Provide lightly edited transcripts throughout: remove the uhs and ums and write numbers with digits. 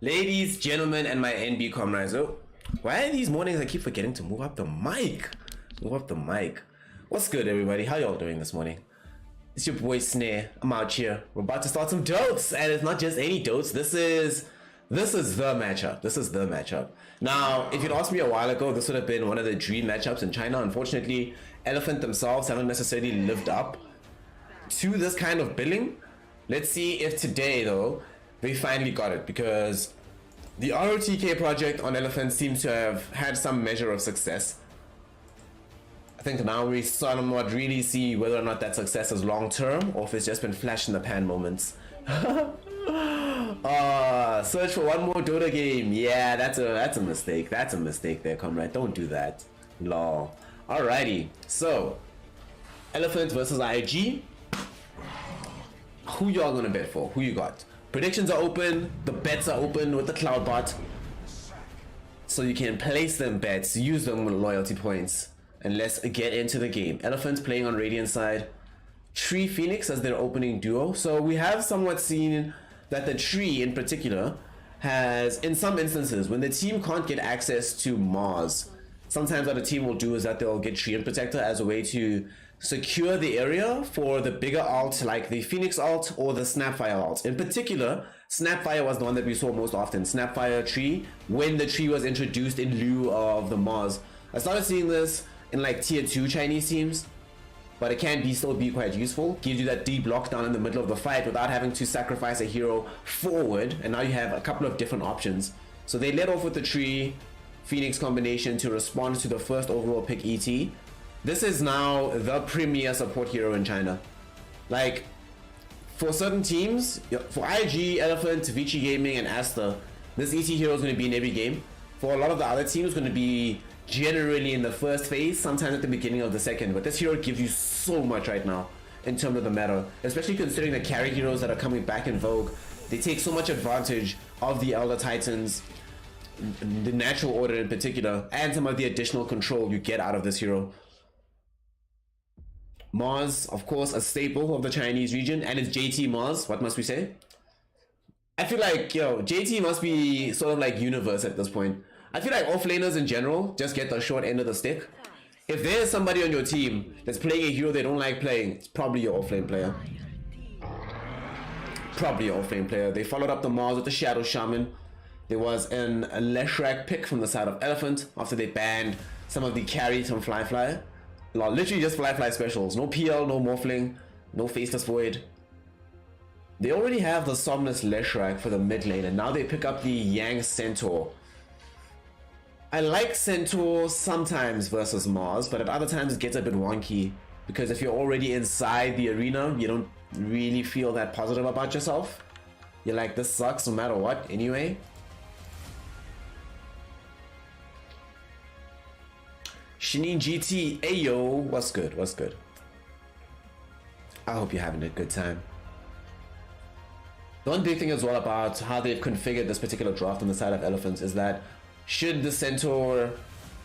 Ladies, gentlemen, and my NB comrades. Oh, why are these mornings I keep forgetting to move up the mic? Move up the mic. What's good, everybody? How y'all doing this morning? It's your boy Snare. I'm out here. We're about to start some dotes, and it's not just any dotes. This is the matchup. This is the matchup. Now, if you'd asked me a while ago, this would have been one of the dream matchups in China. Unfortunately, Elephant themselves haven't necessarily lived up to this kind of billing. Let's see if today, though, they finally got it, because the ROTK project on Elephant seems to have had some measure of success. I think now we somewhat really see whether or not that success is long term or if it's just been flash in the pan moments. Search for one more Dota game. Yeah, that's a mistake. That's a mistake there, comrade. Don't do that. Lol. Alrighty. So, Elephant versus IG. Who y'all gonna bet for? Who you got? Predictions are open. The bets are open with the cloud bot, so you can place them bets, use them with loyalty points, and let's get into the game. Elephants playing on Radiant side. Tree Phoenix as their opening duo. So we have somewhat seen that the Tree in particular has, in some instances, when the team can't get access to Mars, sometimes what a team will do is that they'll get Tree and Protector as a way to secure the area for the bigger ult, like the Phoenix ult or the Snapfire ult. In particular, Snapfire was the one that we saw most often. Snapfire Tree, when the Tree was introduced in lieu of the Mars. I started seeing this in like tier 2 Chinese teams, but it can still be quite useful. Gives you that deep lockdown in the middle of the fight without having to sacrifice a hero forward, and now you have a couple of different options. So they led off with the Tree Phoenix combination to respond to the first overall pick, ET. This is now the premier support hero in China. Like, for certain teams, for IG, Elephant, Vici Gaming, and Asta, this ET hero is going to be in every game. For a lot of the other teams, it's going to be generally in the first phase, sometimes at the beginning of the second. But this hero gives you so much right now in terms of the meta, especially considering the carry heroes that are coming back in vogue. They take so much advantage of the Elder Titans, the natural order in particular, and some of the additional control you get out of this hero. Mars, of course, a staple of the Chinese region, and it's JT Mars. What must we say? I feel like, JT must be sort of like universe at this point. I feel like offlaners in general just get the short end of the stick. If there's somebody on your team that's playing a hero they don't like playing, it's probably your offlane player. Probably your offlane player. They followed up the Mars with the Shadow Shaman. There was a Leshrac pick from the side of Elephant after they banned some of the carries from Fly. Literally just Fly specials. No PL, no Morphling, no Faceless Void. They already have the Somnus Leshrac for the mid lane, and now they pick up the Yang Centaur. I like Centaur sometimes versus Mars, but at other times it gets a bit wonky, because if you're already inside the arena, you don't really feel that positive about yourself. You're like, this sucks no matter what anyway. Shinin GT, ayo, what's good, what's good? I hope you're having a good time. The one big thing as well about how they've configured this particular draft on the side of Elephants is that should the Centaur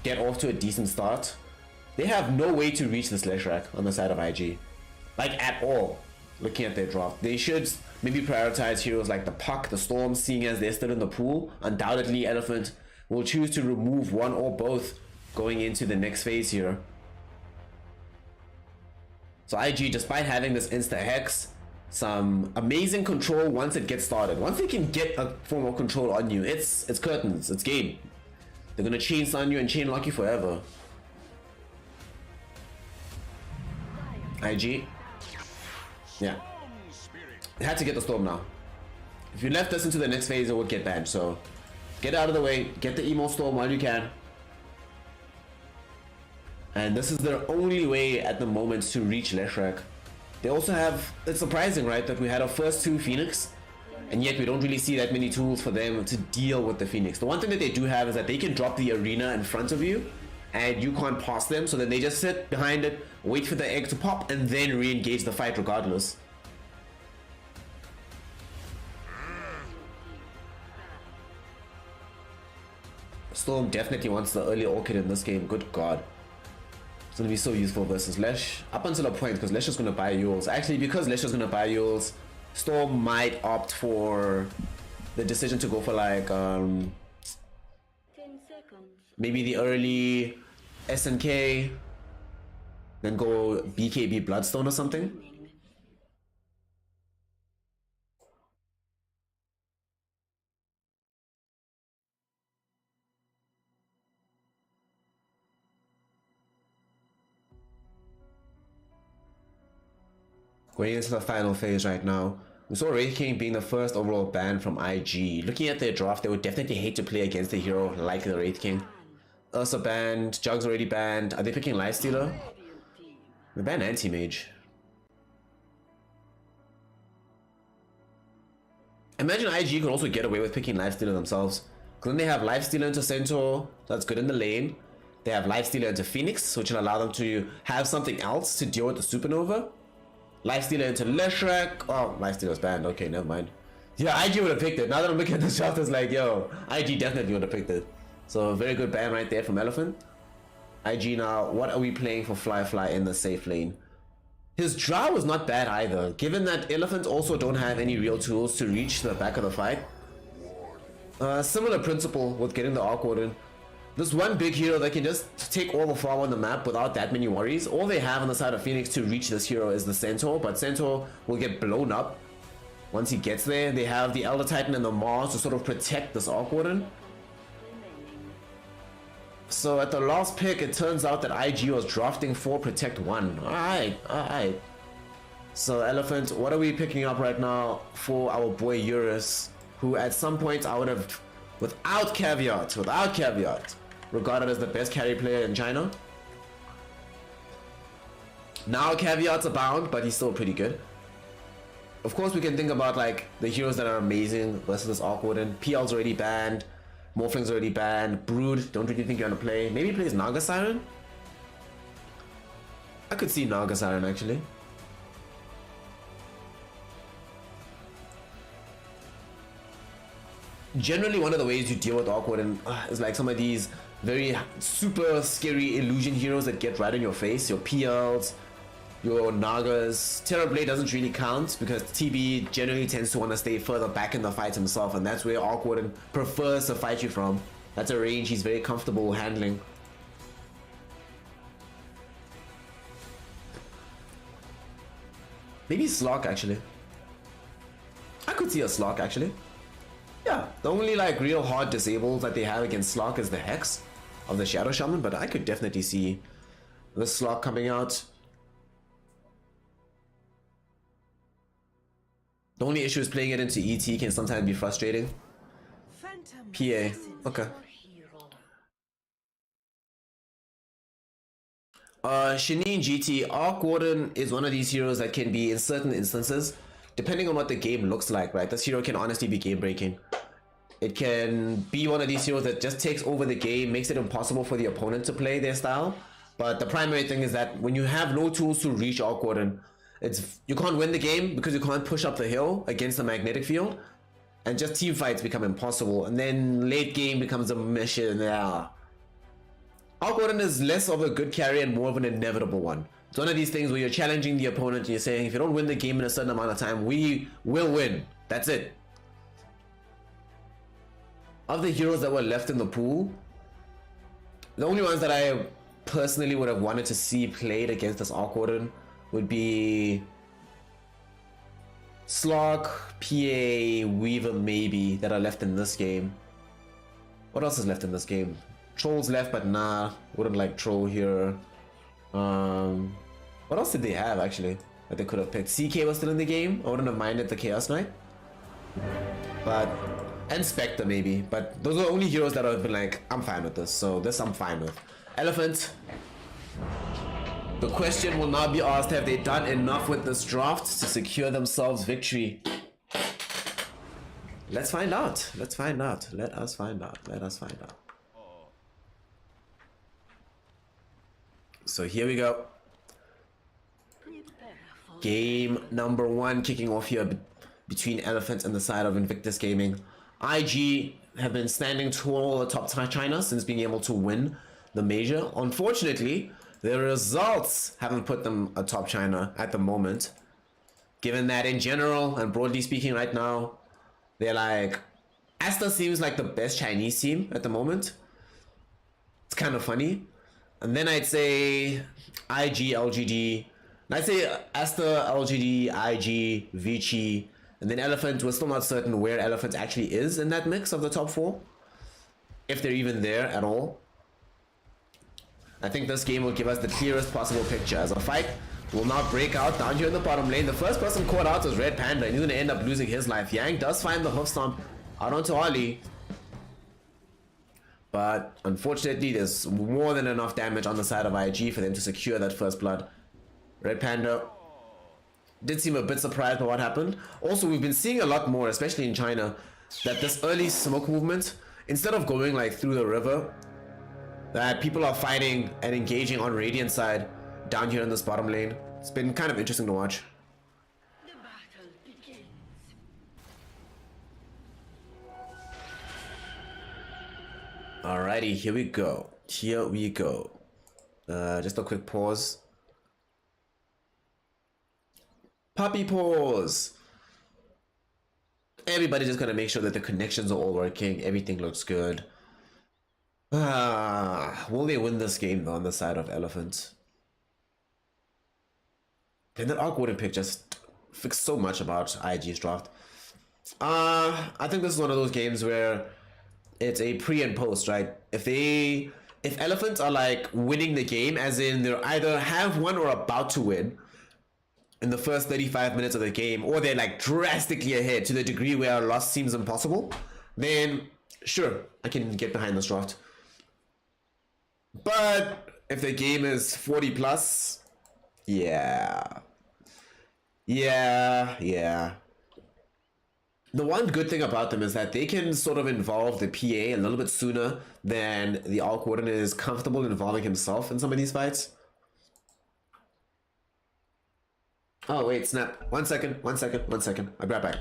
get off to a decent start, they have no way to reach this Leshrac on the side of IG. Like, at all, looking at their draft. They should maybe prioritize heroes like the Puck, the Storm, seeing as they're still in the pool. Undoubtedly, Elephant will choose to remove one or both going into the next phase here. So IG, despite having this insta-hex, some amazing control once it gets started. Once they can get a form of control on you, it's curtains, it's game. They're gonna chain stun you and chain lock you forever. IG. Yeah. They had to get the Storm now. If you left this into the next phase, it would get banned. So get out of the way, get the emo Storm while you can. And this is their only way at the moment to reach Leshrac. They also have, it's surprising, right, that we had our first 2 Phoenix, and yet we don't really see that many tools for them to deal with the Phoenix. The one thing that they do have is that they can drop the arena in front of you, and you can't pass them, so then they just sit behind it, wait for the egg to pop, and then re-engage the fight regardless. Storm definitely wants the early Orchid in this game, good god. It's going to be so useful versus Lesh, up until a point, because Lesh is going to buy Yules. Actually, because Lesh is going to buy Yules, Storm might opt for the decision to go for like 10 seconds. maybe the early SNK, then go BKB Bloodstone or something. Going into the final phase right now. We saw Wraith King being the first overall ban from IG. Looking at their draft, they would definitely hate to play against a hero like the Wraith King. Ursa banned, Jug's already banned. Are they picking Lifestealer? They ban Anti-Mage. Imagine IG could also get away with picking Lifestealer themselves. Because then they have Lifestealer into Centaur, that's good in the lane. They have Lifestealer into Phoenix, which will allow them to have something else to deal with the Supernova. Lifestealer into Leshrac. Oh, Lifestealer's banned. Okay, never mind. Yeah, IG would have picked it. Now that I'm looking at the draft, it's like, yo, IG definitely would have picked it. So, a very good ban right there from Elephant. IG now, what are we playing for Fly in the safe lane? His draw was not bad either, given that Elephants also don't have any real tools to reach the back of the fight. Similar principle with getting the Arc Warden. This one big hero that can just take all the farm on the map without that many worries. All they have on the side of Phoenix to reach this hero is the Centaur, but Centaur will get blown up once he gets there. They have the Elder Titan and the Mars to sort of protect this Arc Warden. So at the last pick, it turns out that IG was drafting for Protect 1. Alright. So Elephant, what are we picking up right now for our boy Eurus, who at some point I would have, without caveat, regarded as the best carry player in China. Now caveats abound, but he's still pretty good. Of course, we can think about like the heroes that are amazing versus this Arc Warden. PL's already banned. Morphling's already banned. Brood, don't really think you're gonna play. Maybe he plays Naga Siren? I could see Naga Siren actually. Generally, one of the ways you deal with Arc Warden is like some of these very super scary illusion heroes that get right in your face. Your PLs, your Nagas. Terrorblade doesn't really count because TB generally tends to want to stay further back in the fight himself, and that's where Arc Warden prefers to fight you from. That's a range he's very comfortable handling. Maybe Slock actually. I could see a Slock actually. Yeah, the only like real hard disables that they have against Slock is the Hex of the Shadow Shaman, but I could definitely see the Slock coming out. The only issue is playing it into ET can sometimes be frustrating. PA, okay. Shanine GT, Arc Warden is one of these heroes that can be in certain instances, depending on what the game looks like, right? This hero can honestly be game breaking. It can be one of these heroes that just takes over the game, makes it impossible for the opponent to play their style. But the primary thing is that when you have no tools to reach Arc Warden, you can't win the game because you can't push up the hill against the magnetic field, and just team fights become impossible, and then late game becomes a mission. Yeah. Arc Warden is less of a good carry and more of an inevitable one. It's one of these things where you're challenging the opponent and you're saying, if you don't win the game in a certain amount of time, we will win. That's it. Of the heroes that were left in the pool, the only ones that I personally would have wanted to see played against this Arc Warden would be Slog, PA, Weaver maybe, that are left in this game. What else is left in this game? Troll's left, but nah, wouldn't like Troll here. What else did they have actually that they could have picked? CK was still in the game. I wouldn't have minded the Chaos Knight. But, and Spectre maybe. But those are the only heroes that I've been like, I'm fine with this. So this I'm fine with. Elephant. The question will now be asked, have they done enough with this draft to secure themselves victory? Let's find out. Let's find out. Let us find out. Let us find out. So here we go. Game number 1 kicking off here between Elephant and the side of Invictus Gaming. IG have been standing tall atop China since being able to win the major. Unfortunately, the results haven't put them atop China at the moment. given that in general and broadly speaking right now, they're like, Asta seems like the best Chinese team at the moment. It's kind of funny. And then I'd say IG, LGD. And I'd say Asta, LGD, IG, Vici, and then Elephant. We're still not certain where Elephant actually is in that mix of the top 4. If they're even there at all. I think this game will give us the clearest possible picture as a fight will not break out down here in the bottom lane. The first person caught out was Red Panda, and he's going to end up losing his life. Yang does find the hoof stomp out onto Ali. But unfortunately, there's more than enough damage on the side of IG for them to secure that first blood. Red Panda did seem a bit surprised by what happened. Also, we've been seeing a lot more, especially in China, that this early smoke movement, instead of going like through the river, that people are fighting and engaging on Radiant side down here in this bottom lane. It's been kind of interesting to watch. The battle begins. Alrighty, here we go. Here we go. Just a quick pause. Puppy pause. Everybody just gotta make sure that the connections are all working. Everything looks good. Will they win this game though on the side of Elephant? Then that Arc Warden pick just fixed so much about IG's draft. I think this is one of those games where it's a pre and post, right? If Elephants are like winning the game, as in they're either have won or about to win in the first 35 minutes of the game, or they're like drastically ahead to the degree where a loss seems impossible, then sure, I can get behind this draft. But if the game is 40 plus, yeah. The one good thing about them is that they can sort of involve the PA a little bit sooner than the Arc Warden is comfortable involving himself in some of these fights. Oh wait, snap. One second. I'll be right back.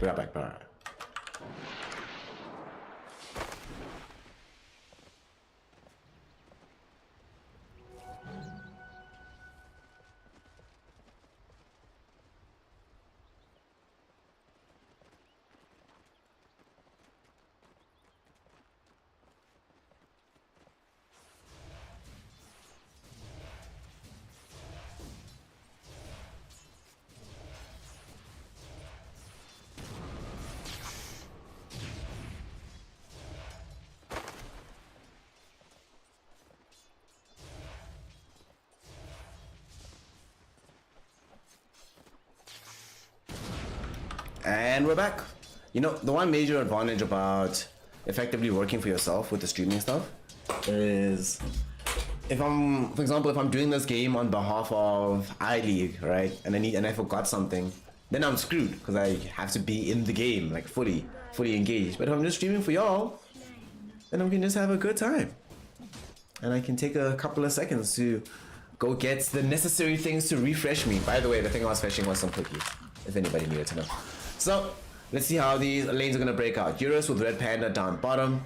And we're back. You know, the one major advantage about effectively working for yourself with the streaming stuff is if I'm, for example, if I'm doing this game on behalf of iLeague, right, and I forgot something, then I'm screwed because I have to be in the game, like fully engaged. But if I'm just streaming for y'all, then I can just have a good time, and I can take a couple of seconds to go get the necessary things to refresh me. By the way, the thing I was fetching was some cookies, if anybody needed to know. So let's see how these lanes are gonna break out. Eurus with Red Panda down bottom.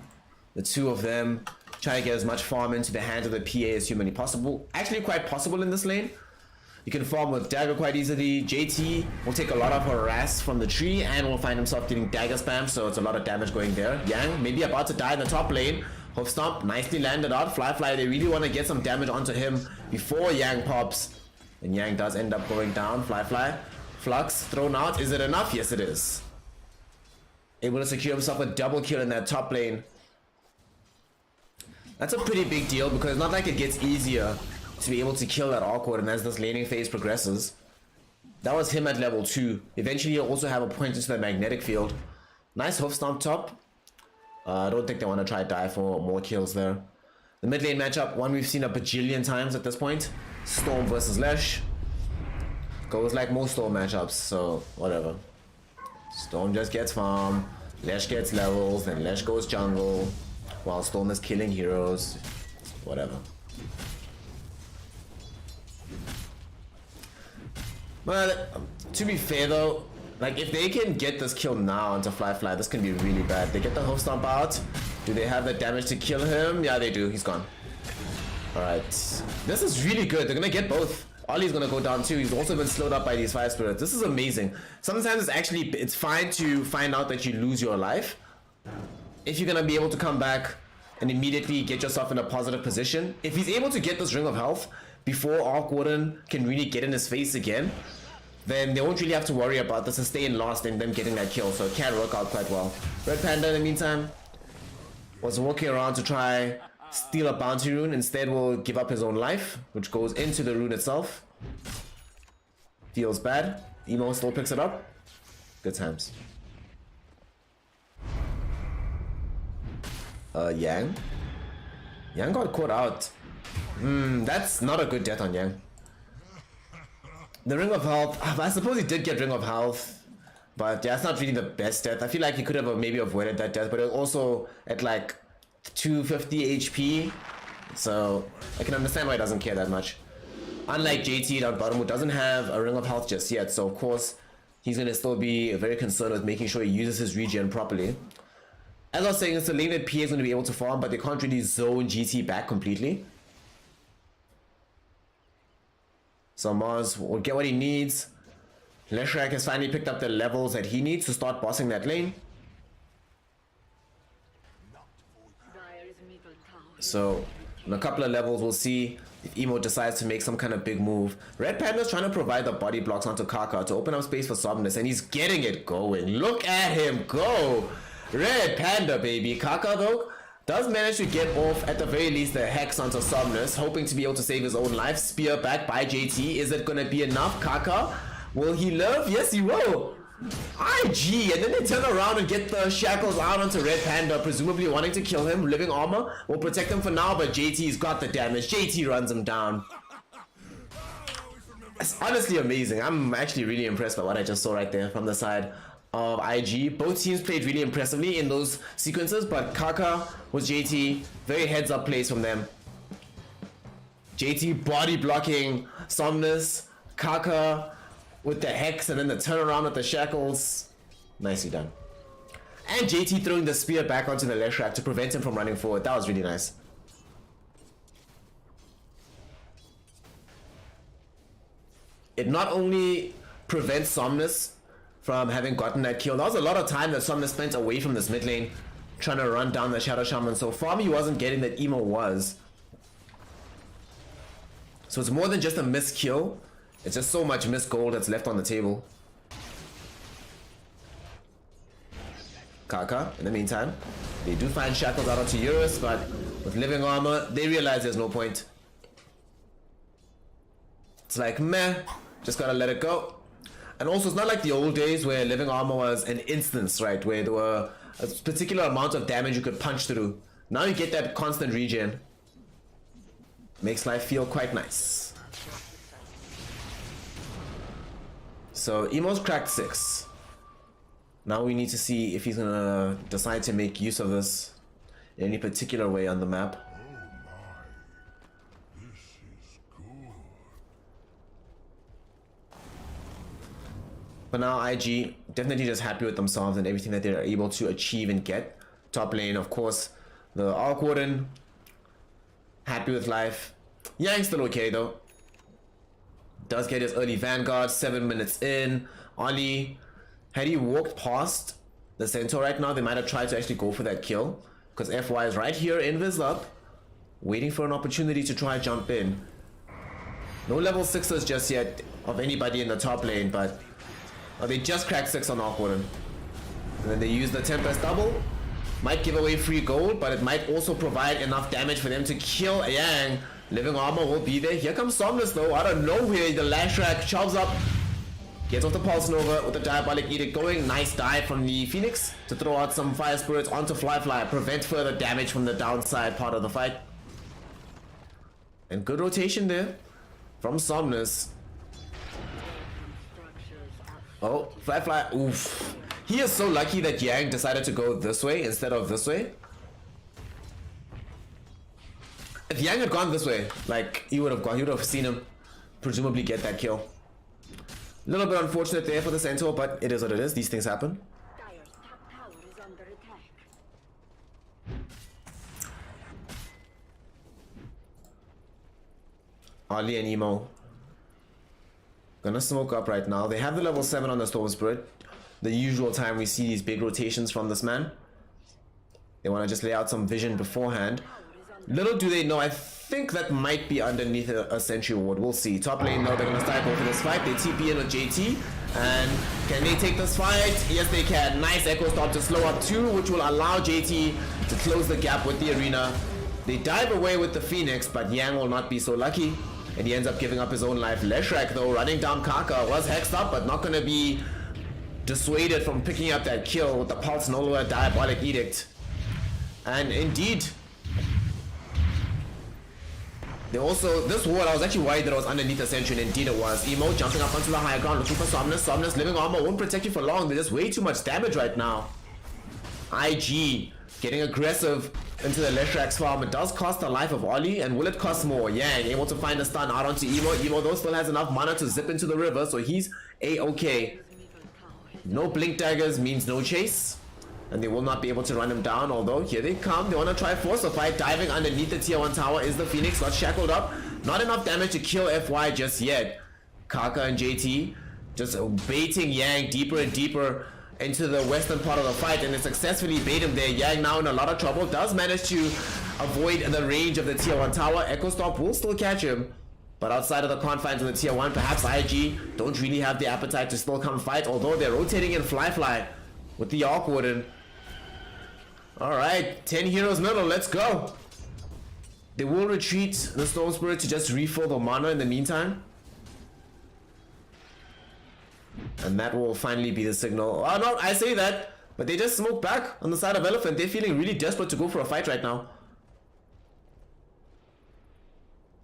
The two of them try to get as much farm into the hands of the PA as humanly possible. Actually quite possible in this lane. You can farm with Dagger quite easily. JT will take a lot of harass from the tree and will find himself getting Dagger spam, so it's a lot of damage going there. Yang maybe about to die in the top lane. Hoof Stomp nicely landed out. Fly, they really want to get some damage onto him before Yang pops. And Yang does end up going down. Fly. Flux thrown out. Is it enough? Yes, it is. Able to secure himself a double kill in that top lane. That's a pretty big deal because it's not like it gets easier to be able to kill that Arc Warden as this laning phase progresses. That was him at level 2. Eventually he'll also have a point into the magnetic field. Nice hoof stomp top. I don't think they want to try to die for more kills there. The mid lane matchup, one we've seen a bajillion times at this point. Storm versus Lesh. Goes like most Storm matchups, so whatever. Storm just gets farm, Lesh gets levels, then Lesh goes jungle, while Storm is killing heroes. Whatever. But to be fair though, like if they can get this kill now onto Fly, this can be really bad. They get the hoof stomp out. Do they have the damage to kill him? Yeah, they do. He's gone. Alright. This is really good. They're gonna get both. Ollie's gonna go down too. He's also been slowed up by these fire spirits. This is amazing. Sometimes it's fine to find out that you lose your life. If you're gonna be able to come back and immediately get yourself in a positive position. If he's able to get this ring of health before Arc Warden can really get in his face again, then they won't really have to worry about the sustain lost and them getting that kill. So it can work out quite well. Red Panda in the meantime was walking around to try steal a bounty rune. Instead will give up his own life, which goes into the rune itself. Feels bad. Emo still picks it up. Good times. Yang got caught out. That's not a good death on Yang. The Ring of Health, I suppose he did get Ring of Health, but yeah, it's not really the best death. I feel like he could have maybe avoided that death, but it was also at like 250 HP, so I can understand why he doesn't care that much. Unlike JT down bottom, who doesn't have a Ring of Health just yet, so of course he's going to still be very concerned with making sure he uses his regen properly. As I was saying, it's a lane that PA is going to be able to farm, but they can't really zone GT back completely. So Mars will get what he needs. Leshrac has finally picked up the levels that he needs to start bossing that lane. So in a couple of levels, we'll see if Emo decides to make some kind of big move. Red Panda's trying to provide the body blocks onto Kaka to open up space for Somnus, and he's getting it going. Look at him go! Red Panda, baby. Kaka, though, does manage to get off, at the very least, the Hex onto Somnus, hoping to be able to save his own life. Spear back by JT. Is it going to be enough? Kaka, will he live? Yes, he will. IG, and then they turn around and get the shackles out onto Red Panda, presumably wanting to kill him. Living armor will protect him for now, but JT's got the damage. JT runs him down. It's honestly amazing. I'm actually really impressed by what I just saw right there from the side of IG. Both teams played really impressively in those sequences, but Kaka was JT. Very heads up plays from them. JT body blocking Somnus. Kaka with the Hex and then the turnaround with the shackles. Nicely done. And JT throwing the spear back onto the Leshrac to prevent him from running forward. That was really nice. It not only prevents Somnus from having gotten that kill. That was a lot of time that Somnus spent away from this mid lane, trying to run down the Shadow Shaman. So farm he wasn't getting that Emo was. So it's more than just a missed kill. It's just so much missed gold that's left on the table. Kaka, in the meantime, they do find shackles out onto Eurus, but with living armor, they realize there's no point. It's like, meh, just gotta let it go. And also, it's not like the old days where living armor was an instance, right? Where there were a particular amount of damage you could punch through. Now you get that constant regen. Makes life feel quite nice. So Emo's cracked 6. Now we need to see if he's gonna decide to make use of this in any particular way on the map. But now IG definitely just happy with themselves and everything that they're able to achieve and get. Top lane, of course, the Arc Warden, happy with life. Yang's still okay though. Does get his early Vanguard, 7 minutes in. Ollie, had he walked past the Centaur right now, they might have tried to actually go for that kill. Because FY is right here, invis up, waiting for an opportunity to try jump in. No level 6s just yet of anybody in the top lane, but they just cracked 6 on Arc Warden. And then they use the Tempest double. Might give away free gold, but it might also provide enough damage for them to kill Yang. Living armor will be there. Here comes Somnus though, out of nowhere. The Lashrac chops up, gets off the Pulse Nova with the Diabolic Edict going. Nice dive from the Phoenix to throw out some Fire Spirits onto Fly, prevent further damage from the downside part of the fight. And good rotation there from Somnus. Oh, Fly, oof. He is so lucky that Yang decided to go this way instead of this way. If Yang had gone this way, like he would have seen him presumably get that kill. A little bit unfortunate there for the Centaur, but it is what it is. These things happen. Dire's top tower is under attack. Ali and Emo Gonna smoke up right now. They have the level 7 on the Storm Spirit. The usual time we see these big rotations from this man. They want to just lay out some vision beforehand. Little do they know, I think that might be underneath a Sentry Ward. We'll see. Top lane now, they're going to start going for this fight. They TP in with JT. And can they take this fight? Yes, they can. Nice Echo Stop to slow up 2, which will allow JT to close the gap with the arena. They dive away with the Phoenix, but Yang will not be so lucky. And he ends up giving up his own life. Leshrac, though, running down Kaka, was hexed up, but not going to be dissuaded from picking up that kill with the Pulse Nolua Diabolic Edict. And indeed, they also, this ward, I was actually worried that it was underneath the Sentry, and indeed it was. Emo jumping up onto the higher ground, looking for Somnus. Somnus living armor won't protect you for long. There's just way too much damage right now. IG getting aggressive into the Leshrac's farm. It does cost the life of Ollie, and will it cost more? Yang able to find a stun out onto Emo. Emo though still has enough mana to zip into the river, so he's a-okay. No blink daggers means no chase, and they will not be able to run him down, although here they come. They want to try force a fight. Diving underneath the tier 1 tower is the Phoenix. Got shackled up. Not enough damage to kill FY just yet. Kaka and JT just baiting Yang deeper and deeper into the western part of the fight, and they successfully bait him there. Yang now in a lot of trouble. Does manage to avoid the range of the tier 1 tower. Echo Stop will still catch him, but outside of the confines of the tier 1, perhaps IG don't really have the appetite to still come fight, although they're rotating in Fly with the Arc Warden. Alright, 10 heroes middle, let's go. They will retreat the Storm Spirit to just refill the mana in the meantime. And that will finally be the signal. Oh no, I say that, but they just smoke back on the side of Elephant. They're feeling really desperate to go for a fight right now.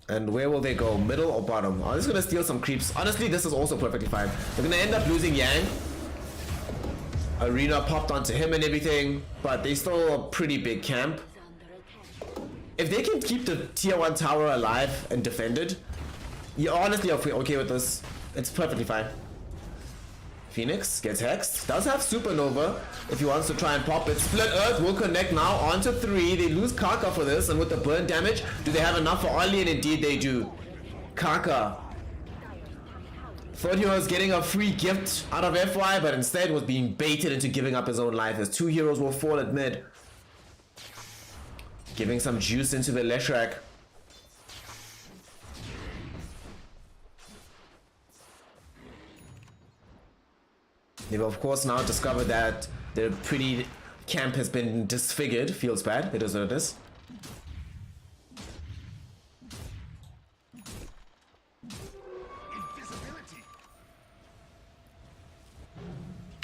And where will they go? Middle or bottom? Oh, this is gonna steal some creeps. Honestly, this is also perfectly fine. They're gonna end up losing Yang. Arena popped onto him and everything, but they still a pretty big camp. If they can keep the tier 1 tower alive and defended, you honestly are okay with this. It's perfectly fine. Phoenix gets hexed. Does have Supernova if he wants to try and pop it. Split Earth will connect now onto 3. They lose Kaka for this, and with the burn damage, do they have enough for Ollie? And indeed they do. Kaka. Thought he was getting a free gift out of FY, but instead was being baited into giving up his own life, as 2 heroes will fall at mid. Giving some juice into the Leshrac. They've of course now discovered that their pretty camp has been disfigured. Feels bad. It is what it is.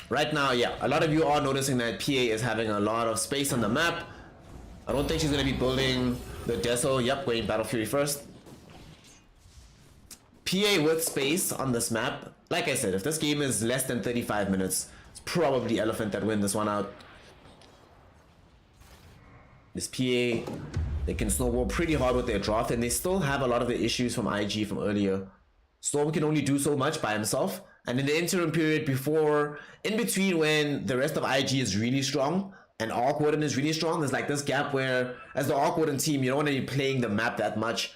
Right now, yeah, a lot of you are noticing that PA is having a lot of space on the map. I don't think she's going to be building the Deso. Yep, going Battle Fury first. PA with space on this map. Like I said, if this game is less than 35 minutes, it's probably Elephant that win this one out. This PA, they can snowball pretty hard with their draft, and they still have a lot of the issues from IG from earlier. Storm can only do so much by himself, and in the interim period before, in between when the rest of IG is really strong and Arc Warden is really strong, there's like this gap where, as the Arc Warden team, you don't want to be playing the map that much.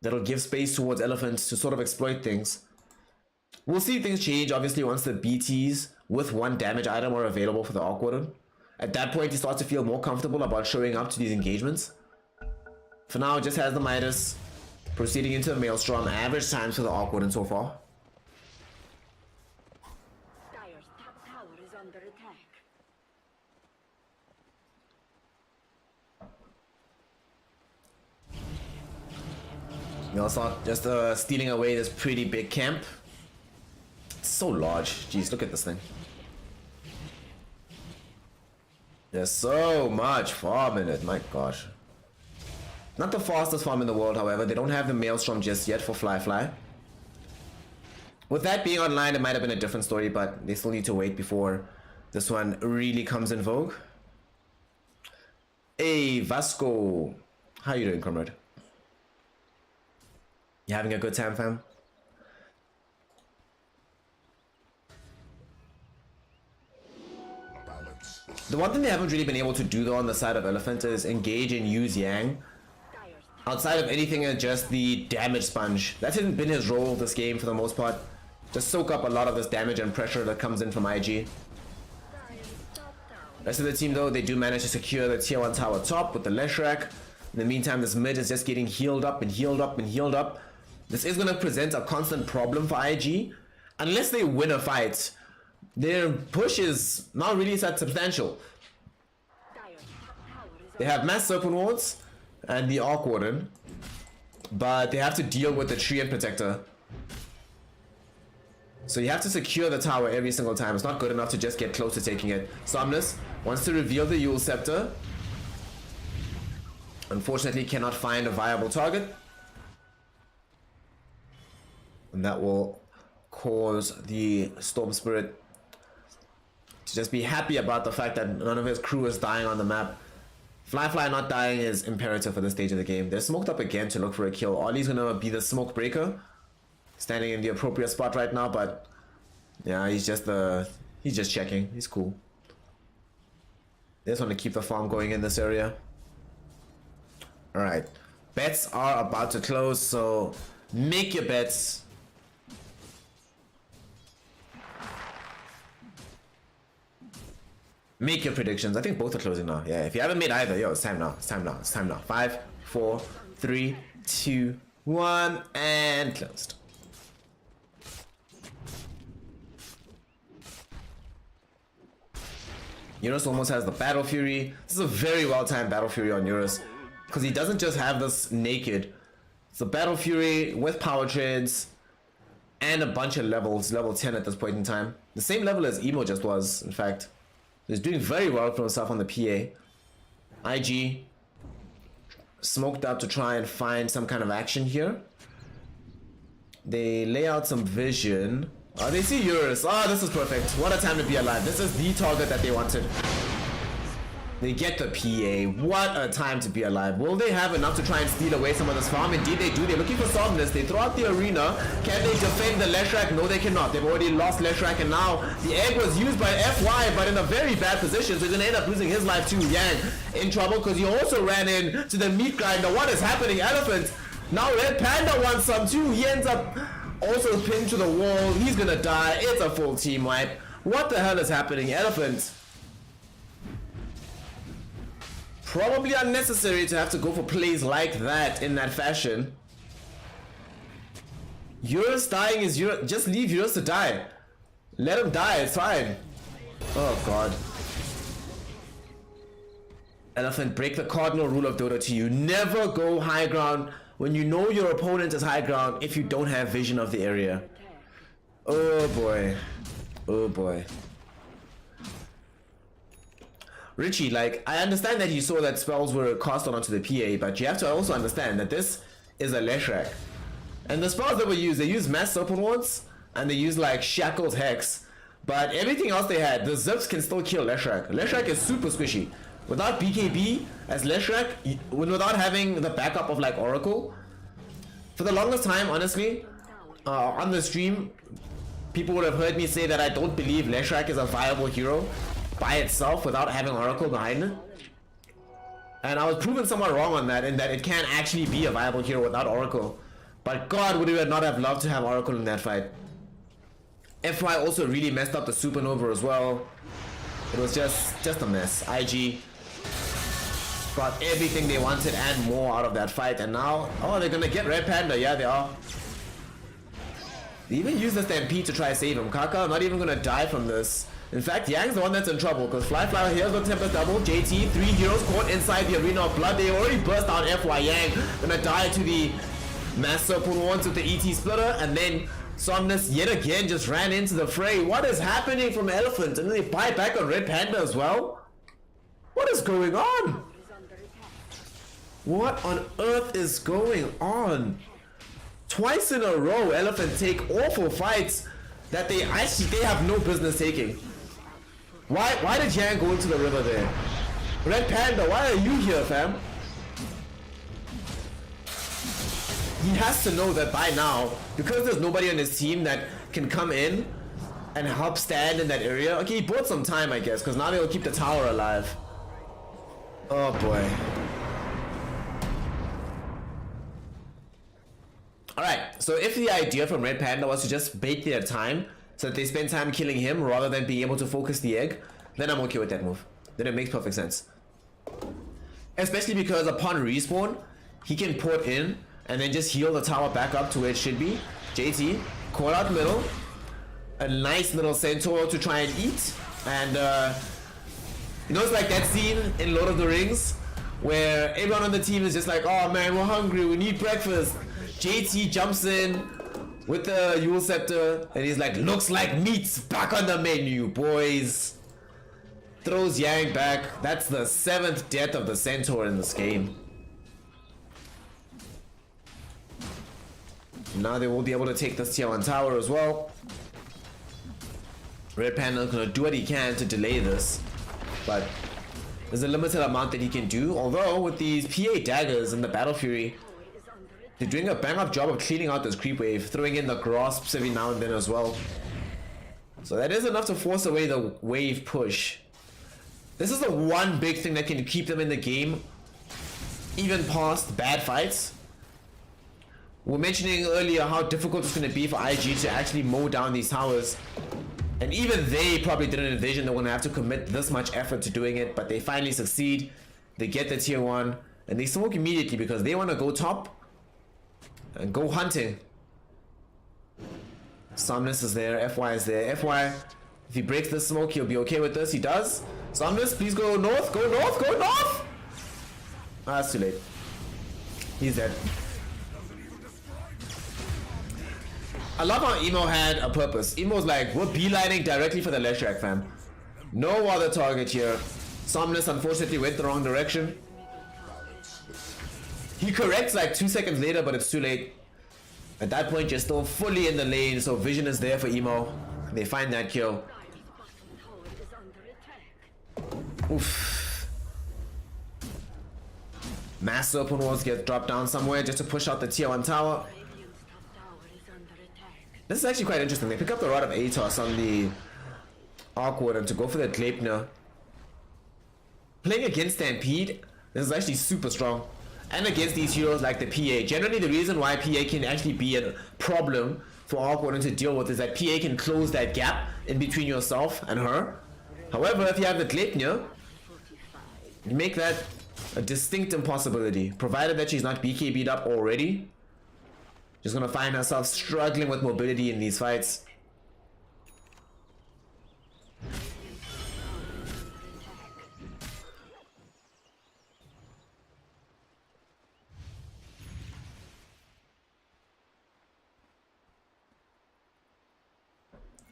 That'll give space towards Elephants to sort of exploit things. We'll see things change, obviously, once the BTs with 1 damage item are available for the Arc Warden. At that point, he starts to feel more comfortable about showing up to these engagements. For now, it just has the Midas. Proceeding into the Maelstrom. Average times for the Arc Warden so far. Dire's top tower is under attack. Maelstrom just stealing away this pretty big camp. It's so large. Jeez, look at this thing. There's so much farm in it, my gosh. Not the fastest farm in the world, however. They don't have the Maelstrom just yet for Fly. With that being online, it might have been a different story, but they still need to wait before this one really comes in vogue. Hey, Vasco. How you doing, comrade? You having a good time, fam? The one thing they haven't really been able to do though on the side of Elephant is engage and use Yang. outside of anything and just the damage sponge. That's been his role this game for the most part. Just soak up a lot of this damage and pressure that comes in from IG. Rest of the team though, they do manage to secure the tier 1 tower top with the Leshrac. In the meantime, this mid is just getting healed up and healed up and healed up. This is going to present a constant problem for IG. Unless they win a fight, their push is not really that substantial. They have mass serpent wards and the Arc Warden, but they have to deal with the Tree and Protector. So you have to secure the tower every single time. It's not good enough to just get close to taking it. Somnus wants to reveal the Yule Scepter. Unfortunately, cannot find a viable target. And that will cause the Storm Spirit to just be happy about the fact that none of his crew is dying on the map. Fly not dying is imperative for this stage of the game. They're smoked up again to look for a kill. Ollie's gonna be the smoke breaker, standing in the appropriate spot right now, but yeah, he's just checking. He's cool. They just want to keep the farm going in this area. Alright. Bets are about to close, so make your bets. Make your predictions. I think both are closing now. Yeah, if you haven't made either, yo, it's time now. It's time now. It's time now. 5, 4, 3, 2, 1, and closed. Eurus almost has the Battle Fury. This is a very well-timed Battle Fury on Eurus, because he doesn't just have this naked. It's a Battle Fury with power trades and a bunch of levels, level 10 at this point in time. The same level as Emo just was, in fact. He's doing very well for himself on the PA. IG smoked up to try and find some kind of action here. They lay out some vision. Oh, they see Eurus. Oh, this is perfect. What a time to be alive. This is the target that they wanted. They get the PA. What a time to be alive. Will they have enough to try and steal away some of this farm? Indeed they do. They're looking for Somnus. They throw out the arena. Can they defend the Leshrac? No, they cannot. They've already lost Leshrac, and now the egg was used by FY, but in a very bad position, so he's gonna end up losing his life too. Yang in trouble because he also ran in to the meat grinder. What is happening? Elephant. Now Red Panda wants some too. He ends up also pinned to the wall. He's gonna die. It's a full team wipe. What the hell is happening? Elephant. Probably unnecessary to have to go for plays like that in that fashion. Eurus dying is Eurus. Just leave Eurus to die. Let him die, it's fine. Oh god. Elephant, break the cardinal rule of Dota to you. Never go high ground when you know your opponent is high ground if you don't have vision of the area. Oh boy. Oh boy. Richie, like, I understand that you saw that spells were cast onto the PA, but you have to also understand that this is a Leshrac. And the spells that were used, they use Mass Serpent Wards, and they use like Shackled Hex. But everything else they had, the Zips can still kill Leshrac. Leshrac is super squishy. Without BKB as Leshrac, without having the backup of like Oracle, for the longest time, honestly, on the stream, people would have heard me say that I don't believe Leshrac is a viable hero by itself without having Oracle behind it. And I was proven somewhat wrong on that, in that it can actually be a viable hero without Oracle. But god, would we not have loved to have Oracle in that fight. FY also really messed up the Supernova as well. It was just a mess. IG got everything they wanted and more out of that fight, and now, oh, they're gonna get Red Panda. Yeah, they are. They even use the Stampede to try to save him. Kaka not even gonna die from this. In fact, Yang's the one that's in trouble, because Fly here's the Tempest double. JT, 3 heroes caught inside the Arena of Blood. They already burst out FY. Yang gonna die to the Mass Serpent Wands with the ET Splitter, and then Somnus yet again just ran into the fray. What is happening from Elephant? And then they buy back on Red Panda as well? What is going on? What on earth is going on? Twice in a row, Elephant take awful fights that they have no business taking. Why did Yang go into the river there? Red Panda, why are you here, fam? He has to know that by now, because there's nobody on his team that can come in and help stand in that area. Okay, he bought some time, I guess, because now they'll keep the tower alive. Oh boy. So if the idea from Red Panda was to just bait their time so that they spend time killing him rather than being able to focus the egg, then I'm okay with that move. Then it makes perfect sense. Especially because upon respawn, he can port in and then just heal the tower back up to where it should be. JT, call out middle. A nice little centaur to try and eat. And you know, it's like that scene in Lord of the Rings where everyone on the team is just like, oh man, we're hungry, we need breakfast. JT jumps in with the Yule Scepter and he's like, looks like meat's back on the menu, boys. Throws Yang back. That's the 7th death of the Centaur in this game. Now they will be able to take this tier 1 tower as well. Red Panda is going to do what he can to delay this, but there's a limited amount that he can do. Although with these PA daggers and the Battle Fury, they're doing a bang up job of cleaning out this creep wave, throwing in the grasps every now and then as well. So that is enough to force away the wave push. This is the one big thing that can keep them in the game, even past bad fights. We were mentioning earlier how difficult it's going to be for IG to actually mow down these towers. And even they probably didn't envision they're going to have to commit this much effort to doing it, but they finally succeed. They get the tier 1, and they smoke immediately because they want to go top and go hunting. Somnus is there, FY is there. FY, if he breaks this smoke, he'll be okay with this. He does. Somnus, please go north, go north, go north! Ah, it's too late. He's dead. I love how Emo had a purpose. Emo's like, we're beelining directly for the Leshrac, fam. No other target here. Somnus unfortunately went the wrong direction. He corrects like 2 seconds later, but it's too late. At that point, you're still fully in the lane, so vision is there for Emo. They find that kill. Oof. Mass open walls get dropped down somewhere just to push out the tier 1 tower. This is actually quite interesting. They pick up the Rod of Atos on the Arc Warden to go for the Gleipnir. Playing against Stampede, this is actually super strong. And against these heroes like the PA. Generally, the reason why PA can actually be a problem for Arc Warden to deal with is that PA can close that gap in between yourself and her. However, if you have the Gleipnir, you make that a distinct impossibility. Provided that she's not BKB'd up already. She's gonna find herself struggling with mobility in these fights.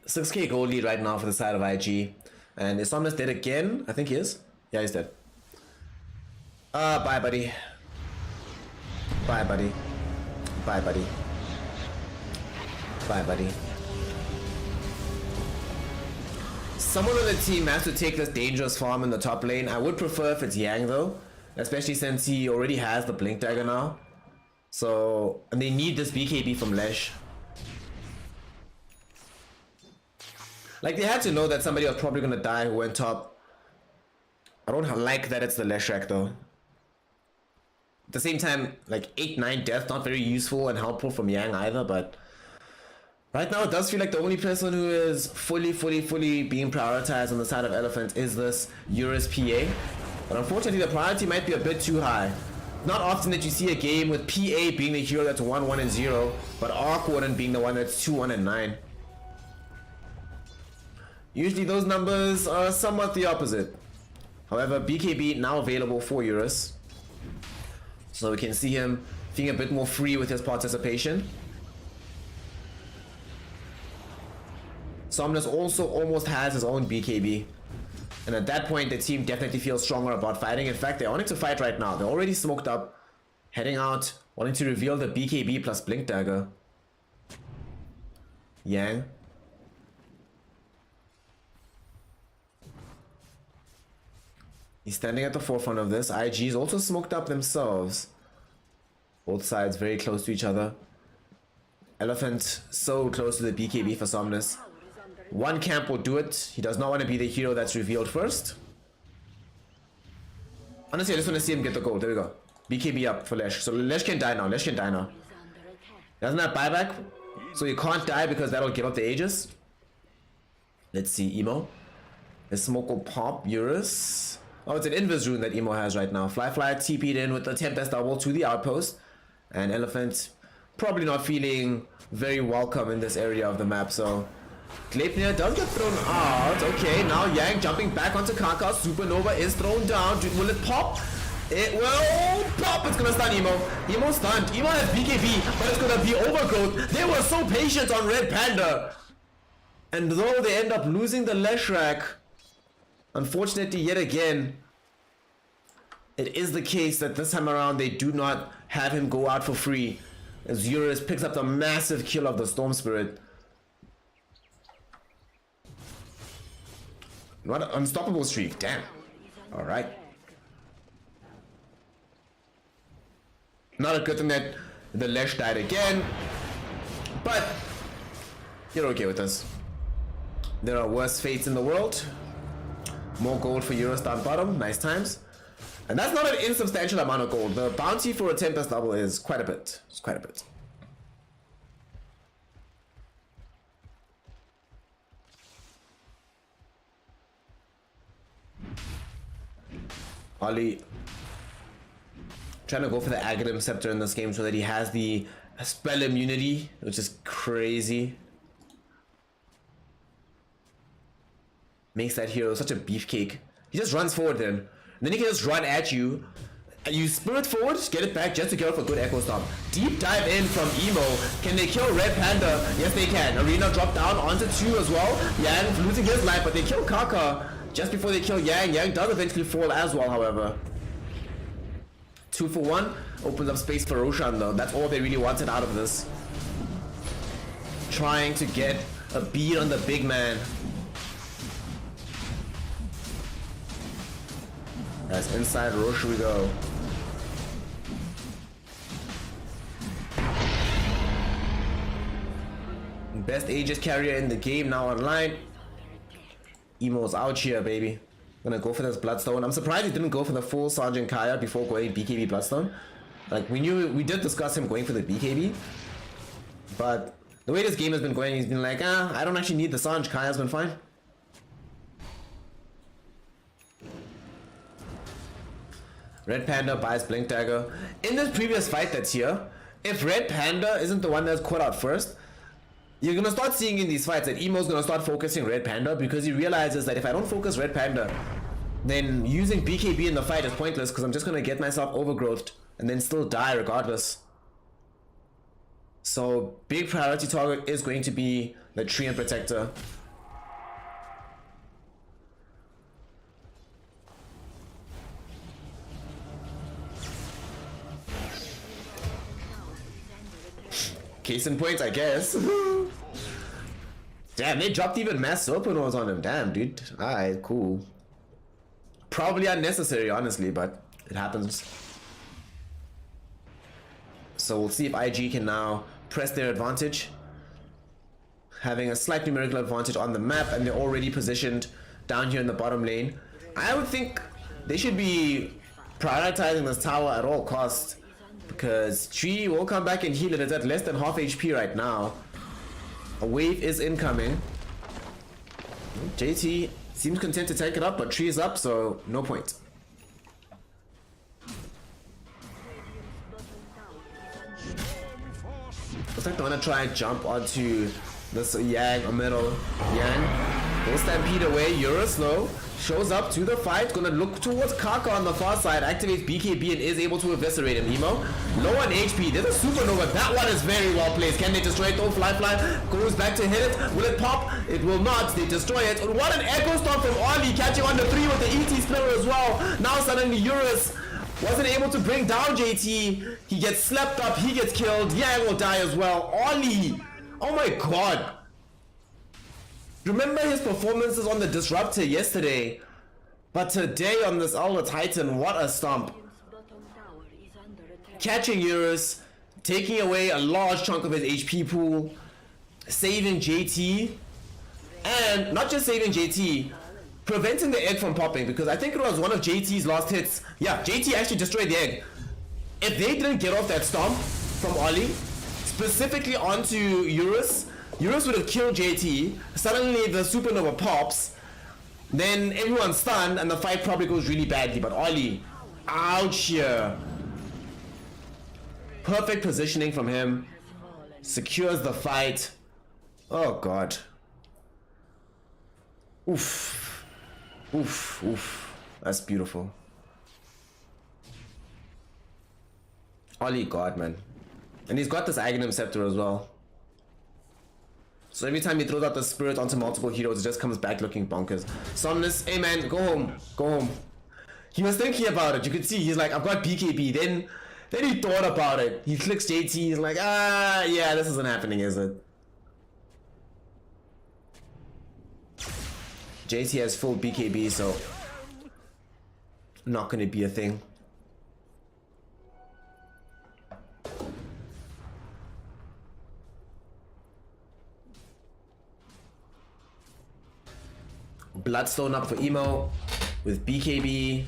6k gold lead right now for the side of IG. And is Somnus dead again? I think he is. Yeah, he's dead. Bye, buddy. Bye, buddy. Bye, buddy. Bye, buddy. Someone on the team has to take this dangerous farm in the top lane. I would prefer if it's Yang though, especially since he already has the Blink Dagger now. So, and they need this BKB from Lesh. Like, they had to know that somebody was probably gonna die who went top. I don't like that it's the Leshrac though. At the same time, like 8-9 death, not very useful and helpful from Yang either, but right now it does feel like the only person who is fully being prioritized on the side of Elephant is this Eurus PA. But unfortunately the priority might be a bit too high. Not often that you see a game with PA being the hero that's 1-1-0, but Arc Warden being the one that's 2-1-9. Usually those numbers are somewhat the opposite. However, BKB now available for Eurus. So we can see him being a bit more free with his participation. Somnus also almost has his own BKB. And at that point, the team definitely feels stronger about fighting. In fact, they're wanting to fight right now. They're already smoked up, heading out, wanting to reveal the BKB plus Blink Dagger. Yang. He's standing at the forefront of this. IG is also smoked up themselves. Both sides very close to each other. Elephant so close to the BKB for Somnus. One camp will do it. He does not want to be the hero that's revealed first. Honestly, I just want to see him get the gold. There we go. BKB up for Lesh. So Lesh can die now. Lesh can die now. Doesn't have buyback, so you can't die because that'll give up the Aegis. Let's see, Emo. The smoke will pop. Eurus. Oh, it's an invis rune that Emo has right now. Fly TP'd in with the Tempest double to the outpost. And Elephant probably not feeling very welcome in this area of the map, so Gleipnir does get thrown out. Okay, now Yang jumping back onto Kaka. Supernova is thrown down. Will it pop? It will pop. It's gonna stun Emo. Emo stunned. Emo has BKB, but it's gonna be overgrowth. They were so patient on Red Panda. And though they end up losing the Leshrac, unfortunately yet again, it is the case that this time around they do not have him go out for free. As Eurus picks up the massive kill of the Storm Spirit. What an unstoppable streak, damn. Alright. Not a good thing that the Lesh died again, but you're okay with this. There are worse fates in the world. More gold for Eurus down bottom, nice times. And that's not an insubstantial amount of gold. The bounty for a Tempest double is quite a bit. It's quite a bit. Ollie trying to go for the Aghanim Scepter in this game so that he has the spell immunity, which is crazy. Makes that hero such a beefcake. He just runs forward then. And then he can just run at you. And you spirit forward, get it back just to get off a good Echo Stomp. Deep dive in from Emo. Can they kill Red Panda? Yes, they can. Arena drop down onto 2 as well. Yang losing his life, but they kill Kaka just before they kill Yang. Yang does eventually fall as well, however. 2 for 1. Opens up space for Roshan though. That's all they really wanted out of this. Trying to get a beat on the big man. As inside Rosh we go. Best Aegis carrier in the game now online. Emo's out here, baby. Gonna go for this Bloodstone. I'm surprised he didn't go for the full Sergeant Kaya before going BKB Bloodstone. Like, we did discuss him going for the BKB. But the way this game has been going, he's been like, I don't actually need the Sanj. Kaya's been fine. Red Panda buys Blink Dagger. In this previous fight that's here, if Red Panda isn't the one that's caught out first, you're gonna start seeing in these fights that Emo's gonna start focusing Red Panda because he realizes that if I don't focus Red Panda, then using BKB in the fight is pointless because I'm just gonna get myself overgrowthed and then still die regardless. So big priority target is going to be the Treant Protector. Case in point, I guess. Damn, they dropped even mass Serpentors on him. Damn, dude. Alright, cool. Probably unnecessary, honestly, but it happens. So we'll see if IG can now press their advantage. Having a slight numerical advantage on the map, and they're already positioned down here in the bottom lane. I would think they should be prioritizing this tower at all costs, because Tree will come back and heal it. It's at less than half HP right now. A wave is incoming. JT seems content to take it up, but Tree is up, so no point. Looks like they want to try and jump onto this Yang or middle. Yang will stampede away. Eurus though shows up to the fight, gonna look towards Kaka on the far side, activates BKB and is able to eviscerate him. Emo low on HP. There's a supernova. That one is very well placed. Can they destroy it though? Fly goes back to hit it. Will it pop? It will not. They destroy it. What an echo storm from Ollie, catching on the 3 with the ET splitter as well. Now suddenly Eurus wasn't able to bring down JT. He gets slept up. He gets killed. Yang will die as well. Ollie, oh my god. Remember his performances on the Disruptor yesterday, but today on this Elder Titan, what a stomp. Catching Eurus, taking away a large chunk of his HP pool, saving JT, and not just saving JT, preventing the egg from popping, because I think it was one of JT's last hits. Yeah, JT actually destroyed the egg. If they didn't get off that stomp from Ollie, specifically onto Eurus, Eurus would have killed JT. Suddenly the supernova pops. Then everyone's stunned and the fight probably goes really badly. But Ollie, ouch here. Perfect positioning from him. Secures the fight. Oh god. Oof. Oof. Oof. That's beautiful. Ollie god, man. And he's got this Aghanim Scepter as well. So every time he throws out the spirit onto multiple heroes, it just comes back looking bonkers. Somnus, hey man, go home. Go home. He was thinking about it. You could see he's like, I've got BKB. Then he thought about it. He clicks JT. He's like, yeah, this isn't happening, is it? JT has full BKB, so not gonna be a thing. Bloodstone up for Emo with BKB.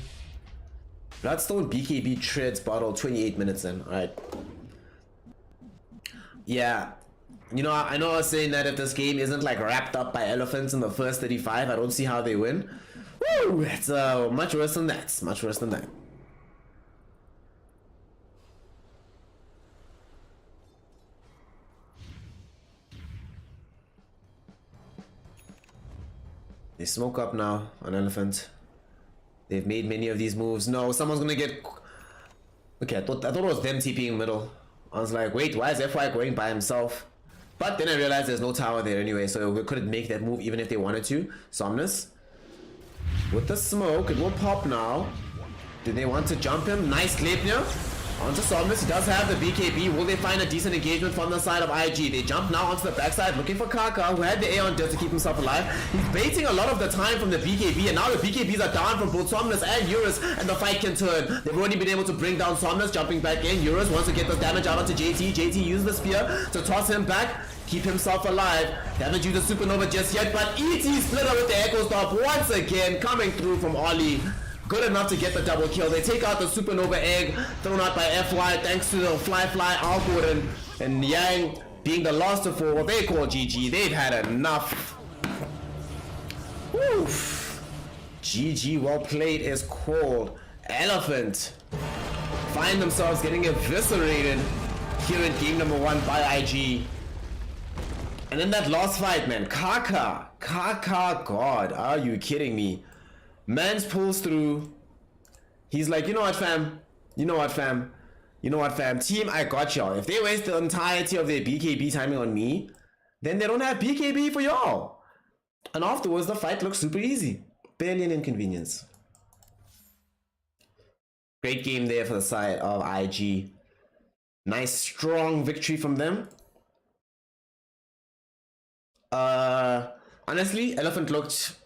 Bloodstone BKB treads bottle 28 minutes in. Alright. Yeah. You know, I know I was saying that if this game isn't like wrapped up by elephants in the first 35, I don't see how they win. Woo! It's much worse than that. Much worse than that. They smoke up now on elephant. They've made many of these moves. No, someone's gonna get. Okay, I thought it was them TPing middle. I was like, wait, why is FY going by himself? But then I realized there's no tower there anyway, so we couldn't make that move even if they wanted to. Somnus with the smoke, it will pop now. Do they want to jump him? Nice Sleipnir onto Somnus. He does have the BKB. Will they find a decent engagement from the side of IG? They jump now onto the backside looking for Kaka, who had the A on Dirt to keep himself alive. He's baiting a lot of the time from the BKB, and now the BKBs are down from both Somnus and Eurus, and the fight can turn. They've already been able to bring down Somnus, jumping back in. Eurus wants to get the damage out onto JT. JT used the spear to toss him back, keep himself alive. Haven't used the supernova just yet, but ET Splitter with the Echo Stop once again coming through from Ollie. Good enough to get the double kill. They take out the supernova egg thrown out by FY thanks to the fly Algor and Yang being the last of four. What they call GG. They've had enough. Oof. GG, well played is called. Elephant find themselves getting eviscerated here in game number 1 by IG. And in that last fight, man, Kaka, god, are you kidding me? Mans pulls through. He's like, you know what, fam? You know what, fam? You know what, fam? Team, I got y'all. If they waste the entirety of their BKB timing on me, then they don't have BKB for y'all. And afterwards, the fight looks super easy. Barely an inconvenience. Great game there for the side of IG. Nice, strong victory from them. Honestly, Elephant looked...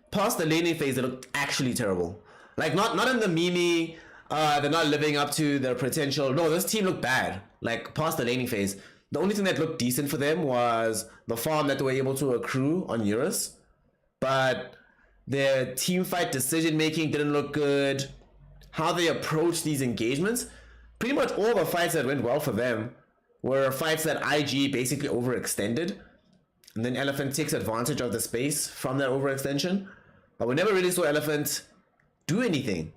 Past the laning phase, they looked actually terrible. Like, not in the meme, they're not living up to their potential. No, this team looked bad. Like, past the laning phase. The only thing that looked decent for them was the farm that they were able to accrue on Eurus. But their team fight decision making didn't look good. How they approached these engagements. Pretty much all the fights that went well for them were fights that IG basically overextended. And then Elephant takes advantage of the space from that overextension. But we never really saw Elephant do anything.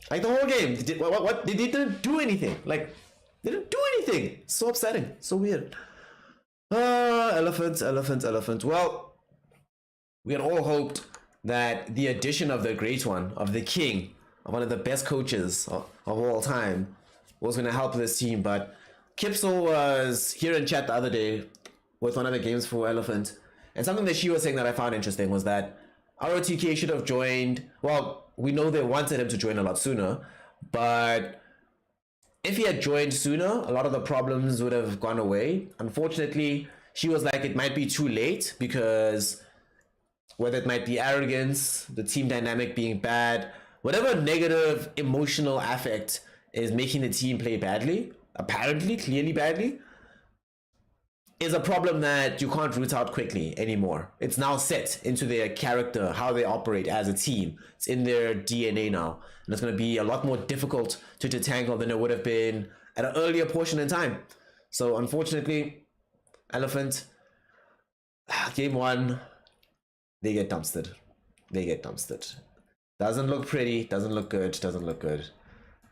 Like the whole game, they didn't do anything. Like, they didn't do anything. So upsetting, so weird. Elephant. Well, we had all hoped that the addition of the great one, of the king, of one of the best coaches of all time, was going to help this team. But Kipsel was here in chat the other day with one of the games for Elephant. And something that she was saying that I found interesting was that ROTK should have joined. Well, we know they wanted him to join a lot sooner, but if he had joined sooner, a lot of the problems would have gone away. Unfortunately, she was like, it might be too late because whether it might be arrogance, the team dynamic being bad, whatever negative emotional affect is making the team play badly, apparently, clearly badly, is a problem that you can't root out quickly anymore. It's now set into their character, how they operate as a team. It's in their DNA now. And it's going to be a lot more difficult to detangle than it would have been at an earlier portion in time. So unfortunately, Elephant, game 1, they get dumpstered. They get dumpstered. Doesn't look pretty, doesn't look good, doesn't look good.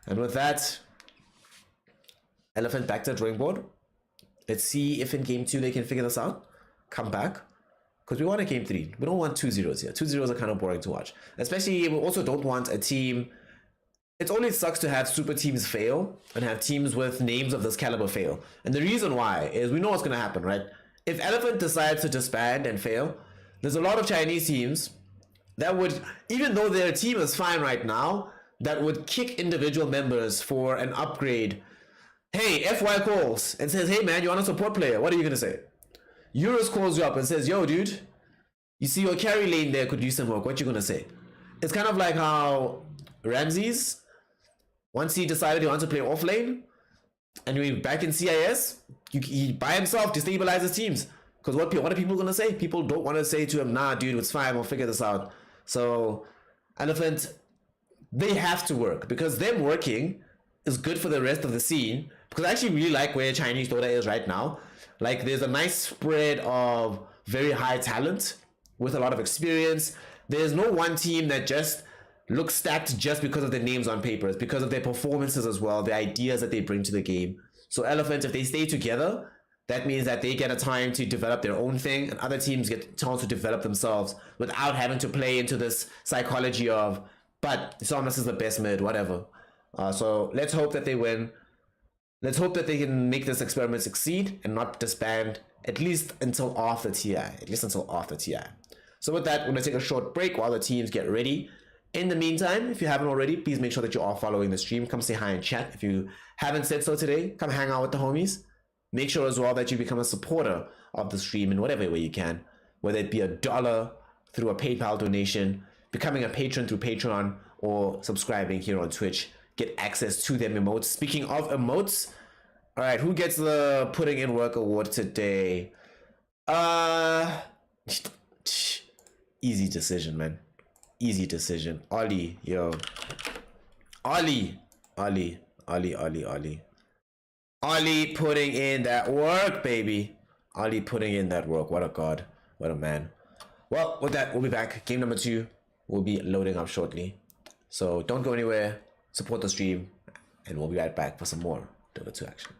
And with that, Elephant back to the drawing board. Let's see if in game 2 they can figure this out. Come back. Because we want a game 3. We don't want 2-0s here. 2-0s are kind of boring to watch. Especially, we also don't want a team. It only sucks to have super teams fail and have teams with names of this caliber fail. And the reason why is we know what's going to happen, right? If Elephant decides to disband and fail, there's a lot of Chinese teams that would, even though their team is fine right now, that would kick individual members for an upgrade. Hey, FY calls and says, hey man, you want a support player? What are you going to say? Eurus calls you up and says, yo dude, you see your carry lane there could use some work. What you going to say? It's kind of like how Ramses, once he decided he wanted to play off lane, and we back in CIS, he by himself destabilizes teams. Because what are people going to say? People don't want to say to him, nah dude, it's fine, we'll figure this out. So Elephant, they have to work, because them working is good for the rest of the scene. Because I actually really like where Chinese Dota is right now. Like, there's a nice spread of very high talent with a lot of experience. There's no one team that just looks stacked just because of their names on paper. It's because of their performances as well, the ideas that they bring to the game. So Elephant, if they stay together, that means that they get a time to develop their own thing, and other teams get a chance to develop themselves without having to play into this psychology of, but Somnus is the best mid, whatever. So let's hope that they win. Let's hope that they can make this experiment succeed and not disband, at least until after TI. So with that, we're going to take a short break while the teams get ready. In the meantime, if you haven't already, please make sure that you are following the stream. Come say hi in chat. If you haven't said so today, come hang out with the homies. Make sure as well that you become a supporter of the stream in whatever way you can, whether it be $1 through a PayPal donation, becoming a patron through Patreon, or subscribing here on Twitch. Get access to them emotes. Speaking of emotes, all right, who gets the putting in work award today? Easy decision, man. Easy decision. Ollie, yo. Ollie putting in that work, baby. Ollie putting in that work. What a god. What a man. Well, with that, we'll be back. Game number 2 will be loading up shortly. So don't go anywhere. Support the stream, and we'll be right back for some more Dota 2 action.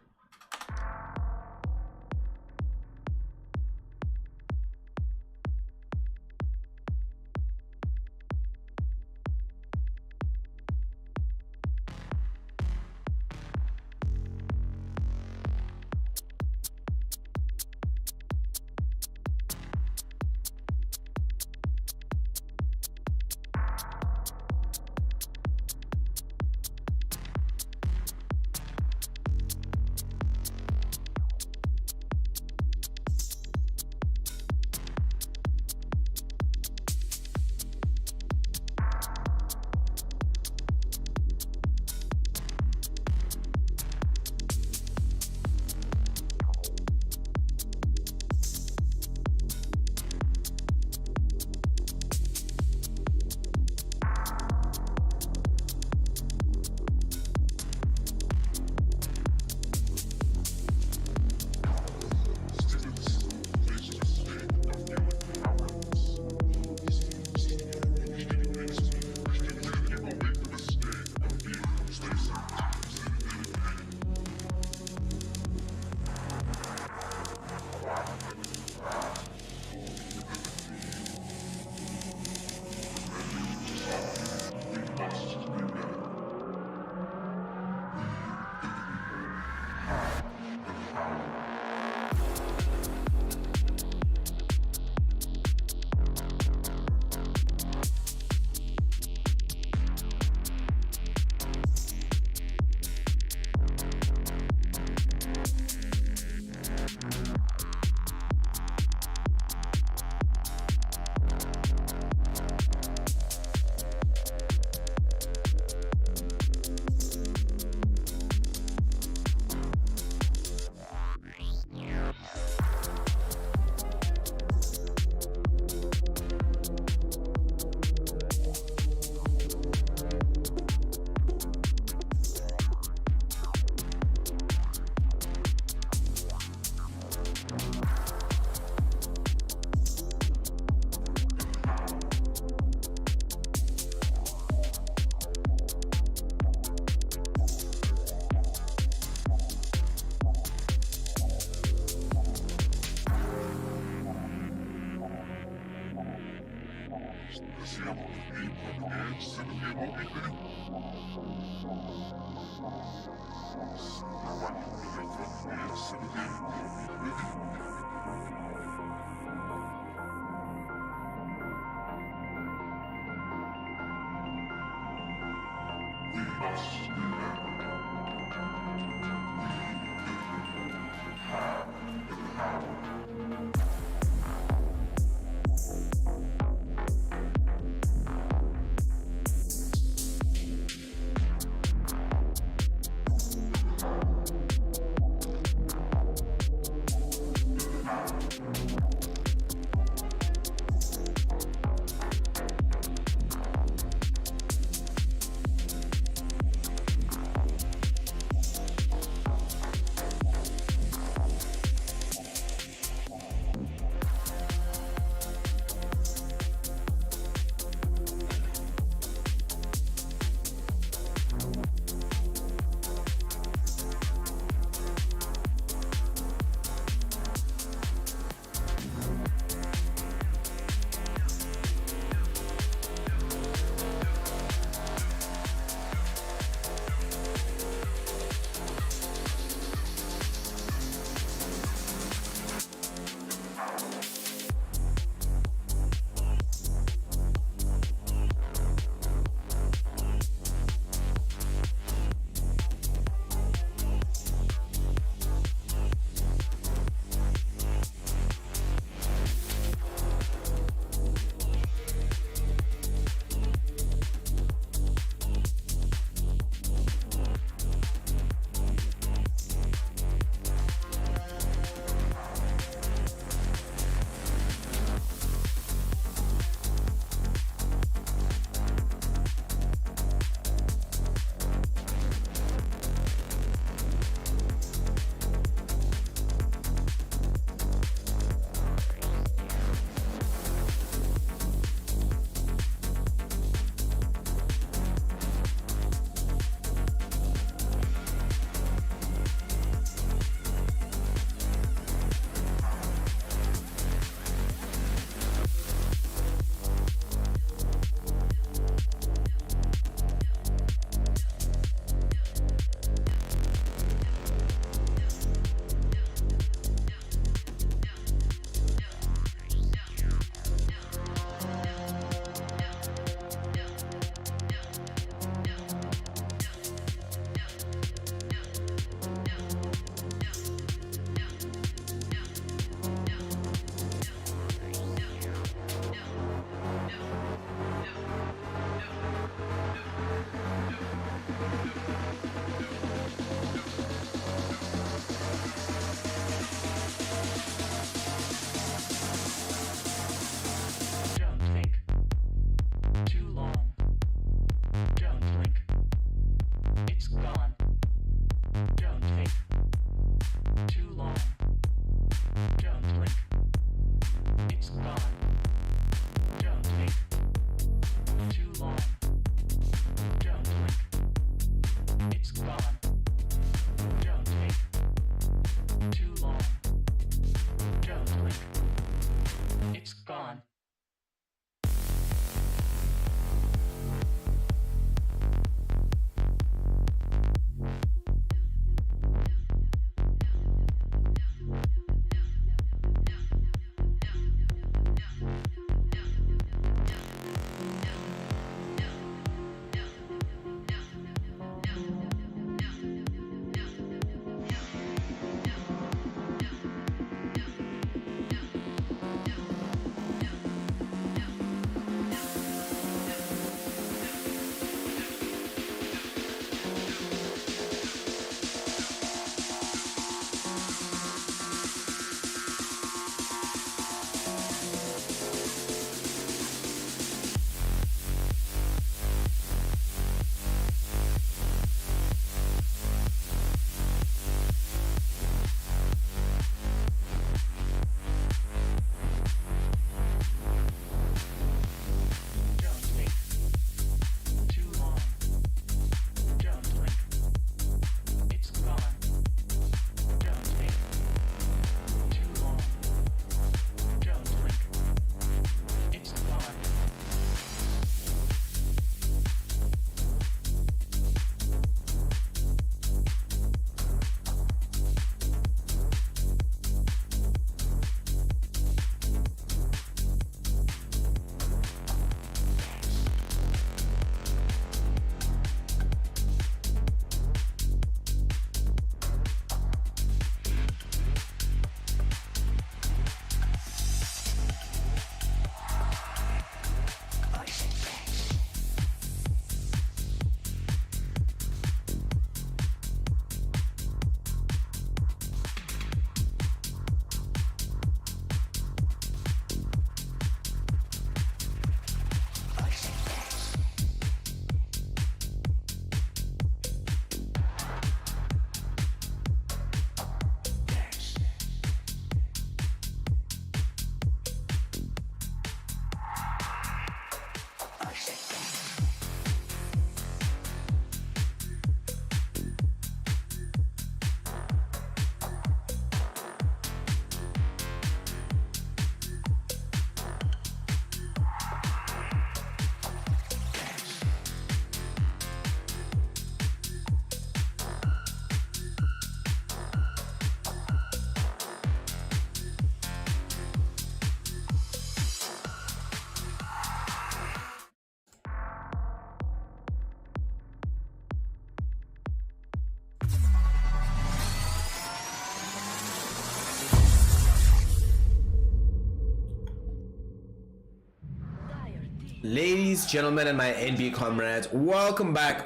Ladies, gentlemen, and my NB comrades, welcome back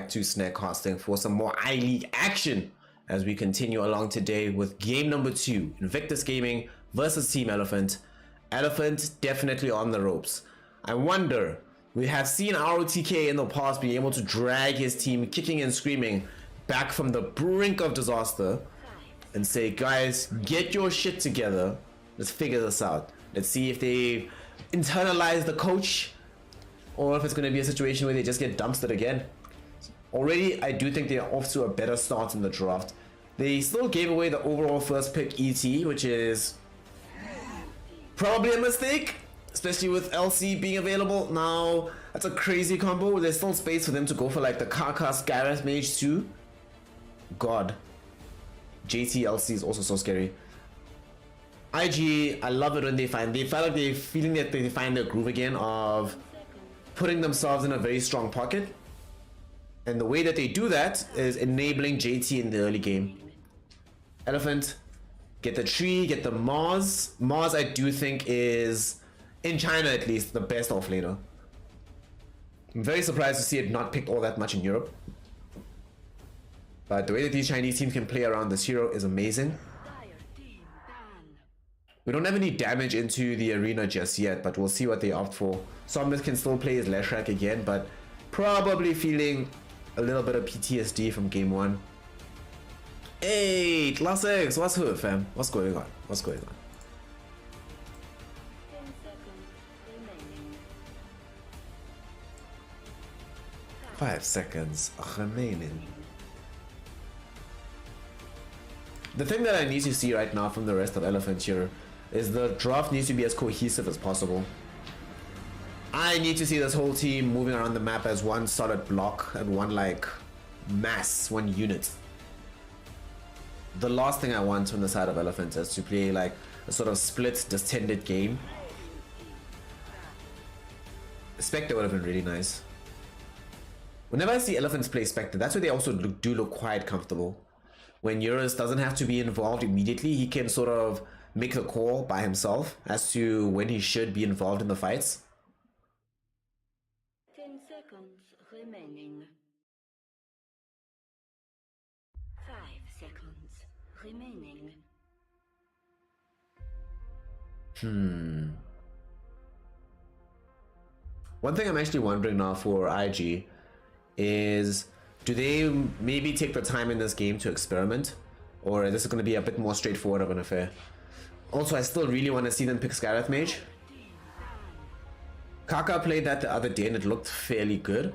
to Snack Casting for some more I-League action as we continue along today with game number 2, Invictus Gaming versus Team Elephant. Elephant definitely on the ropes. I wonder, we have seen ROTK in the past being able to drag his team kicking and screaming back from the brink of disaster and say, guys, get your shit together, let's figure this out. Let's see if they internalize the coach or if it's going to be a situation where they just get dumpstered again. Already, I do think they're off to a better start in the draft. They still gave away the overall first pick ET, which is probably a mistake, especially with LC being available. Now, that's a crazy combo. There's still space for them to go for like the Carcass Gareth Mage too. God. JT LC is also so scary. IG, I love it when they felt like they're feeling that they find their groove again of putting themselves in a very strong pocket. And the way that they do that is enabling JT in the early game. Elephant, get the tree, get the Mars. Mars, I do think, is, in China at least, the best offlaner. I'm very surprised to see it not picked all that much in Europe. But the way that these Chinese teams can play around this hero is amazing. We don't have any damage into the arena just yet, but we'll see what they opt for. Somnus can still play his Leshrak again, but probably feeling a little bit of PTSD from game 1. Hey, Class X, what's good, fam? What's going on? What's going on? 10 seconds remaining. 5 seconds remaining. The thing that I need to see right now from the rest of Elephant here is the draft needs to be as cohesive as possible. I need to see this whole team moving around the map as one solid block and one like mass, one unit. The last thing I want from the side of Elephant is to play like a sort of split, distended game. Spectre would have been really nice. Whenever I see Elephants play Spectre, that's where they also do look quite comfortable. When Eurus doesn't have to be involved immediately, he can sort of make the call by himself as to when he should be involved in the fights. 10 seconds remaining. 5 seconds remaining. One thing I'm actually wondering now for IG is, do they maybe take the time in this game to experiment? Or this is going to be a bit more straightforward of an affair? Also, I still really want to see them pick Gareth Mage. Kaka played that the other day and it looked fairly good.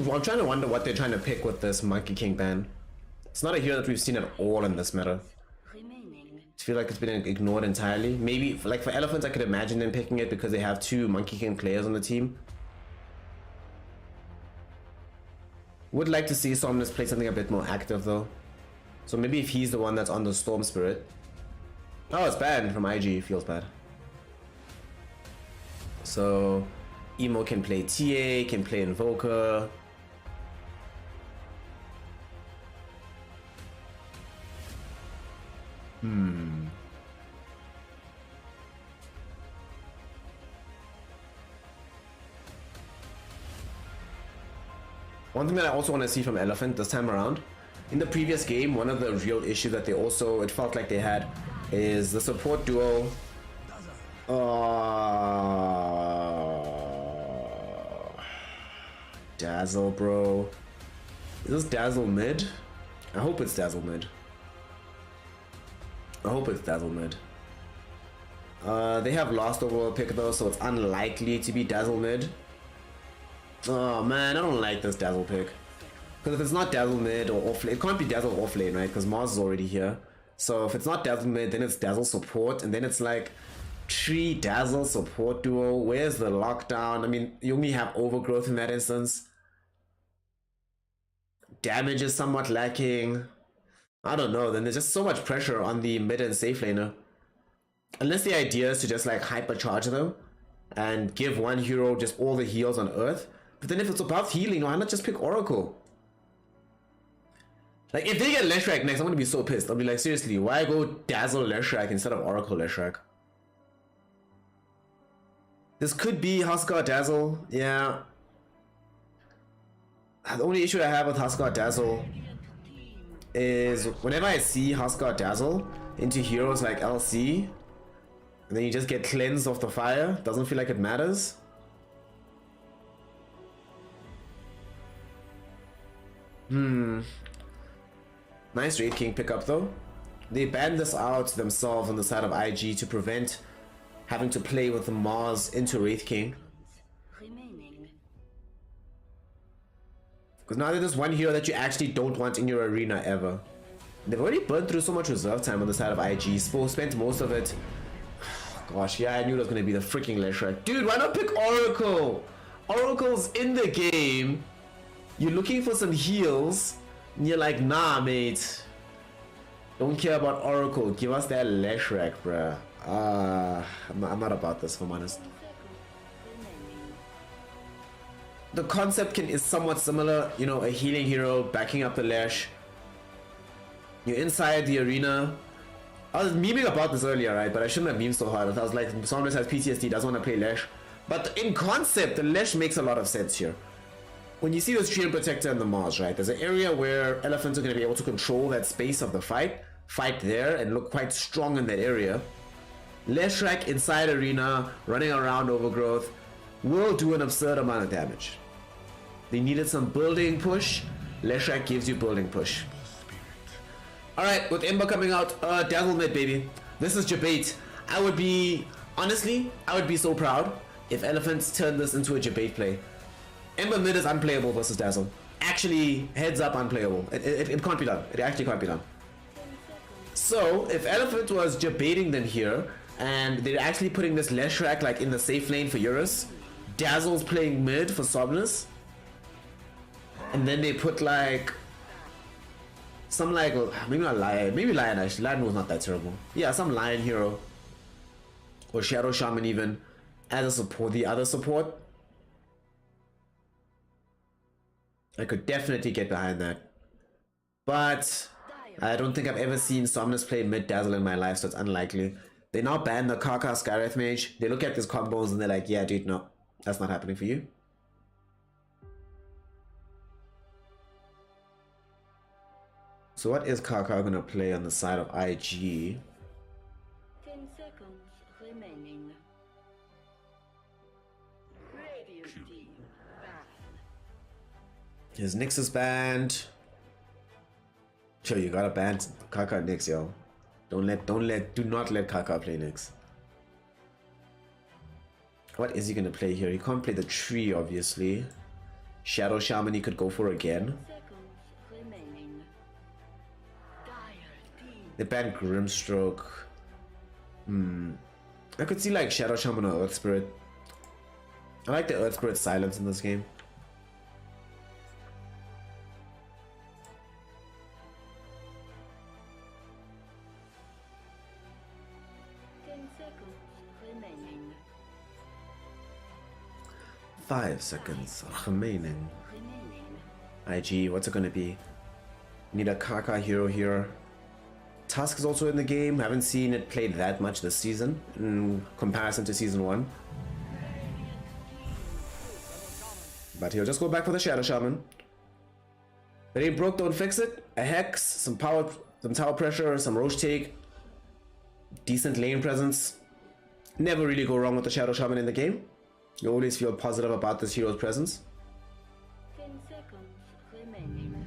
I'm trying to wonder what they're trying to pick with this Monkey King ban. It's not a hero that we've seen at all in this meta. I feel like it's been ignored entirely. Maybe, like for Elephants, I could imagine them picking it because they have 2 Monkey King players on the team. Would like to see Somnus play something a bit more active though. So maybe if he's the one that's on the Storm Spirit. Oh, it's bad from IG, feels bad. So Emo can play TA, can play Invoker. One thing that I also want to see from Elephant this time around, in the previous game, one of the real issues that it felt like they had is the support duo. Dazzle, bro. Is this Dazzle mid? I hope it's Dazzle mid. They have lost overall pick though, so it's unlikely to be Dazzle mid. Oh man, I don't like this Dazzle pick. Because if it's not Dazzle mid or off lane, it can't be Dazzle off lane, right? Because Mars is already here. So if it's not Dazzle mid, then it's Dazzle support, and then it's like Tree Dazzle support duo. Where's the lockdown? I mean, you only have overgrowth in that instance. Damage is somewhat lacking. I don't know. Then there's just so much pressure on the mid and safe laner. Unless the idea is to just like hypercharge them and give one hero just all the heals on earth. But then if it's about healing, why not just pick Oracle? Like, if they get Leshrac next, I'm gonna be so pissed. I'll be like, seriously, why go Dazzle Leshrac instead of Oracle Leshrac? This could be Huskar Dazzle, yeah. The only issue I have with Huskar Dazzle is whenever I see Huskar Dazzle into heroes like LC, and then you just get cleansed of the fire, doesn't feel like it matters. Nice Raid King pickup though. They banned this out themselves on the side of IG to prevent having to play with the Mars into Wraith King. Because now there's one hero that you actually don't want in your arena ever. They've already burned through so much reserve time on the side of IG. Spent most of it. Gosh, yeah, I knew it was going to be the freaking Leshrac. Dude, why not pick Oracle? Oracle's in the game. You're looking for some heals. And you're like, nah, mate. Don't care about Oracle. Give us that Leshrac, bruh. I'm not about this, if I'm honest. The concept is somewhat similar. You know, a healing hero backing up the Lash. You're inside the arena. I was memeing about this earlier, right? But I shouldn't have memed so hard. I was like, someone has PTSD, doesn't want to play Lash. But in concept, the Lash makes a lot of sense here. When you see this Shield Protector in the Mars, right? There's an area where elephants are going to be able to control that space of the fight there, and look quite strong in that area. Leshrac inside arena, running around overgrowth, will do an absurd amount of damage. They needed some building push. Leshrac gives you building push. Alright, with Ember coming out, Dazzle mid, baby. This is debate. Honestly, I would be so proud if Elephants turned this into a debate play. Ember mid is unplayable versus Dazzle. Actually, heads up, unplayable. It can't be done. It actually can't be done. So, if Elephant was debating them here, and they're actually putting this Leshrac like in the safe lane for Eurus, Dazzle's playing mid for Somnus, and then they put like some like, maybe not Lion, maybe Lion actually. Lion was not that terrible. Yeah, some Lion hero or Shadow Shaman even as a support. The other support, I could definitely get behind that, but I don't think I've ever seen Somnus play mid Dazzle in my life, so it's unlikely. They now ban the Kaka Skywrath Mage. They look at these combos and they're like, yeah, dude, no, that's not happening for you. So what is Kaka gonna play on the side of IG? 10 seconds remaining. Radio team ban. His Nyx is banned. Sure, you gotta ban Kaka Nyx, yo. Do not let Kaka play Nyx. What is he gonna play here? He can't play the tree, obviously. Shadow Shaman he could go for again. They banned Grimstroke. I could see like Shadow Shaman or Earth Spirit. I like the Earth Spirit silence in this game. Remaining. 5 seconds remaining. IG, what's it gonna be? Need a Kaka hero here. Tusk is also in the game. Haven't seen it played that much this season in comparison to season 1. But he'll just go back for the Shadow Shaman. It ain't broke, don't fix it. A Hex, some power, some tower pressure, some Roche take. Decent lane presence. Never really go wrong with the Shadow Shaman in the game. You always feel positive about this hero's presence. 10 seconds remaining.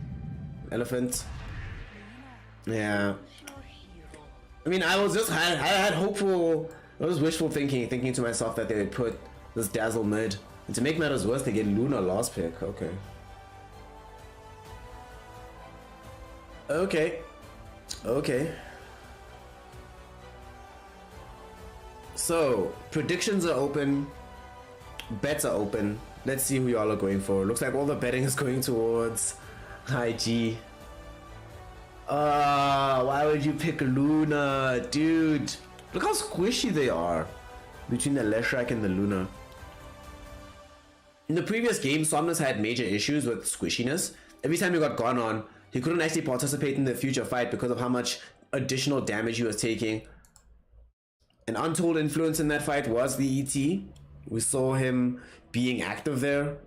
Elephant. Yeah. I mean, I had hopeful, I was wishful thinking to myself that they would put this Dazzle mid. And to make matters worse, they get Luna last pick. Okay. Okay. Okay. So, predictions are open. Bets are open. Let's see who y'all are going for. Looks like all the betting is going towards IG. Why would you pick Luna? Dude, look how squishy they are between the Leshrac and the Luna. In the previous game, Somnus had major issues with squishiness. Every time he got gone on, he couldn't actually participate in the future fight because of how much additional damage he was taking. An untold influence in that fight was the ET. We saw him being active there.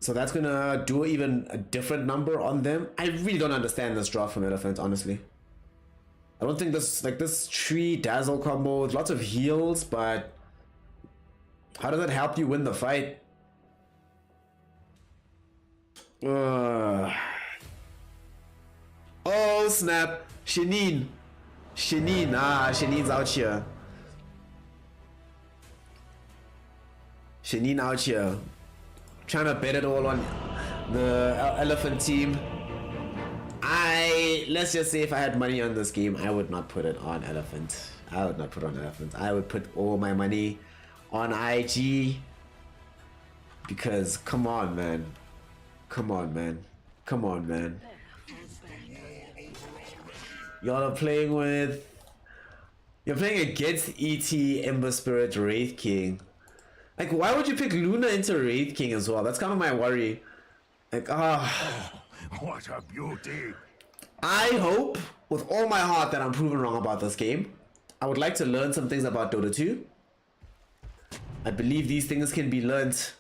So that's gonna do even a different number on them. I really don't understand this draft from Elephant, honestly. I don't think this tree dazzle combo with lots of heals, but how does that help you win the fight? Oh snap! Shanine! Shanine's out here. Shanine out here. Trying to bet it all on the Elephant team. Let's just say if I had money on this game, I would not put it on Elephant. I would not put it on Elephant. I would put all my money on IG. Because come on, man. Come on, man. Come on, man. Y'all are playing with... You're playing against ET, Ember Spirit, Wraith King. Like, why would you pick Luna into Wraith King as well? That's kind of my worry. Like, What a beauty! I hope with all my heart that I'm proven wrong about this game. I would like to learn some things about Dota 2. I believe these things can be learned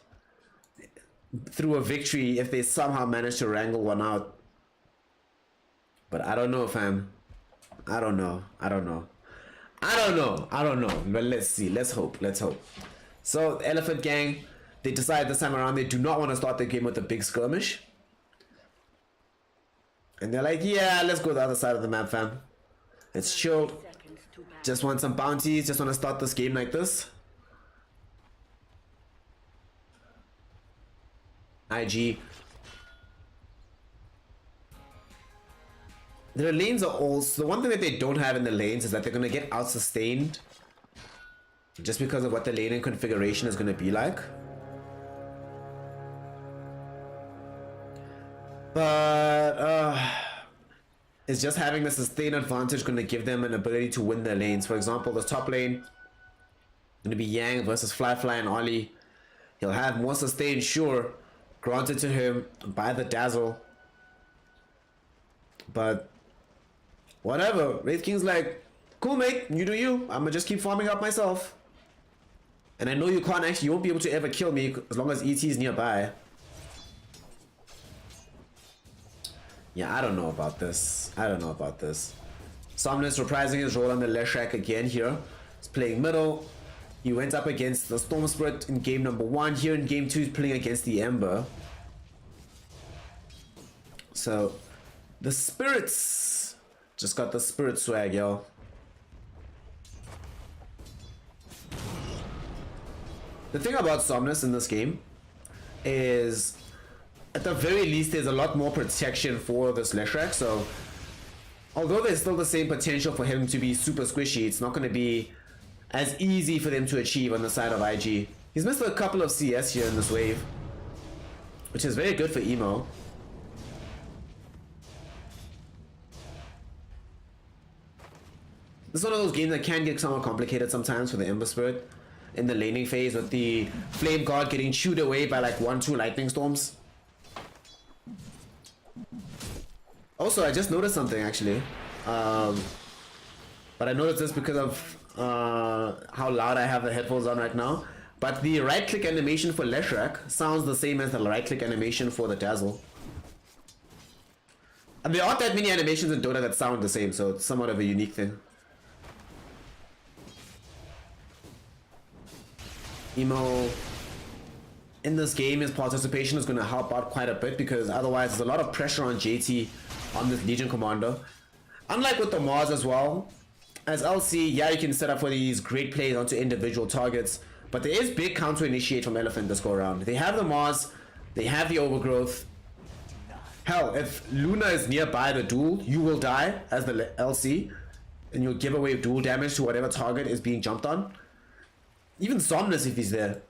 through a victory if they somehow manage to wrangle one out. But I don't know, fam. I don't know. But let's see. Let's hope. So, Elephant Gang, they decide this time around they do not want to start the game with a big skirmish. And they're like, yeah, let's go to the other side of the map, fam. It's chill. Just want some bounties. Just want to start this game like this. IG. Their lanes are also... The one thing that they don't have in the lanes is that they're going to get out-sustained. Just because of what the laning configuration is going to be like. But is just having the sustain advantage going to give them an ability to win their lanes? For example, the top lane going to be Yang versus Fly and Ollie. He'll have more sustain, sure, granted to him by the dazzle. But whatever. Wraith King's like, cool mate, you do you. I'm gonna just keep farming up myself. And I know you can't actually, you won't be able to ever kill me as long as ET is nearby. Yeah, I don't know about this. Somnus reprising his role on the Leshrac again here. He's playing middle. He went up against the Storm Spirit in game number 1. Here in game 2, he's playing against the Ember. So, the Spirits just got the Spirit swag, yo. The thing about Somnus in this game is, at the very least, there's a lot more protection for this Leshrac. So, although there's still the same potential for him to be super squishy, it's not going to be as easy for them to achieve on the side of IG. He's missed a couple of CS here in this wave, which is very good for Emo. This is one of those games that can get somewhat complicated sometimes for the Ember Spirit in the laning phase, with the Flame God getting chewed away by like 1-2 lightning storms. Also, I just noticed something actually, but I noticed this because of how loud I have the headphones on right now. But the right click animation for Leshrac sounds the same as the right click animation for the Dazzle. And there aren't that many animations in Dota that sound the same, so it's somewhat of a unique thing. Emo in this game, his participation is going to help out quite a bit, because otherwise there's a lot of pressure on JT on this Legion Commander. Unlike with the Mars as well, as LC, yeah, you can set up for these great plays onto individual targets, but there is big counter initiate from Elephant this go around. They have the Mars, they have the Overgrowth. Hell, if Luna is nearby the duel, you will die as the LC, and you'll give away duel damage to whatever target is being jumped on. Even Somnus if he's there.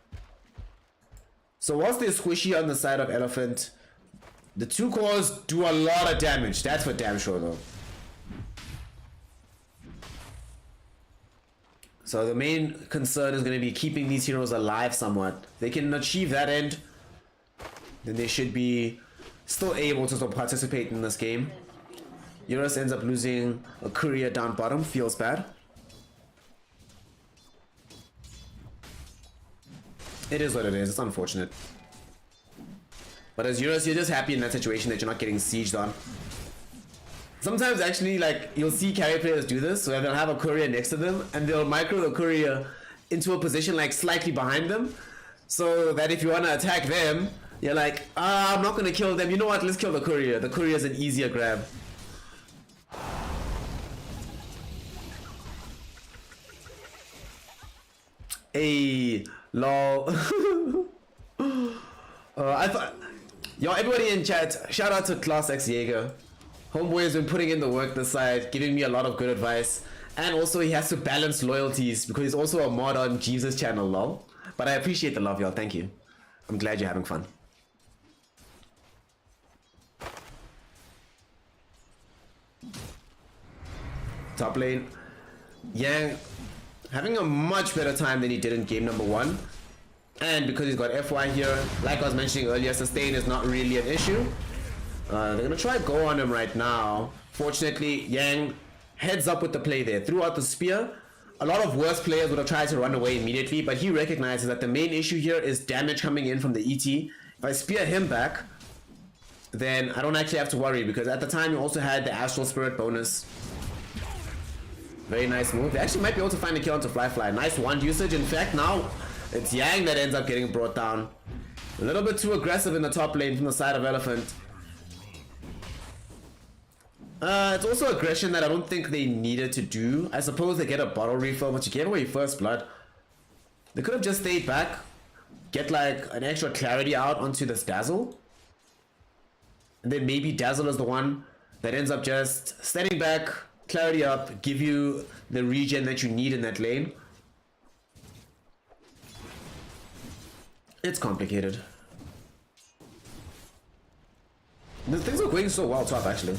So whilst they're squishy on the side of Elephant, the two cores do a lot of damage. That's for damn sure though. So the main concern is going to be keeping these heroes alive somewhat. If they can achieve that end, then they should be still able to still participate in this game. Eurus ends up losing a courier down bottom. Feels bad. It is what it is. It's unfortunate. But as Eurus, you're just happy in that situation that you're not getting sieged on. Sometimes actually, like, you'll see carry players do this, where they'll have a courier next to them and they'll micro the courier into a position like slightly behind them, so that if you want to attack them, you're like, I'm not going to kill them. You know what? Let's kill the courier. The courier is an easier grab. Hey, lol. I thought, yo, everybody in chat, shout out to Class X Jaeger. Homeboy has been putting in the work this side, giving me a lot of good advice, and also he has to balance loyalties because he's also a mod on Jeeves' channel, lol. But I appreciate the love, y'all. Thank you. I'm glad you're having fun. Top lane, Yang having a much better time than he did in game number 1. And because he's got FY here, like I was mentioning earlier, sustain is not really an issue. They're gonna try go on him right now. Fortunately, Yang heads up with the play there. Threw out the spear. A lot of worse players would have tried to run away immediately, but he recognizes that the main issue here is damage coming in from the ET. If I spear him back, then I don't actually have to worry, because at the time you also had the Astral Spirit bonus. Very nice move. They actually might be able to find a kill onto Fly. Nice wand usage. In fact, now it's Yang that ends up getting brought down. A little bit too aggressive in the top lane from the side of Elephant. It's also aggression that I don't think they needed to do. I suppose they get a bottle refill, but you gave away first blood. They could have just stayed back, get like an extra clarity out onto this Dazzle. And then maybe Dazzle is the one that ends up just standing back, clarity up, give you the regen that you need in that lane. It's complicated. The things are going so well top actually.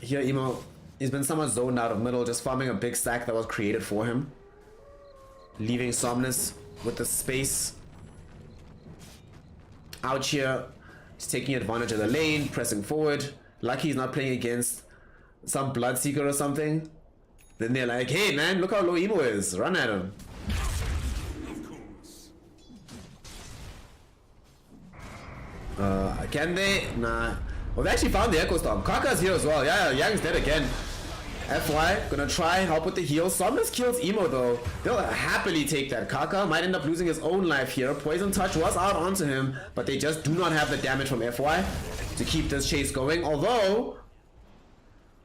Here Emo, he's been somewhat zoned out of middle, just farming a big stack that was created for him. Leaving Somnus with the space. Out here, he's taking advantage of the lane, pressing forward. Lucky he's not playing against some Bloodseeker or something. Then they're like, hey man, look how low Emo is, run at him. Can they? Nah. Well, they actually found the Echo Storm. Kaka's here as well. Yeah, Yang's dead again. FY, gonna try help with the heal. Somnus kills Emo though. They'll happily take that. Kaka might end up losing his own life here. Poison Touch was out onto him, but they just do not have the damage from FY to keep this chase going. Although,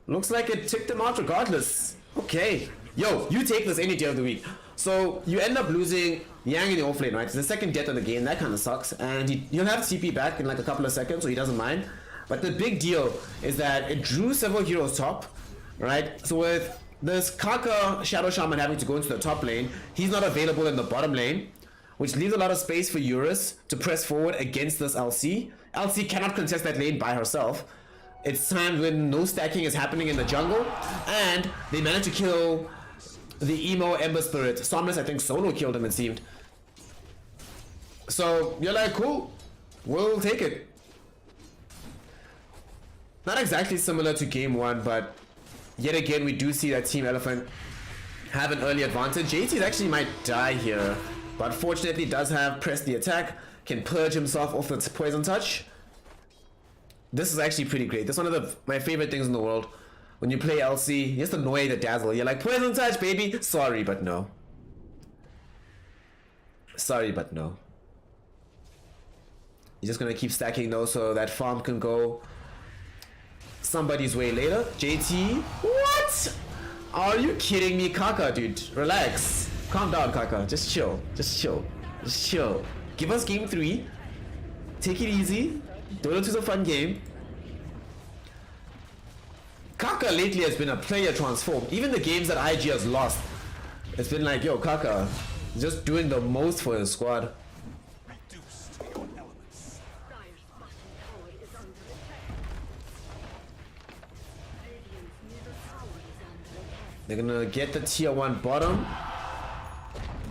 looks like it ticked him out regardless. Okay. Yo, you take this any day of the week. So you end up losing Yang in the offlane, right? It's the second death of the game. That kind of sucks. And you'll have CP back in like a couple of seconds, so he doesn't mind. But the big deal is that it drew several heroes top, right? So with this Kaka Shadow Shaman having to go into the top lane, he's not available in the bottom lane, which leaves a lot of space for Eurus to press forward against this LC. LC cannot contest that lane by herself. It's times when no stacking is happening in the jungle, and they managed to kill the Emo Ember Spirit. Somnus, I think, solo killed him, it seemed. So you're like, cool, we'll take it. Not exactly similar to game 1, but yet again we do see that Team Elephant have an early advantage. JT actually might die here, but fortunately does have press the attack, can purge himself off the Poison Touch. This is actually pretty great. This is one of my favorite things in the world. When you play LC, you just annoy the Dazzle. You're like, Poison Touch, baby! Sorry, but no. Sorry, but no. You're just gonna keep stacking though, so that farm can go somebody's way later. JT, what? Are you kidding me? Kaka, dude, relax. Calm down, Kaka. Just chill. Just chill. Just chill. Give us game 3. Take it easy. Dota 2 is a fun game. Kaka lately has been a player transformed. Even the games that IG has lost, it's been like, yo, Kaka just doing the most for his squad. Reduced to your elements. Dire's bottom tower is under attack. Radiant's middle tower is under attack. They're gonna get the tier 1 bottom.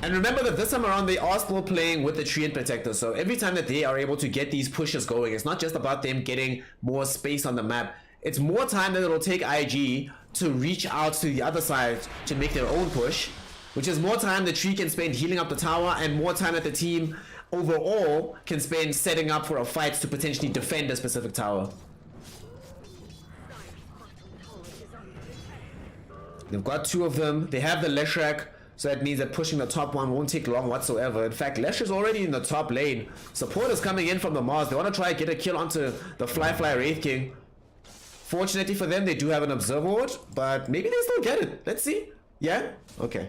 And remember that this time around they are still playing with the Treant Protector, so every time that they are able to get these pushes going, it's not just about them getting more space on the map. It's more time that it'll take IG to reach out to the other side to make their own push, which is more time the tree can spend healing up the tower and more time that the team overall can spend setting up for a fight to potentially defend a specific tower. Dire's bottom tower is under attack. They've got 2 of them. They have the Leshrac, so that means that pushing the top one won't take long whatsoever. In fact, Lesh is already in the top lane. Support is coming in from the Mars. They want to try and get a kill onto the Fly Wraith King. Fortunately for them, they do have an Observer Ward, but maybe they still get it. Let's see. Yeah? Okay.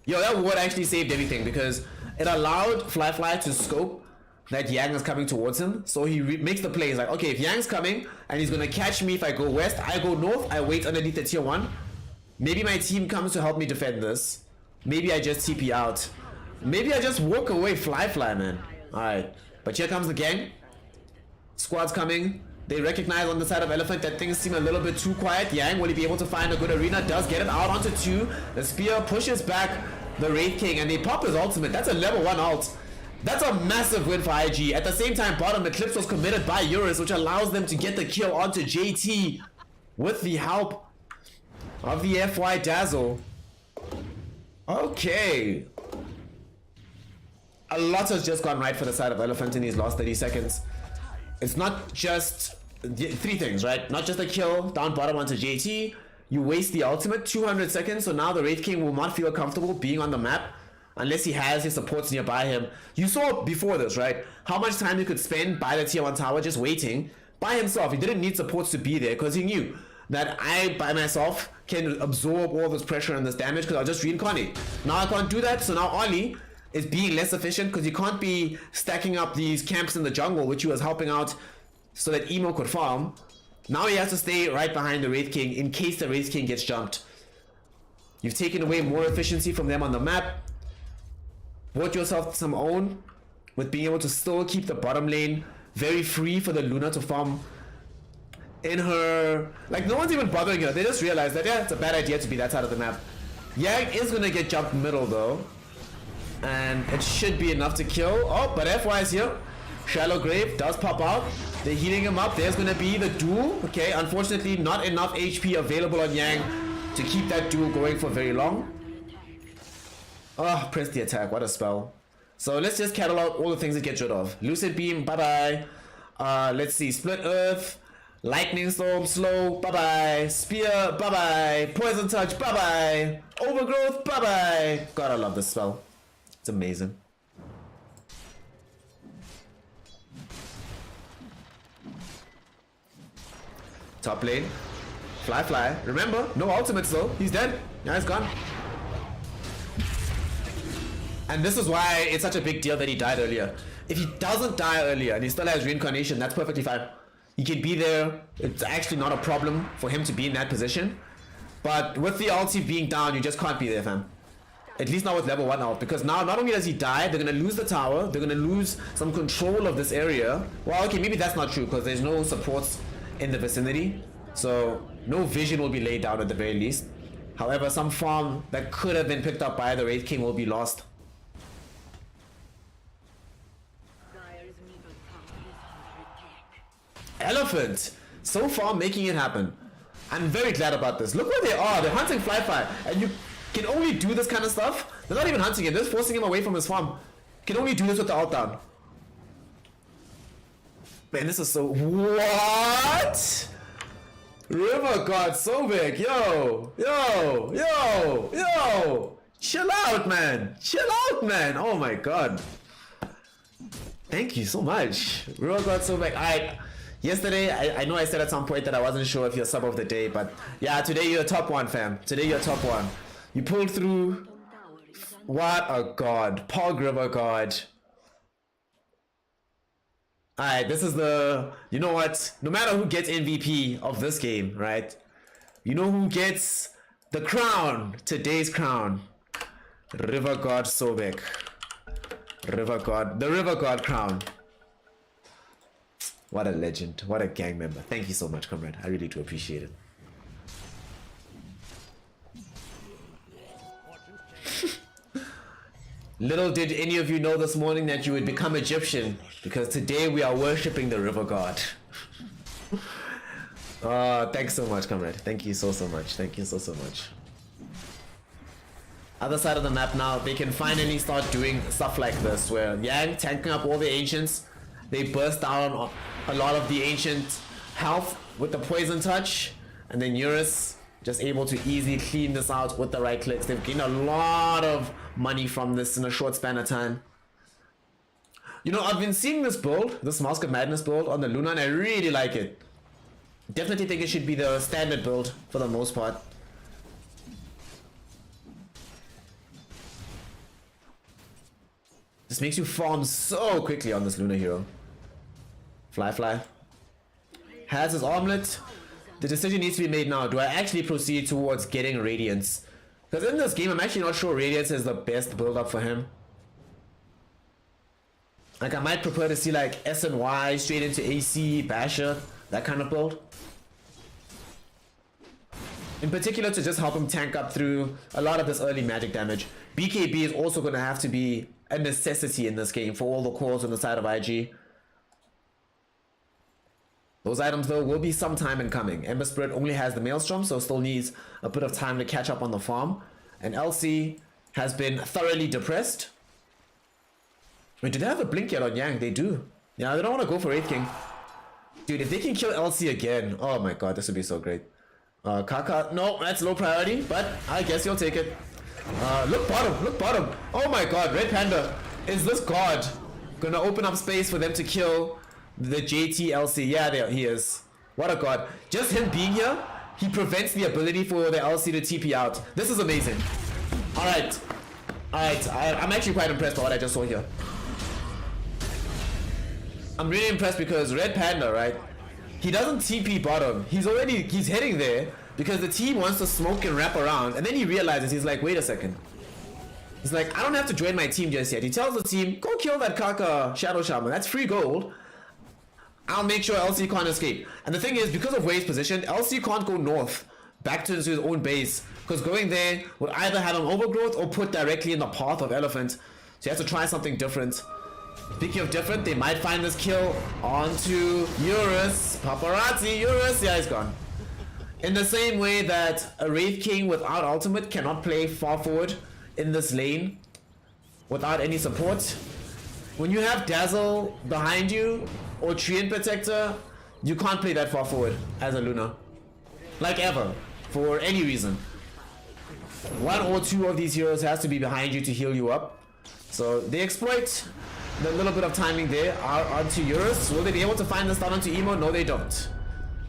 Yo, that ward actually saved everything because it allowed Fly to scope that Yang is coming towards him. So he makes the play. He's like, okay, if Yang's coming and he's going to catch me if I go west, I go north, I wait underneath the tier 1. Maybe my team comes to help me defend this. Maybe I just TP out. Maybe I just walk away Fly, man. Alright. But here comes the gang. Squad's coming. They recognize on the side of Elephant that things seem a little bit too quiet. Yang, will he be able to find a good arena? Does get it out onto 2. The spear pushes back the Wraith King and they pop his ultimate. That's a level 1 ult. That's a massive win for IG. At the same time, bottom, Eclipse was committed by Eurus, which allows them to get the kill onto JT with the help of the FY Dazzle. Okay. A lot has just gone right for the side of Elephant in these last 30 seconds. It's not just 3 things, right? Not just a kill down bottom onto JT. You waste the ultimate, 200 seconds, so now the Wraith King will not feel comfortable being on the map unless he has his supports nearby him. You saw before this, right? How much time he could spend by the tier 1 tower just waiting by himself. He didn't need supports to be there because he knew that I, by myself, can absorb all this pressure and this damage because I'll just reincarnate. Now I can't do that, so now Ollie is being less efficient because he can't be stacking up these camps in the jungle, which he was helping out so that Emo could farm. Now he has to stay right behind the Wraith King in case the Wraith King gets jumped. You've taken away more efficiency from them on the map. Bought yourself some own with being able to still keep the bottom lane very free for the Luna to farm in her. Like, no one's even bothering her. They just realized that, yeah, it's a bad idea to be that side of the map. Yang is gonna get jumped middle though, and it should be enough to kill. Oh, but FY is here. Shallow Grave does pop out. They're healing him up. There's gonna be the duel. Okay, unfortunately not enough HP available on Yang to keep that duel going for very long. Oh, press the attack. What a spell. So let's just catalog all the things it gets rid of. Lucid Beam, bye-bye. Let's see. Split Earth. Lightning Storm, slow, bye-bye. Spear, bye-bye. Poison Touch, bye-bye. Overgrowth, bye-bye. God, I love this spell. It's amazing. Top lane. Fly. Remember, no ultimates though. He's dead. Yeah, he's gone. And this is why it's such a big deal that he died earlier. If he doesn't die earlier and he still has reincarnation, that's perfectly fine. He can be there. It's actually not a problem for him to be in that position. But with the ulti being down, you just can't be there, fam. At least not with level 1 ult. Because now, not only does he die, they're going to lose the tower. They're going to lose some control of this area. Well, okay, maybe that's not true because there's no supports in the vicinity. So, no vision will be laid down at the very least. However, some farm that could have been picked up by the Wraith King will be lost. Dire's middle tower is under attack. Elephant! So far making it happen. I'm very glad about this. Look where they are. They're hunting Fly. And you can only do this kind of stuff. They're not even hunting him. They're just forcing him away from his farm. Can only do this with the ult down. Man, this is so... What? River God so big. Yo. Chill out, man. Oh my god. Thank you so much. River God so big. Yesterday, I know I said at some point that I wasn't sure if you're sub of the day, but yeah, today you're top 1, fam. Today you're top 1. You pulled through. What a god. Pog River God. Alright, this is the... You know what? No matter who gets MVP of this game, right? You know who gets the crown? Today's crown. River God Sobek. River God. The River God crown. What a legend. What a gang member. Thank you so much, comrade. I really do appreciate it. Little did any of you know this morning that you would become Egyptian, because today we are worshipping the river god. Thanks so much, comrade. Thank you so much. Thank you so much. Other side of the map now, they can finally start doing stuff like this, where Yang tanking up all the ancients, they burst down a lot of the ancient health with the poison touch, and then Eurus just able to easily clean this out with the right clicks. They've gained a lot of money from this in a short span of time. You know, I've been seeing this build, this Mask of Madness build on the Luna, and I really like it. Definitely think it should be the standard build for the most part. This makes you farm so quickly on this Luna hero. Fly. Has his armlet. The decision needs to be made now. Do I actually proceed towards getting Radiance? Because in this game, I'm actually not sure Radiance is the best build up for him. Like, I might prefer to see like S and Y straight into AC, Basher, that kind of build. In particular, to just help him tank up through a lot of this early magic damage. BKB is also going to have to be a necessity in this game for all the calls on the side of IG. Those items though will be some time in coming. Ember Spirit only has the Maelstrom, so still needs a bit of time to catch up on the farm. And LC has been thoroughly depressed. Wait, do they have a blink yet on Yang? They do. Yeah, they don't want to go for 8th King. Dude, if they can kill LC again, oh my god, this would be so great. Kaka, no, that's low priority, but I guess you'll take it. Look bottom. Oh my god, Red Panda, is this god gonna open up space for them to kill the JT-LC? Yeah, there he is. What a god. Just him being here, he prevents the ability for the LC to TP out. This is amazing. Alright, I'm actually quite impressed by what I just saw here. I'm really impressed because Red Panda, right? He doesn't TP bottom. He's heading there because the team wants to smoke and wrap around, and then he realizes, he's like, wait a second. He's like, I don't have to join my team just yet. He tells the team, go kill that Kaka Shadow Shaman. That's free gold. I'll make sure LC can't escape. And the thing is, because of where he's positioned, LC can't go north back to his own base, because going there would either have an overgrowth or put directly in the path of Elephant. So he has to try something different. Speaking of different, they might find this kill onto Eurus. Paparazzi, Eurus, yeah, he's gone. In the same way that a Wraith King without ultimate cannot play far forward in this lane without any support. When you have Dazzle behind you or Treant Protector, you can't play that far forward as a Luna. Like ever, for any reason. One or two of these heroes has to be behind you to heal you up. So they exploit the little bit of timing there onto Eurus. Will they be able to find the stun onto Emo? No, they don't.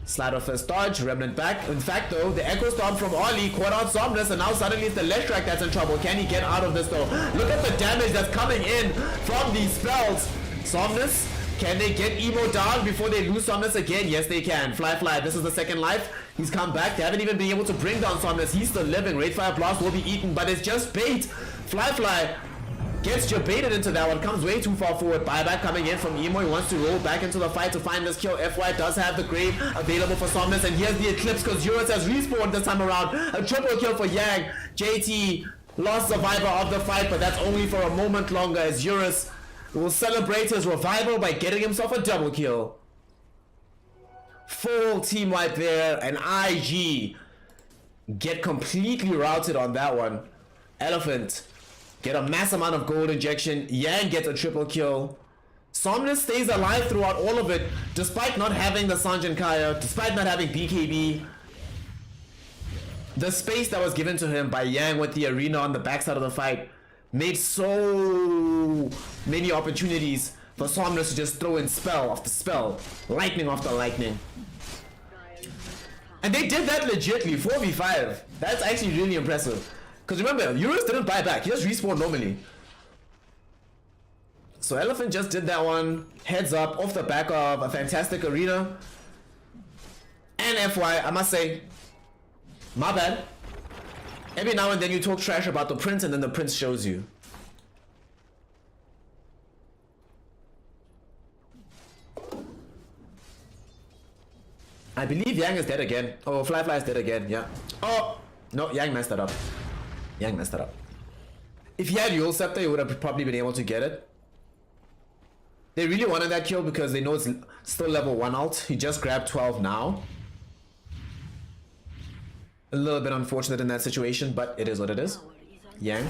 Slider first dodge, Remnant back. In fact though, the Echo Storm from Oli caught out Somnus, and now suddenly it's the Leshrac that's in trouble. Can he get out of this though? Look at the damage that's coming in from these spells. Somnus, can they get Emo down before they lose Somnus again? Yes they can. Fly, this is the second life. He's come back. They haven't even been able to bring down Somnus. He's still living. Wraithfire Blast will be eaten, but it's just bait. Fly gets baited into that one, comes way too far forward. Buyback coming in from Emo. He wants to roll back into the fight to find this kill. FY does have the grave available for Somnus, and here's the Eclipse because Eurus has respawned this time around. A triple kill for Yang. JT lost survivor of the fight, but that's only for a moment longer as Eurus will celebrate his revival by getting himself a double kill. Full team wipe there, and IG get completely routed on that one. Elephant get a mass amount of gold injection. Yang gets a triple kill. Somnus stays alive throughout all of it, despite not having the Sanjin Kaya, despite not having BKB. The space that was given to him by Yang with the arena on the backside of the fight made so many opportunities for Somnus to just throw in spell after spell, lightning after lightning. And they did that legitly, 4v5. That's actually really impressive. Because remember, Eurus didn't buy back, he just respawned normally. So Elephant just did that one. Heads up off the back of a fantastic arena. And FY, I must say, my bad. Every now and then you talk trash about the prince and then the prince shows you. I believe Yang is dead again. Oh, Fly is dead again, yeah. Oh, no, Yang messed that up. Yang messed that up. If he had Yule Scepter, he would have probably been able to get it. They really wanted that kill because they know it's still level 1 ult. He just grabbed 12 now. A little bit unfortunate in that situation, but it is what it is. Yang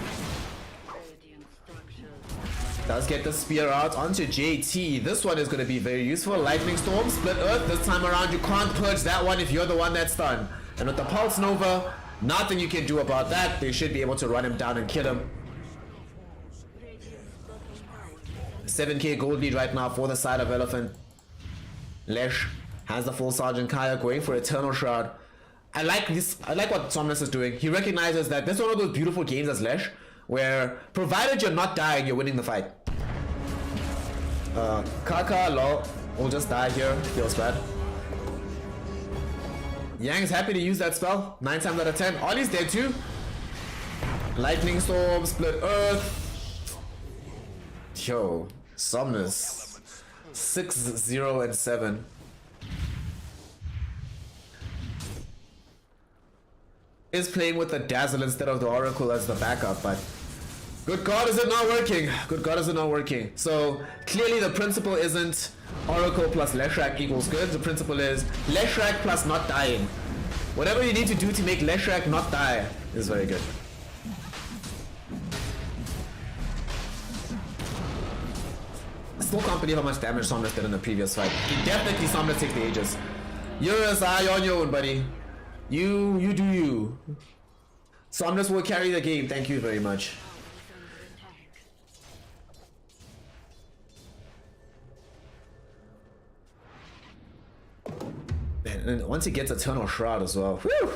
does get the spear out onto JT. This one is going to be very useful. Lightning Storm, Split Earth. This time around, you can't purge that one if you're the one that's done. And with the Pulse Nova, nothing you can do about that. They should be able to run him down and kill him. 7k gold lead right now for the side of Elephant. Lesh has the full Sergeant Kaya going for Eternal Shroud. I like this. I like what Somnus is doing. He recognizes that this is one of those beautiful games as Lesh, where provided you're not dying, you're winning the fight. Kaka, lol, will just die here. Feels bad. Yang is happy to use that spell. 9 times out of 10. Ollie's dead too. Lightning Storm, Split Earth. Yo, Somnus. 6, 0, and 7. Is playing with the Dazzle instead of the Oracle as the backup, but good God, is it not working? Good God, is it not working? So clearly the principle isn't Oracle plus Leshrac equals good. The principle is Leshrac plus not dying. Whatever you need to do to make Leshrac not die is very good. I still can't believe how much damage Somnus did in the previous fight. He definitely Somnus take the ages. You're as eye on your own, buddy. You do you. Somnus will carry the game. Thank you very much. And once he gets Eternal Shroud as well, whew,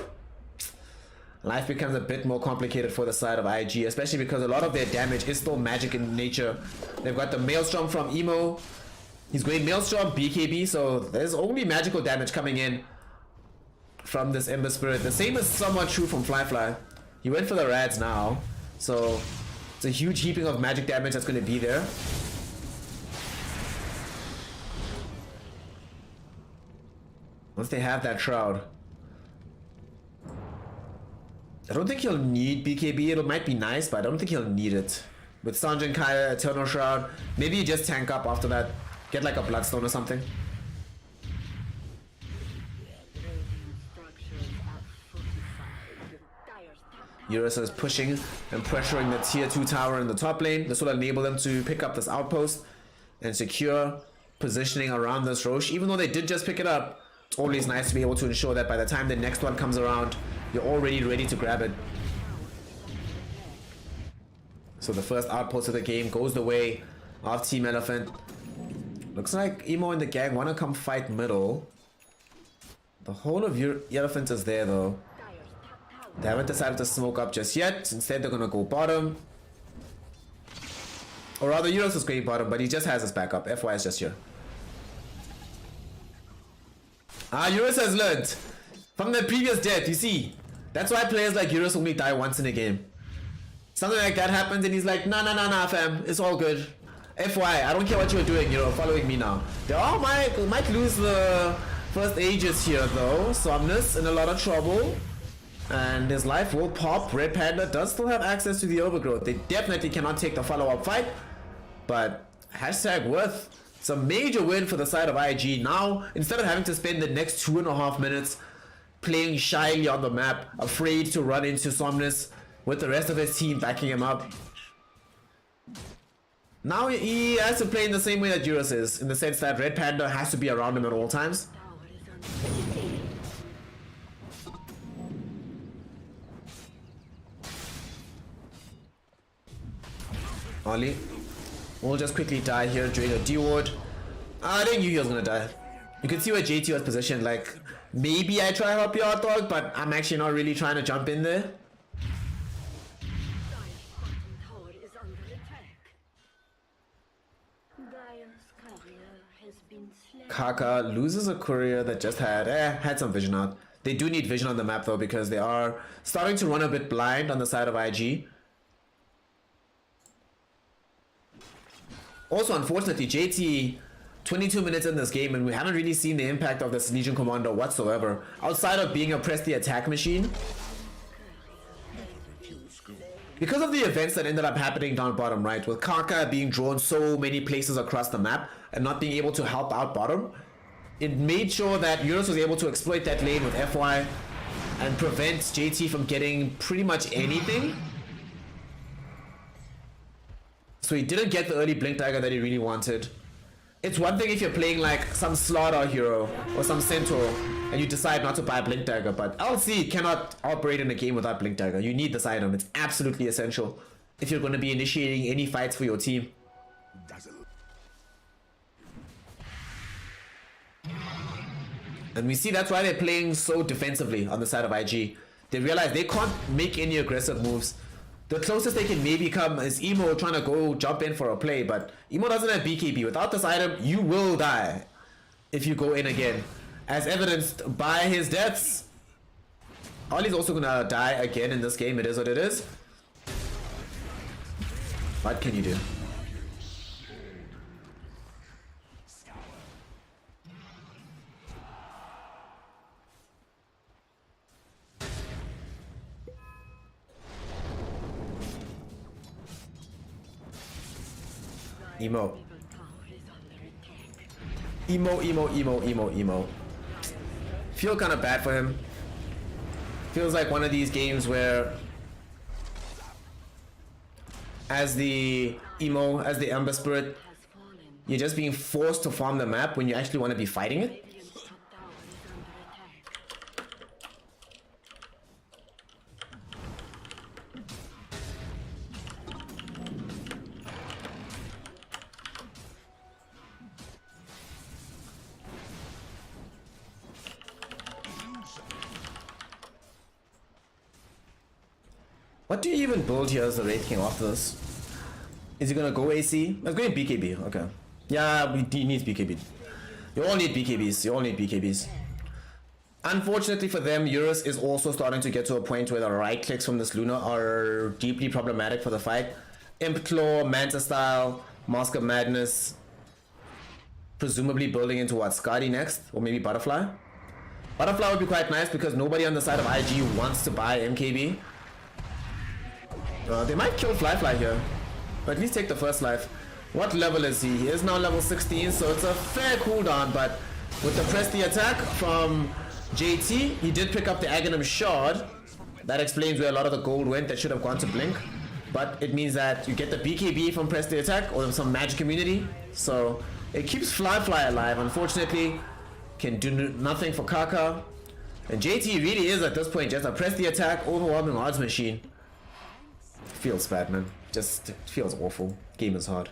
life becomes a bit more complicated for the side of IG, especially because a lot of their damage is still magic in nature. They've got the Maelstrom from Emo. He's going Maelstrom, BKB, so there's only magical damage coming in from this Ember Spirit. The same is somewhat true from Fly. He went for the Rads now, so it's a huge heaping of magic damage that's going to be there. Once they have that Shroud. I don't think he'll need BKB. It might be nice, but I don't think he'll need it. With Sanjin Kaya, Eternal Shroud, maybe you just tank up after that. Get like a Bloodstone or something. Eurus is pushing and pressuring the tier 2 tower in the top lane. This will enable them to pick up this outpost and secure positioning around this Roche. Even though they did just pick it up, it's always nice to be able to ensure that by the time the next one comes around, you're already ready to grab it. So the first outpost of the game goes the way of Team Elephant. Looks like Emo and the gang want to come fight middle. The whole of your Elephant is there though. They haven't decided to smoke up just yet. Instead, they're gonna go bottom. Or rather, Euros is going bottom, but he just has his backup. FY is just here. Euros has learned from the previous death, you see. That's why players like Euros only die once in a game. Something like that happens and he's like, nah, fam. It's all good. FY, I don't care what you're doing, you're following me now. They all might lose the first Aegis here, though. Somnus in a lot of trouble. And his life will pop. Red Panda does still have access to the Overgrowth. They definitely cannot take the follow-up fight. But hashtag worth. It's a major win for the side of IG. Now, instead of having to spend the next 2.5 minutes playing shyly on the map, afraid to run into Somnus with the rest of his team backing him up, now he has to play in the same way that Eurus is, in the sense that Red Panda has to be around him at all times. Ollie will just quickly die here during a D-ward. I didn't knew he was gonna die. You can see where JT was positioned. Like, maybe I try help you out, dog, but I'm actually not really trying to jump in there. Kaka loses a courier that just had some vision out. They do need vision on the map though, because they are starting to run a bit blind on the side of IG. Also, unfortunately, JT 22 minutes in this game and we haven't really seen the impact of this Legion Commander whatsoever, outside of being a press the attack machine. Because of the events that ended up happening down bottom right, with Kaka being drawn so many places across the map and not being able to help out bottom, it made sure that Eurus was able to exploit that lane with FY and prevent JT from getting pretty much anything. So he didn't get the early Blink Dagger that he really wanted. It's one thing if you're playing like some Slaughter hero or some Centaur and you decide not to buy Blink Dagger, but LC cannot operate in a game without Blink Dagger. You need this item. It's absolutely essential if you're going to be initiating any fights for your team. And we see that's why they're playing so defensively on the side of IG. They realize they can't make any aggressive moves. The closest they can maybe come is Emo trying to go jump in for a play, but Emo doesn't have BKB. Without this item, you will die if you go in again, as evidenced by his deaths. Ollie's also gonna die again in this game. It is what it is. What can you do? Emo. Emo. Feel kind of bad for him. Feels like one of these games where as the Ember Spirit, you're just being forced to farm the map when you actually want to be fighting it. What do you even build here as the Wraith King after this? Is he gonna go AC? Let's go in BKB, okay. Yeah, he needs BKB. You all need BKBs. Unfortunately for them, Eurus is also starting to get to a point where the right clicks from this Luna are deeply problematic for the fight. Imp Claw, Manta Style, Mask of Madness. Presumably building into what, Skadi next? Or maybe Butterfly? Butterfly would be quite nice because nobody on the side of IG wants to buy MKB. They might kill Fly here, but at least take the first life. What level is he? He is now level 16, so it's a fair cooldown, but with the press the attack from JT, he did pick up the Aghanim Shard. That explains where a lot of the gold went that should have gone to Blink, but it means that you get the BKB from press the attack or some magic immunity, so it keeps Fly alive. Unfortunately, can do nothing for Kaka, and JT really is at this point just a press the attack, overwhelming odds machine. Feels bad, man. Just feels awful. Game is hard.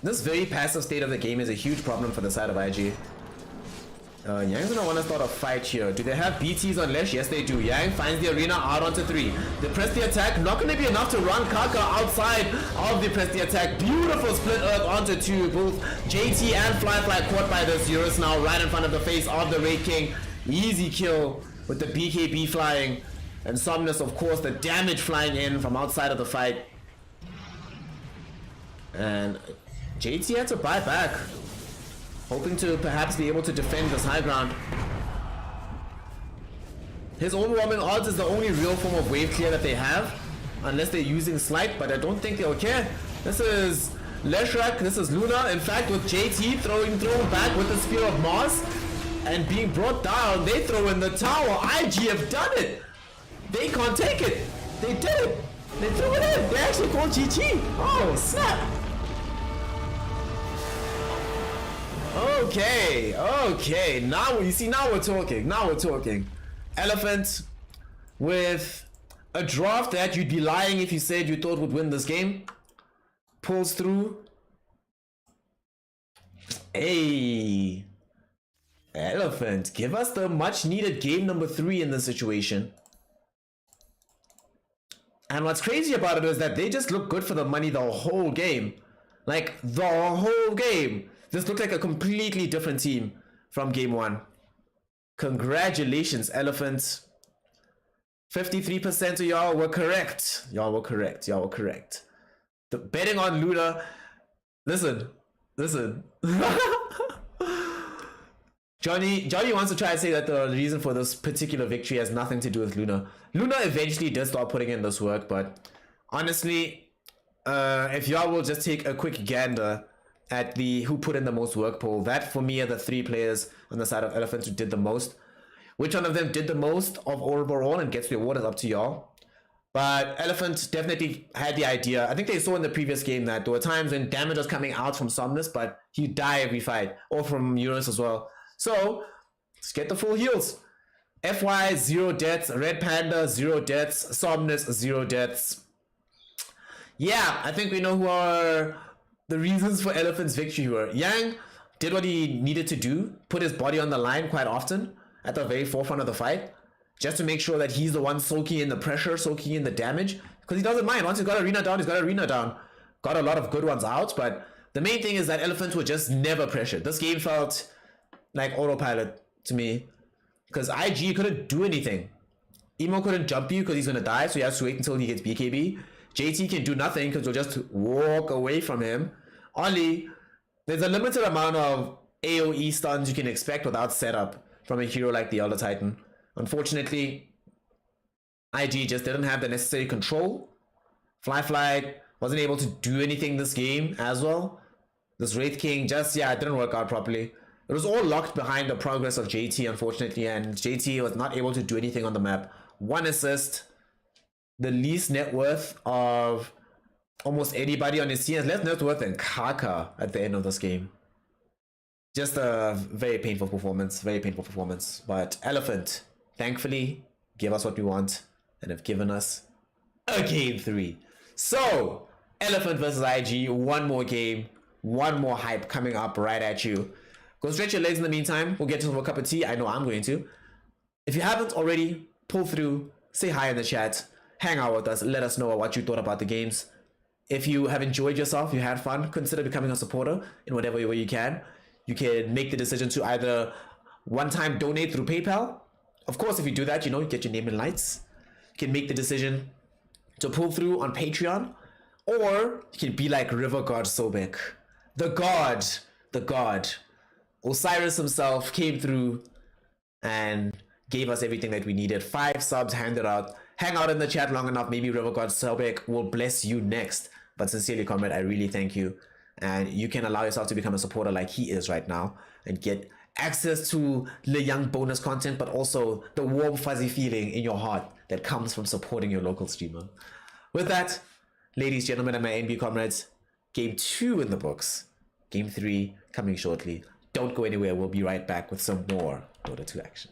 This very passive state of the game is a huge problem for the side of IG. Yang's gonna want to start a fight here. Do they have BTs on Lesh? Yes, they do. Yang finds the arena out onto 3. They press the attack. Not going to be enough to run Kaka outside of the press the attack. Beautiful split earth onto 2. Both JT and Fly caught by this. Eurus now right in front of the face of the Wraith King. Easy kill with the BKB flying. And Somnus, of course, the damage flying in from outside of the fight. And JT had to buy back, hoping to perhaps be able to defend this high ground. His overwhelming odds is the only real form of wave clear that they have, unless they're using Slight, but I don't think they'll care. This is Leshrak, this is Luna. In fact, with JT thrown back with the Spear of Mars and being brought down, they throw in the tower. IG have done it. They can't take it. They did it. They threw it in. They actually called GG. Oh, snap. Okay, now you see, now we're talking. Elephant with A draft that you'd be lying if you said you thought would win this game. Pulls through. Hey. Elephant, give us the much needed game number 3 in this situation. And what's crazy about it is that they just look good for the money the whole game. Like, the whole game. This looked like a completely different team from game 1. Congratulations, Elephant. 53% of y'all were correct. Y'all were correct. Y'all were correct. The betting on Luna. Listen. Johnny wants to try and say that the reason for this particular victory has nothing to do with Luna. Luna eventually did start putting in this work, but honestly, if y'all will just take a quick gander at the who put in the most work poll, that for me are the 3 players on the side of Elephant who did the most. Which one of them did the most of overall and gets the award is up to y'all. But Elephant definitely had the idea. I think they saw in the previous game that there were times when damage was coming out from Somnus, but he'd die every fight, or from Uranus as well. So, let's get the full heals. FY, 0 deaths. Red Panda, 0 deaths. Somnus, 0 deaths. Yeah, I think we know who are the reasons for Elephant's victory here. Yang did what he needed to do, put his body on the line quite often at the very forefront of the fight, just to make sure that he's the one soaking in the pressure, soaking in the damage, because he doesn't mind. Once he's got Arena down, he's got Arena down. Got a lot of good ones out, but the main thing is that Elephants were just never pressured. This game felt like autopilot to me, because IG couldn't do anything. Emo couldn't jump you because he's gonna die, so he has to wait until he gets BKB. JT can do nothing because you'll just walk away from him. Only there's a limited amount of AoE stuns you can expect without setup from a hero like the Elder Titan. Unfortunately, IG just didn't have the necessary control. Fly wasn't able to do anything this game as well. This Wraith King just, it didn't work out properly. It was all locked behind the progress of JT, unfortunately, and JT was not able to do anything on the map. 1 assist, the least net worth of almost anybody on his team, has less net worth than Kaka at the end of this game. Just a very painful performance, But Elephant, thankfully, give us what we want and have given us a game 3. So, Elephant versus IG, 1 more game, 1 more hype coming up right at you. Go stretch your legs in the meantime. We'll get to a cup of tea. I know I'm going to. If you haven't already, pull through, say hi in the chat, hang out with us, let us know what you thought about the games. If you have enjoyed yourself, you had fun, consider becoming a supporter in whatever way you can. You can make the decision to either one-time donate through PayPal. Of course, if you do that, you get your name in lights. You can make the decision to pull through on Patreon. Or you can be like River God Sobek. The God. Osiris himself came through and gave us everything that we needed. 5 subs handed out. Hang out in the chat long enough, maybe River God Sobek will bless you next. But sincerely, comrade, I really thank you. And you can allow yourself to become a supporter like he is right now and get access to the young bonus content, but also the warm fuzzy feeling in your heart that comes from supporting your local streamer. With that, ladies, gentlemen, and my NB comrades, game 2 in the books. Game 3 coming shortly. Don't go anywhere. We'll be right back with some more Dota 2 action.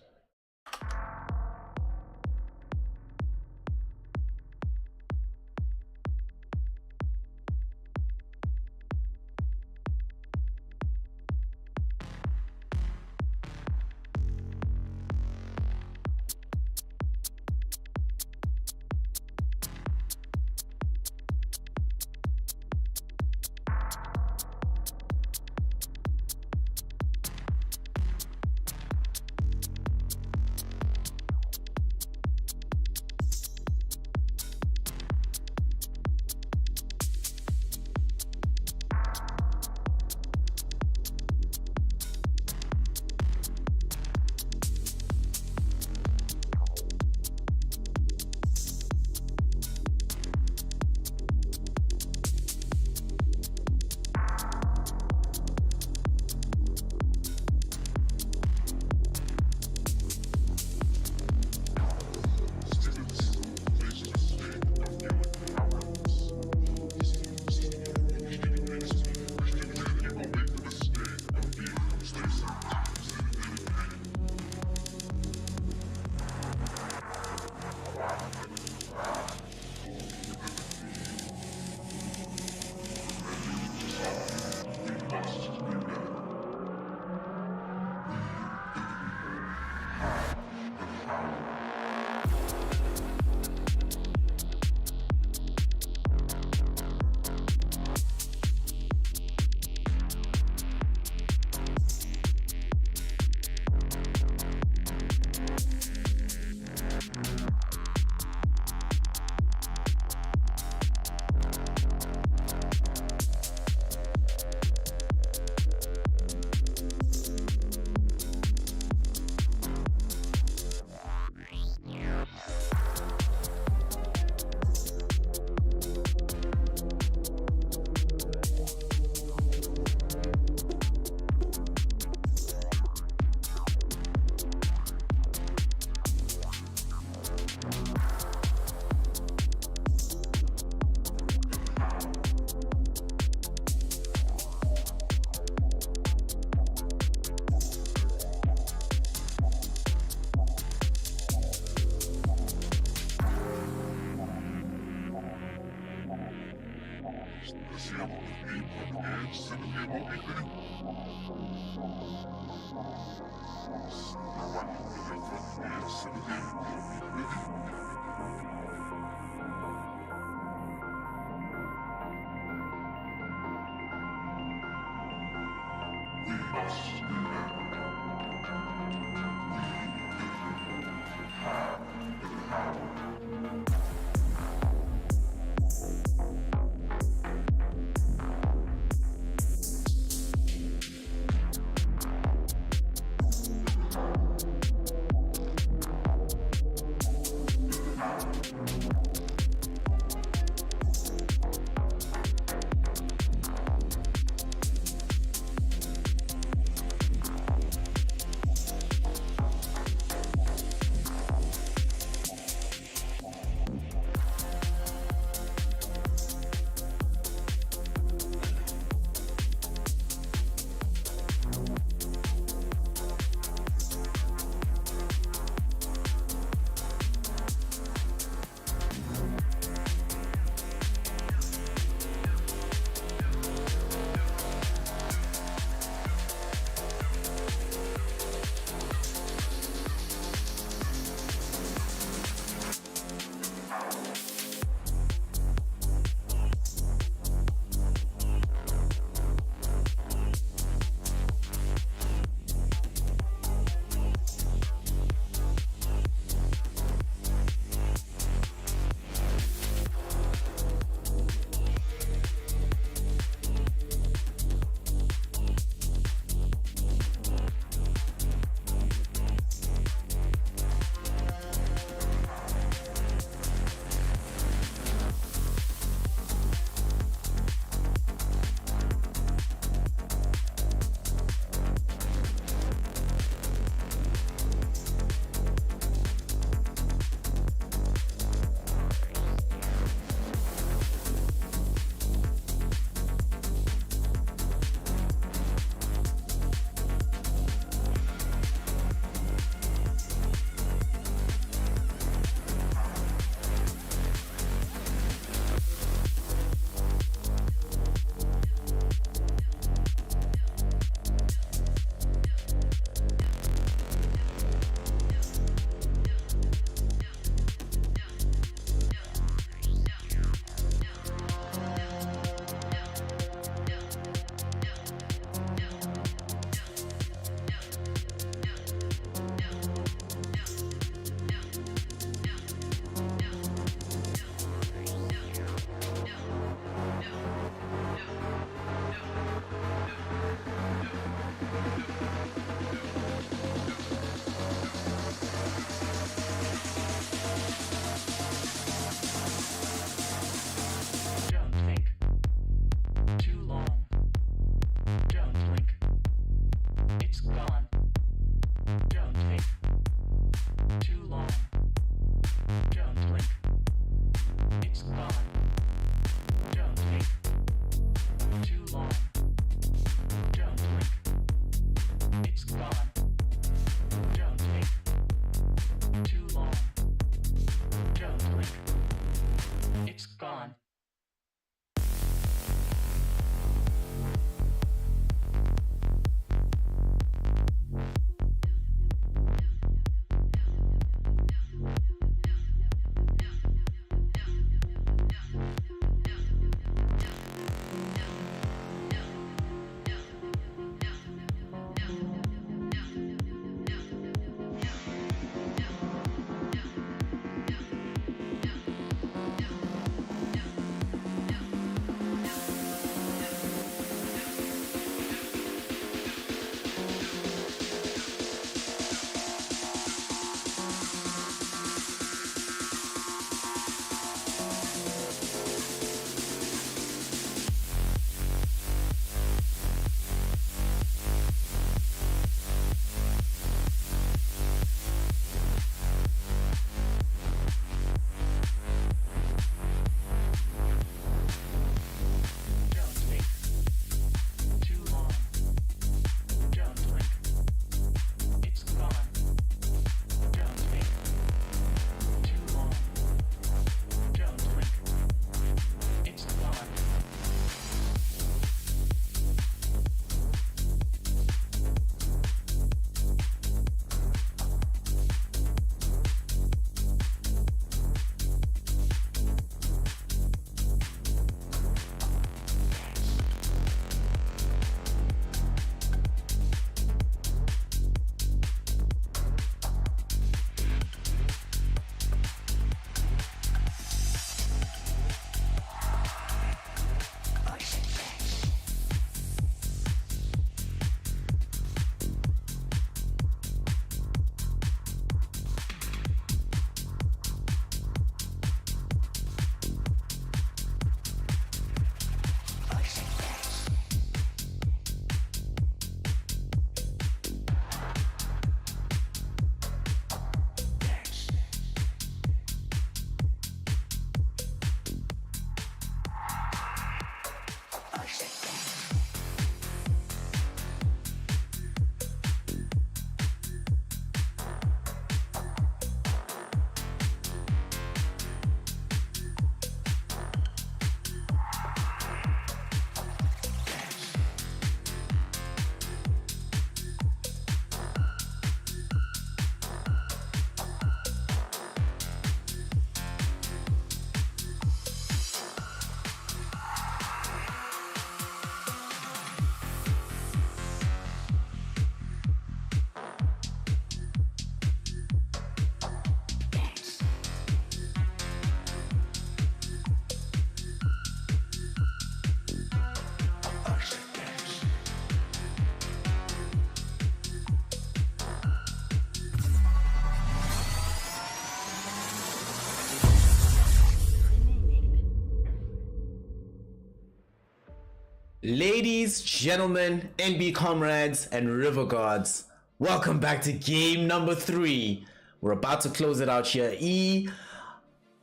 Ladies, gentlemen, NB comrades, and river gods, welcome back to game number 3. We're about to close it out here.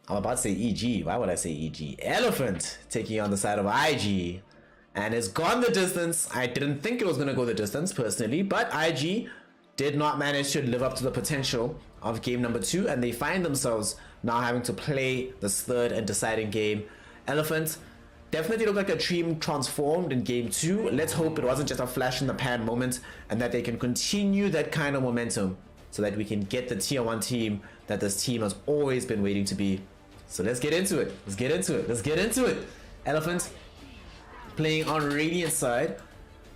I'm about to say EG. Why would I say EG? Elephant taking on the side of IG. And it's gone the distance. I didn't think it was going to go the distance personally, but IG did not manage to live up to the potential of game number 2, and they find themselves now having to play this third and deciding game. Elephant definitely looked like a team transformed in game 2. Let's hope it wasn't just a flash in the pan moment and that they can continue that kind of momentum so that we can get the tier 1 team that this team has always been waiting to be. So let's get into it. Let's get into it. Elephant playing on Radiant side,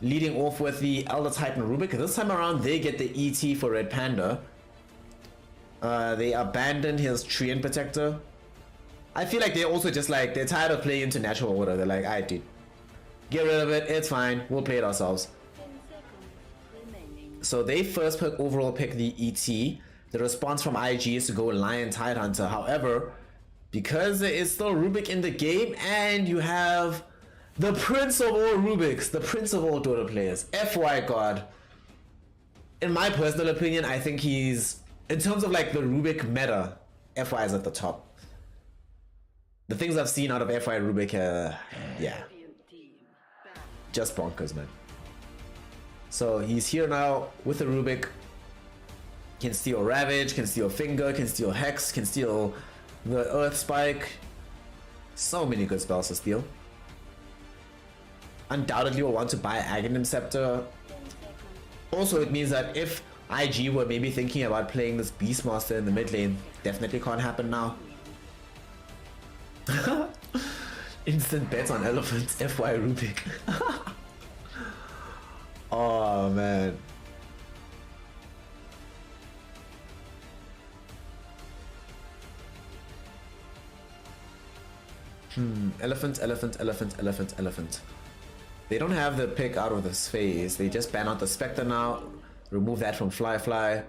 leading off with the Elder Titan Rubik. This time around they get the ET for Red Panda. They abandoned his Treant Protector. I feel like they're also just like, they're tired of playing into natural order. They're like, alright dude, get rid of it, it's fine, we'll play it ourselves. So they first overall pick the ET. The response from IG is to go Lion Tidehunter. However, because there is still Rubik in the game and you have the prince of all Rubiks, the prince of all Dota players, FY God. In my personal opinion, I think he's, in terms of like the Rubik meta, FY is at the top. The things I've seen out of FY Rubik, yeah, just bonkers, man. So he's here now with the Rubik. Can steal Ravage, can steal Finger, can steal Hex, can steal the Earth Spike. So many good spells to steal. Undoubtedly will want to buy Aghanim Scepter. Also, it means that if IG were maybe thinking about playing this Beastmaster in the mid lane, definitely can't happen now. Instant bets on Elephants, FY Rubik. Oh man. Elephant. They don't have the pick out of this phase. They just ban out the Spectre now. Remove that from Fly.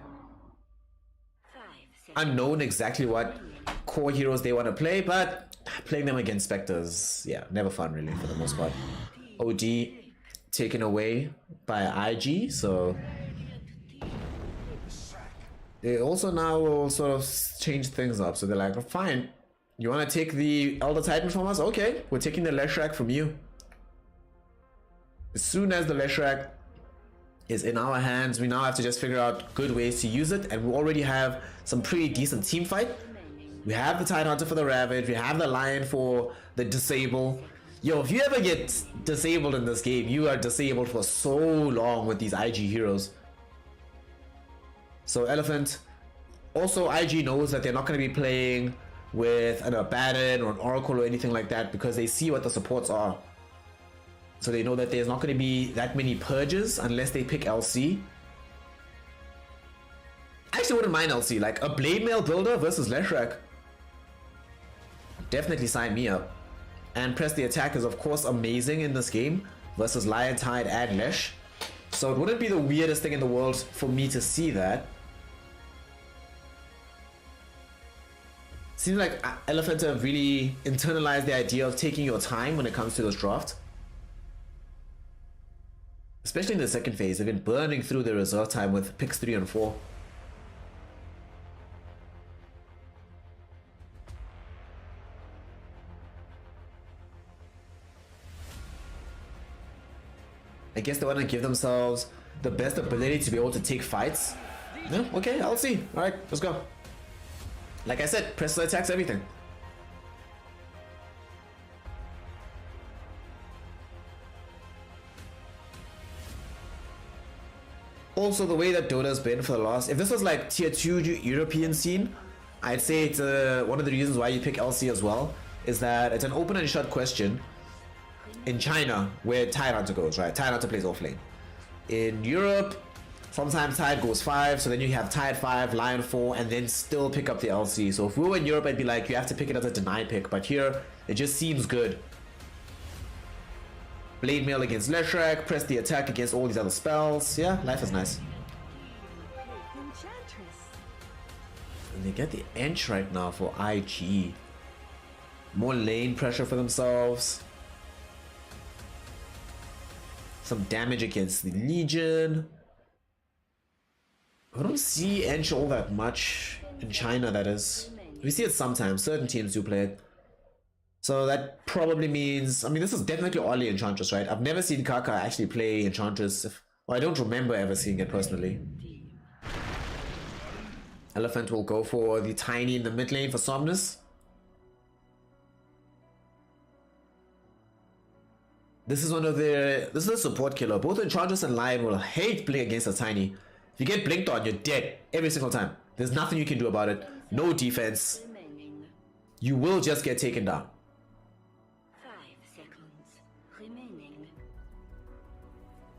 Unknown exactly what core heroes they want to play, but playing them against Spectres, yeah, never fun really for the most part. OD taken away by IG, so they also now will sort of change things up. So they're like, oh, fine, you want to take the Elder Titan from us? Okay, we're taking the Leshrac from you. As soon as the Leshrac is in our hands, we now have to just figure out good ways to use it, and we already have some pretty decent team fight. We have the Tidehunter for the Ravage, we have the Lion for the Disable. Yo, if you ever get disabled in this game, you are disabled for so long with these IG heroes. So Elephant, also IG knows that they're not going to be playing with an Abaddon or an Oracle or anything like that because they see what the supports are. So they know that there's not going to be that many purges unless they pick LC. I actually wouldn't mind LC, like a Blade Mail builder versus Leshrac. Definitely sign me up. And Press the Attack is of course amazing in this game versus Lion Tide and Lesh. So it wouldn't be the weirdest thing in the world for me to see that. Seems like Elephant have really internalized the idea of taking your time when it comes to this draft. Especially in the second phase, they've been burning through their reserve time with picks 3 and 4. I guess they want to give themselves the best ability to be able to take fights. Yeah, okay, I'll see. Alright, let's go. Like I said, press the attacks, everything. Also, the way that Dota's been for the last, if this was like tier 2 European scene, I'd say it's one of the reasons why you pick LC as well, is that it's an open and shut question. In China, where Tidehunter goes, right? Tidehunter plays offlane. In Europe, sometimes Tide goes 5, so then you have Tide 5, Lion 4, and then still pick up the LC. So if we were in Europe, I'd be like, you have to pick it as a deny pick, but here, it just seems good. Blade Mail against Leshrac, Press the Attack against all these other spells. Yeah, life is nice. And they get the Ench right now for IG. More lane pressure for themselves. some damage against the Legion. I don't see ENG all that much in China, that is. We see it sometimes, certain teams do play it. So that probably means, I mean, this is definitely only Enchantress, right? I've never seen Kaka actually play Enchantress. Well, I don't remember ever seeing it personally. Elephant will go for the Tiny in the mid lane for Somnus. This is this is a support killer. Both Enchantress and Lion will hate playing against a Tiny. If you get blinked on, you're dead every single time. There's nothing you can do about it. No defense. Remaining. You will just get taken down. 5 seconds remaining.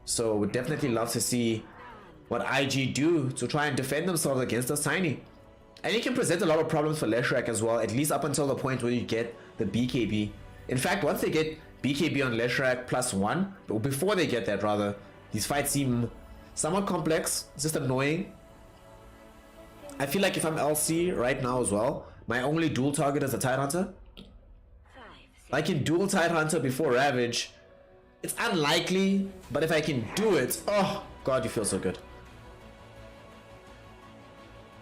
So would definitely love to see what IG do to try and defend themselves against this Tiny. And it can present a lot of problems for Leshrac as well, at least up until the point where you get the BKB. In fact, once they get BKB on Leshrac +1, or before they get that rather, these fights seem somewhat complex. It's just annoying. I feel like if I'm LC right now as well, my only dual target is a Tidehunter. 5 I can dual Tidehunter before Ravage. It's unlikely, but if I can do it, oh god, you feel so good.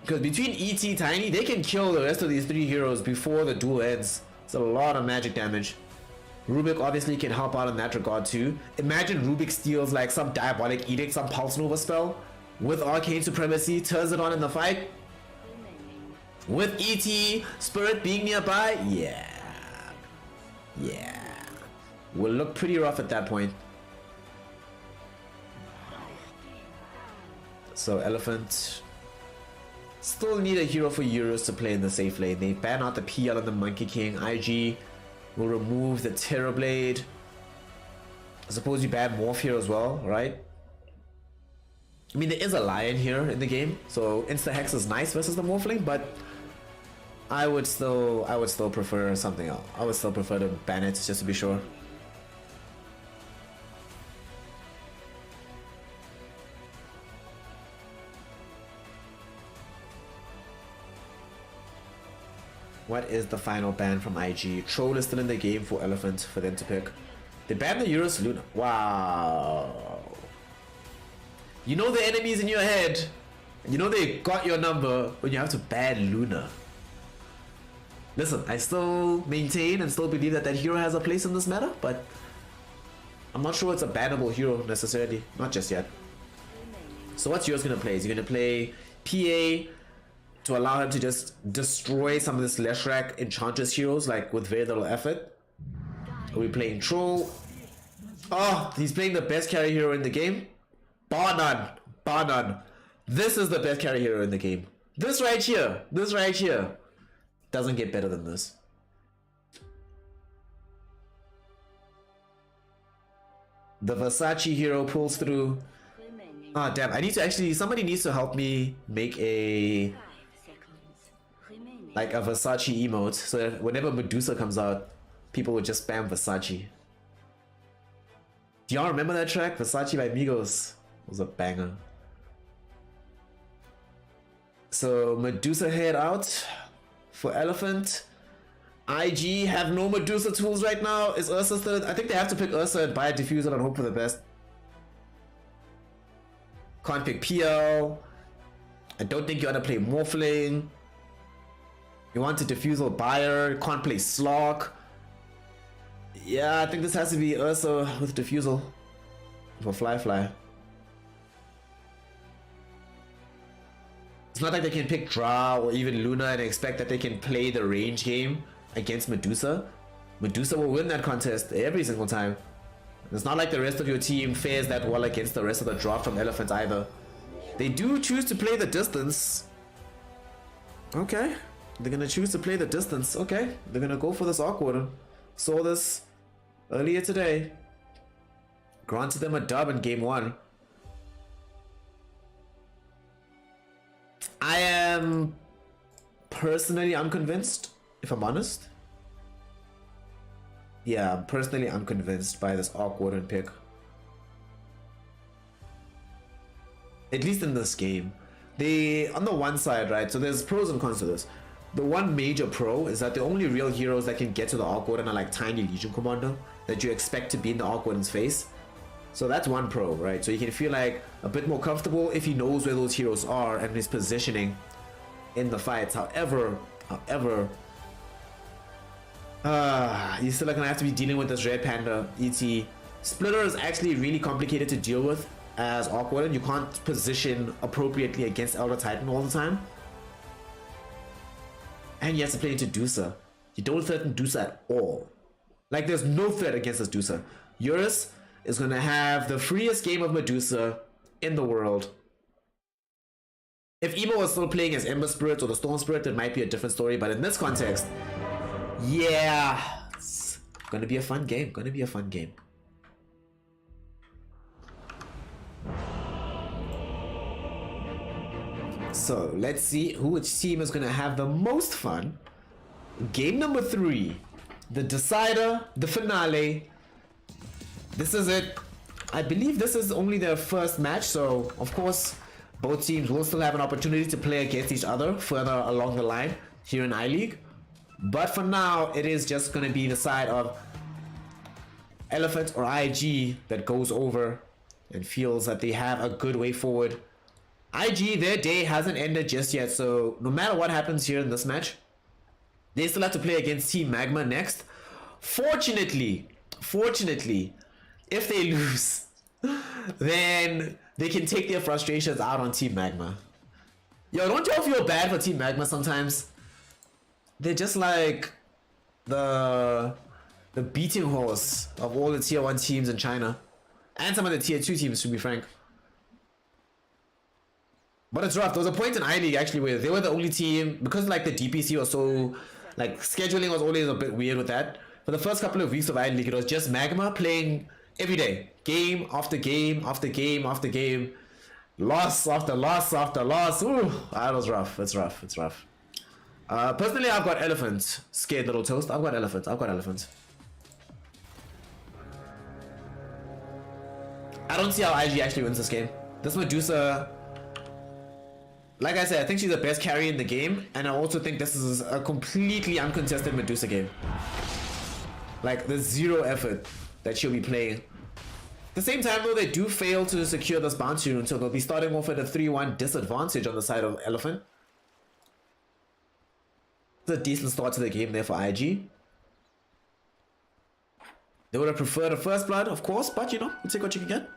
Because between ET Tiny, they can kill the rest of these 3 heroes before the duel ends. It's a lot of magic damage. Rubik obviously can help out in that regard too. Imagine Rubik steals like some Diabolic Edict, some Pulse Nova spell with Arcane Supremacy, turns it on in the fight. remaining. With ET Spirit being nearby, yeah. Will look pretty rough at that point. So Elephant still need a hero for Euros to play in the safe lane. They ban out the PL and the Monkey King. IG will remove the Terrorblade. I suppose you ban Morph here as well, right? I mean, there is a Lion here in the game, so Insta Hex is nice versus the Morphling, but I would still prefer something else. I would still prefer to ban it just to be sure. What is the final ban from IG? Troll is still in the game for Elephant for them to pick. They banned the Eurus Luna. Wow. You know the enemies in your head. You know they got your number when you have to ban Luna. Listen, I still maintain and still believe that that hero has a place in this meta, but I'm not sure it's a bannable hero necessarily. Not just yet. So what's yours gonna play? Is he gonna play PA to allow him to just destroy some of this Leshrac Enchantress heroes like with very little effort? Are we playing Troll? Oh, he's playing the best carry hero in the game? Bar none. Bar none. This is the best carry hero in the game. This right here. This right here. Doesn't get better than this. The Versace hero pulls through. Remaining. Ah, damn. I need to actually... Somebody needs to help me make a... 5 seconds remaining. like a Versace emote, so that whenever Medusa comes out, people would just spam Versace. Do y'all remember that track? Versace by Migos was a banger. So Medusa head out for Elephant. IG have no Medusa tools right now. Is Ursa still? I think they have to pick Ursa and buy a diffuser and hope for the best. Can't pick PL. I don't think you want to play Morphling. You want a Diffusal Buyer. Can't play Slog. Yeah, I think this has to be Ursa with Diffusal for Fly. It's not like they can pick Dra or even Luna and expect that they can play the range game against Medusa. Medusa will win that contest every single time. It's not like the rest of your team fares that well against the rest of the draft from Elephant either. They do choose to play the distance. Okay. They're gonna choose to play the distance. Okay. They're gonna go for this awkward. Saw this earlier today. Granted them a dub in game 1. I am personally unconvinced, if I'm honest. Yeah, I'm personally unconvinced by this awkward pick. At least in this game. On the one side, right, so there's pros and cons to this. The one major pro is that the only real heroes that can get to the Awkward are like Tiny Legion Commander that you expect to be in the Awkward's face. So that's one pro, right? So you can feel like a bit more comfortable if he knows where those heroes are and his positioning in the fights. However, you're still gonna have to be dealing with this Red Panda ET. Splitter is actually really complicated to deal with as Arc Warden. You can't position appropriately against Elder Titan all the time. And you have to play into Dusa. You don't threaten Dusa at all. Like, there's no threat against this Dusa. Eurus is gonna have the freest game of Medusa in the world. If Emo was still playing as Ember Spirit or the Storm Spirit, it might be a different story. But in this context, yeah, it's gonna be a fun game. Gonna be a fun game. So let's see which team is gonna have the most fun. Game number 3, the decider, the finale. This is it. I believe this is only their first match, so of course both teams will still have an opportunity to play against each other further along the line here in I-League. But for now, it is just going to be the side of Elephant or IG that goes over and feels that they have a good way forward. IG, their day hasn't ended just yet, so no matter what happens here in this match, they still have to play against Team Magma next. Fortunately, if they lose, then they can take their frustrations out on Team Magma. Yo, don't y'all feel bad for Team Magma sometimes? They're just like the beating horse of all the tier 1 teams in China. And some of the tier 2 teams, to be frank. But it's rough. There was a point in I-League actually where they were the only team, because like the DPC was so, like scheduling was always a bit weird with that. For the first couple of weeks of I-League, it was just Magma playing every day. Game after game after game after game. Loss after loss after loss. Ooh, that was rough. It's rough. It's rough. Personally, I've got Elephant. Scared little toast. I've got Elephant. I've got Elephant. I don't see how IG actually wins this game. This Medusa, like I said, I think she's the best carry in the game, and I also think this is a completely uncontested Medusa game. Like, there's zero effort that she'll be playing. At the same time, though, they do fail to secure this bounty rune, so they'll be starting off at a 3-1 disadvantage on the side of Elephant. It's a decent start to the game there for IG. They would have preferred a first blood, of course, but you know, you take what you can get.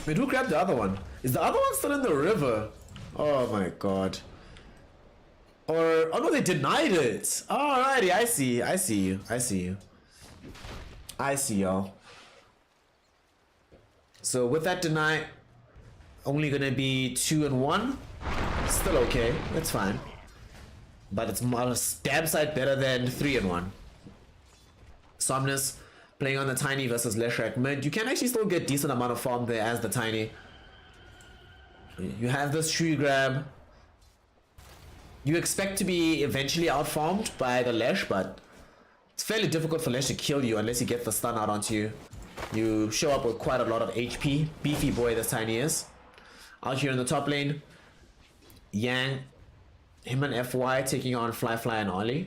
Wait, who grabbed the other one? Is the other one still in the river? Oh my god. Or, oh no, they denied it. Alrighty, I see you. I see y'all. So with that deny, only gonna be 2-1. Still okay, that's fine. But it's on a damn sight better than 3-1. Somnus playing on the Tiny versus Leshrac mid. You can actually still get decent amount of farm there as the Tiny. You have this tree grab. You expect to be eventually outfarmed by the Lesh, but it's fairly difficult for Lesh to kill you unless you get the stun out onto you. You show up with quite a lot of HP. Beefy boy this Tiny is. Out here in the top lane, Yang, him and FY taking on Fly and Ollie.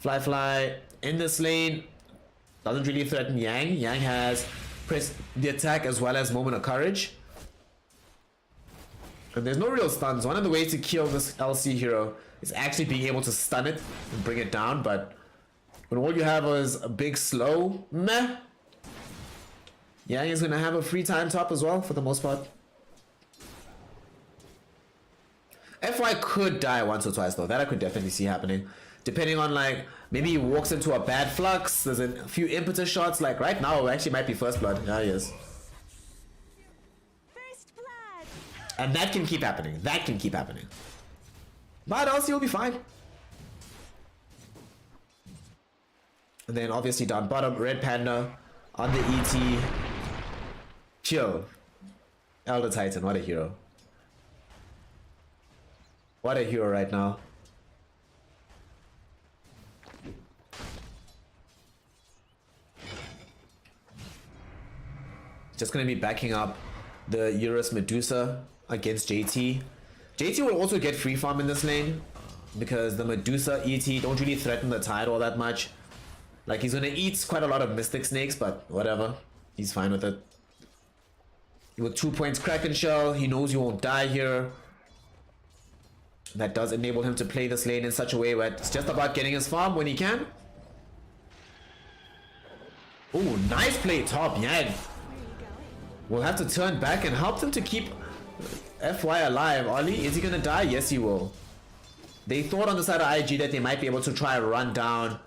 Fly in this lane doesn't really threaten Yang. Yang has pressed the attack as well as Moment of Courage. And there's no real stuns. One of the ways to kill this LC hero is actually being able to stun it and bring it down, but when all you have is a big slow, meh. Yang is gonna have a free time top as well for the most part. FY could die once or twice though, that I could definitely see happening. Depending on like, maybe he walks into a bad flux, there's a few impetus shots, like right now it actually might be first blood. Yeah, he is. First blood. And that can keep happening, But else he'll be fine. And then obviously down bottom, Red Panda on the ET. Chill. Elder Titan, what a hero. What a hero right now. Just gonna be backing up the Eurus Medusa against JT. JT will also get free farm in this lane because the Medusa ET don't really threaten the tide all that much. Like, he's gonna eat quite a lot of Mystic Snakes, but whatever. He's fine with it. With 2 points Kraken Shell, he knows he won't die here. That does enable him to play this lane in such a way where it's just about getting his farm when he can. Ooh, nice play top, Yang. We'll have to turn back and help them to keep FY alive. Ollie, is he gonna die? Yes, he will. They thought on the side of IG that they might be able to try and run down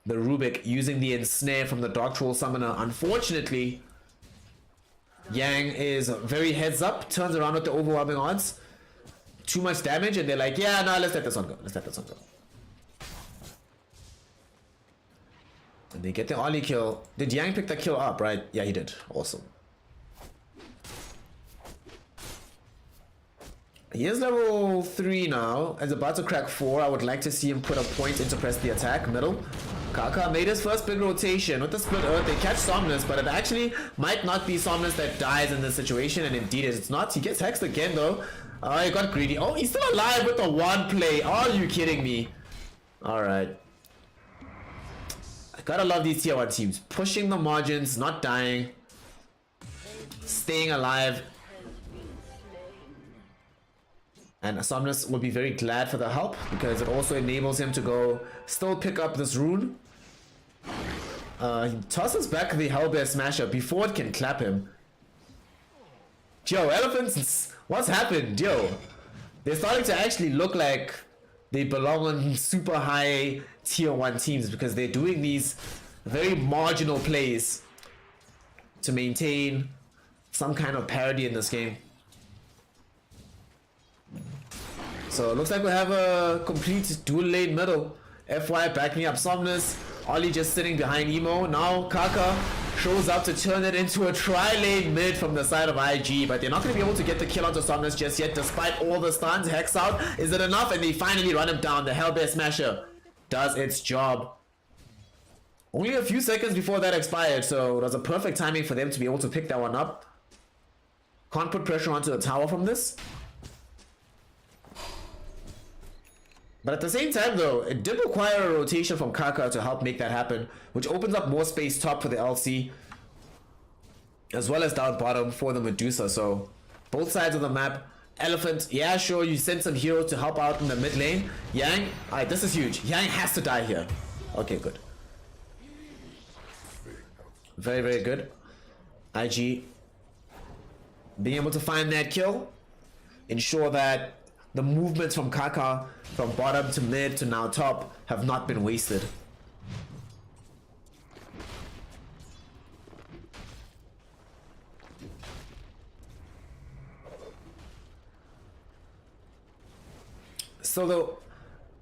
the Rubik using the ensnare from the Dark Troll Summoner. Unfortunately, Yang is very heads up, turns around with the overwhelming odds. Too much damage, and they're like, yeah, no, let's let this one go. Let's let this one go. And they get the Ollie kill. Did Yang pick the kill up, right? Yeah, he did. Awesome. He is level 3 now, and about to crack 4. I would like to see him put a point into press the attack. Middle. Kaka made his first big rotation. With the split earth, they catch Somnus, but it actually might not be Somnus that dies in this situation, and indeed it's not. He gets hexed again though. Oh, he got greedy. Oh, he's still alive with the one play. Are you kidding me? Alright. I gotta love these tier 1 teams. Pushing the margins, not dying. Staying alive. And Somnus will be very glad for the help because it also enables him to go still pick up this rune. He tosses back the Hellbear Smasher before it can clap him. Yo, elephants, what's happened? Yo, they're starting to actually look like they belong on super high tier 1 teams because they're doing these very marginal plays to maintain some kind of parity in this game. So it looks like we have a complete dual lane middle. FY backing up Somnus. Ollie just sitting behind Emo. Now Kaka shows up to turn it into a tri-lane mid from the side of IG. But they're not going to be able to get the kill onto Somnus just yet. Despite all the stuns. Hex out. Is it enough? And they finally run him down. The Hellbear Smasher does its job. Only a few seconds before that expired. So it was a perfect timing for them to be able to pick that one up. Can't put pressure onto the tower from this. But at the same time though, it did require a rotation from Kaka to help make that happen, which opens up more space top for the LC, as well as down bottom for the Medusa. So both sides of the map, Elephant, yeah sure, you send some heroes to help out in the mid lane. Yang, alright, this is huge. Yang has to die here. Okay, good. Very, very good. IG being able to find that kill, ensure that the movements from Kaka from bottom to mid to now top have not been wasted. So though,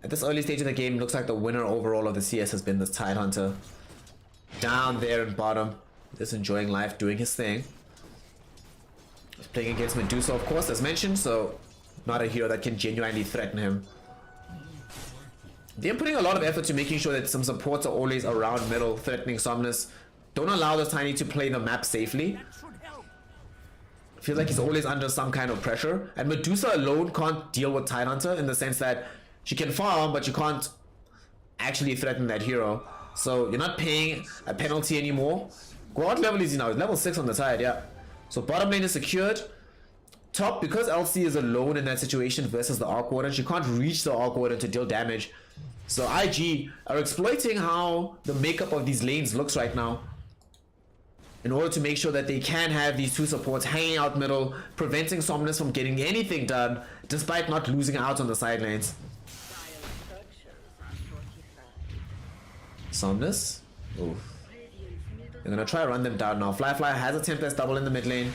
at this early stage of the game, looks like the winner overall of the CS has been this Tidehunter. Down there in bottom, just enjoying life, doing his thing. Playing against Medusa, of course, as mentioned, so not a hero that can genuinely threaten him. They're putting a lot of effort to making sure that some supports are always around middle, threatening Somnus. Don't allow the Tiny to play the map safely. Feels like he's always under some kind of pressure. And Medusa alone can't deal with Tidehunter in the sense that she can farm, but you can't actually threaten that hero. So you're not paying a penalty anymore. What level is he now? He's level 6 on the side, yeah. So bottom lane is secured. Top, because LC is alone in that situation versus the Arc Warden, she can't reach the Arc Warden to deal damage. So IG are exploiting how the makeup of these lanes looks right now in order to make sure that they can have these two supports hanging out middle, preventing Somnus from getting anything done despite not losing out on the side lanes. Somnus? Oof. They're gonna try to run them down now. Fly has a Tempest double in the mid lane.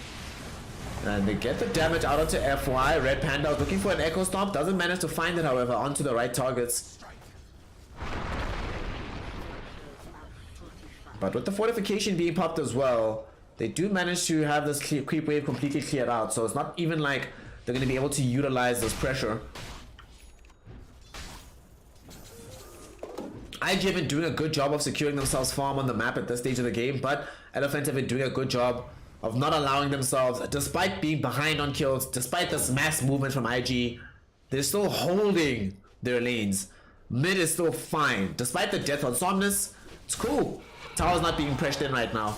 And they get the damage out onto FY. Red Panda is looking for an Echo Stomp. Doesn't manage to find it, however, onto the right targets. But with the fortification being popped as well, they do manage to have this creep wave completely cleared out. So it's not even like they're going to be able to utilize this pressure. IG have been doing a good job of securing themselves farm on the map at this stage of the game, but Elephant have been doing a good job of not allowing themselves, despite being behind on kills, despite this mass movement from IG, they're still holding their lanes. Mid is still fine. Despite the death on Somnus, It's cool. Tower's not being pressured in right now.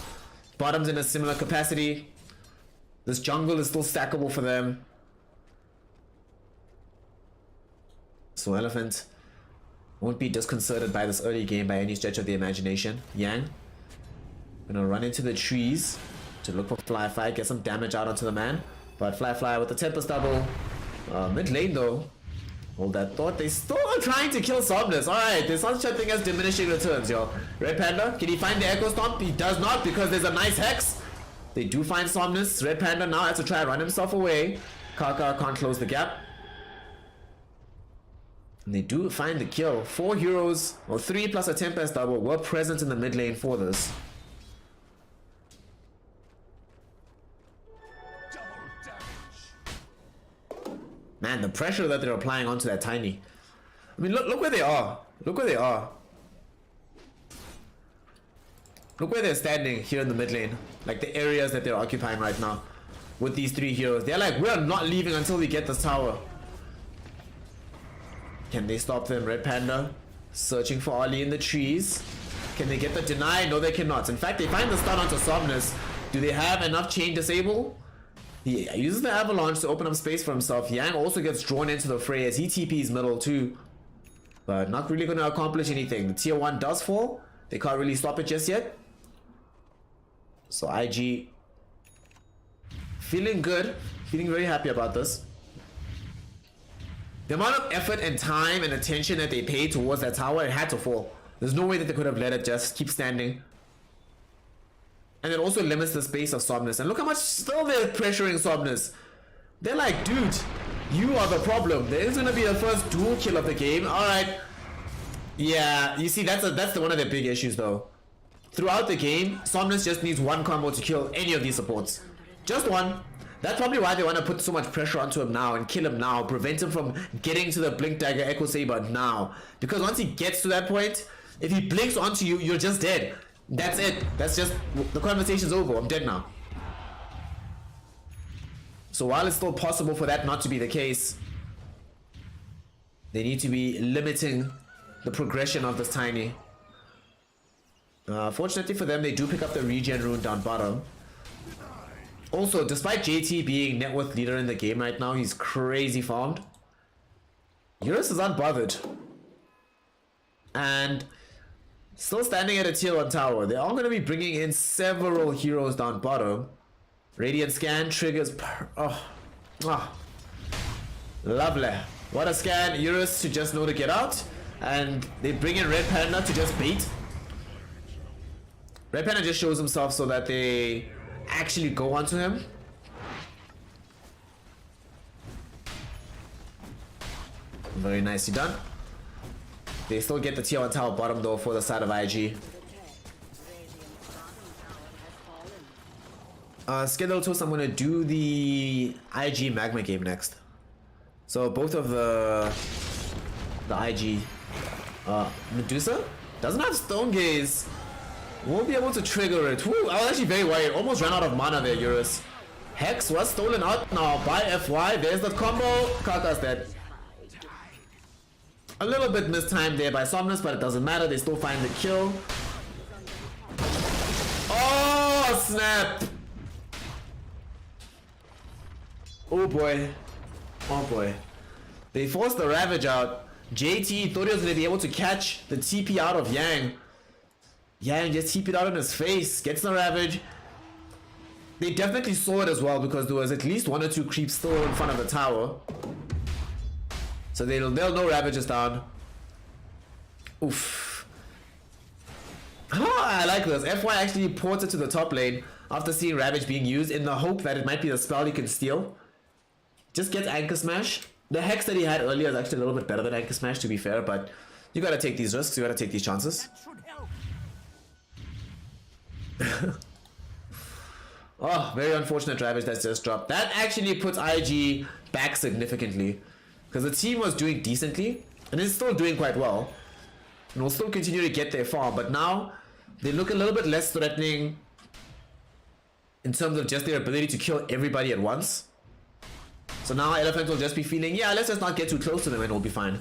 Bottom's in a similar capacity. This jungle is still stackable for them. So Elephant won't be disconcerted by this early game by any stretch of the imagination. Yang gonna run into the trees to look for Fly, get some damage out onto the man. But Fly with the Tempest double. Mid lane though. Hold that thought. They still are trying to kill Somnus. Alright, there's such a thing as diminishing returns, yo. Red Panda, can he find the Echo Stomp? He does not because there's a nice Hex. They do find Somnus. Red Panda now has to try and run himself away. Kaka can't close the gap. And they do find the kill. 4 heroes, or 3 plus a Tempest double, were present in the mid lane for this. Man, the pressure that they're applying onto that Tiny. I mean, look where they are. Look where they are. Look where they're standing here in the mid lane. Like the areas that they're occupying right now. With these 3 heroes. They're like, we're not leaving until we get this tower. Can they stop them? Red Panda searching for Ali in the trees. Can they get the deny? No, they cannot. In fact, they find the stun onto Somnus. Do they have enough chain disable? He uses the avalanche to open up space for himself. Yang also gets drawn into the fray as he TPs middle too. But not really going to accomplish anything. The tier 1 does fall. They can't really stop it just yet. So IG feeling good. Feeling very happy about this. The amount of effort and time and attention that they paid towards that tower, it had to fall. There's no way that they could have let it just keep standing. And it also limits the space of Somnus. And look how much still they're pressuring Somnus. They're like, dude, you are the problem. There is going to be the first dual kill of the game. Alright. Yeah, you see, that's one of their big issues though. Throughout the game, Somnus just needs one combo to kill any of these supports. Just one. That's probably why they want to put so much pressure onto him now and kill him now. Prevent him from getting to the Blink Dagger Echo Saber now. Because once he gets to that point, if he blinks onto you, you're just dead. That's it. That's just, the conversation's over. I'm dead now. So while it's still possible for that not to be the case, they need to be limiting the progression of this Tiny. Fortunately for them, they do pick up the regen rune down bottom. Also, despite JT being net worth leader in the game right now, he's crazy farmed. Eurus is unbothered. And still standing at a tier 1 tower. They are going to be bringing in several heroes down bottom. Radiant scan triggers. Lovely. What a scan. Eurus to just know to get out. And they bring in Red Panda to just bait. Red Panda just shows himself so that they actually go onto him. Very nicely done. They still get the tier 1 tower bottom though for the side of IG. Schedule toast, I'm gonna do the IG magma game next. So both of the IG Medusa doesn't have stone gaze. Won't be able to trigger it. Woo, I was actually very worried. Almost ran out of mana there, Eurus. Hex was stolen out now by FY. There's the combo. Kaka's dead. A little bit mistimed there by Somnus, but it doesn't matter. They still find the kill. Oh, snap. Oh, boy. Oh, boy. They forced the Ravage out. JT thought he was going to be able to catch the TP out of Yang. Yang just TP'd out in his face. Gets the Ravage. They definitely saw it as well because there was at least 1 or 2 creeps still in front of the tower. So they'll know Ravage is down. Oof. Oh, I like this. FY actually ports it to the top lane after seeing Ravage being used in the hope that it might be the spell he can steal. Just gets Anchor Smash. The Hex that he had earlier is actually a little bit better than Anchor Smash, to be fair, but you gotta take these risks, you gotta take these chances. Oh, very unfortunate Ravage that's just dropped. That actually puts IG back significantly. Because the team was doing decently, and it's still doing quite well. And will still continue to get their farm, but now they look a little bit less threatening in terms of just their ability to kill everybody at once. So now Elephant will just be feeling, yeah, let's just not get too close to them and we'll be fine.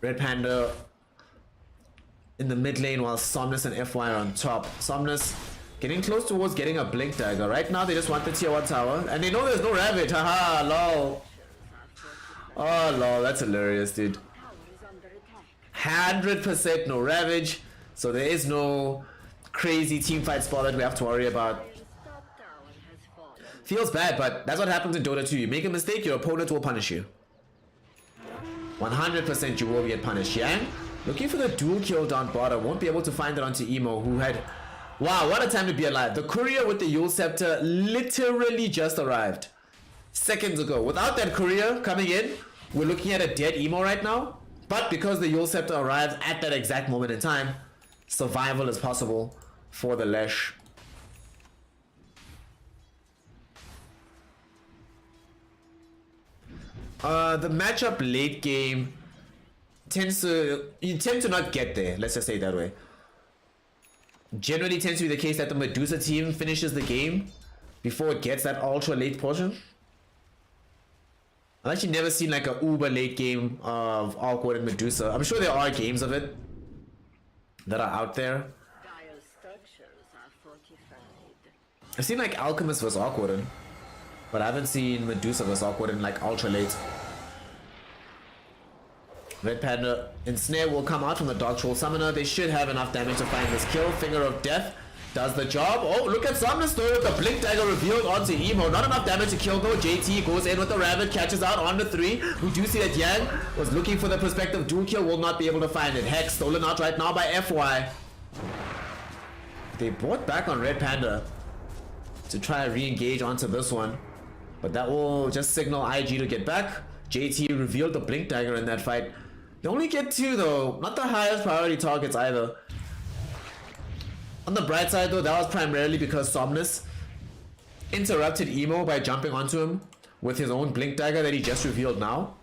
Red Panda in the mid lane while Somnus and FY are on top. Somnus getting close towards getting a Blink Dagger. Right now they just want the tier 1 tower. And they know there's no Ravage. Haha, lol. Oh, lol. That's hilarious, dude. 100% no Ravage. So there is no crazy teamfight spot that we have to worry about. Feels bad, but that's what happens in Dota 2. You make a mistake, your opponent will punish you. 100% you will get punished. Yang, looking for the dual kill down bottom. Won't be able to find it onto Emo, who had... Wow, what a time to be alive. The courier with the Yule Scepter literally just arrived. Seconds ago. Without that courier coming in, we're looking at a dead Emo right now. But because the Yule Scepter arrives at that exact moment in time, survival is possible for the Lesh. The matchup late game you tend to not get there, let's just say it that way. Generally tends to be the case that the Medusa team finishes the game before it gets that ultra late portion. I've actually never seen like a uber late game of Awkward and Medusa. I'm sure there are games of it that are out there. I've seen like Alchemist vs Awkward, but I haven't seen Medusa vs Awkward in like ultra late. Red Panda Ensnare will come out from the Dark Troll Summoner. They should have enough damage to find this kill. Finger of Death does the job. Oh, look at Somnus though with the Blink Dagger revealed onto Emo. Not enough damage to kill though. JT goes in with the Ravage, catches out on the 3. We do see that Yang was looking for the prospective dual kill, will not be able to find it. Hex stolen out right now by FY. They brought back on Red Panda to try to re-engage onto this one, but that will just signal IG to get back. JT revealed the Blink Dagger in that fight. They only get 2 though, not the highest priority targets either. On the bright side though, that was primarily because Somnus interrupted Emo by jumping onto him with his own Blink Dagger that he just revealed now.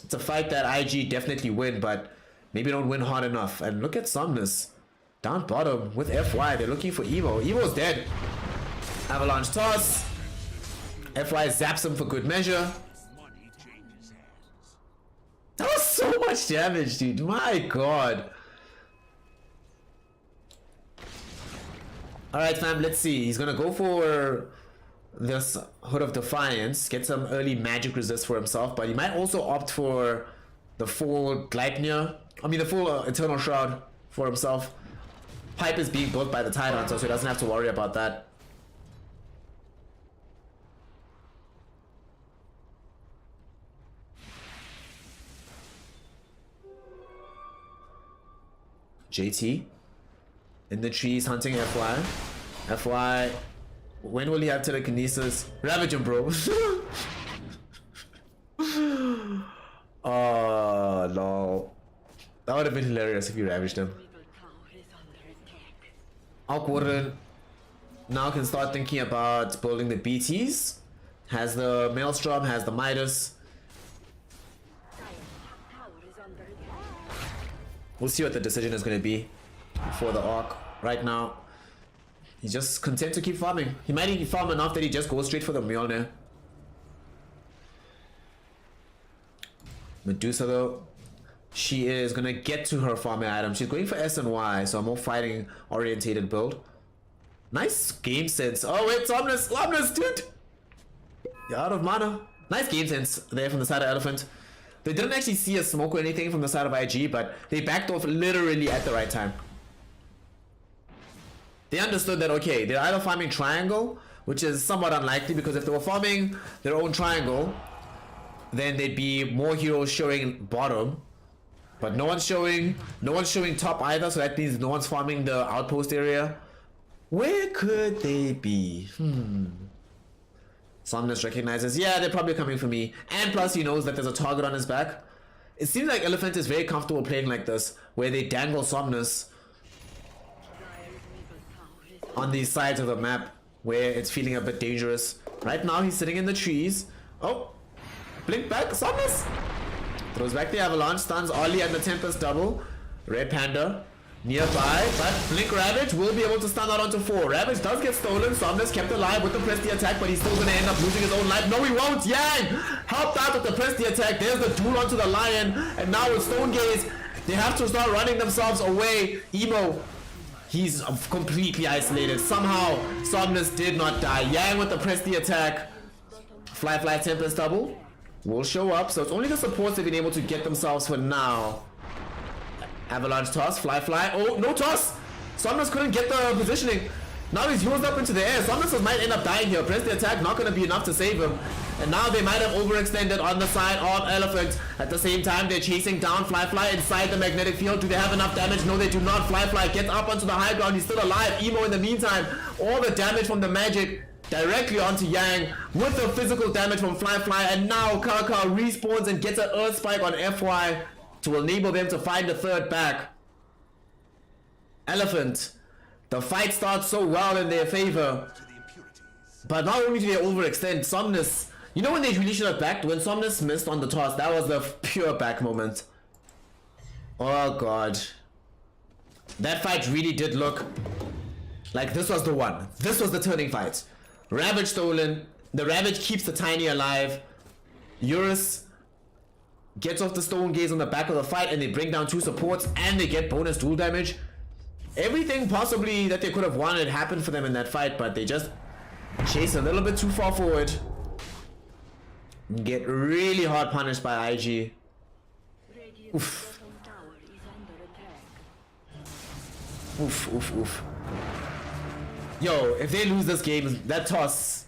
It's a fight that IG definitely win, but maybe don't win hard enough. And look at Somnus down bottom with FY. They're looking for Emo. Emo's dead. Avalanche toss. FY zaps him for good measure. That was so much damage, dude. My god. Alright, fam. Let's see. He's gonna go for this Hood of Defiance. Get some early magic resist for himself. But he might also opt for the full Gleipnir. I mean, the full Eternal Shroud for himself. Pipe is being built by the Tidehunter, so he doesn't have to worry about that. JT in the trees hunting FY. FY, when will he have telekinesis? Ravage him, bro. Oh, lol. That would have been hilarious if you ravaged him. Awkward now can start thinking about building the BTs. Has the Maelstrom, has the Midas. We'll see what the decision is going to be for the Orc. Right now, he's just content to keep farming. He might even farm enough that he just goes straight for the Mjolnir. Medusa though, she is going to get to her farming item. She's going for S and Y, so a more fighting orientated build. Nice game sense. Oh wait, Somnus, dude! You're out of mana. Nice game sense there from the side of Elephant. They didn't actually see a smoke or anything from the side of IG, but they backed off literally at the right time. They understood that, okay, they're either farming triangle, which is somewhat unlikely because if they were farming their own triangle, then they'd be more heroes showing bottom. But no one's showing top either, so that means no one's farming the outpost area. Where could they be? Somnus recognizes, yeah, they're probably coming for me. And plus he knows that there's a target on his back. It seems like Elephant is very comfortable playing like this, where they dangle Somnus on these sides of the map, where it's feeling a bit dangerous. Right now he's sitting in the trees. Oh, blink back, Somnus! Throws back the Avalanche, stuns Ollie and the Tempest double. Red Panda nearby, but Blink Ravage will be able to stand out onto 4. Ravage does get stolen. Somnus kept alive with the press the attack, but he's still going to end up losing his own life. No, he won't. Yang helped out with the press the attack. There's the duel onto the Lion, and now with Stone Gaze, they have to start running themselves away. Emo, he's completely isolated. Somehow, Somnus did not die. Yang with the press the attack. Fly Tempest double will show up, so it's only the supports they've been able to get themselves for now. Avalanche toss, fly. Oh, no toss! Somnus couldn't get the positioning. Now he's used up into the air. Somnus might end up dying here. Press the attack, not going to be enough to save him. And now they might have overextended on the side of Elephant. At the same time, they're chasing down Fly inside the magnetic field. Do they have enough damage? No, they do not. Fly gets up onto the high ground. He's still alive. Emo in the meantime. All the damage from the magic directly onto Yang with the physical damage from Fly. And now Kaka respawns and gets an Earth Spike on FY to enable them to find the third back. Elephant, the fight starts so well in their favor, but not only do they overextend, Somnus, you know when they really should have backed? When Somnus missed on the toss, that was the pure back moment. Oh god, that fight really did look like this was the one. This was the turning fight. Ravage stolen, the Ravage keeps the Tiny alive. Eurus gets off the Stone Gaze on the back of the fight, and they bring down 2 supports, and they get bonus duel damage. Everything possibly that they could have wanted happened for them in that fight, but they just chase a little bit too far forward. Get really hard punished by IG. Oof. Oof. Yo, if they lose this game, that toss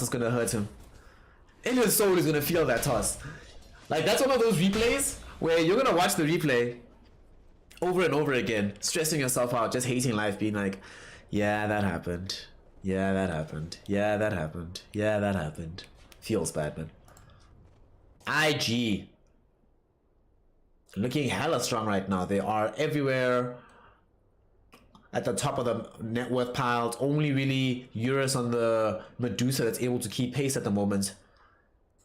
is gonna hurt him. In his soul, he's gonna feel that toss. Like, that's one of those replays where you're gonna watch the replay over and over again, stressing yourself out, just hating life, being like, yeah, that happened. Yeah, that happened. Yeah, that happened. Yeah, that happened. Feels bad, man. IG. Looking hella strong right now. They are everywhere. At the top of the net worth piles. Only really Eurus on the Medusa that's able to keep pace at the moment.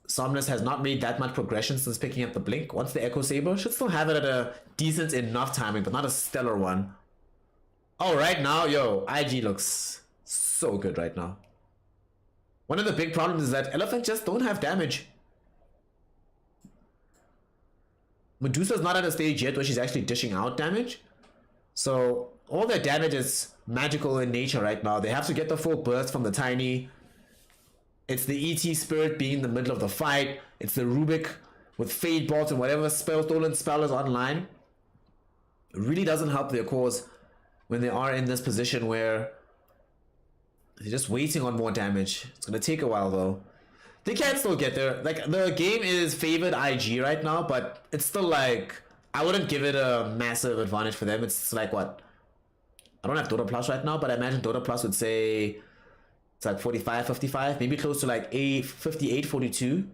Somnus has not made that much progression since picking up the Blink. Once the Echo Saber, should still have it at a decent enough timing, but not a stellar one. Oh, right now, yo, IG looks so good right now. One of the big problems is that Elephant just don't have damage. Medusa's not at a stage yet where she's actually dishing out damage. So all their damage is magical in nature right now. They have to get the full burst from the Tiny. It's the ET Spirit being in the middle of the fight. It's the Rubik with Fade Bolt and whatever stolen spell is online. It really doesn't help their cause when they are in this position where they're just waiting on more damage. It's going to take a while though. They can still get there. Like, the game is favored IG right now, but it's still like, I wouldn't give it a massive advantage for them. It's like, what? I don't have Dota Plus right now, but I imagine Dota Plus would say it's like 45, 55, maybe close to like 58, 42.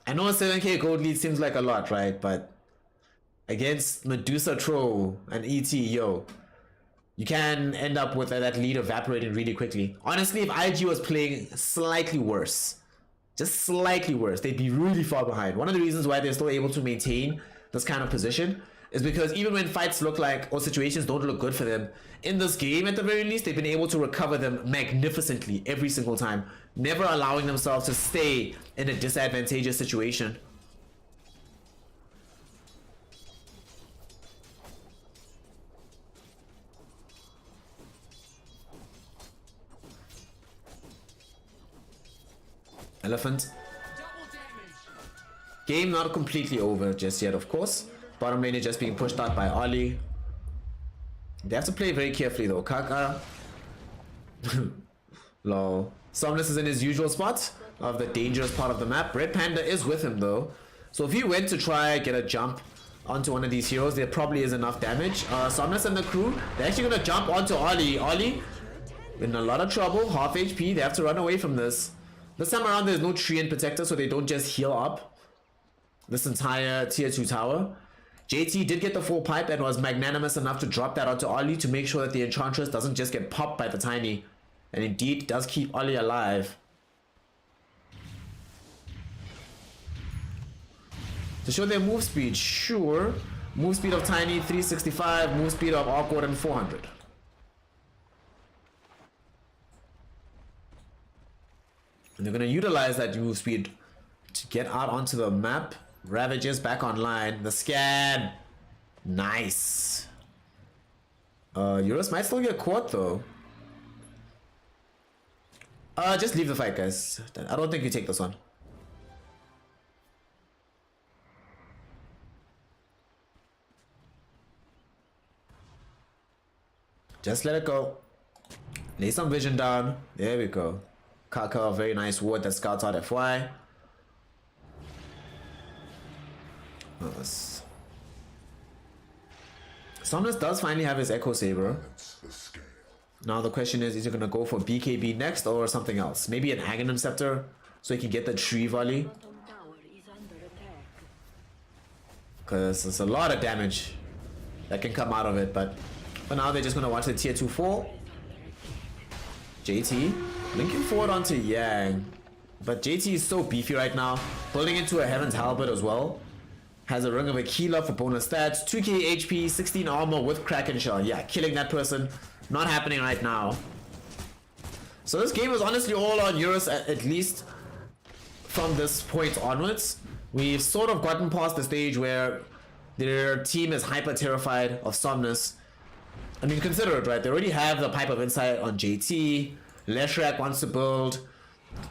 I know a 7k gold lead seems like a lot, right? But against Medusa Troll and ET, yo, you can end up with that lead evaporating really quickly. Honestly, if IG was playing slightly worse, just slightly worse, they'd be really far behind. One of the reasons why they're still able to maintain this kind of position is because even when fights look like, or situations don't look good for them, in this game at the very least, they've been able to recover them magnificently every single time, never allowing themselves to stay in a disadvantageous situation. Elephant. Game not completely over just yet, of course. Bottom lane is just being pushed out by Ollie. They have to play very carefully though. Kaka. Lol. Somnus is in his usual spot of the dangerous part of the map. Red Panda is with him though. So if he went to try get a jump onto one of these heroes, there probably is enough damage. Somnus and the crew, they're actually gonna jump onto Ollie. Ollie in a lot of trouble, half HP. They have to run away from this. This time around there's no tree and protector, so they don't just heal up this entire tier 2 tower. JT did get the full pipe and was magnanimous enough to drop that onto Ollie to make sure that the Enchantress doesn't just get popped by the Tiny. And indeed does keep Ollie alive. To show their move speed, sure. Move speed of Tiny 365, move speed of Awkward and 400. And they're going to utilize that move speed to get out onto the map. Ravages back online. The scan. Nice. Eurus might still get caught though. Just leave the fight, guys. I don't think you take this one. Just let it go. Lay some vision down. There we go. Kaka, very nice ward that scouts out FY. Somnus does finally have his Echo Saber. Now the question is he gonna go for BKB next or something else? Maybe an Aghanim Scepter so he can get the tree volley. Bottom tower is under attack. Because there's a lot of damage that can come out of it, but for now they're just gonna watch the tier 2 fall. JT linking forward onto Yang, but JT is so beefy right now, building into a Heaven's Halberd as well. Has a Ring of Aquila for bonus stats, 2k HP, 16 armor with Kraken Shell. Yeah, killing that person, not happening right now. So this game is honestly all on Eurus, at least from this point onwards. We've sort of gotten past the stage where their team is hyper terrified of Somnus. I mean, consider it, right? They already have the Pipe of Insight on JT. Leshrak wants to build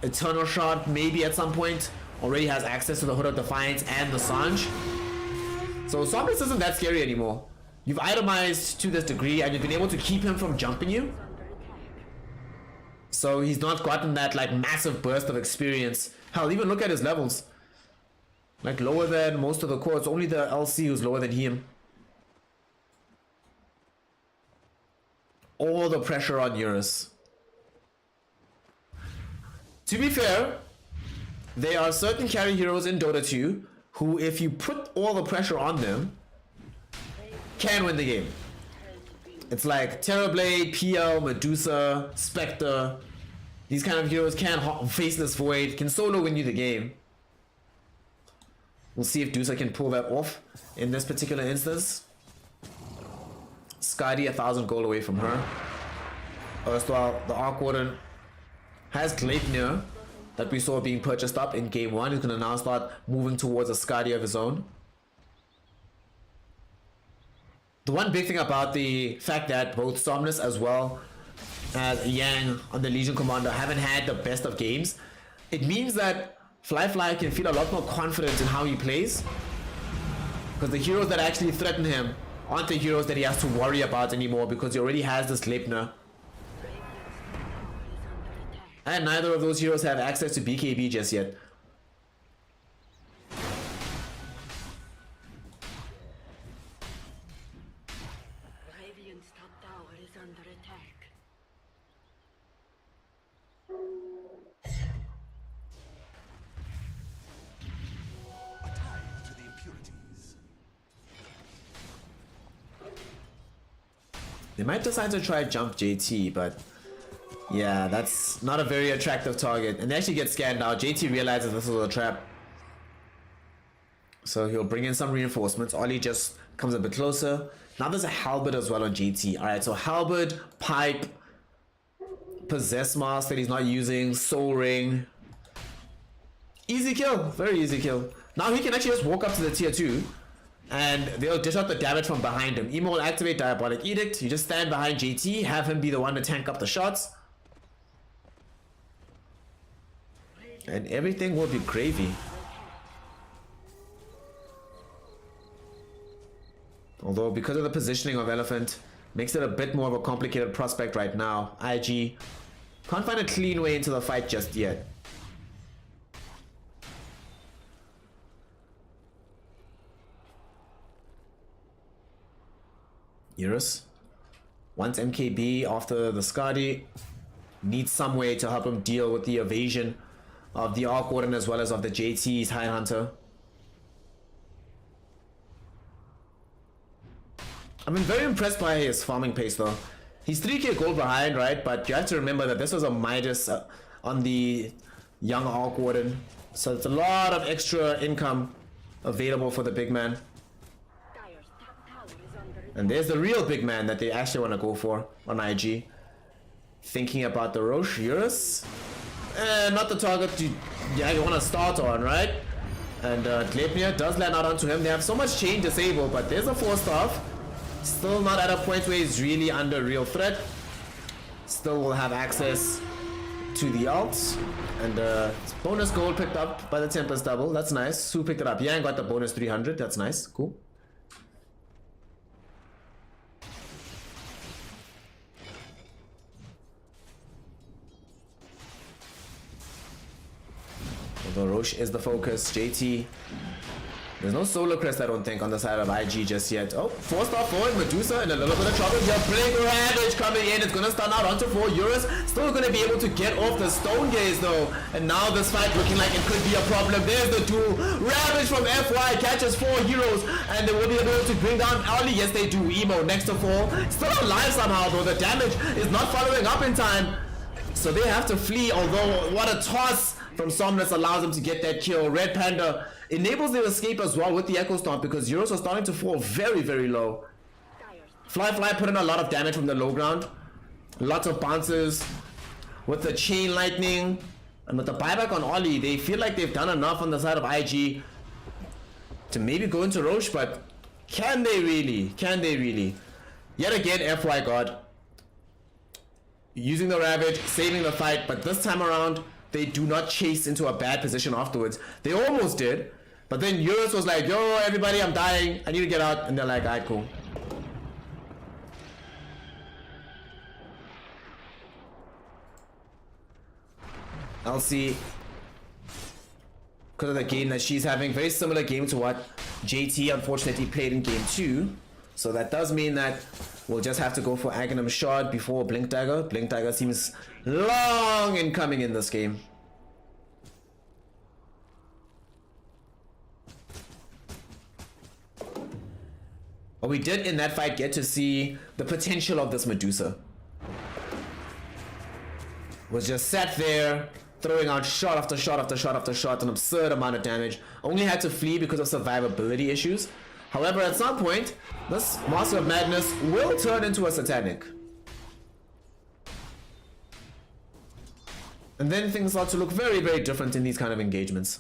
Eternal Shot maybe at some point. Already has access to the Hood of Defiance and the Sange. So Somnus isn't that scary anymore. You've itemized to this degree and you've been able to keep him from jumping you. So he's not gotten that like massive burst of experience. Hell, even look at his levels. Like lower than most of the core. It's only the LC who's lower than him. All the pressure on Eurus. To be fair, there are certain carry heroes in Dota 2 who, if you put all the pressure on them, can win the game. It's like Terrorblade, PL, Medusa, Spectre. These kind of heroes can Faceless Void, can solo win you the game. We'll see if Dusa can pull that off in this particular instance. Skadi 1,000 gold away from her. Erstwhile, the Arc Warden has Gleipnir that we saw being purchased up in game 1. He's going to now start moving towards a Skadi of his own. The one big thing about the fact that both Somnus as well as Yang on the Legion Commander haven't had the best of games, it means that Fly can feel a lot more confident in how he plays. Because the heroes that actually threaten him aren't the heroes that he has to worry about anymore, because he already has this Gleipnir. And neither of those heroes have access to BKB just yet. Radiant's top tower is under attack. A tide to the impurities. They might decide to try jump JT, but yeah, that's not a very attractive target. And they actually get scanned out. JT realizes this is a trap. So he'll bring in some reinforcements. Ollie just comes a bit closer. Now there's a Halberd as well on JT. Alright, so Halberd, Pipe, Possess Mask that he's not using, Soul Ring. Easy kill, very easy kill. Now he can actually just walk up to the tier 2 and they'll dish out the damage from behind him. Emo will activate Diabolic Edict. You just stand behind JT, have him be the one to tank up the shots. And everything will be gravy. Although because of the positioning of Elephant, makes it a bit more of a complicated prospect right now. IG can't find a clean way into the fight just yet. Eurus wants MKB after the Skadi. Needs some way to help him deal with the evasion of the Arc Warden as well as of the JT's High Hunter. I've been very impressed by his farming pace though. He's 3k gold behind, right? But you have to remember that this was a Midas on the young Arc Warden. So it's a lot of extra income available for the big man. Dire's top tower is under And there's the real big man that they actually want to go for on IG. Thinking about the Roche, Eurus. Not the target you want to start on, right? And Gleipnir does land out onto him. They have so much chain disabled, but there's a 4-staff. Still not at a point where he's really under real threat. Still will have access to the ult. And bonus gold picked up by the Tempest double. That's nice. Who picked it up? Yang got the bonus 300. That's nice. Cool. Although Roche is the focus. JT. There's no solo crest, I don't think, on the side of IG just yet. Oh, 4-star forward, Medusa in a little bit of trouble here. Blink Ravage coming in. It's gonna stun out onto 4 Eurus. Still gonna be able to get off the stone gaze though. And now this fight looking like it could be a problem. There's the duel. Ravage from FY catches 4 heroes. And they will be able to bring down Oli. Yes, they do. Emo next to 4. Still alive somehow though. The damage is not following up in time. So they have to flee, although what a toss from Somnus allows them to get that kill. Red Panda enables their escape as well with the Echo Stomp because Euros are starting to fall very, very low. Fly put in a lot of damage from the low ground. Lots of bounces with the Chain Lightning. And with the buyback on Oli, they feel like they've done enough on the side of IG to maybe go into Roche, but can they really? Can they really? Yet again, FY God. Using the Ravage, saving the fight, but this time around, they do not chase into a bad position afterwards. They almost did, but then Eurus was like, yo, everybody, I'm dying. I need to get out. And they're like, alright, cool. LC, because of the game that she's having, very similar game to what JT unfortunately played in game 2. So that does mean that we'll just have to go for Aghanim Shard before Blink Dagger. Blink Dagger seems long in coming in this game. But we did in that fight get to see the potential of this Medusa. Was just sat there, throwing out shot after shot after shot after shot, an absurd amount of damage. Only had to flee because of survivability issues. However, at some point, this Master of Madness will turn into a Satanic. And then things start to look very, very different in these kind of engagements.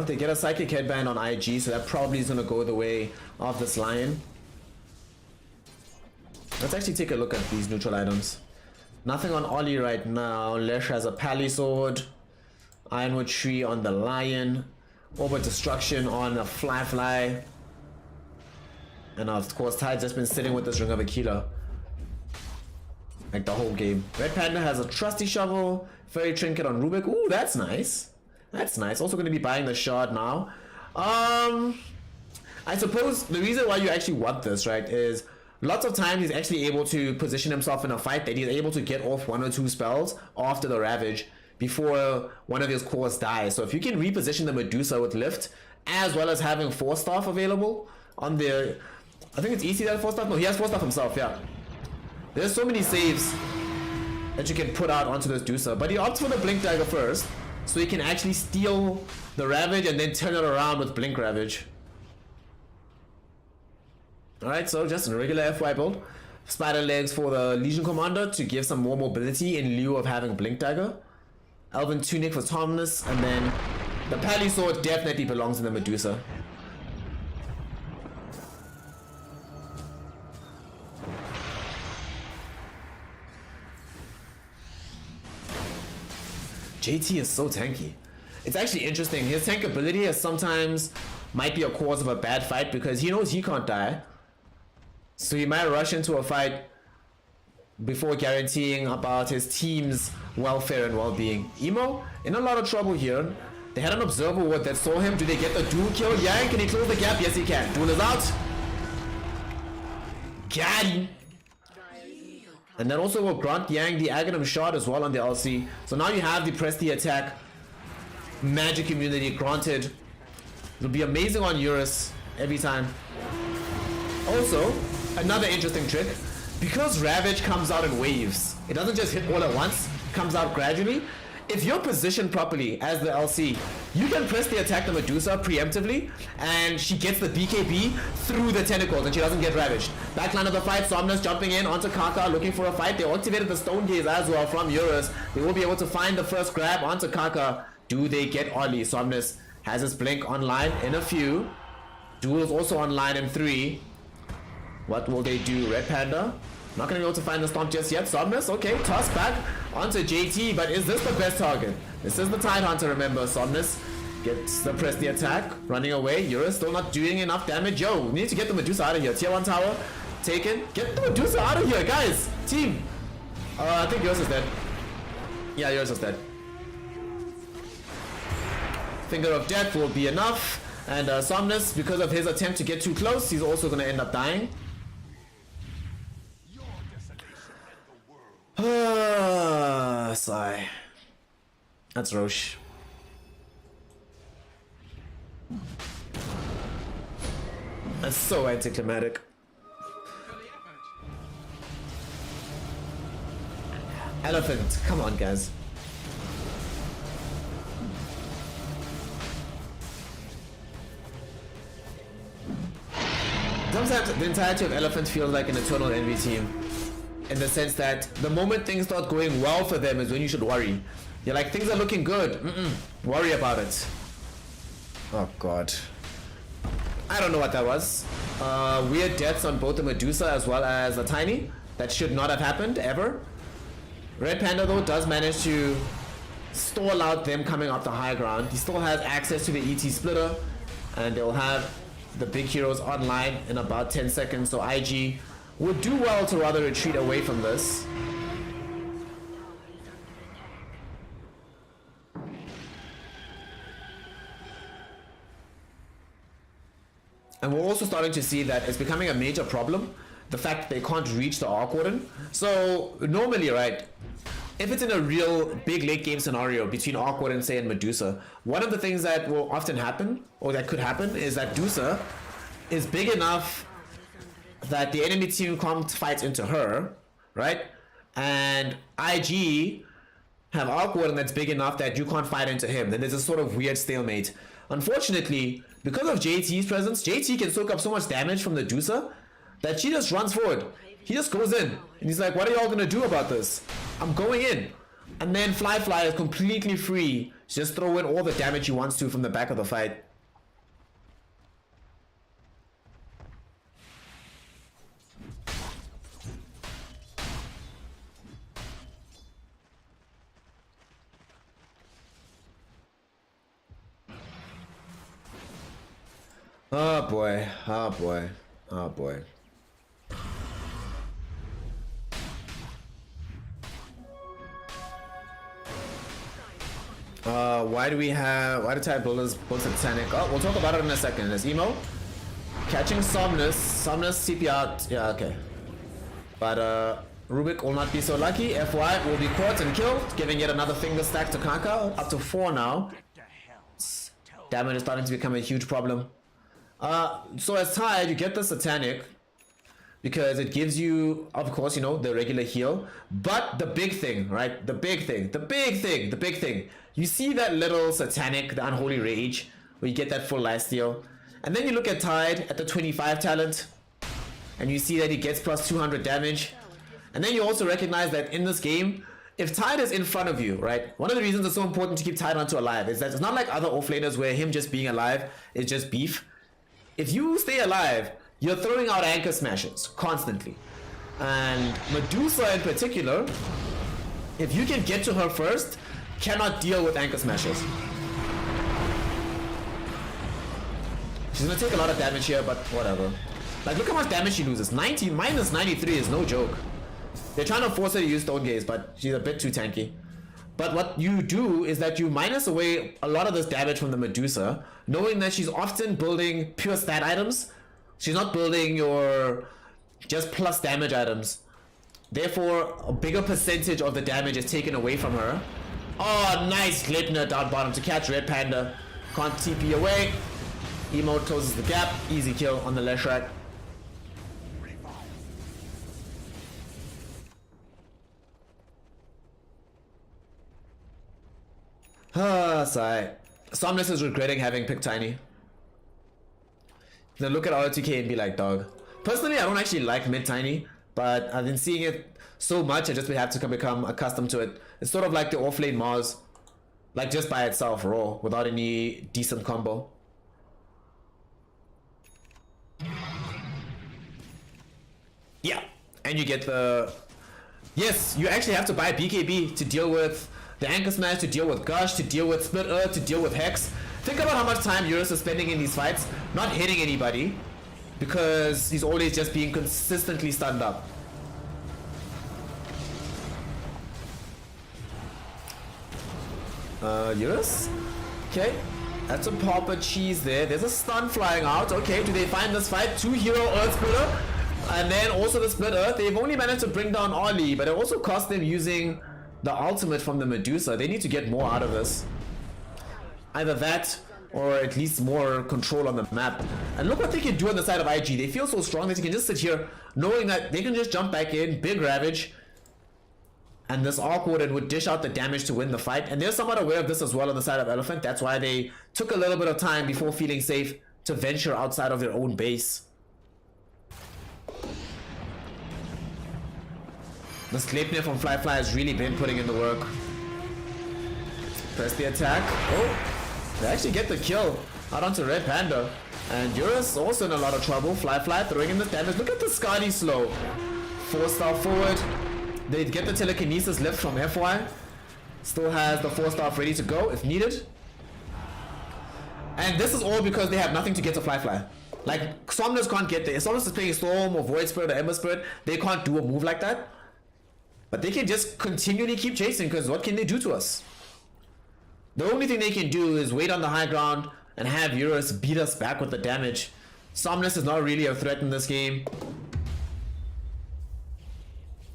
They get a Psychic Headband on IG, so that probably is going to go the way of this Lion. Let's actually take a look at these neutral items. Nothing on Oli right now. Lesh has a Pally Sword. Ironwood Tree on the Lion. Over Destruction on a Fly. And of course, Tide's just been sitting with this Ring of Aquila like the whole game. Red Panda has a Trusty Shovel. Fairy Trinket on Rubik. Ooh, that's nice. That's nice. Also going to be buying the Shard now. I suppose the reason why you actually want this, right, is lots of times he's actually able to position himself in a fight that he's able to get off 1 or 2 spells after the Ravage before one of his cores dies. So if you can reposition the Medusa with Lift, as well as having 4-staff available on the... I think it's easy that 4-staff? No, he has 4-staff himself, yeah. There's so many saves that you can put out onto this Medusa, but he opts for the Blink Dagger first, so he can actually steal the Ravage and then turn it around with Blink Ravage. Alright, so just a regular FY build. Spider Legs for the Legion Commander to give some more mobility in lieu of having Blink Dagger. Elven Tunic for Tomness, and then the Pally Sword definitely belongs in the Medusa. JT is so tanky. It's actually interesting. His tank ability is sometimes might be a cause of a bad fight because he knows he can't die. So he might rush into a fight before guaranteeing about his team's welfare and well-being. Emo in a lot of trouble here. They had an observer ward that saw him. Do they get the dual kill? Yang, can he close the gap? Yes, he can. Duel is out. Got him. And that also will grant Yang the Aghanim Shard as well on the LC. So now you have the press the attack magic immunity granted. It'll be amazing on Eurus every time. Also, another interesting trick, because Ravage comes out in waves, it doesn't just hit all at once, it comes out gradually. If you're positioned properly as the LC, you can press the attack the Medusa preemptively, and she gets the BKB through the tentacles and she doesn't get ravaged. Backline of the fight, Somnus jumping in onto Kaka, looking for a fight. They activated the Stone Gaze as well from Eurus. They will be able to find the first grab onto Kaka. Do they get Ollie? Somnus has his blink online in a few. Duel's also online in 3. What will they do? Red Panda not gonna be able to find the stomp just yet. Somnus, okay, toss back onto JT, but is this the best target? This is the Tide Hunter, remember. Somnus gets the press the attack, running away. Eurus still not doing enough damage. Yo, we need to get the Medusa out of here. Tier 1 tower taken. Get the Medusa out of here, guys. Team. I think Eurus is dead. Yeah, Eurus is dead. Finger of Death will be enough. And Somnus, because of his attempt to get too close, he's also gonna end up dying. Sigh. That's Roche. That's so anticlimactic. Elephant, come on, guys. Sometimes the entirety of Elephant feels like an eternal envy team. In the sense that the moment things start going well for them is when you should worry. You're like, things are looking good. Worry about it. Oh god. I don't know what that was. Weird deaths on both the Medusa as well as the Tiny. That should not have happened, ever. Red Panda though does manage to stall out them coming up the high ground. He still has access to the ET splitter. And they'll have the big heroes online in about 10 seconds. So IG would do well to rather retreat away from this. And we're also starting to see that it's becoming a major problem, the fact that they can't reach the Arc Warden. So normally, right, if it's in a real big late game scenario between Arc Warden, say, and Medusa, one of the things that will often happen, or that could happen, is that Medusa is big enough that the enemy team can't fight into her, right? And IG have Arc Warden that's big enough that you can't fight into him. Then there's a sort of weird stalemate. Unfortunately, because of JT's presence, JT can soak up so much damage from the Medusa that she just runs forward. He just goes in, and he's like, what are y'all gonna do about this? I'm going in. And then Fly is completely free to just throw in all the damage he wants to from the back of the fight. Oh boy, oh boy, oh boy. Why do Tide Builders both Satanic? Oh, we'll talk about it in a second. There's Emo. Catching Somnus TP out. Yeah, okay. But Rubik will not be so lucky. FY will be caught and killed, giving yet another finger stack to Kaka. Up to 4 now. Damage is starting to become a huge problem. So as Tide, you get the Satanic because it gives you, of course, you know, the regular heal. But the big thing, right? The big thing. You see that little Satanic, the Unholy Rage, where you get that full lifesteal. And then you look at Tide at the 25 talent, and you see that he gets plus 200 damage. And then you also recognize that in this game, if Tide is in front of you, right? One of the reasons it's so important to keep Tide Hunter alive is that it's not like other offlaners where him just being alive is just beef. If you stay alive, you're throwing out anchor smashes constantly. And Medusa in particular, if you can get to her first, cannot deal with anchor smashes. She's gonna take a lot of damage here, but whatever. Like, look how much damage she loses. 90 minus 93 is no joke. They're trying to force her to use Stone Gaze, but she's a bit too tanky. But what you do is that you minus away a lot of this damage from the Medusa, knowing that she's often building pure stat items. She's not building your just plus damage items. Therefore, a bigger percentage of the damage is taken away from her. Oh, nice Glipner down bottom to catch Red Panda. Can't TP away. Emote closes the gap. Easy kill on the Leshrac. sigh. Somnus is regretting having picked Tiny. Then look at RTK and be like, dog. Personally, I don't actually like mid Tiny, but I've been seeing it so much, I just have to become accustomed to it. It's sort of like the offlane Mars, like just by itself, raw, without any decent combo. Yeah, and you get the... Yes, you actually have to buy BKB to deal with the Anchor Smash, to deal with Gush, to deal with Split Earth, to deal with Hex. Think about how much time Eurus is spending in these fights, not hitting anybody, because he's always just being consistently stunned up. Eurus? Okay, that's a Papa Cheese there. There's a stun flying out. Okay, do they find this fight? 2 hero Earth Splitter, and then also the Split Earth. They've only managed to bring down Ollie, but it also cost them using the ultimate from the Medusa. They need to get more out of this. Either that, or at least more control on the map. And look what they can do on the side of IG. They feel so strong that you can just sit here knowing that they can just jump back in, big Ravage, and this Awkward would dish out the damage to win the fight. And they're somewhat aware of this as well on the side of Elephant. That's why they took a little bit of time before feeling safe to venture outside of their own base. The Sleipnir from Fly has really been putting in the work. Press the attack. Oh, they actually get the kill out onto Red Panda. And Eurus also in a lot of trouble. Fly throwing in the damage. Look at the Skadi slow. 4-star forward. They get the telekinesis lift from FY. Still has the 4-star ready to go if needed. And this is all because they have nothing to get to Fly. Like, Somnus can't get there. If Somnus is playing Storm or Void Spirit or Ember Spirit, they can't do a move like that. But they can just continually keep chasing, because what can they do to us? The only thing they can do is wait on the high ground and have Eurus beat us back with the damage. Somnus is not really a threat in this game.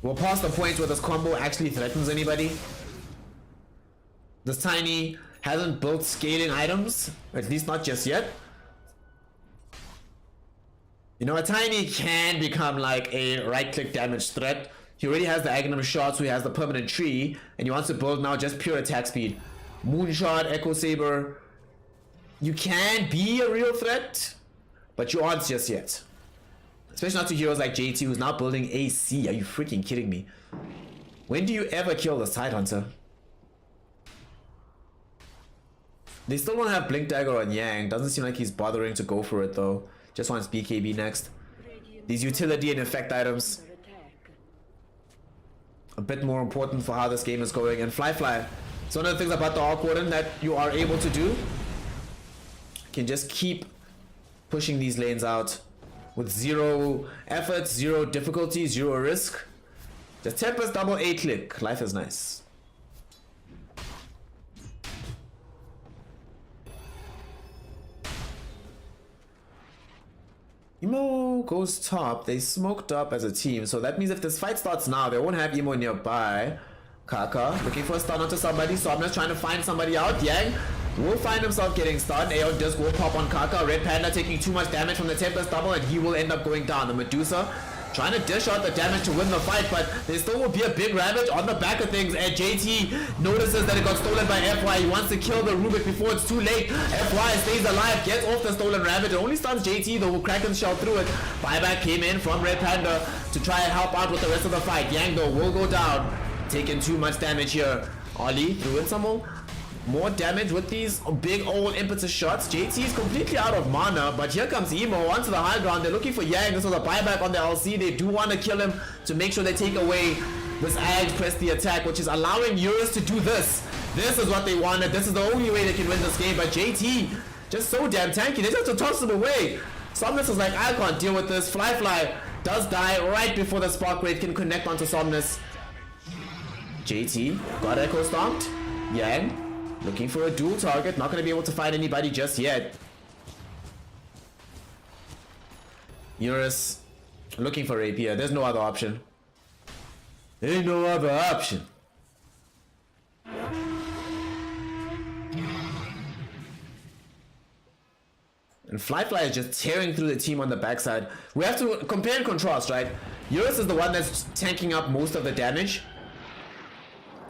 We're past the point where this combo actually threatens anybody. This Tiny hasn't built scaling items, at least not just yet. You know, a Tiny can become like a right-click damage threat. He already has the Aghanim Shot, so he has the permanent tree, and he wants to build now just pure attack speed. Moonshot, Echo Saber. You can be a real threat, but you aren't just yet. Especially not to heroes like JT, who's now building AC. Are you freaking kidding me? When do you ever kill this Tidehunter? They still don't have Blink Dagger on Yang. Doesn't seem like he's bothering to go for it though. Just wants BKB next. These utility and effect items, a bit more important for how this game is going. And Fly. So one of the things about the Awkward that you are able to do, can just keep pushing these lanes out with 0 effort, 0 difficulty, 0 risk. Just Tempest double A click. Life is nice. Emo goes top. They smoked up as a team, so that means if this fight starts now, they won't have Emo nearby. Kaka looking for a stun onto somebody. Somnus trying to find somebody out. Yang will find himself getting stunned. Aeon Disc will pop on Kaka. Red Panda taking too much damage from the Tempest double, and he will end up going down. The Medusa trying to dish out the damage to win the fight, but there still will be a big Ravage on the back of things, and JT notices that it got stolen by FY. He wants to kill the Rubik before it's too late. FY stays alive, gets off the stolen Ravage. It only stuns JT though, will Kraken shell through it. Buyback came in from Red Panda to try and help out with the rest of the fight. Yang though will go down, taking too much damage here. Ollie threw in some more damage with these big old impetus shots. JT is completely out of mana, but here comes Emo onto the high ground. They're looking for Yang. This was a buyback on the LC. They do want to kill him to make sure they take away this Ag press the attack, which is allowing Eurus to do this. This is what they wanted. This is the only way they can win this game, but JT just so damn tanky. They just have to toss him away. Somnus is like, I can't deal with this. Fly does die right before the Spark Raid can connect onto Somnus. JT got Echo Stomped. Yang looking for a dual target, not going to be able to find anybody just yet. Eurus looking for Rapier. There's no other option. Ain't no other option. And Fly is just tearing through the team on the backside. We have to compare and contrast, right? Eurus is the one that's tanking up most of the damage,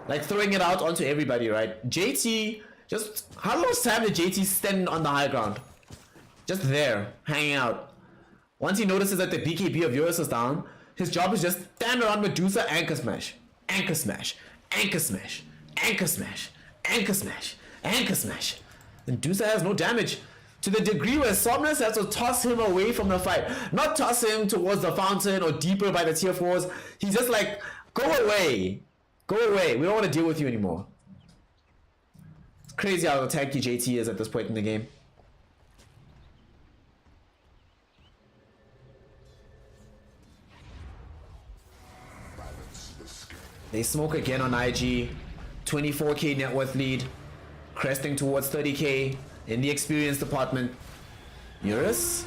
like throwing it out onto everybody, right? JT Just how much time did JT stand on the high ground? Just there, hanging out. Once he notices that the BKB of Eurus is down, his job is just stand around Medusa, anchor smash, anchor smash, anchor smash, anchor smash, anchor smash, anchor smash. Medusa has no damage. To the degree where Somnus has to toss him away from the fight. Not toss him towards the fountain or deeper by the tier 4s. He's just like, go away. Go away. We don't want to deal with you anymore. It's crazy how tanky JT is at this point in the game. They smoke again on IG. 24k net worth lead. Cresting towards 30k in the experience department. Eurus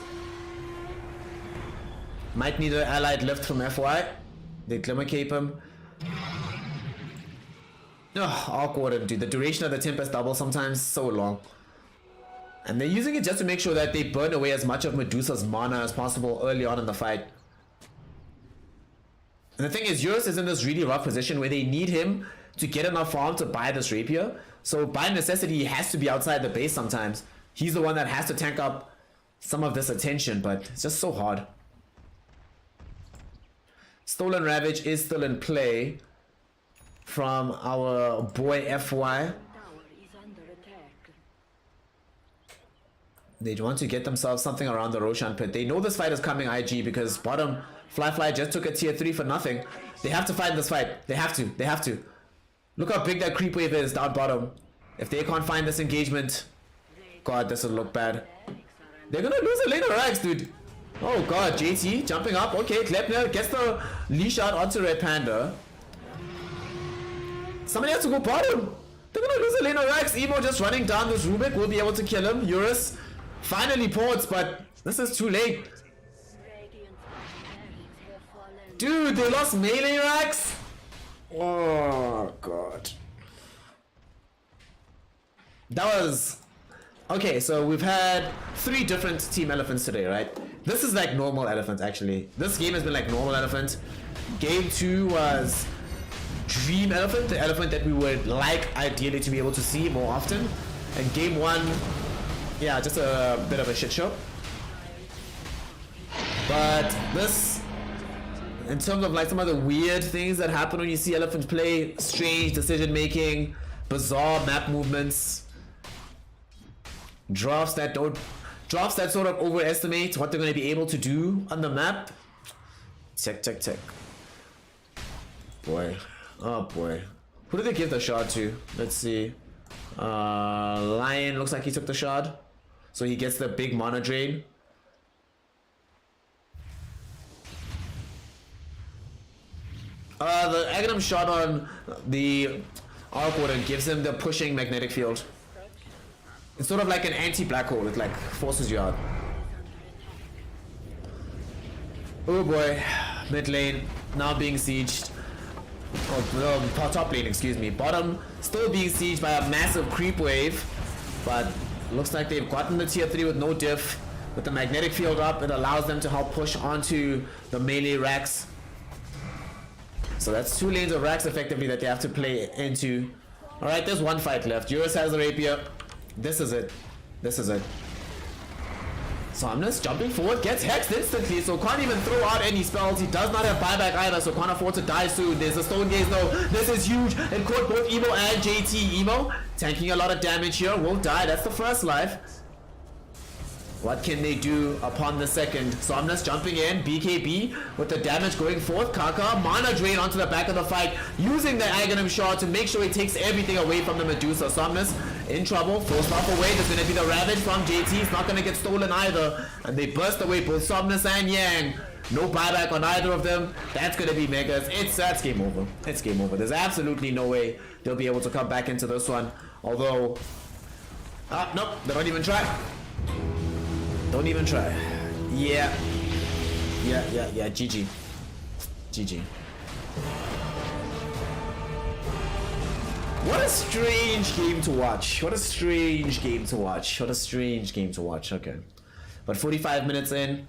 might need an allied lift from FY. They glimmer cape him. Ugh, awkward, dude. The duration of the Tempest double sometimes so long. And they're using it just to make sure that they burn away as much of Medusa's mana as possible early on in the fight. And the thing is, Eurus is in this really rough position where they need him to get enough farm to buy this rapier. So by necessity, he has to be outside the base sometimes. He's the one that has to tank up some of this attention, but it's just so hard. Stolen Ravage is still in play from our boy FY. Tower is under attack. They want to get themselves something around the Roshan pit. They know this fight is coming IG because bottom Fly just took a tier 3 for nothing. They have to fight this fight. They have to. They have to. Look how big that creep wave is down bottom. If they can't find this engagement, God, this will look bad. They're gonna lose a lane of Rags, dude. Oh God, JT jumping up. Okay, Klepner gets the leash out onto Red Panda. Somebody has to go bottom. They're gonna lose a lane of Rags. Evo just running down this Rubik will be able to kill him. Eurus finally ports, but this is too late. Radiant's barracks have fallen. Dude, they lost melee Rags. Oh God. That was okay. So we've had 3 different team elephants today, right? This is like normal elephant actually. This game has been like normal elephant. Game 2 was dream elephant, the elephant that we would like ideally to be able to see more often. And game 1, yeah, just a bit of a shit show. But this, in terms of like some of the weird things that happen when you see elephants play, strange decision making, bizarre map movements, drafts that sort of overestimate what they're going to be able to do on the map. Check. Boy, oh boy, who did they give the shard to? Let's see. Lion looks like he took the shard, so he gets the big mana drain. The Aghanim shot on the Arc Warden gives him the pushing magnetic field. It's sort of like an anti-black hole. It like forces you out. Oh boy, mid lane now being sieged. Oh, top lane, excuse me. Bottom still being sieged by a massive creep wave, but looks like they've gotten the tier 3 with no diff. With the magnetic field up, it allows them to help push onto the melee racks. So that's 2 lanes of racks effectively that they have to play into. Alright, there's 1 fight left. Eurus has the rapier. This is it. Somnus jumping forward, gets hexed instantly, so can't even throw out any spells. He does not have buyback either, so can't afford to die soon. There's a stone gaze though. This is huge. It caught both Emo and JT. Emo tanking a lot of damage here, won't die. That's the first life. What can they do upon the second? Somnus jumping in, BKB with the damage going forth. Kaka, mana drain onto the back of the fight, using the Aghanim shard to make sure he takes everything away from the Medusa. Somnus in trouble, forced off away. There's going to be the Ravage from JT. It's not going to get stolen either. And they burst away both Somnus and Yang. No buyback on either of them. That's going to be megas. That's game over. It's game over. There's absolutely no way they'll be able to come back into this one. Although, nope, they don't even try. Don't even try. Yeah, GG. What a strange game to watch. Okay. But 45 minutes in,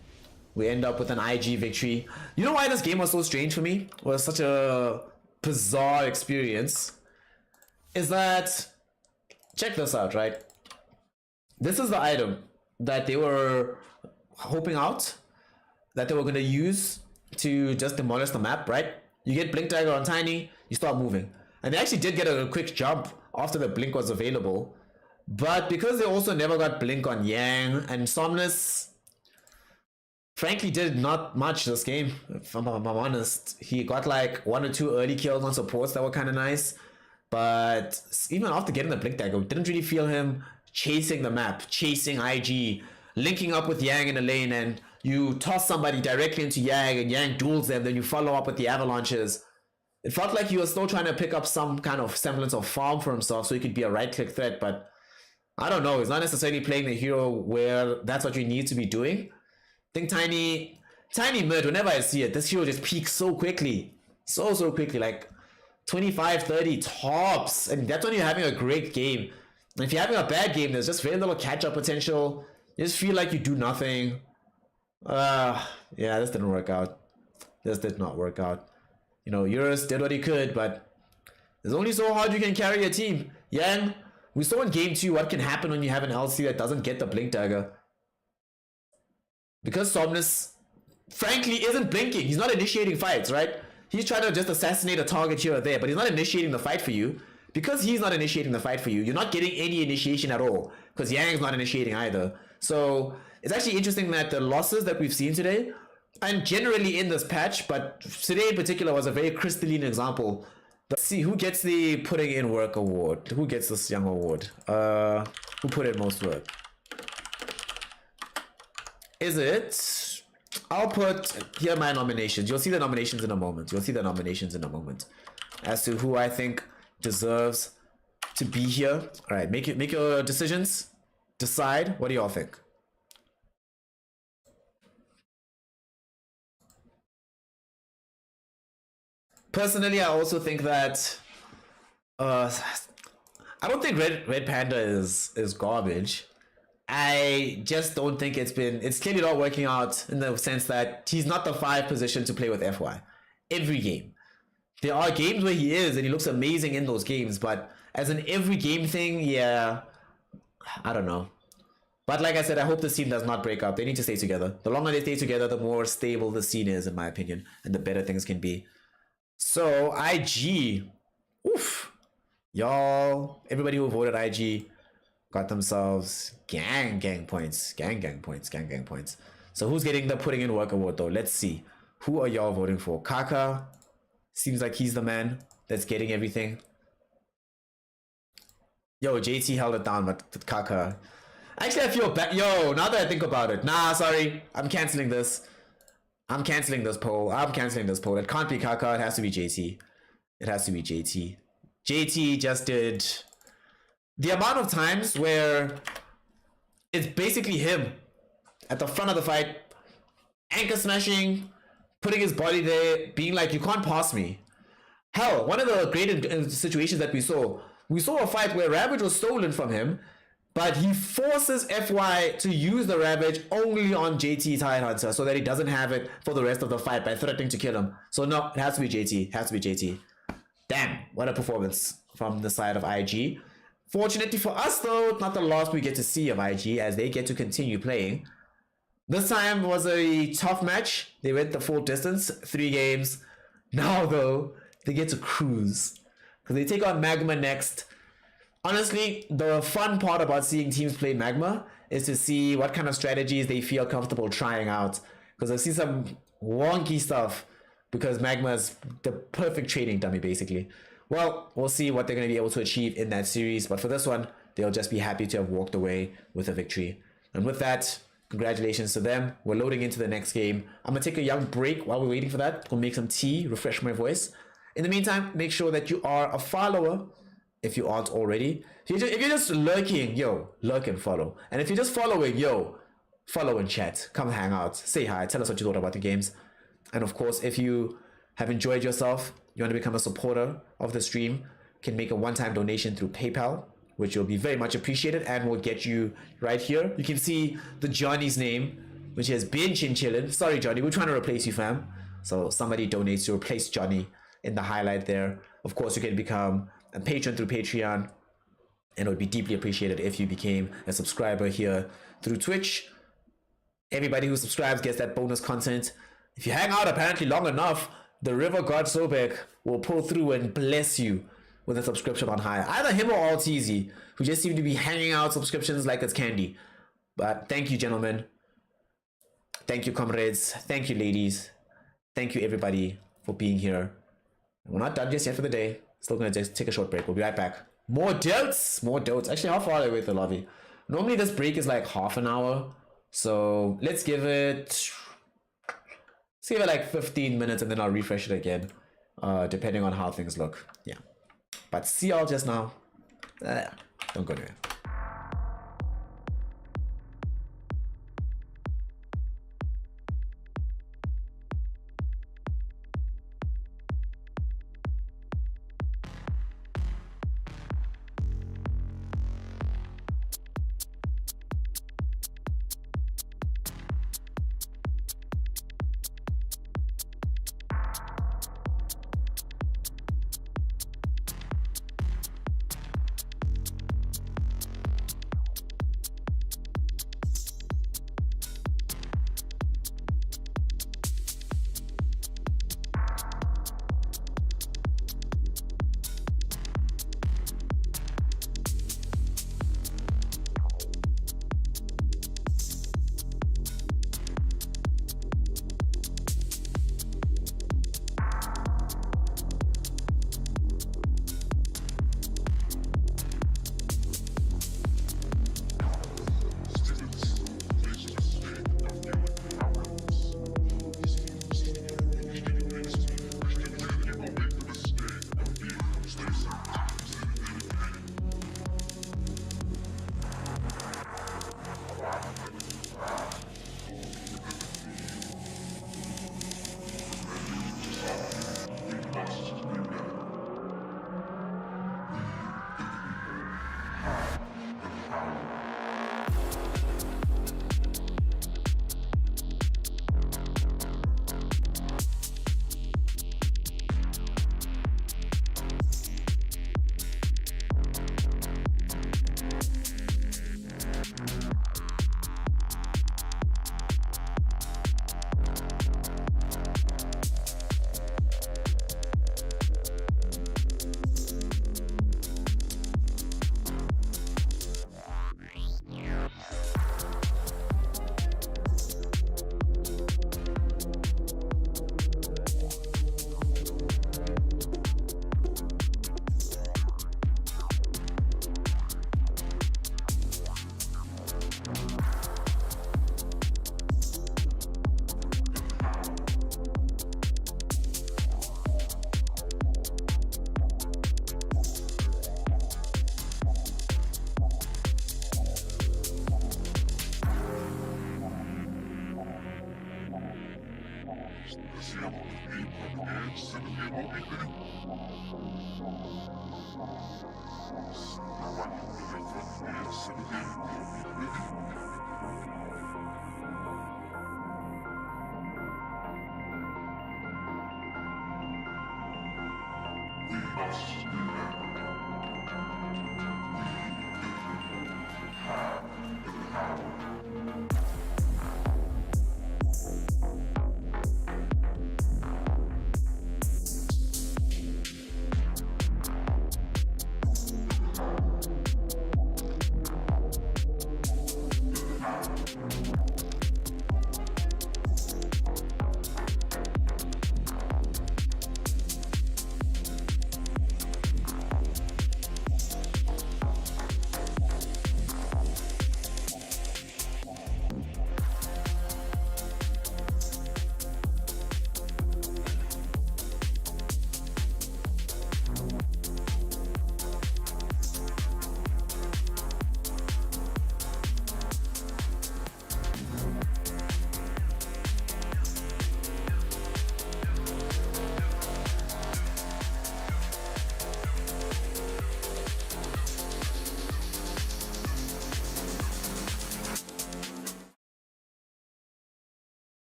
we end up with an IG victory. You know why this game was so strange for me? It was such a bizarre experience. Is that check this out, right? This is the item that they were hoping out, that they were going to use to just demolish the map, right? You get Blink Dagger on Tiny, you start moving. And they actually did get a quick jump after the Blink was available. But because they also never got Blink on Yang, and Somnus frankly did not much this game, if I'm honest. He got like 1 or 2 early kills on supports that were kind of nice. But even after getting the Blink Dagger, didn't really feel him chasing the map, chasing IG, linking up with Yang in a lane, and you toss somebody directly into Yang and Yang duels them, then you follow up with the avalanches. It felt like he was still trying to pick up some kind of semblance of farm for himself so he could be a right-click threat, but I don't know. He's not necessarily playing the hero where that's what you need to be doing. I think Tiny mid, whenever I see it, this hero just peaks so quickly. So quickly, like 25, 30 tops. And that's when you're having a great game. And if you're having a bad game, there's just very little catch-up potential. You just feel like you do nothing. Yeah, this didn't work out. This did not work out. You know, Eurus did what he could, but there's only so hard you can carry a team. Yang, we saw in game 2 what can happen when you have an LC that doesn't get the Blink Dagger. Because Somnus, frankly, isn't blinking. He's not initiating fights, right? He's trying to just assassinate a target here or there, but he's not initiating the fight for you. Because he's not initiating the fight for you, you're not getting any initiation at all. Because Yang's not initiating either. So it's actually interesting that the losses that we've seen today, and generally in this patch, but today in particular was a very crystalline example. Let's see who gets the putting in work award. Who gets this young award? Who put in most work? Is it? I'll put here my nominations. You'll see the nominations in a moment. As to who I think deserves to be here. All right, make your decisions. Decide. What do y'all think? Personally, I also think that I don't think Red Panda is garbage. I just don't think it's clearly not working out in the sense that he's not the 5 position to play with FY every game. There are games where he is and he looks amazing in those games, but as an every game thing, yeah, I don't know. But like I said, I hope this team does not break up. They need to stay together. The longer they stay together, the more stable the scene is, in my opinion, and the better things can be. So IG, oof, y'all, everybody who voted IG got themselves gang points. So who's getting the putting in work award though? Let's see. Who are y'all voting for? Kaka seems like he's the man that's getting everything. Yo, JT held it down, but Kaka. Actually, I feel bad. Yo, now that I think about it, nah, sorry, I'm canceling this. I'm canceling this poll. It can't be Kaka. It has to be JT. JT just did the amount of times where it's basically him at the front of the fight, anchor smashing, putting his body there, being like, you can't pass me. Hell, one of the great situations that we saw a fight where Ravage was stolen from him, but he forces FY to use the Ravage only on JT Tidehunter so that he doesn't have it for the rest of the fight by threatening to kill him. So no, it has to be JT. Damn, what a performance from the side of IG. Fortunately for us though, not the last we get to see of IG as they get to continue playing. This time was a tough match. They went the full distance, 3 games. Now though, they get to cruise because they take on Magma next. Honestly, the fun part about seeing teams play Magma is to see what kind of strategies they feel comfortable trying out. Because I see some wonky stuff because Magma is the perfect trading dummy basically. Well, we'll see what they're going to be able to achieve in that series. But for this one, they'll just be happy to have walked away with a victory. And with that, congratulations to them. We're loading into the next game. I'm going to take a young break while we're waiting for that. Go make some tea, refresh my voice. In the meantime, make sure that you are a follower if you aren't already. If you're just lurking, yo, lurk and follow. And if you're just following, yo, follow and chat. Come hang out. Say hi. Tell us what you thought about the games. And of course, if you have enjoyed yourself, you want to become a supporter of the stream, can make a one-time donation through PayPal, which will be very much appreciated and will get you right here. You can see the Johnny's name, which has been Chinchillin. Sorry, Johnny, we're trying to replace you, fam. So somebody donates to replace Johnny in the highlight there. Of course, you can become a patron through Patreon. and it would be deeply appreciated if you became a subscriber here through Twitch. Everybody who subscribes gets that bonus content. If you hang out apparently long enough, the River God Sobek will pull through and bless you with a subscription on high. Either him or Alteezy, who just seem to be hanging out subscriptions like it's candy. But thank you, gentlemen. Thank you, comrades. Thank you, ladies. Thank you, everybody, for being here. We're not done just yet for the day. Still gonna just take a short break. We'll be right back. More dotes. More dotes. Actually, how far away is the lobby? Normally this break is like half an hour. So let's give it like 15 minutes and then I'll refresh it again. Depending on how things look. Yeah. But see y'all just now. Don't go anywhere.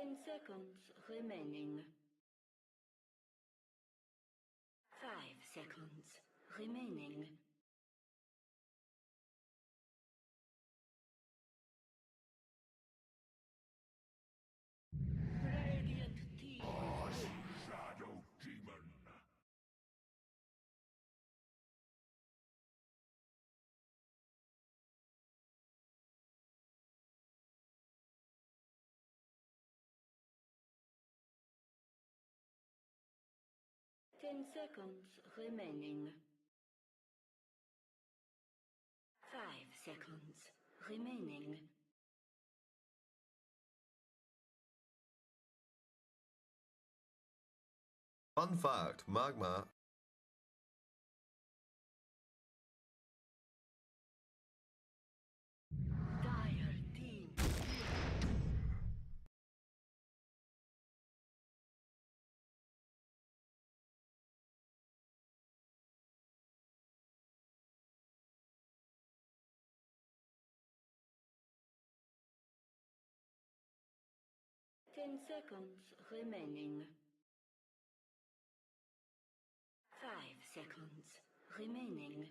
10 seconds remaining. 5 seconds remaining. Radiant team. Shadow Demon. 10 seconds remaining. 5 seconds remaining. Fun fact, Magma Dire team. 10 seconds remaining. 5 seconds remaining.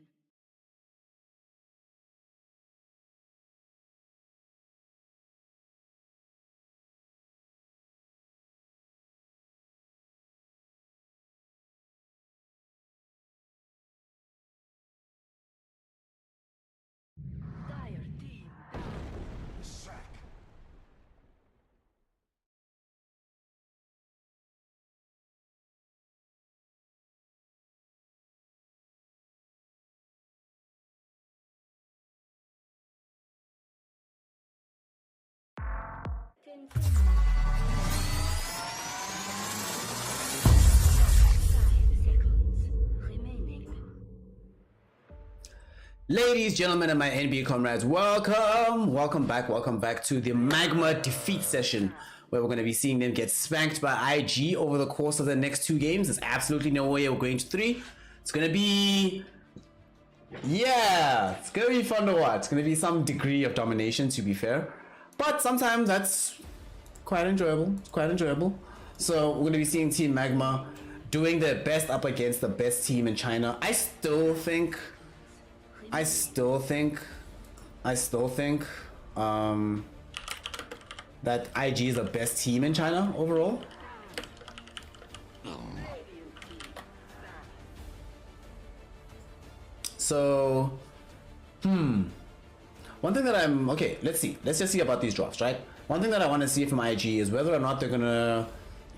Dire team. Sack. 10 seconds. 5 seconds remaining. Ladies, gentlemen, and my NBA comrades, welcome back to the Magma defeat session, where we're going to be seeing them get spanked by IG over the course of the next 2 games. There's absolutely no way we're going to 3. It's going to be, yeah, it's going to be fun to watch. It's going to be some degree of domination, to be fair, but sometimes that's quite enjoyable. It's quite enjoyable. So we're going to be seeing Team Magma doing their best up against the best team in China. I still think that IG is the best team in China overall. So, one thing that let's just see about these drops, right? One thing that I want to see from IG is whether or not they're gonna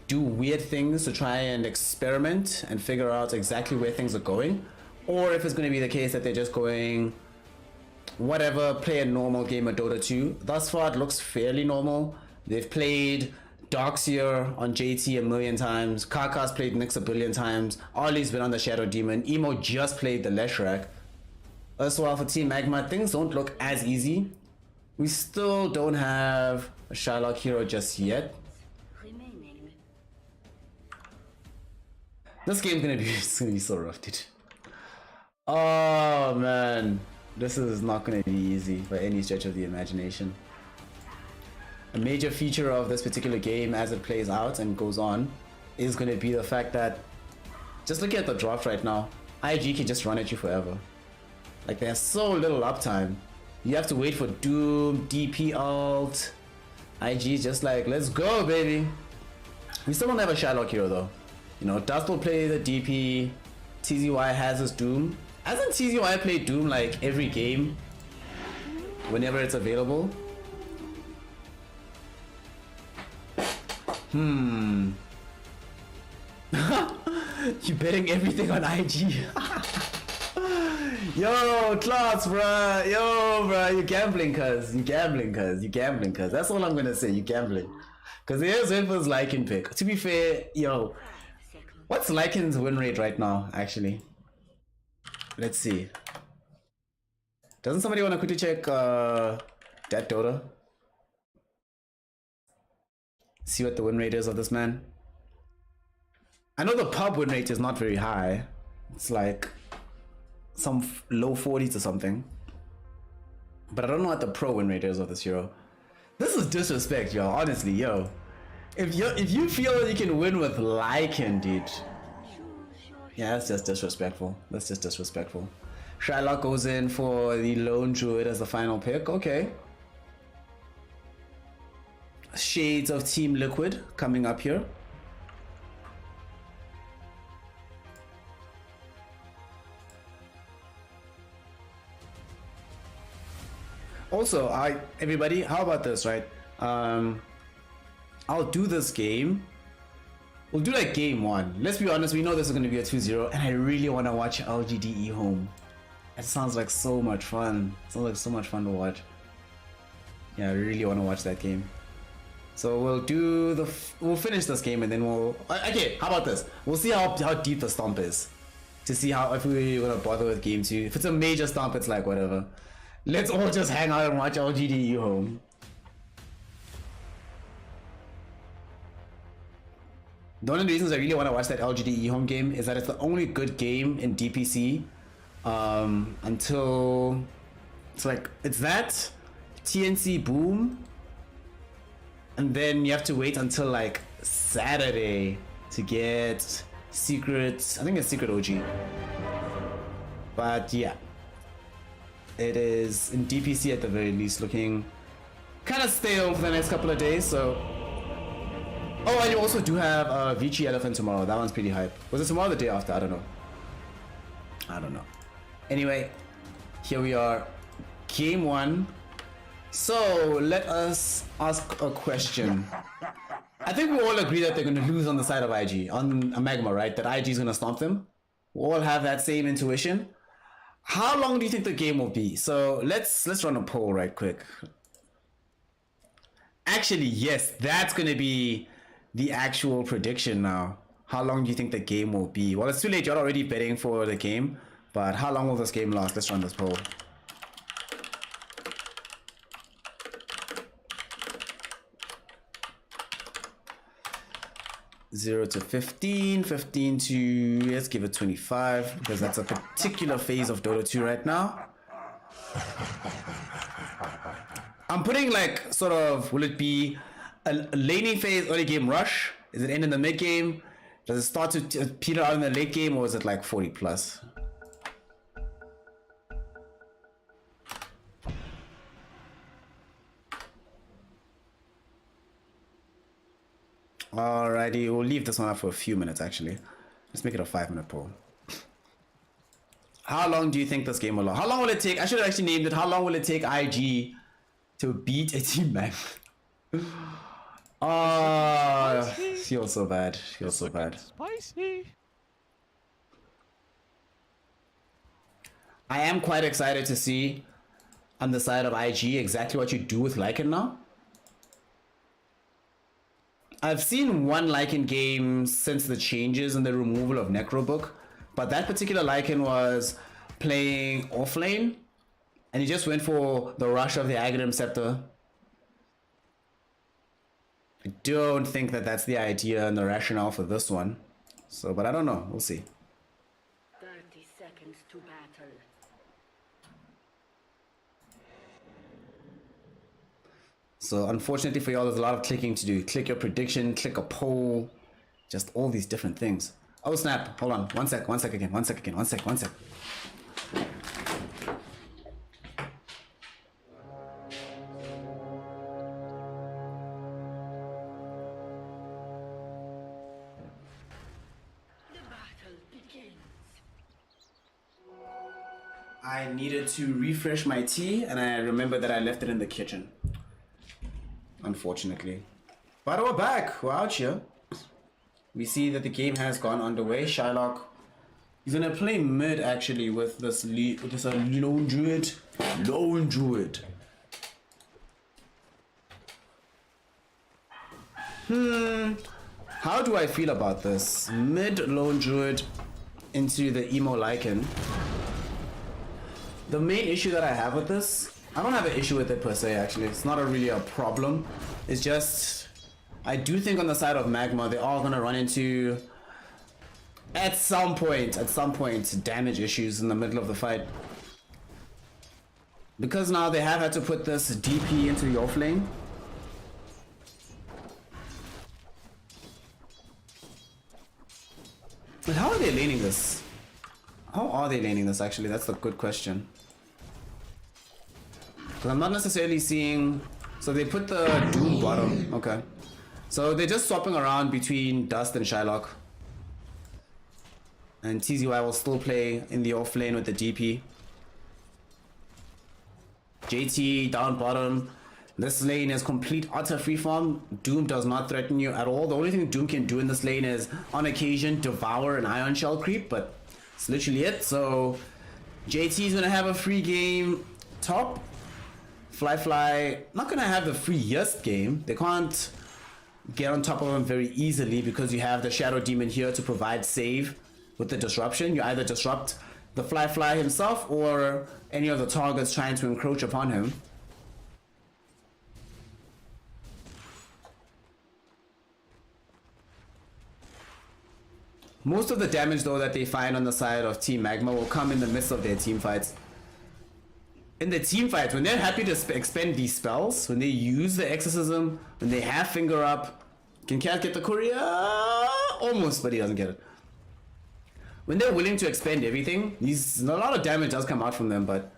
do weird things to try and experiment and figure out exactly where things are going, or if it's going to be the case that they're just going whatever, play a normal game of Dota 2. Thus far it looks fairly normal. They've played Darkseer on JT a million times, Kaka's played Nyx a billion times, Ollie's been on the Shadow Demon, Emo just played the Leshrac. As well, for Team Magma, things don't look as easy. We still don't have a Shylock hero just yet. Remaining. This game's gonna be so rough, dude. Oh man, this is not gonna be easy by any stretch of the imagination. A major feature of this particular game as it plays out and goes on is gonna be the fact that, just looking at the draft right now, IG can just run at you forever. Like, there's so little uptime. You have to wait for Doom, DP ult. IG is just like, let's go, baby. We still don't have a Shylock hero though. You know, Dust will play the DP. TZY has his Doom. Hasn't TZY played Doom like every game? Whenever it's available? You betting everything on IG? Yo, Klaus, bruh. Yo, bruh. You gambling, cuz. That's all I'm gonna say. You gambling. Cuz here's Winford's Lycan pick. To be fair, yo. What's Lycan's win rate right now, actually? Let's see. Doesn't somebody want to quickly check that Dota? See what the win rate is of this man. I know the pub win rate is not very high. It's like some low 40s or something. But I don't know what the pro win rate is of this hero. This is disrespect, yo. Honestly, yo. If you feel you can win with Lycan, dude. Yeah, that's just disrespectful. That's just disrespectful. Shylock goes in for the Lone Druid as the final pick. Okay. Shades of Team Liquid coming up here. Also, everybody, how about this, right? I'll do this game. We'll do like game 1. Let's be honest, we know this is going to be a 2-0, and I really want to watch LGDE home. It sounds like so much fun. It sounds like so much fun to watch. Yeah, I really want to watch that game. So we'll finish this game and then we'll... Okay, how about this? We'll see how deep the stomp is. To see if we want to bother with game 2. If it's a major stomp, it's like whatever. Let's all just hang out and watch LGDE home. The only reasons I really want to watch that LGDE home game is that it's the only good game in DPC until it's that TNC Boom, and then you have to wait until like Saturday to get secrets. I think it's secret OG, but yeah, it is in DPC at the very least looking kind of stale for the next couple of days. So oh, and you also do have Vici Elephant tomorrow. That one's pretty hype. Was it tomorrow or the day after? I don't know. Anyway, here we are, game 1. So let us ask a question. I think we all agree that they're going to lose on the side of IG, on a Magma, right? That IG is going to stomp them. We all have that same intuition. How long do you think the game will be? So let's run a poll right quick. Actually, yes, that's going to be the actual prediction now. How long do you think the game will be? Well, it's too late. You're already betting for the game. But how long will this game last? Let's run this poll. Zero to 15, 15 to, let's give it 25, because that's a particular phase of Dota 2 right now. I'm putting like sort of, will it be a laning phase, early game rush? Is it end in the mid game? Does it start to peter out in the late game, or is it like 40 plus? Alrighty, we'll leave this one up for a few minutes actually. Let's make it a 5-minute poll. How long do you think this game will last? How long will it take? I should have actually named it. How long will it take IG to beat a team map? Feels so bad. Feels so bad. Spicy. I am quite excited to see on the side of IG exactly what you do with Lycan now. I've seen one Lycan game since the changes and the removal of Necrobook, but that particular Lycan was playing offlane, and he just went for the rush of the Aghanim Scepter. I don't think that that's the idea and the rationale for this one. So, but I don't know. We'll see. 30 seconds to battle. So unfortunately for y'all, there's a lot of clicking to do. Click your prediction, click a poll, just all these different things. Oh snap, hold on, one sec again. I needed to refresh my tea, and I remembered that I left it in the kitchen. Unfortunately. But we're back. We're out here. We see that the game has gone underway. Shylock, he's gonna play mid actually with this lone druid. Lone druid. How do I feel about this? Mid lone druid into the emo Lycan. The main issue that I have with this, I don't have an issue with it per se actually. It's not really a problem. It's just, I do think on the side of Magma, they are gonna run into, at some point, damage issues in the middle of the fight. Because now they have had to put this DP into the offlane. they laning this? How are they laning this actually? That's the good question. Because I'm not necessarily seeing... So they put the Doom bottom. Okay. So they're just swapping around between Dust and Shylock. And TZY will still play in the off lane with the DP. JT down bottom. This lane is complete utter freeform. Doom does not threaten you at all. The only thing Doom can do in this lane is on occasion devour an Ion Shell creep, but it's literally it. So JT is gonna have a free game top. Fly not gonna have the freest game. They can't get on top of him very easily because you have the Shadow Demon here to provide save with the disruption. You either disrupt the Fly himself or any of the targets trying to encroach upon him. Most of the damage though that they find on the side of Team Magma will come in the midst of their team fights. In the team fights, when they're happy to expend these spells, when they use the exorcism, when they have finger up, can Cat get the courier? Almost, but he doesn't get it. When they're willing to expend everything, a lot of damage does come out from them, but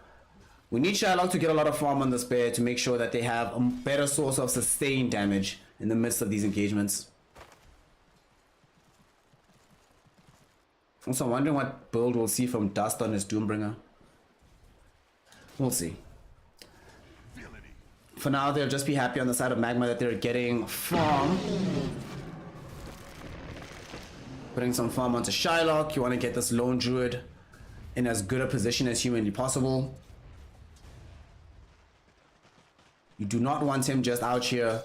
we need Shylock to get a lot of farm on this bear to make sure that they have a better source of sustained damage in the midst of these engagements. Also, I'm wondering what build we'll see from Dust on his Doombringer. We'll see. For now, they'll just be happy on the side of Magma that they're getting farm. Putting some farm onto Shylock. You want to get this Lone Druid in as good a position as humanly possible. You do not want him just out here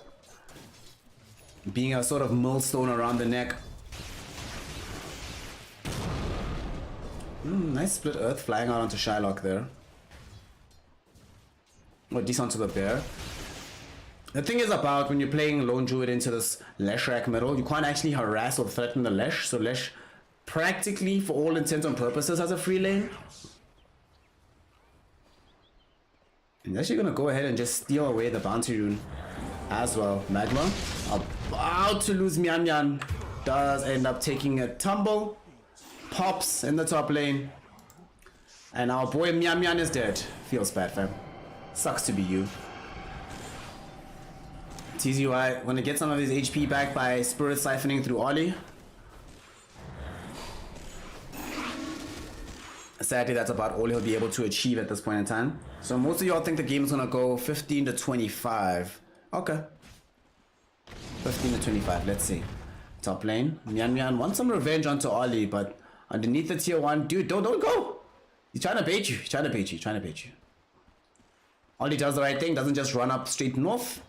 being a sort of millstone around the neck. Nice split earth flying out onto Shylock there. Or decent to the bear. The thing is about when you're playing Lone Druid into this Leshrac middle, you can't actually harass or threaten the Lesh. So Lesh practically, for all intents and purposes, has a free lane. And actually gonna go ahead and just steal away the bounty rune as well. Magma about to lose Mian Mian. Does end up taking a tumble. Pops in the top lane. And our boy Mian Mian is dead. Feels bad, fam. Sucks to be you. TZY gonna get some of his HP back by Spirit Siphoning through Ollie. Sadly, that's about all he'll be able to achieve at this point in time. So most of y'all think the game is gonna go 15 to 25. Okay. 15 to 25, let's see. Top lane. Mian Mian wants some revenge onto Ollie, but underneath the tier 1, dude, don't go! He's trying to bait you, he's trying to bait you, trying to bait you. Ollie does the right thing, doesn't just run up straight north,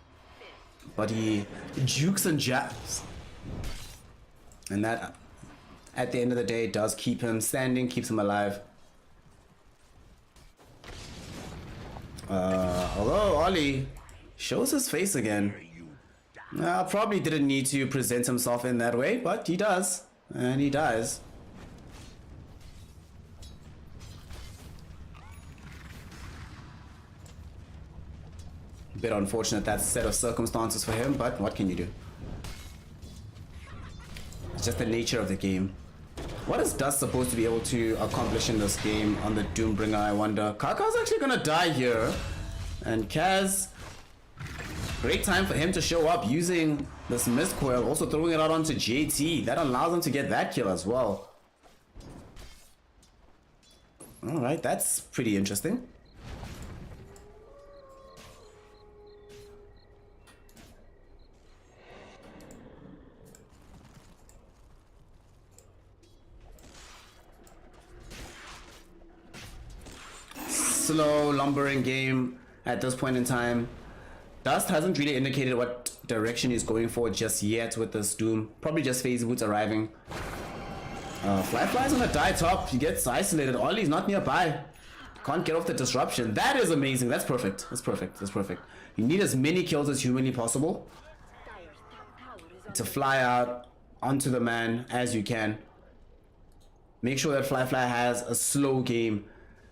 but he jukes and jabs. And that, at the end of the day, does keep him standing, keeps him alive. Although Ollie shows his face again. Probably didn't need to present himself in that way, but he does. And he dies. Bit unfortunate that set of circumstances for him, but what can you do? It's just the nature of the game. What is Dust supposed to be able to accomplish in this game on the Doombringer, I wonder? Kaka's actually gonna die here. And Kaz, great time for him to show up using this Mist Coil, also throwing it out onto JT. That allows him to get that kill as well. Alright, that's pretty interesting. Slow, lumbering game at this point in time. Dust hasn't really indicated what direction he's going for just yet with this Doom. Probably just phase boots arriving. Fly's gonna die top. He gets isolated. Ollie's not nearby. Can't get off the disruption. That is amazing. That's perfect. That's perfect. That's perfect. You need as many kills as humanly possible to fly out onto the man as you can. Make sure that Fly has a slow game.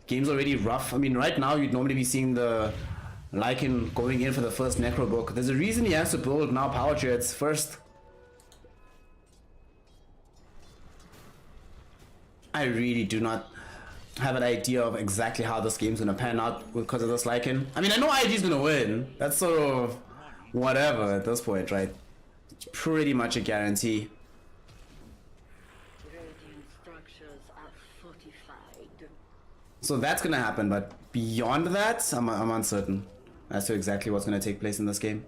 Game's already rough. I mean, right now you'd normally be seeing the Lycan going in for the first Necro book. There's a reason he has to build now Power Treads first. I really do not have an idea of exactly how this game's gonna pan out because of this Lycan. I mean, I know IG's gonna win. That's sort of whatever at this point, right? It's pretty much a guarantee. Radiant structures are fortified. So that's gonna happen, but beyond that, I'm uncertain as to exactly what's gonna take place in this game.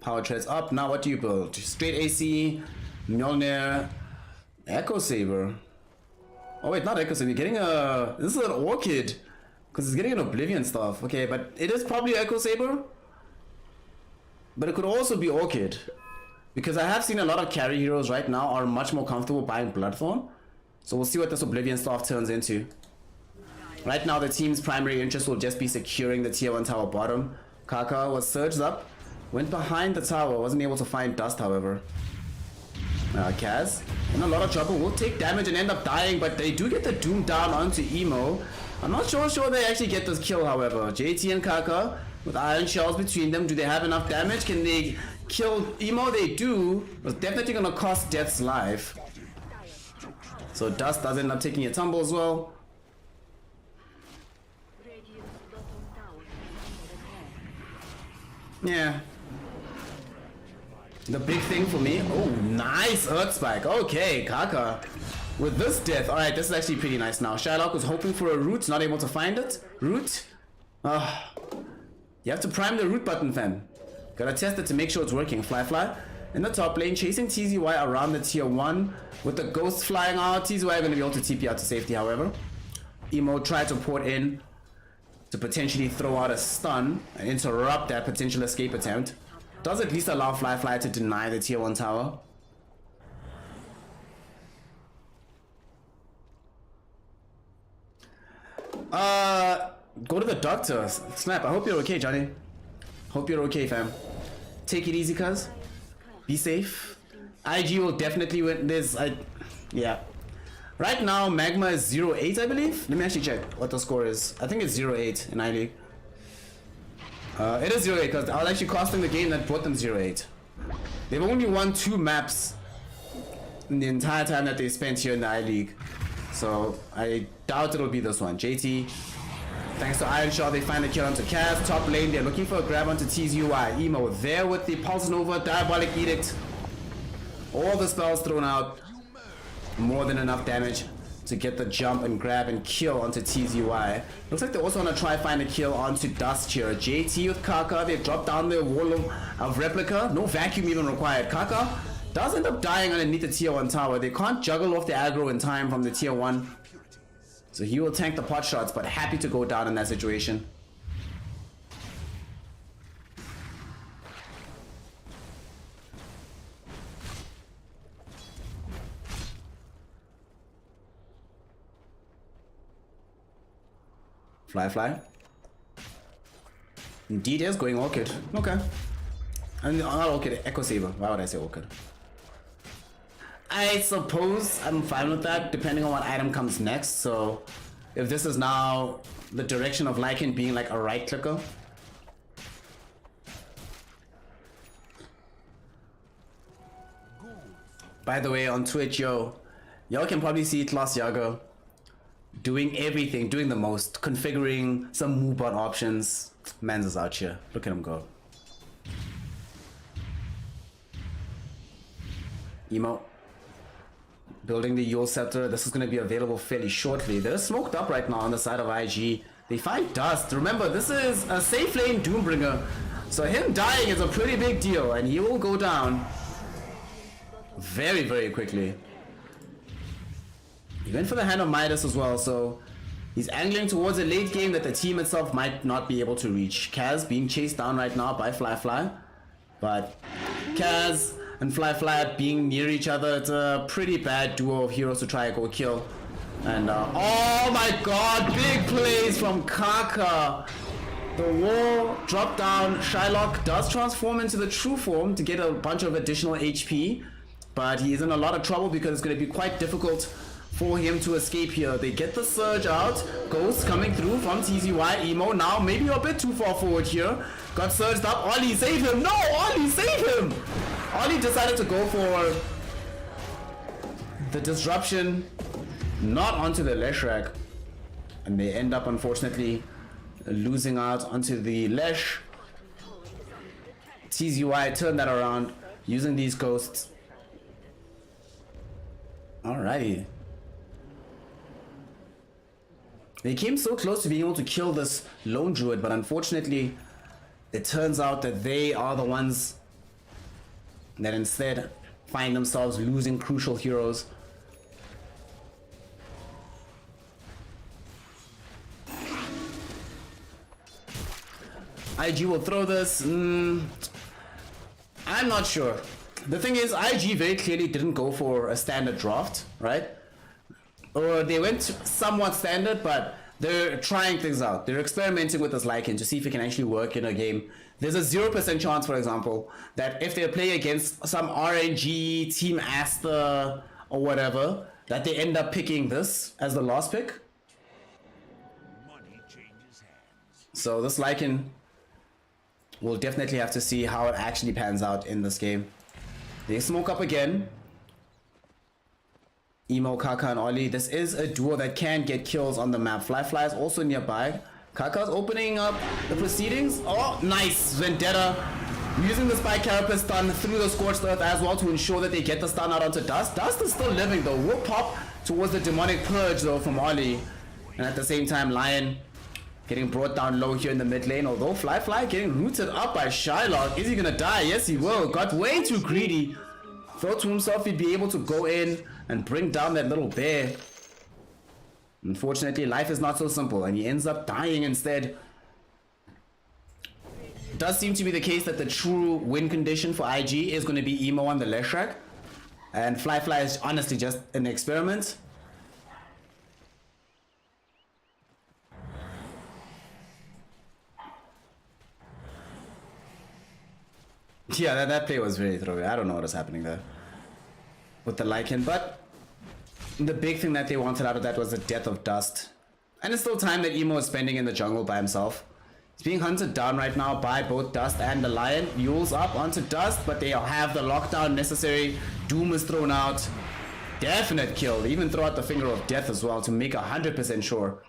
Power treads up. Now what do you build? Straight AC, Mjolnir, Echo Saber. Oh wait, not Echo Saber. You're getting a... This is an Orchid. Because it's getting an Oblivion stuff. Okay, but it is probably Echo Saber. But it could also be Orchid. Because I have seen a lot of carry heroes right now are much more comfortable buying Bloodthorn. So we'll see what this Oblivion stuff turns into. Right now the team's primary interest will just be securing the tier 1 tower bottom. Kaka was surged up. Went behind the tower, wasn't able to find Dust, however. Kaz, in a lot of trouble, will take damage and end up dying, but they do get the Doom down onto Emo. I'm not sure they actually get this kill, however. JT and Kaka, with iron shells between them, do they have enough damage? Can they kill Emo? They do. It's definitely gonna cost Death's life. So Dust does end up taking a tumble as well. Radiant's bottom tower is under attack. Yeah. The big thing for me, oh, nice Earth Spike. Okay, Kaka. With this death, alright, this is actually pretty nice now. Shylock was hoping for a root, not able to find it. Root? You have to prime the root button, fam. Gotta test it to make sure it's working. Fly. In the top lane, chasing TZY around the tier 1. With the ghost flying out, TZY are gonna be able to TP out to safety, however. Emo tried to port in to potentially throw out a stun and interrupt that potential escape attempt. Does at least allow Fly to deny the tier 1 tower. Go to the doctor. Snap, I hope you're okay, Johnny. Hope you're okay, fam. Take it easy, cuz. Be safe. IG will definitely win this. Yeah. Right now, Magma is 0-8, I believe. Let me actually check what the score is. I think it's 0-8 in I-League. It is 0-8 because I was actually costing the game that brought them 0-8. They've only won 2 maps in the entire time that they spent here in the I-League. So I doubt it'll be this one. JT, thanks to Iron Shaw, they find the kill onto Kaz. Top lane, they're looking for a grab onto TZY. Emo there with the Pulse Nova, Diabolic Edict. All the spells thrown out. More than enough damage to get the jump and grab and kill onto TZY. Looks like they also want to try find a kill onto Dust here. JT with Kaka, they drop down the wall of replica. No vacuum even required. Kaka does end up dying underneath the tier 1 tower. They can't juggle off the aggro in time from the tier 1. So he will tank the pot shots, but happy to go down in that situation. Fly. Indeed is going Orchid. Okay. And not Orchid, Echo Saber. Why would I say Orchid? I suppose I'm fine with that, depending on what item comes next. So, if this is now the direction of Lycan being like a right clicker. By the way, on Twitch, y'all can probably see Class Yaga doing everything, doing the most, configuring some movebot options. Mans is out here. Look at him go. Emo. Building the Yule Scepter. This is going to be available fairly shortly. They're smoked up right now on the side of IG. They find Dust. Remember, this is a safe lane Doombringer. So him dying is a pretty big deal. And he will go down very, very quickly. He went for the Hand of Midas as well, so he's angling towards a late game that the team itself might not be able to reach. Kaz being chased down right now by Fly. But Kaz and Fly being near each other, it's a pretty bad duo of heroes to try and go kill. And oh my god, big plays from Kaka. The wall dropped down. Shylock does transform into the true form to get a bunch of additional HP. But he's in a lot of trouble because it's going to be quite difficult for him to escape here. They get the surge out. Ghost coming through from TZY. Emo now maybe a bit too far forward here. Got surged up. Ollie, save him. No, Ollie, save him. Ollie decided to go for the disruption, not onto the Leshrac, and they end up unfortunately losing out onto the Lesh. TZY turned that around using these ghosts. Alrighty. They came so close to being able to kill this lone druid, but unfortunately it turns out that they are the ones that instead find themselves losing crucial heroes. IG will throw this. I'm not sure. The thing is, IG very clearly didn't go for a standard draft, right? Or they went somewhat standard, but they're trying things out. They're experimenting with this Lycan to see if it can actually work in a game. There's a 0% chance, for example, that if they play against some RNG, Team Asta, or whatever, that they end up picking this as the last pick. Money changes hands. So this Lycan, we'll definitely have to see how it actually pans out in this game. They smoke up again. Emo, Kaka, and Ollie. This is a duo that can get kills on the map. Fly is also nearby. Kaka's opening up the proceedings. Oh, nice. Vendetta using the Spike Carapace stun through the Scorched Earth as well to ensure that they get the stun out onto Dust. Dust is still living though. Will pop towards the Demonic Purge though from Ollie. And at the same time, Lion getting brought down low here in the mid lane. Although Fly getting rooted up by Shylock. Is he gonna die? Yes, he will. Got way too greedy. Thought to himself he'd be able to go in and bring down that little bear. Unfortunately, life is not so simple, and he ends up dying instead. It does seem to be the case that the true win condition for IG is going to be Emo on the Leshrac, and Fly is honestly just an experiment. Yeah, that play was very throwaway. I don't know what is happening there with the Lycan, but the big thing that they wanted out of that was the death of Dust. And it's still time that Emo is spending in the jungle by himself. He's being hunted down right now by both Dust and the Lion. Yule's up onto Dust, but they have the lockdown necessary. Doom is thrown out. Definite kill. They even throw out the Finger of Death as well to make 100% sure.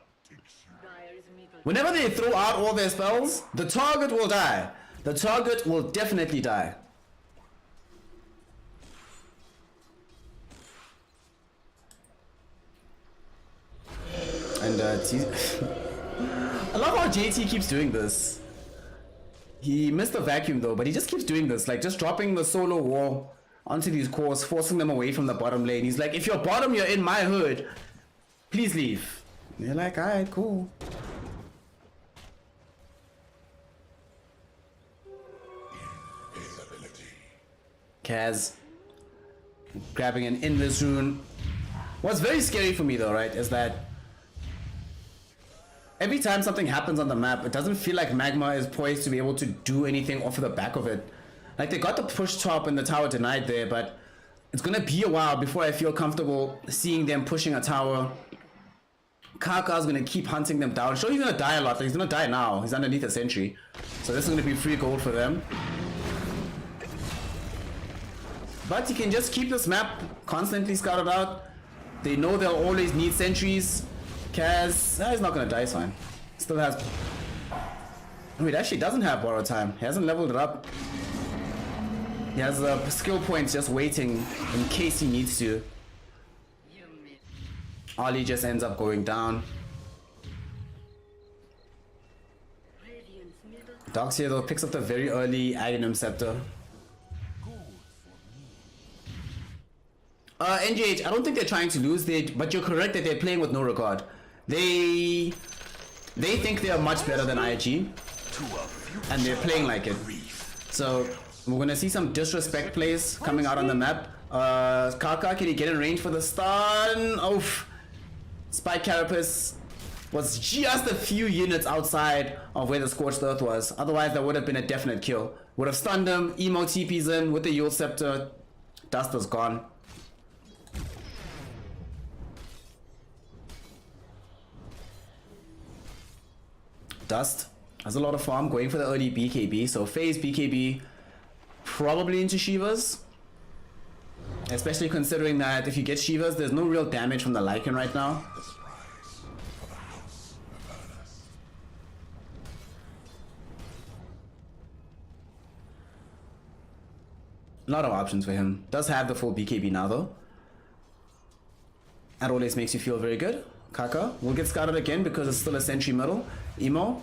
Whenever they throw out all their spells, the target will die. The target will definitely die. And I love how JT keeps doing this. He missed the vacuum though, but he just keeps doing this, like just dropping the solo wall onto these cores, forcing them away from the bottom lane. He's like, if you're bottom, you're in my hood. Please leave. And they're like, alright, cool. Kaz grabbing an Endless Rune. What's very scary for me though, right, is that every time something happens on the map, it doesn't feel like Magma is poised to be able to do anything off of the back of it. Like, they got the push top and the tower denied there, but it's gonna be a while before I feel comfortable seeing them pushing a tower. Kaka's gonna keep hunting them down. Sure, he's gonna die a lot. He's gonna die now. He's underneath a sentry. So this is gonna be free gold for them. But you can just keep this map constantly scouted out. They know they'll always need sentries. Kaz, he's not gonna die, it's fine. Still has... Oh, it actually doesn't have borrow time. He hasn't leveled it up. He has skill points just waiting in case he needs to. Ollie just ends up going down. Dogs here though picks up the very early Aghanim Scepter. NGH, I don't think they're trying to lose, but you're correct that they're playing with no regard. They think they are much better than IG, and they're playing like it. So we're gonna see some disrespect plays coming out on the map. Kaka, can he get in range for the stun? Oof. Spike Carapace was just a few units outside of where the Scorched Earth was. Otherwise, that would have been a definite kill. Would have stunned him. Emo TP's in with the Yule Scepter. Dust is gone. Dust has a lot of farm going for the early BKB. So phase BKB probably into Shivas. Especially considering that if you get Shivas, there's no real damage from the Lycan right now. A lot of options for him. Does have the full BKB now though. That always makes you feel very good. Kaka will get scouted again because it's still a sentry middle. Emo.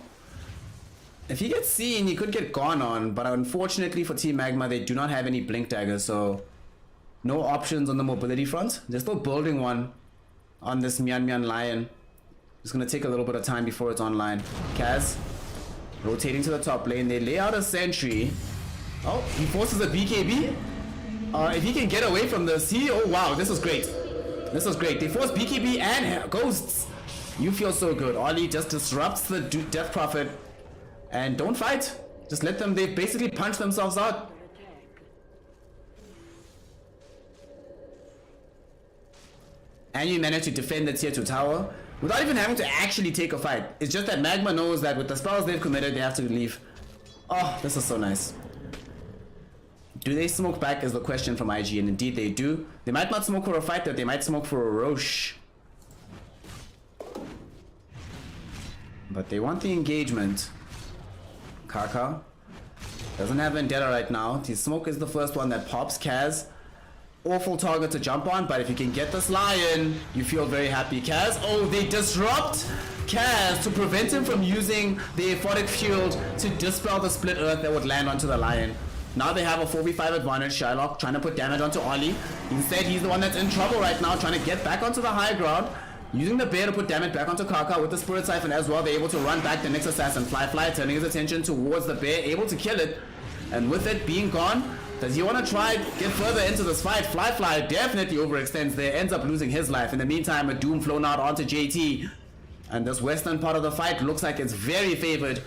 If he gets seen, he could get gone on, but unfortunately for Team Magma, they do not have any blink daggers, so no options on the mobility front. They're still building one on this Mian Lion. It's gonna take a little bit of time before it's online. Kaz rotating to the top lane. They lay out a sentry. Oh, he forces a BKB. If he can get away from this, oh wow, this is great. This is great. They force BKB and ghosts. You feel so good. Ollie just disrupts the Death Prophet. And don't fight. Just let them, they basically punch themselves out. And you manage to defend the tier 2 tower without even having to actually take a fight. It's just that Magma knows that with the spells they've committed, they have to leave. Oh, this is so nice. Do they smoke back is the question from IG, and indeed they do. They might not smoke for a fight, but they might smoke for a Roche. But they want the engagement. Kaka doesn't have Vendetta right now. The smoke is the first one that pops. Kaz, awful target to jump on, but if you can get this Lion, you feel very happy. Kaz, oh, they disrupt Kaz to prevent him from using the Aphotic Shield to dispel the split earth that would land onto the Lion. Now they have a 4v5 advantage. Shylock trying to put damage onto Ollie. Instead, he's the one that's in trouble right now, trying to get back onto the high ground. Using the bear to put damage back onto Kaka with the Spirit Siphon as well. They're able to run back the next assassin. Fly turning his attention towards the bear, able to kill it. And with it being gone, does he want to try get further into this fight? Fly definitely overextends there, ends up losing his life. In the meantime, a Doom flown out onto JT. And this western part of the fight looks like it's very favored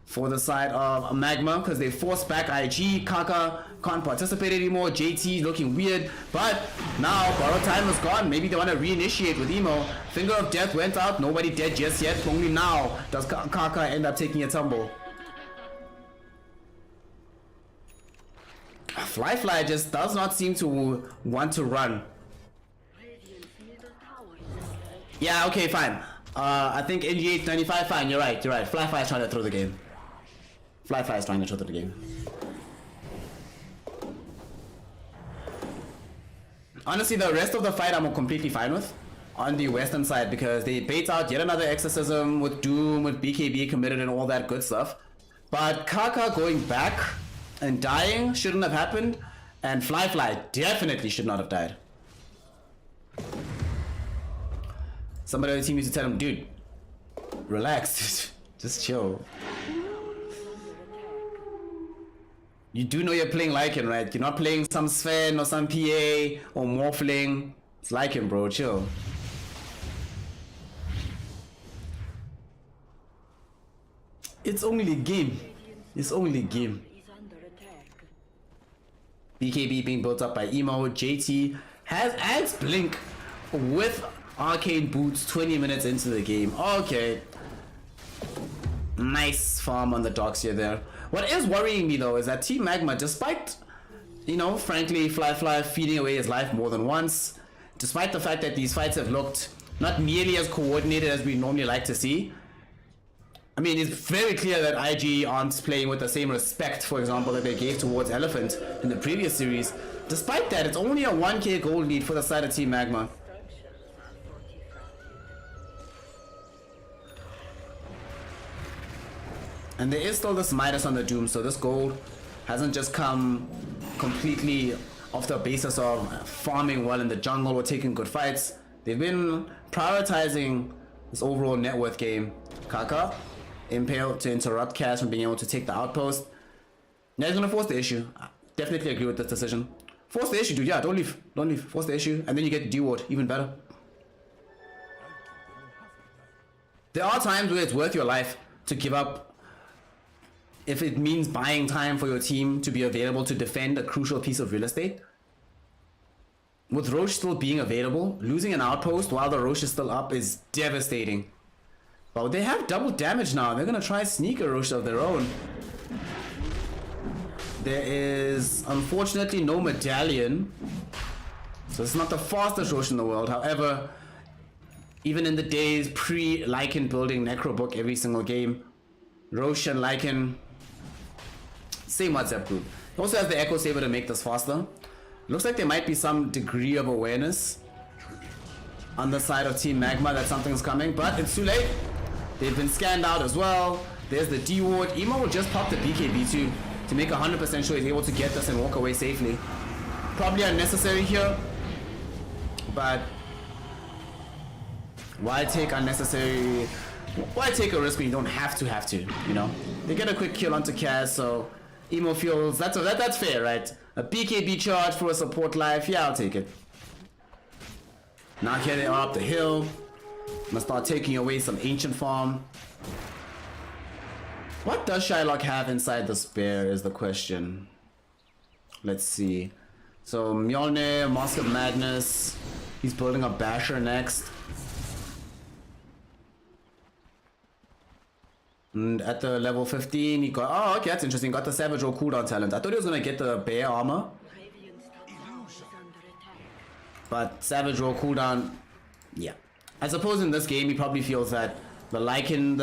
for the side of Magma because they force back IG. Kaka can't participate anymore. JT looking weird, but now borrow time is gone. Maybe they want to reinitiate with Emo. Finger of Death went out. Nobody dead just yet. Only now does Kaka end up taking a tumble. Fly just does not seem to want to run. Yeah, okay, fine. I think NG 95, fine, you're right. Fly is trying to throw the game. Fly is trying to throw the game. Honestly, the rest of the fight I'm completely fine with on the western side because they bait out yet another exorcism with Doom, with BKB committed and all that good stuff. But Kaka going back and dying shouldn't have happened, and Fly definitely should not have died. Somebody on the team used to tell him, dude, relax, just chill. You do know you're playing Lycan, right? You're not playing some Sven or some PA or Morphling. It's Lycan, bro, chill. It's only a game. It's only a game. BKB being built up by Emo. JT adds Blink with Arcane Boots 20 minutes into the game. Okay. Nice farm on the docks here there. What is worrying me though is that Team Magma, despite, you know, frankly, Fly feeding away his life more than once, despite the fact that these fights have looked not nearly as coordinated as we normally like to see. I mean, it's very clear that IG aren't playing with the same respect, for example, that they gave towards Elephant in the previous series. Despite that, it's only a 1k gold lead for the side of Team Magma. And there is still this Midas on the Doom, so this gold hasn't just come completely off the basis of farming well in the jungle or taking good fights. They've been prioritizing this overall net worth game. Kaka, Impale to interrupt Kaz from being able to take the outpost. Now he's gonna force the issue. I definitely agree with this decision. Force the issue, dude. Yeah, don't leave. Force the issue, and then you get the D-ward, even better. There are times where it's worth your life to give up if it means buying time for your team to be available to defend a crucial piece of real estate. With Roche still being available, losing an outpost while the Roche is still up is devastating. But they have double damage now. They're gonna try sneak a Roche of their own. there is unfortunately no medallion. So it's not the fastest Rosh in the world. However, even in the days pre-Lycan building Necrobook every single game, Rosh and Lycan, same WhatsApp group. He also has the Echo Saber to make this faster. Looks like there might be some degree of awareness on the side of Team Magma that something's coming, but it's too late. They've been scanned out as well. There's the D ward. Emo will just pop the BKB2 to make 100% sure he's able to get this and walk away safely. Probably unnecessary here, but why take unnecessary? Why take a risk when you don't have to? You know, they get a quick kill onto Kaz, so Emo feels that's fair, right? A BKB charge for a support life, yeah, I'll take it. Now here they are up the hill. Must start taking away some ancient farm. What does Shylock have inside the spear is the question. Let's see. So Mjolnir, Mask of Madness. He's building a Basher next. And at the level 15 he got, oh okay, that's interesting, got the Savage Roll cooldown talent. I thought he was gonna get the bear armor, Radiant's top tower is under attack. but Savage Roll cooldown, yeah. I suppose in this game he probably feels that the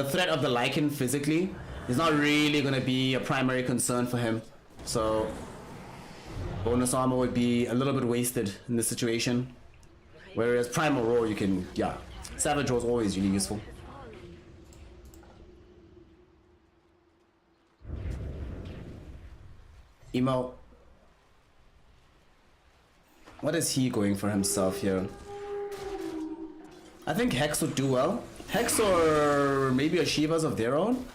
threat of the Lycan physically is not really gonna be a primary concern for him. So bonus armor would be a little bit wasted in this situation. Whereas Primal Roar you can, yeah. Savage Roll is always really useful. Emo, what is he going for himself here? I think Hex would do well. Hex or maybe a Shivas of their own.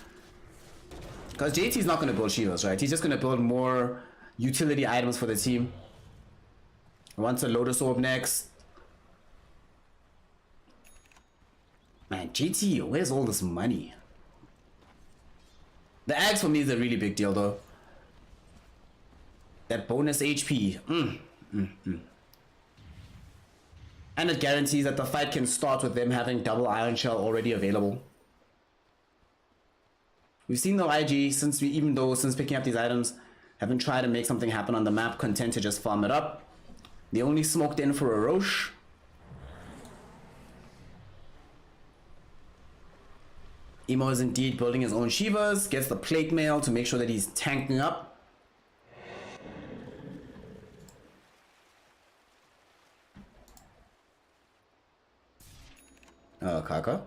Because JT's not going to build Shivas, right? He's just going to build more utility items for the team. Wants a Lotus Orb next. Man, JT, where's all this money? The Axe for me is a really big deal though. That bonus HP. And it guarantees that the fight can start with them having double Iron Shell already available. We've seen the IG since picking up these items, haven't tried to make something happen on the map, content to just farm it up. They only smoked in for a Roche. Emo is indeed building his own Shivas, gets the plate mail to make sure that he's tanking up. Kaka?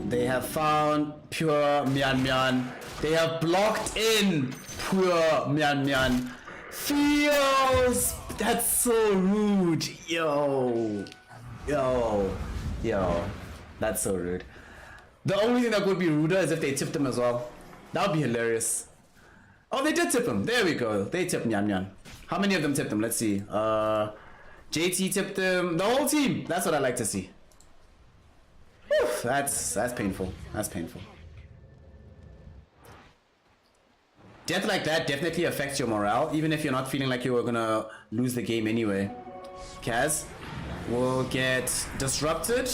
They have found pure Mian Mian. They have blocked in pure Mian Mian. Feels! That's so rude. Yo. That's so rude. The only thing that would be ruder is if they tipped him as well. That would be hilarious. Oh, they did tip him. There we go. They tipped Mian Mian. How many of them tipped him? Let's see. JT tipped him. The whole team. That's what I like to see. Whew, that's painful. That's painful. Death like that definitely affects your morale, even if you're not feeling like you were gonna lose the game anyway. Kaz will get disrupted.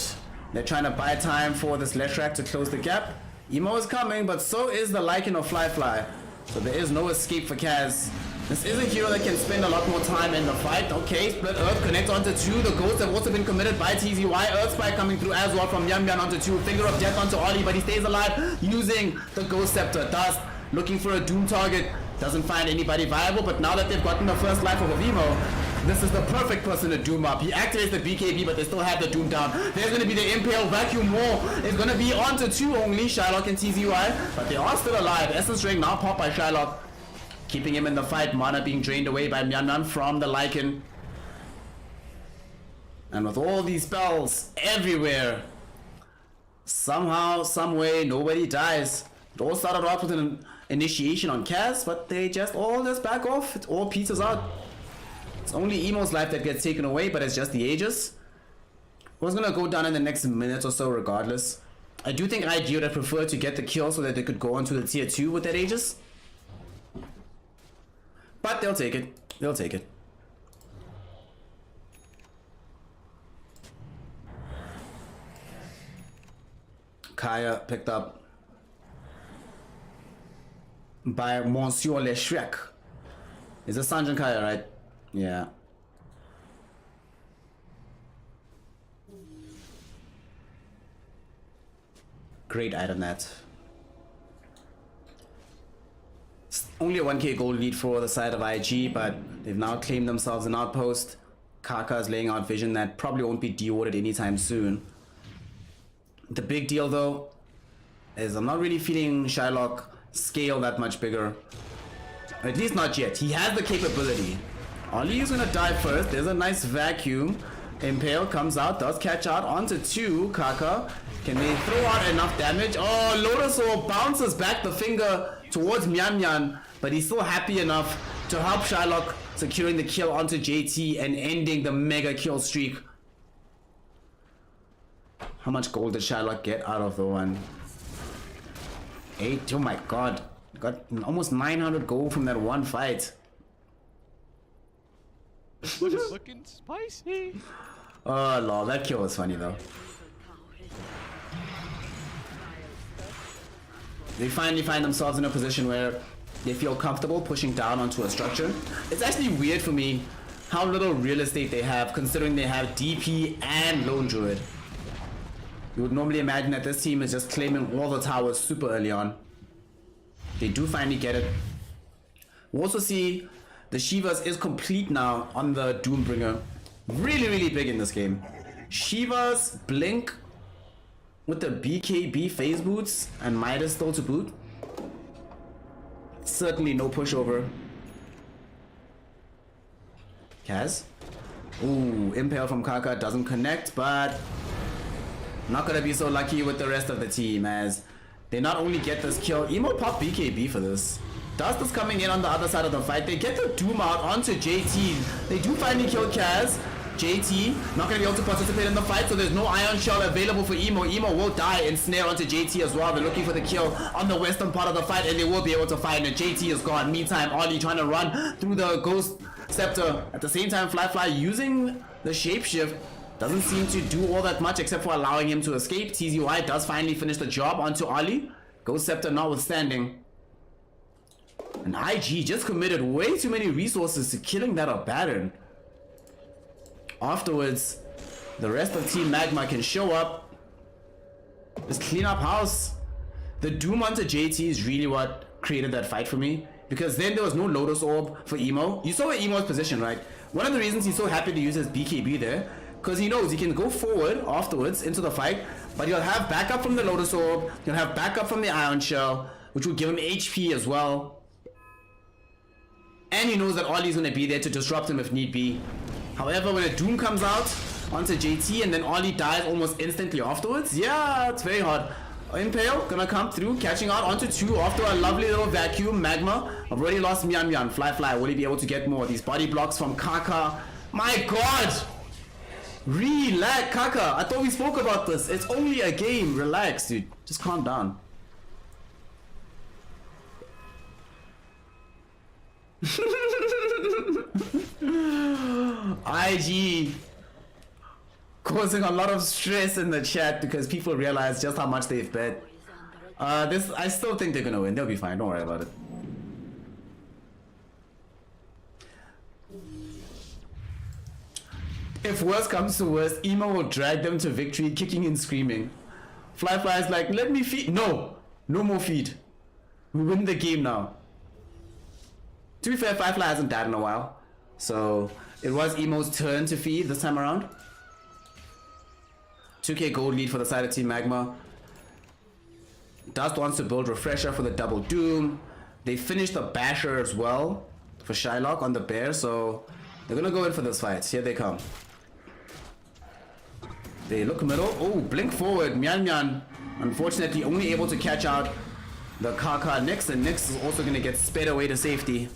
They're trying to buy time for this Leshrac to close the gap. Emo is coming, but so is the Lycan of Fly. So there is no escape for Kaz. This is a hero that can spend a lot more time in the fight. Okay, Split Earth connects onto 2. The ghosts have also been committed by TZY. Earth Spike coming through as well from Mian Mian onto 2. Finger of Death onto Ollie, but he stays alive using the Ghost Scepter. Dust looking for a Doom target. Doesn't find anybody viable, but now that they've gotten the first life of Emo, this is the perfect person to Doom up. He activates the BKB, but they still have the Doom down. There's going to be the Impale Vacuum Wall. It's going to be onto 2 only, Shylock and TZY, but they are still alive. Essence Ring now popped by Shylock, keeping him in the fight. Mana being drained away by Mian Mian from the Lycan. And with all these spells everywhere, somehow, someway, nobody dies. It all started off with an initiation on Kaz, but they just all just back off. It all pieces out. It's only Emo's life that gets taken away, but it's just the Aegis. What's gonna go down in the next minute or so regardless. I do think IG would have preferred to get the kill so that they could go on to the tier 2 with that Aegis. But they'll take it. They'll take it. Kaya picked up by Monsieur Le Shrek. Is this Sanjin Kaya, right? Yeah. Great item that. It's only a 1k gold lead for the side of IG, but they've now claimed themselves an outpost. Kaka is laying out vision that probably won't be deordered anytime soon. The big deal though is I'm not really feeling Shylock scale that much bigger. At least not yet. He has the capability. Ollie is gonna die first. There's a nice vacuum. Impale comes out, does catch out onto 2. Kaka, can they throw out enough damage? Oh, Lotus Orb bounces back the finger towards Mian Mian, but he's still happy enough to help Shylock securing the kill onto JT and ending the mega kill streak. How much gold did Shylock get out of the one? 8. Oh my god. Got almost 900 gold from that one fight. It's looking spicy. Oh lord, that kill was funny though. They finally find themselves in a position where they feel comfortable pushing down onto a structure. It's actually weird for me how little real estate they have, considering they have DP and Lone Druid. You would normally imagine that this team is just claiming all the towers super early on. They do finally get it. We also see the Shivas is complete now on the Doombringer. Really big in this game. Shivas, Blink with the BKB phase boots and Midas still to boot. Certainly no pushover. Kaz. Ooh, Impale from Kaka doesn't connect, but not gonna be so lucky with the rest of the team as they not only get this kill, Emo pop BKB for this. Dust is coming in on the other side of the fight. They get the Doom out onto JT. They do finally kill Kaz. JT not going to be able to participate in the fight, so there's no Iron Shell available for Emo. Emo will die and snare onto JT as well. They're looking for the kill on the western part of the fight, and they will be able to find it. JT is gone. Meantime, Ollie trying to run through the Ghost Scepter. At the same time, Fly using the Shapeshift doesn't seem to do all that much except for allowing him to escape. TZY does finally finish the job onto Ollie. Ghost Scepter notwithstanding. And IG just committed way too many resources to killing that Abaddon. Afterwards, the rest of Team Magma can show up, just clean up house. The Doom onto JT is really what created that fight for me, because then there was no Lotus Orb for Emo. You saw where Emo's position, right? One of the reasons he's so happy to use his BKB there, because he knows he can go forward afterwards into the fight, but he'll have backup from the Lotus Orb, he'll have backup from the Iron Shell, which will give him HP as well. And he knows that Ollie's going to be there to disrupt him if need be. However, when a Doom comes out onto JT and then Ollie dies almost instantly afterwards, yeah, it's very hard. Impale gonna come through, catching out onto 2 after a lovely little vacuum. Magma, I've already lost Mian Mian. Fly, will he be able to get more? These body blocks from Kaka. My god! Relax, Kaka. I thought we spoke about this. It's only a game. Relax, dude. Just calm down. IG causing a lot of stress in the chat because people realize just how much they've bet. I still think they're gonna win. They'll be fine. Don't worry about it. If worse comes to worse, Emo will drag them to victory, kicking and screaming. Fly is like, let me feed. No more feed. We win the game now. To be fair, Fly hasn't died in a while, so it was Emo's turn to feed this time around. 2k gold lead for the side of Team Magma. Dust wants to build Refresher for the double Doom. They finished the Basher as well for Shylock on the Bear, so they're gonna go in for this fight. Here they come. They look middle. Oh, blink forward. Mian Mian, unfortunately, only able to catch out the Kaka Nyx, and Nyx is also gonna get sped away to safety.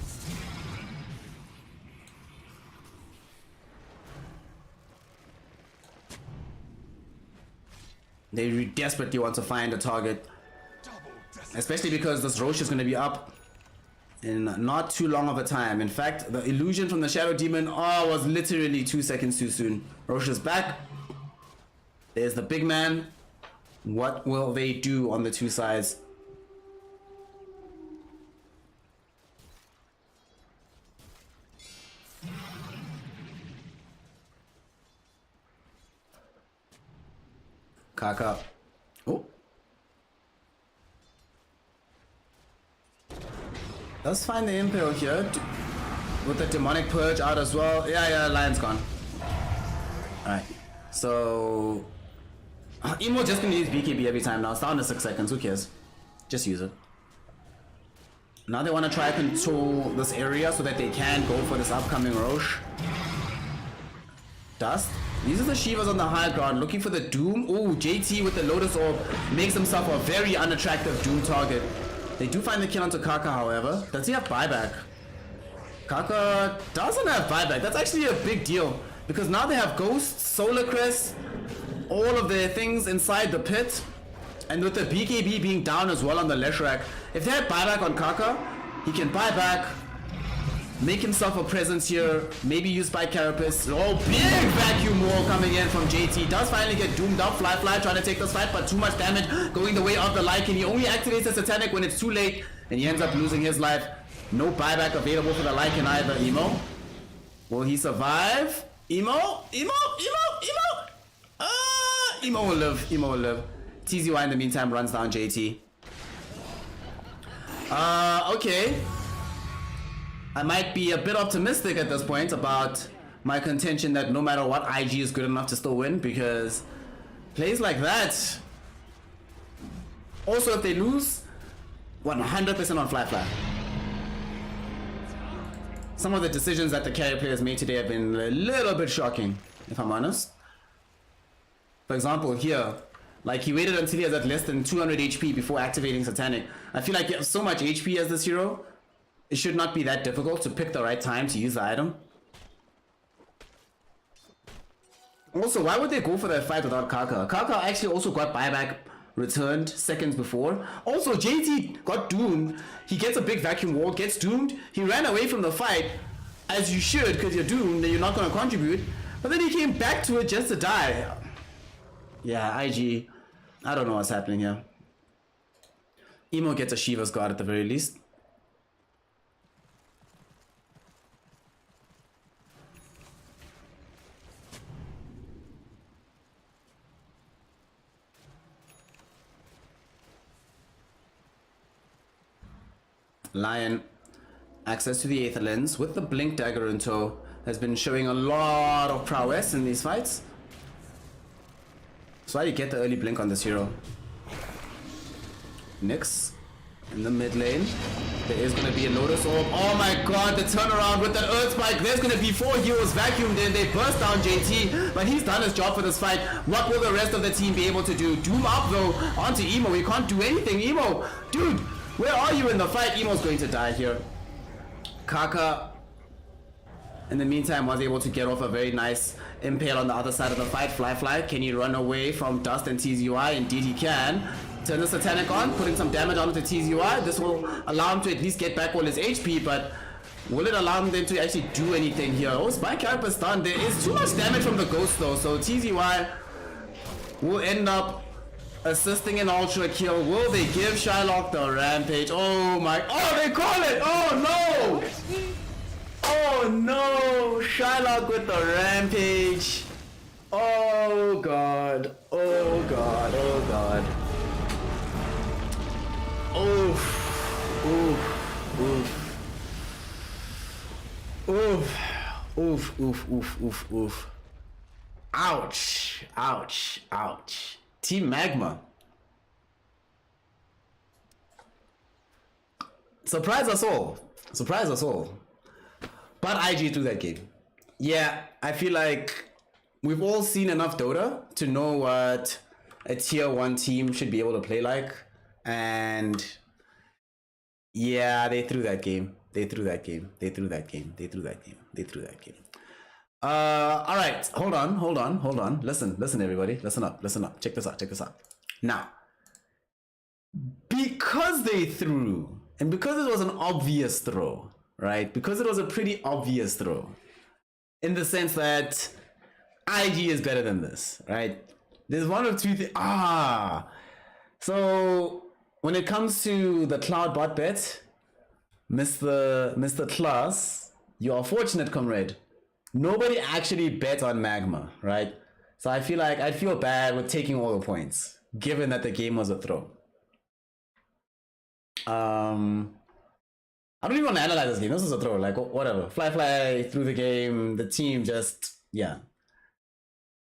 They desperately want to find a target, especially because this Roche is going to be up in not too long of a time. In fact, the illusion from the Shadow Demon was literally 2 seconds too soon. Roche is back. There's the big man. What will they do on the two sides? Kaka. Oh. Let's find the Imperial here. With the Demonic Purge out as well. Yeah, Lion's gone. Alright. So... Emo just gonna use BKB every time now. It's down to 6 seconds. Who cares? Just use it. Now they want to try to control this area so that they can go for this upcoming Roche. Dust. These are the Shivas on the high ground looking for the Doom. Ooh, JT with the Lotus Orb makes himself a very unattractive Doom target. They do find the kill onto Kaka, however. Does he have buyback? Kaka doesn't have buyback. That's actually a big deal because now they have Ghost, Solar Crest, all of their things inside the pit, and with the BKB being down as well on the Leshrac, if they had buyback on Kaka, he can buy back, make himself a presence here, maybe used by Carapace. Oh, big vacuum wall coming in from JT. Does finally get doomed up. Fly trying to take this fight, but too much damage going the way of the Lycan. He only activates the Satanic when it's too late, and he ends up losing his life. No buyback available for the Lycan either. Emo, will he survive? Emo. Emo will live. TZY in the meantime runs down JT. Okay. I might be a bit optimistic at this point about my contention that no matter what, IG is good enough to still win, because plays like that. Also, if they lose, 100% on Fly. Some of the decisions that the carry players made today have been a little bit shocking, if I'm honest. For example, here, like he waited until he was at less than 200 HP before activating Satanic. I feel like you have so much HP as this hero, it should not be that difficult to pick the right time to use the item. Also, why would they go for that fight without Kaka? Kaka actually also got buyback returned seconds before. Also, JT got doomed. He gets a big vacuum wall, gets doomed. He ran away from the fight, as you should, because you're doomed and you're not going to contribute. But then he came back to it just to die. Yeah, IG. I don't know what's happening here. Emo gets a Shiva's guard at the very least. Lion, access to the Aether Lens with the Blink Dagger in tow, has been showing a lot of prowess in these fights. That's why you get the early blink on this hero. Nyx in the mid lane. There is going to be a Lotus Orb. Oh my god, the turnaround with the Earth Spike. There's going to be 4 heroes vacuumed in. They burst down JT, but he's done his job for this fight. What will the rest of the team be able to do? Doom up though onto Emo. We can't do anything. Emo, dude, where are you in the fight? Emo's going to die here. Kaka, in the meantime, was able to get off a very nice impale on the other side of the fight. Fly, can he run away from Dust and TZY? Indeed he can. Turn the Satanic on, putting some damage onto TZY. This will allow him to at least get back all his HP, but will it allow him then to actually do anything here? Oh, Spike Carapace done. There is too much damage from the Ghost though, so TZY will end up assisting an ultra kill. Will they give Shylock the Rampage? Oh my, oh they call it! Oh no! Oh no! Shylock with the Rampage. Oh god. Oh god. Oh god. Oof. Oof. Oof. Oof. Oof. Oof. Oof. Oof. Oof. Ouch. Ouch. Ouch. Team Magma. Surprise us all. Surprise us all. But IG threw that game. Yeah, I feel like we've all seen enough Dota to know what a tier 1 team should be able to play like. And yeah, they threw that game. They threw that game. All right, hold on. Listen, everybody. Listen up. Check this out. Now, because they threw, and because it was an obvious throw, right? Because it was a pretty obvious throw, in the sense that IG is better than this, right? There's one of two things. So when it comes to the Cloud bot bet, Mr. Class, you are fortunate, comrade. Nobody actually bet on Magma, right? So I feel like I'd feel bad with taking all the points, given that the game was a throw. I don't even want to analyze this game. This is a throw. Like, whatever. Fly through the game. The team just, yeah.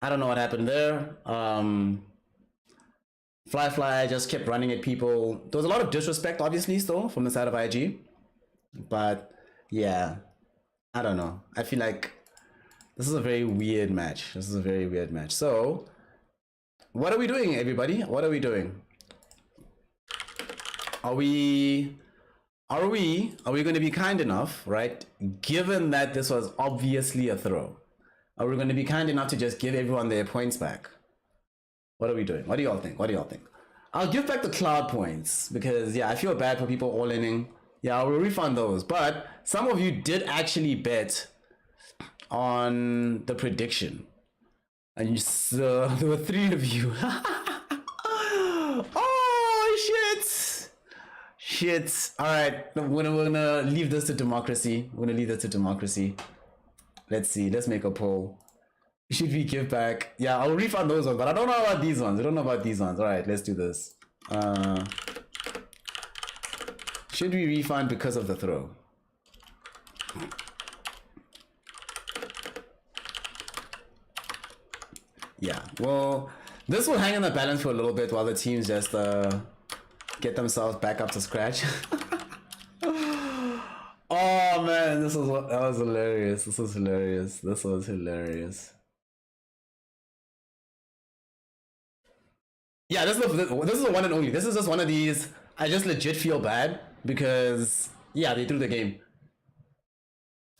I don't know what happened there. Fly just kept running at people. There was a lot of disrespect, obviously, still, from the side of IG. But, yeah. I don't know. I feel like this is a very weird match. This is a very weird match. So, what are we doing, everybody? What are we doing? Are we going to be kind enough, right? Given that this was obviously a throw, are we going to be kind enough to just give everyone their points back? What are we doing? What do y'all think? What do y'all think? I'll give back the cloud points because, yeah, I feel bad for people all-inning. Yeah, I will refund those. But some of you did actually bet on the prediction. And so there were 3 of you. Oh, shit. All right, we're gonna leave this to democracy. Let's see. Let's make a poll. Should we give back? Yeah, I'll refund those ones, but I don't know about these ones. All right, let's do this. Should we refund because of the throw? Yeah, well, this will hang in the balance for a little bit while the teams just get themselves back up to scratch. Oh man, that was hilarious. This was hilarious. Yeah, this is the one and only. This is just one of these. I just legit feel bad because, yeah, they threw the game.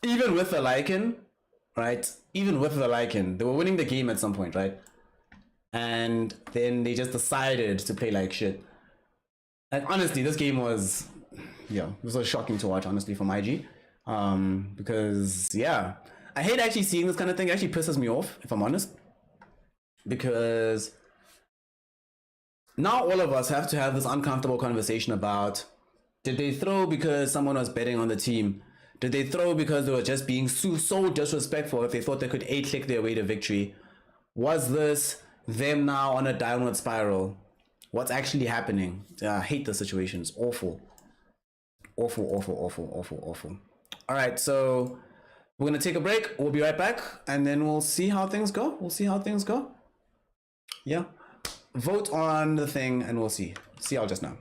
Even with the Lycan, right? They were winning the game at some point, right? And then they just decided to play like shit. Like, honestly, this game was, yeah, it was shocking to watch, honestly, from IG. Because, yeah, I hate actually seeing this kind of thing. It actually pisses me off, if I'm honest. Because now all of us have to have this uncomfortable conversation about, did they throw because someone was betting on the team? Did they throw because they were just being so disrespectful if they thought they could A-click their way to victory? Was this them now on a downward spiral? What's actually happening? I hate the situation. It's awful. Awful. All right, so we're going to take a break. We'll be right back, and then we'll see how things go. Yeah. Vote on the thing, and we'll see. See y'all just now.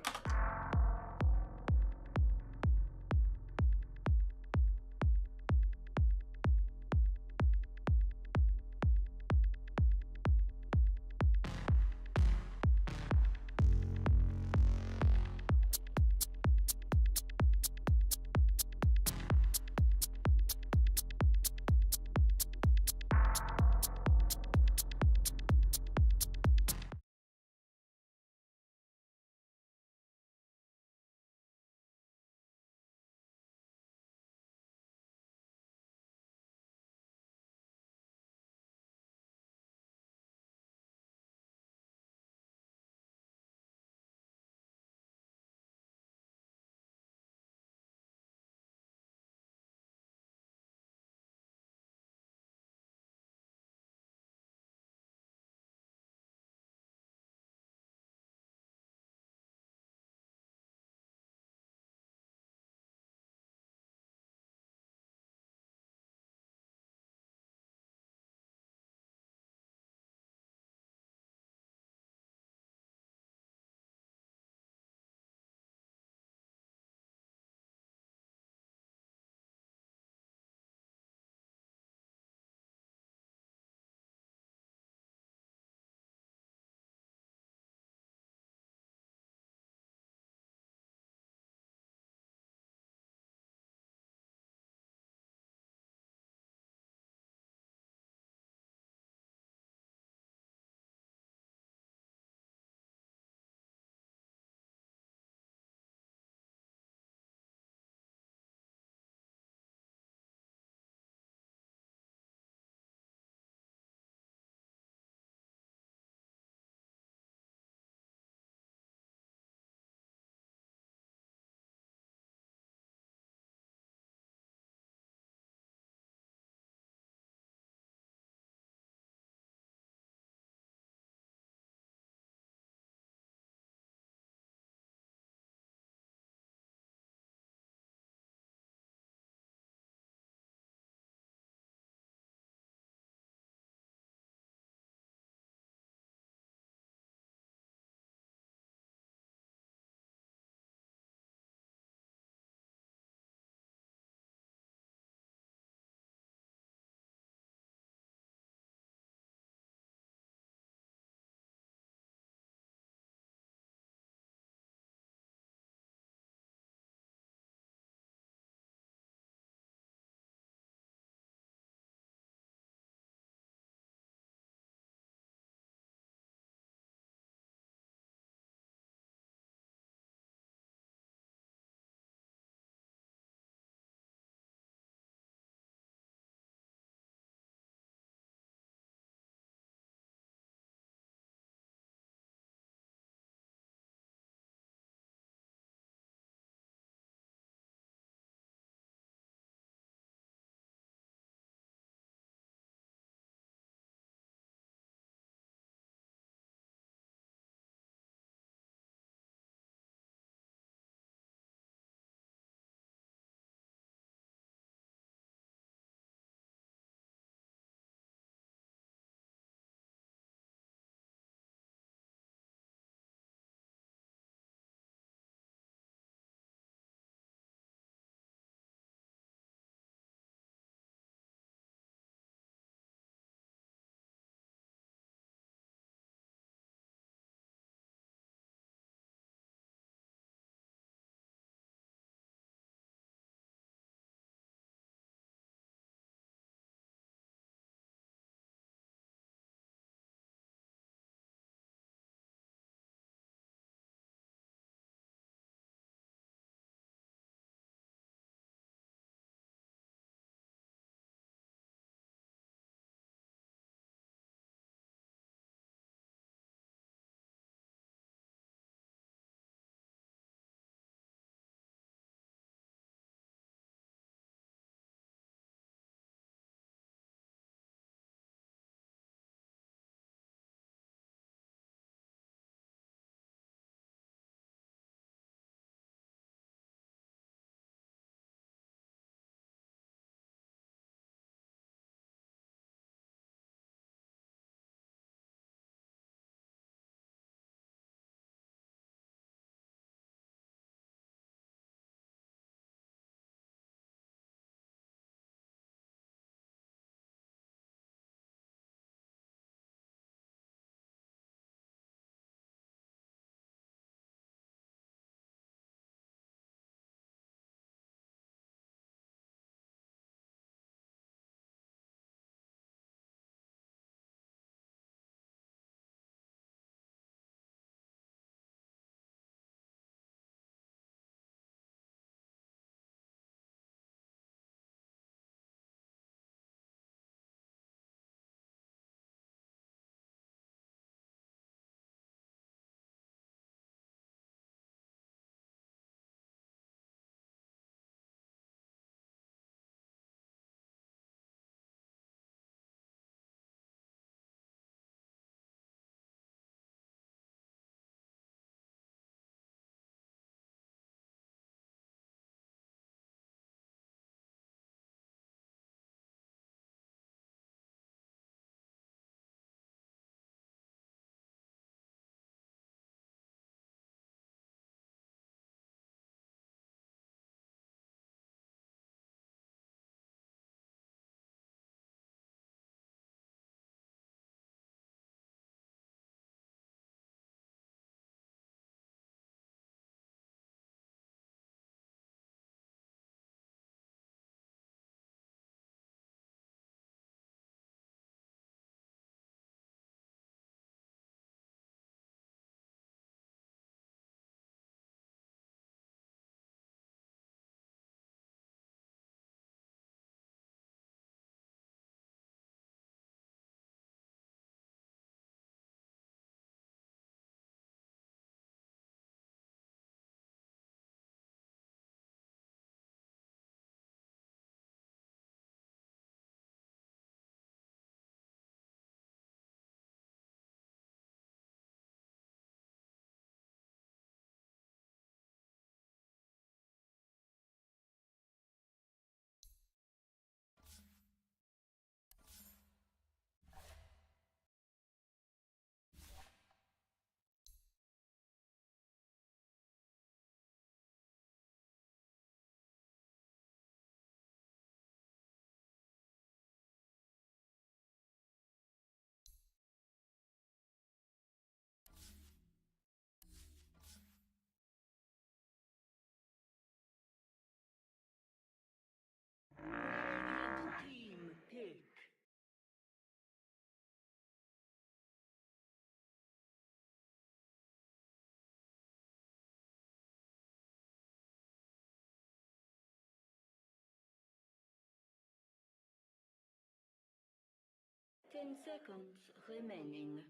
10 seconds remaining.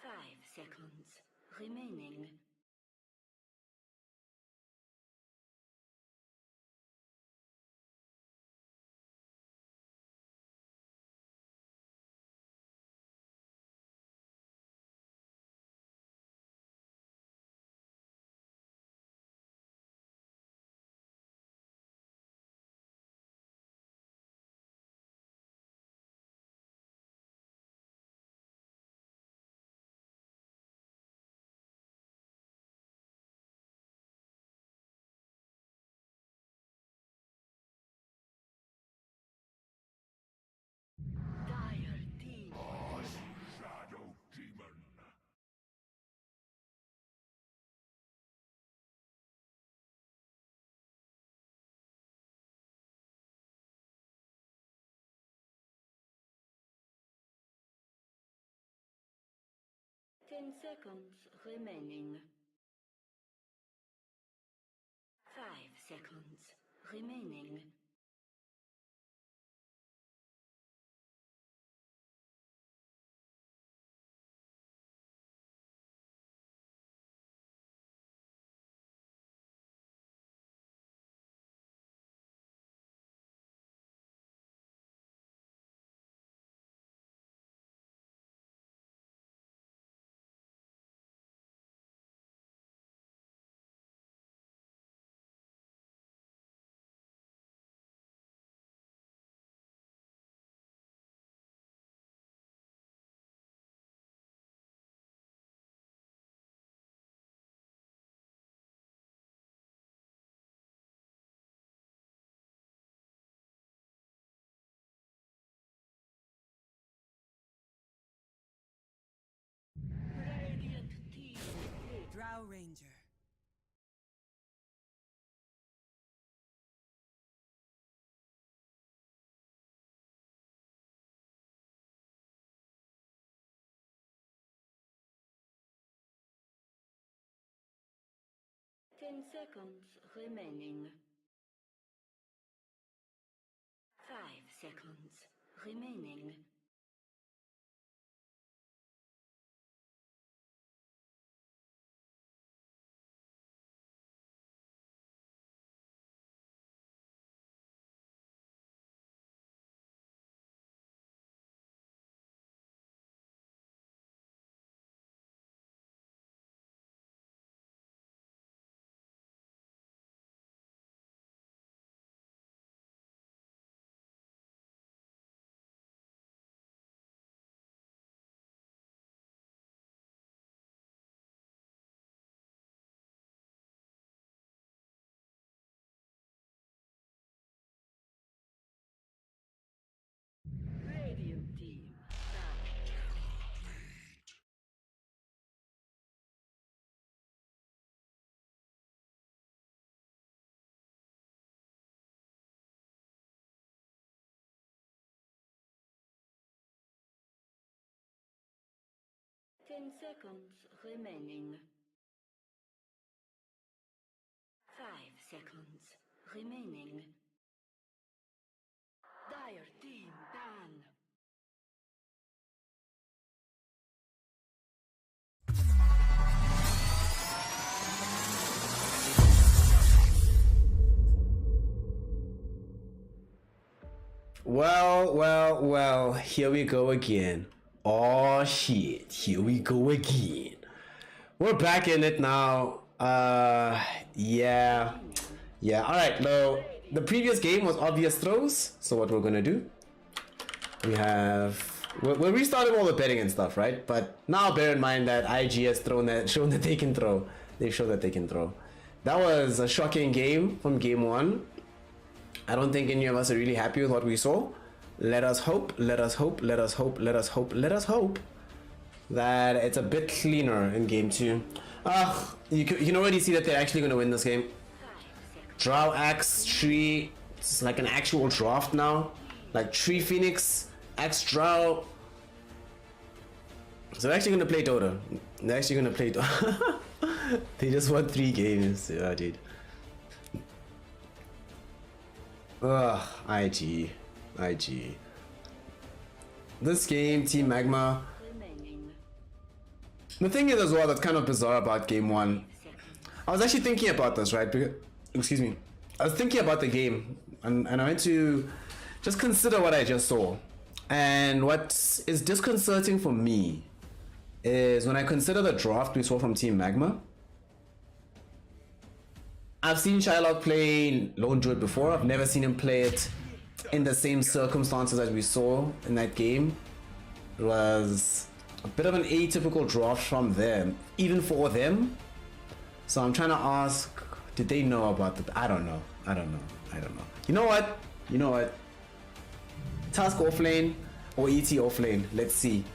5 seconds remaining. Dire team. Shadow Demon. 10 seconds remaining. 5 seconds remaining. Radiant team. Drow Ranger. Ten seconds remaining. 5 seconds remaining. Radiant team. 10 seconds remaining. 5 seconds remaining. Dire team ban. Well, here we go again. Oh shit, here we go again. We're back in it now. Yeah. Alright, now, the previous game was obvious throws, so what we're gonna do, we're restarting all the betting and stuff, right? But now bear in mind that IG has shown that they can throw. They've shown that they can throw. That was a shocking game from game one. I don't think any of us are really happy with what we saw. Let us hope that it's a bit cleaner in game two. You can already see that they're actually going to win this game. Drow Axe Tree, it's like an actual draft now. Like Tree Phoenix, Axe Drow. So they're actually going to play Dota. They're actually going to play Dota. They just won 3 games. Yeah, dude. Ugh, IG. IG. This game, Team Magma. Remaining. The thing is as well that's kind of bizarre about game 1. I was actually thinking about this, right? Excuse me. I was thinking about the game and I went to just consider what I just saw. And what is disconcerting for me is when I consider the draft we saw from Team Magma. I've seen Shylock play Lone Druid before. I've never seen him play it in the same circumstances that we saw in that game. It was a bit of an atypical draft from them, even for them. So I'm trying to ask, did they know about the... I don't know. You know what? Task offlane or ET offlane? Let's see.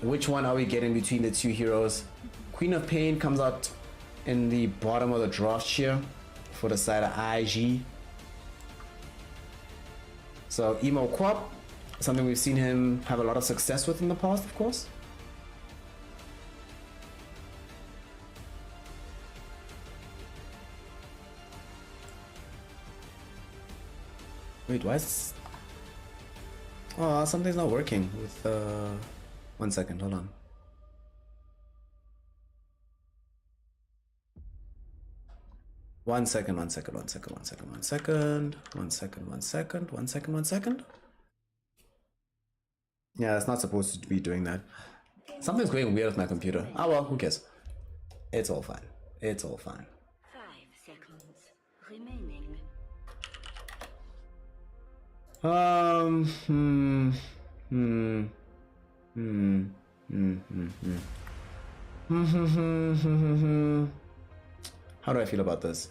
Which one are we getting between the two heroes? Queen of Pain comes out in the bottom of the draft here for the side of IG. So Emo Quap, something we've seen him have a lot of success with in the past, of course. Wait, why is this? Oh, something's not working with 1 second, hold on. One second. Yeah, it's not supposed to be doing that. Something's going weird with my computer. Ah well, who cares? It's all fine. 5 seconds remaining. How do I feel about this?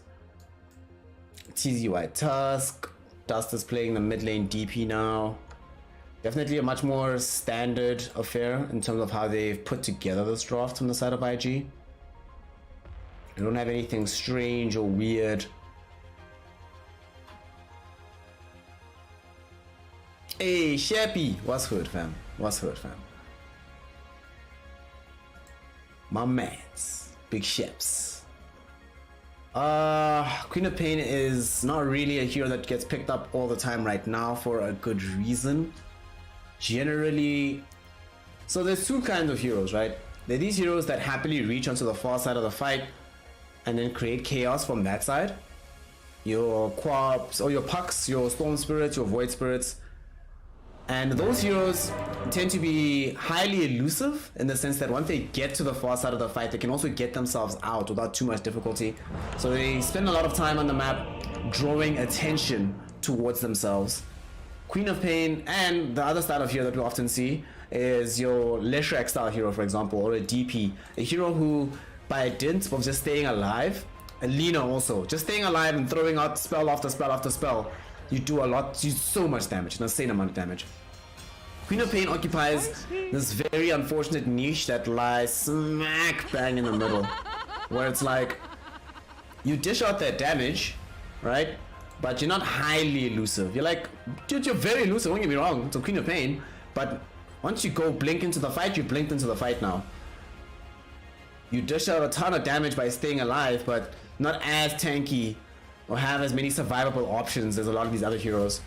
TZY Tusk. Dust is playing the mid lane DP now. Definitely a much more standard affair in terms of how they've put together this draft on the side of IG. They don't have anything strange or weird. Hey, Sheppy! What's good, fam? My mans. Big Sheps. Queen of Pain is not really a hero that gets picked up all the time right now for a good reason. Generally, so there's two kinds of heroes, right? There are these heroes that happily reach onto the far side of the fight and then create chaos from that side. Your Quaps, or your Pucks, your Storm Spirits, your Void Spirits. And those heroes tend to be highly elusive in the sense that once they get to the far side of the fight, they can also get themselves out without too much difficulty. So they spend a lot of time on the map drawing attention towards themselves. Queen of Pain, and the other style of hero that we often see is your Leshrac style hero, for example, or a DP. A hero who, by dint of just staying alive, and Lina also, just staying alive and throwing out spell after spell after spell, you do so much damage, an insane amount of damage. Queen of Pain occupies this very unfortunate niche that lies smack bang in the middle, where it's like, you dish out that damage, right? But you're not highly elusive. You're like, dude, you're very elusive, don't get me wrong, it's a Queen of Pain, but once you go blink into the fight, you blinked into the fight now. You dish out a ton of damage by staying alive, but not as tanky or have as many survivable options as a lot of these other heroes.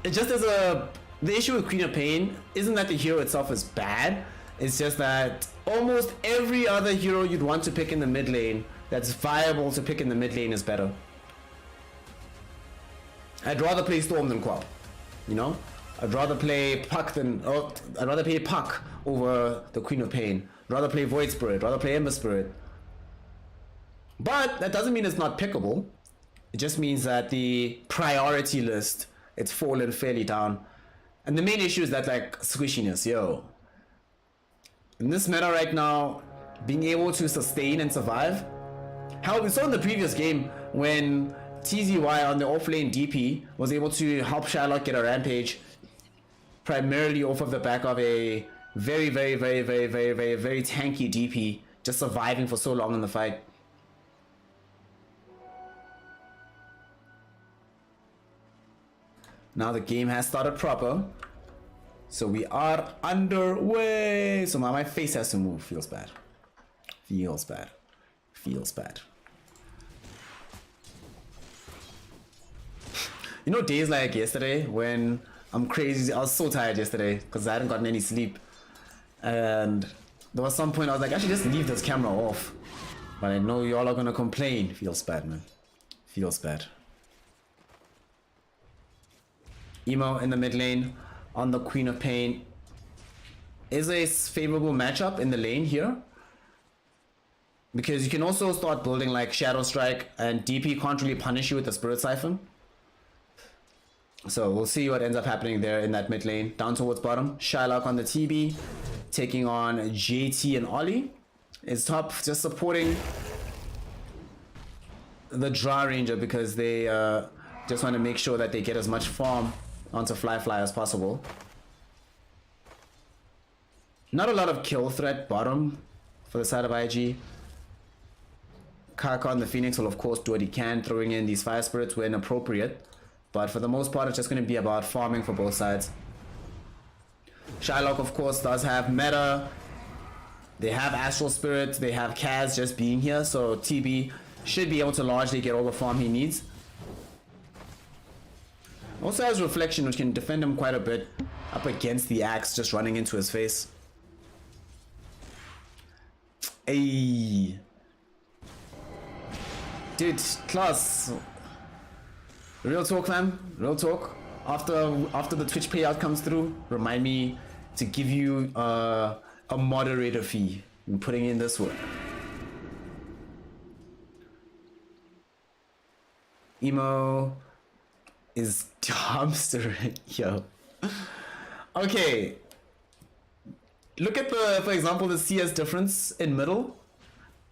It just is the issue with Queen of Pain isn't that the hero itself is bad, it's just that almost every other hero you'd want to pick in the mid lane that's viable to pick in the mid lane is better. I'd rather play Storm than Quap, you know? I'd rather play Puck I'd rather play Puck over the Queen of Pain. I'd rather play Void Spirit, rather play Ember Spirit. But that doesn't mean it's not pickable. It just means that the priority list, it's fallen fairly down. And the main issue is that, like, squishiness, yo. In this meta right now, being able to sustain and survive. How we saw in the previous game when TZY on the offlane DP was able to help Shylock get a rampage primarily off of the back of a very tanky DP just surviving for so long in the fight. Now the game has started proper, so we are underway. So now my face has to move. Feels bad. You know, days like yesterday when I'm crazy. I was so tired yesterday because I hadn't gotten any sleep. And there was some point I was like, I should just leave this camera off. But I know y'all are gonna complain. Feels bad, man. Feels bad. Emo in the mid lane on the Queen of Pain. Is a favorable matchup in the lane here. Because you can also start building like Shadow Strike, and DP can't really punish you with the Spirit Siphon. So we'll see what ends up happening there in that mid lane. Down towards bottom. Shylock on the TB. Taking on JT and Ollie. Is top just supporting the Draw Ranger because they just want to make sure that they get as much farm onto Fly as possible. Not a lot of kill threat bottom for the side of IG. Kaka and the Phoenix will of course do what he can, throwing in these Fire Spirits when appropriate. But for the most part, it's just going to be about farming for both sides. Shylock, of course, does have meta. They have Astral Spirit. They have Kaz just being here. So TB should be able to largely get all the farm he needs. Also has Reflection, which can defend him quite a bit up against the Axe just running into his face. Ayy. Dude, class. Real talk, fam. Real talk. After the Twitch payout comes through, remind me to give you a moderator fee in putting in this work. Emo is dumpstering, yo. Okay. Look at the, for example, the CS difference in middle.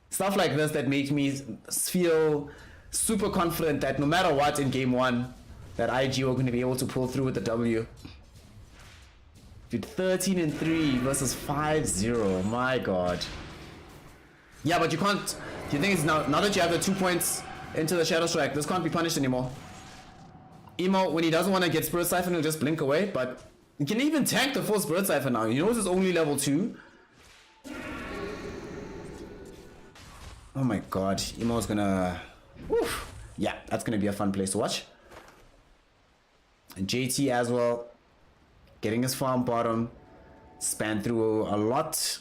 Stuff like this that makes me feel super confident that no matter what in game 1, that IG are going to be able to pull through with the W. Dude, 13-3 versus 5-0. My god. Yeah, but you can't. The thing is, now that you have the 2 points into the Shadow Strike, this can't be punished anymore. Emo, when he doesn't want to get Spirit Siphon, he'll just blink away, but you can even tank the full Spirit Siphon now. You know, this is only level 2. Oh my god, Emo's gonna... Woof. Yeah, that's gonna be a fun place to watch. And JT as well, getting his farm bottom, span through a lot.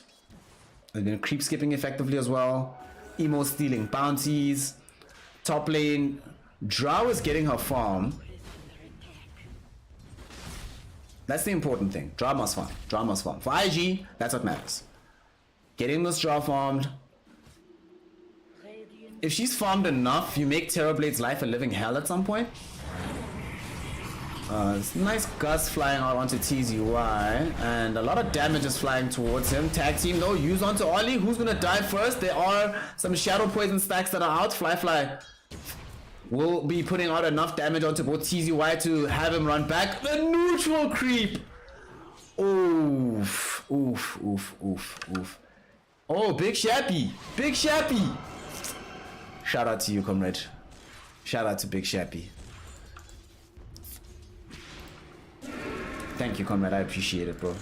They're gonna creep skipping effectively as well. Emo stealing bounties. Top lane, Drow is getting her farm. That's the important thing. Drow must farm. Drow must farm. For IG, that's what matters. Getting this Drow farmed. If she's farmed enough, you make Terrorblade's life a living hell at some point. Nice gust flying out onto TZY, and a lot of damage is flying towards him. Tag team though, use onto Ollie. Who's gonna die first? There are some Shadow Poison stacks that are out. Fly will be putting out enough damage onto both TZY to have him run back. The neutral creep! Oof, oof, oof, oof, oof. Oh, Big Shappy! Big Shappy! Shout out to you, comrade. Shout out to Big Shappy. Thank you, comrade. I appreciate it, bro.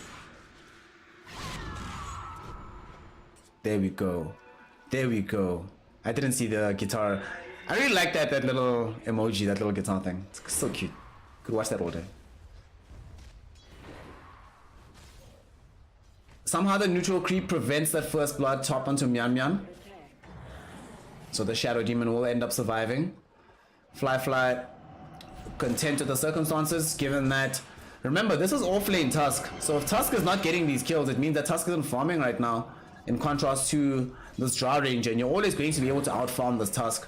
There we go. There we go. I didn't see the guitar. I really like that little emoji, that little guitar thing. It's so cute. Could watch that all day. Somehow the neutral creep prevents that first blood top onto Mian. So the Shadow Demon will end up surviving. Fly, content with the circumstances, given that... Remember, this is off-lane Tusk. So if Tusk is not getting these kills, it means that Tusk isn't farming right now. In contrast to this Draw Ranger, and you're always going to be able to out-farm this Tusk.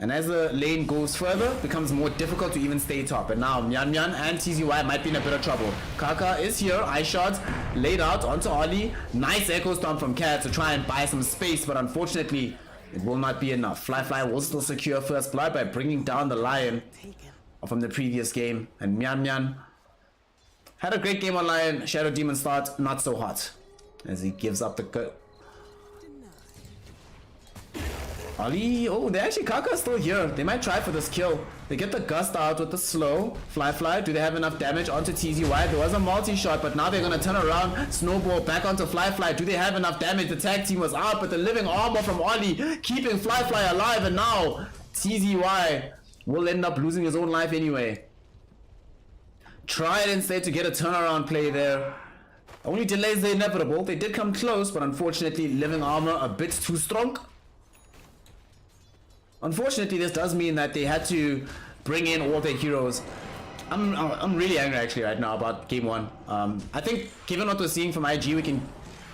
And as the lane goes further, it becomes more difficult to even stay top. And now Mian and TZY might be in a bit of trouble. Kaka is here, eye shots laid out onto Ollie. Nice Echo Stomp from Cat to try and buy some space, but unfortunately, it will not be enough. Fly will still secure first blood by bringing down the Lion from the previous game. And Mian had a great game on Lion. Shadow Demon start, not so hot, as he gives up the cut. Ollie, oh, they actually, Kaka's still here. They might try for this kill. They get the gust out with the slow. Fly, do they have enough damage onto TZY? There was a multi-shot, but now they're gonna turn around, snowball back onto Fly. Do they have enough damage? The tag team was out, but the living armor from Ollie keeping Fly alive, and now TZY will end up losing his own life anyway. tried instead to get a turnaround play there. Only delays the inevitable. They did come close, but unfortunately, living armor a bit too strong. Unfortunately, this does mean that they had to bring in all their heroes. I'm really angry actually right now about game one. I think given what we're seeing from IG, we can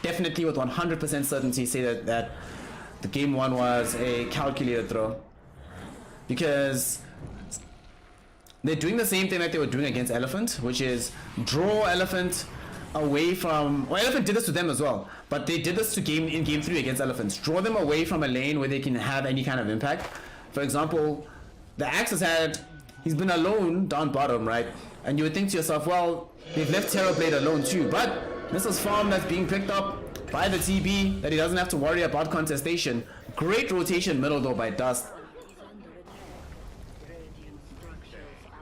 definitely with 100% certainty say that the game one was a calculated throw, because they're doing the same thing that they were doing against Elephant, which is draw Elephant away from. Well, Elephant did this to them as well, but they did this to game 3 against Elephants. Draw them away from a lane where they can have any kind of impact. For example, the Axe has had. He's been alone down bottom, right? And you would think to yourself, well, they've left Terrorblade alone too. But this is farm that's being picked up by the TB that he doesn't have to worry about contestation. Great rotation middle though by Dust.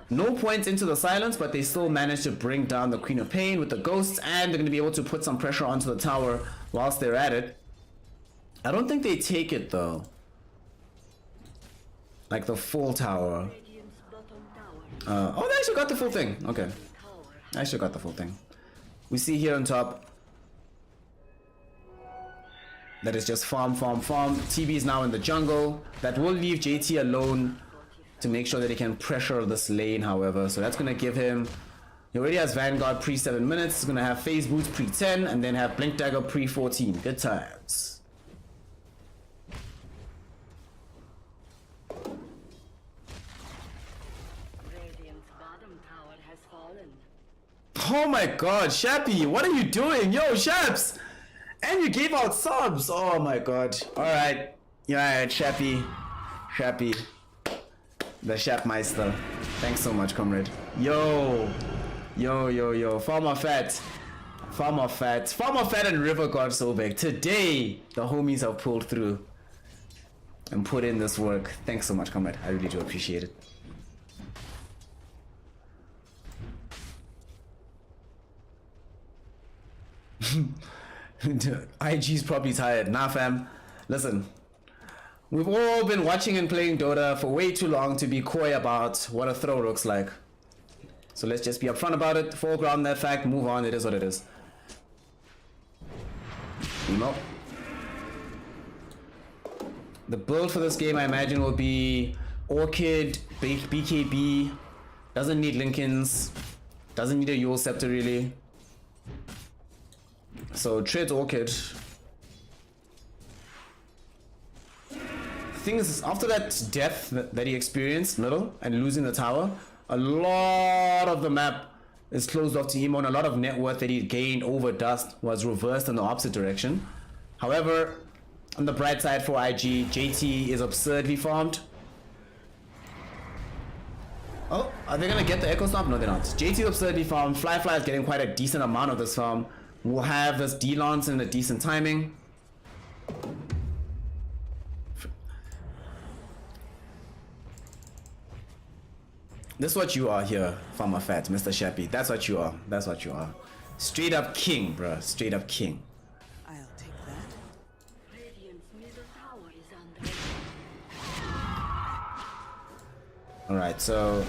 No points into the silence, but they still managed to bring down the Queen of Pain with the ghosts, and they're going to be able to put some pressure onto the tower whilst they're at it. I don't think they take it though. Like the full tower. Oh, they actually got the full thing. Okay. I actually got the full thing. We see here on top that is just farm. TB is now in the jungle. That will leave JT alone to make sure that he can pressure this lane, however. So that's going to give him... He already has Vanguard pre 7 minutes. He's going to have Phase Boots pre 10 and then have Blink Dagger pre 14. Good times. Oh my god, Shappy, what are you doing? Yo, Shaps! And you gave out subs! Oh my god. Alright. Yeah, alright, Shappy. Shappy. The Shapmeister. Thanks so much, comrade. Yo. Farmer Fat. Farmer Fat and River God Sobek. Today, the homies have pulled through and put in this work. Thanks so much, comrade. I really do appreciate it. IG's probably tired. Nah, fam. Listen, we've all been watching and playing Dota for way too long to be coy about what a throw looks like. So let's just be upfront about it, foreground that fact, move on. It is what it is. Emo. The build for this game, I imagine, will be Orchid, BKB. Doesn't need Lincolns. Doesn't need a Yule Scepter really. So trade Orchid. Thing is, after that death that he experienced middle and losing the tower, a lot of the map is closed off to Emo, and a lot of net worth that he gained over Dust was reversed in the opposite direction. However, on the bright side for IG, JT is absurdly farmed. Oh, are they gonna get the Echo Stomp? No, they're not. JT is absurdly farmed. Fly is getting quite a decent amount of this farm. We'll have this D-Lance in a decent timing. This is what you are here, Farmer Fat, Mr. Shappy. That's what you are. That's what you are. Straight up king, bruh. Straight up king. I'll take that. Radiant's middle tower is under. Alright, so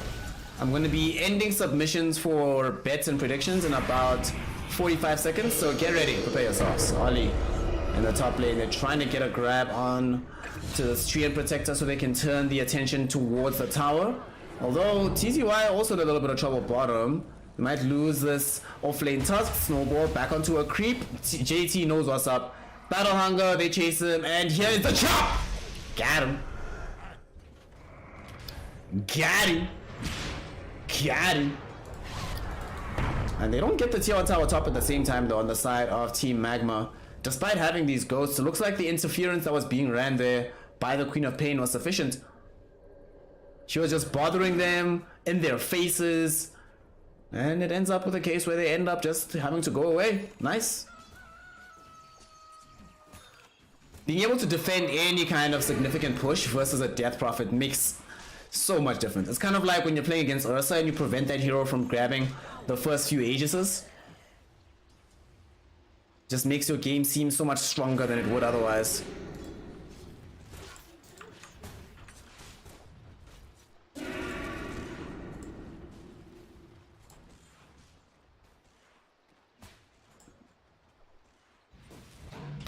I'm going to be ending submissions for bets and predictions in about 45 seconds. So get ready. Prepare yourselves. Ollie in the top lane. They're trying to get a grab on to the Treant Protector so they can turn the attention towards the tower. Although TTY also in a little bit of trouble bottom. They might lose this off-lane Tusk. Snowball back onto a creep. JT knows what's up. Battle Hunger, they chase him, and here is the chop! Got him. Got him. Got him. And they don't get the tier 1 tower top at the same time though on the side of Team Magma. Despite having these ghosts, it looks like the interference that was being ran there by the Queen of Pain was sufficient. She was just bothering them in their faces. And it ends up with a case where they end up just having to go away. Nice. Being able to defend any kind of significant push versus a Death Prophet makes so much difference. It's kind of like when you're playing against Ursa and you prevent that hero from grabbing the first few Aegises. Just makes your game seem so much stronger than it would otherwise.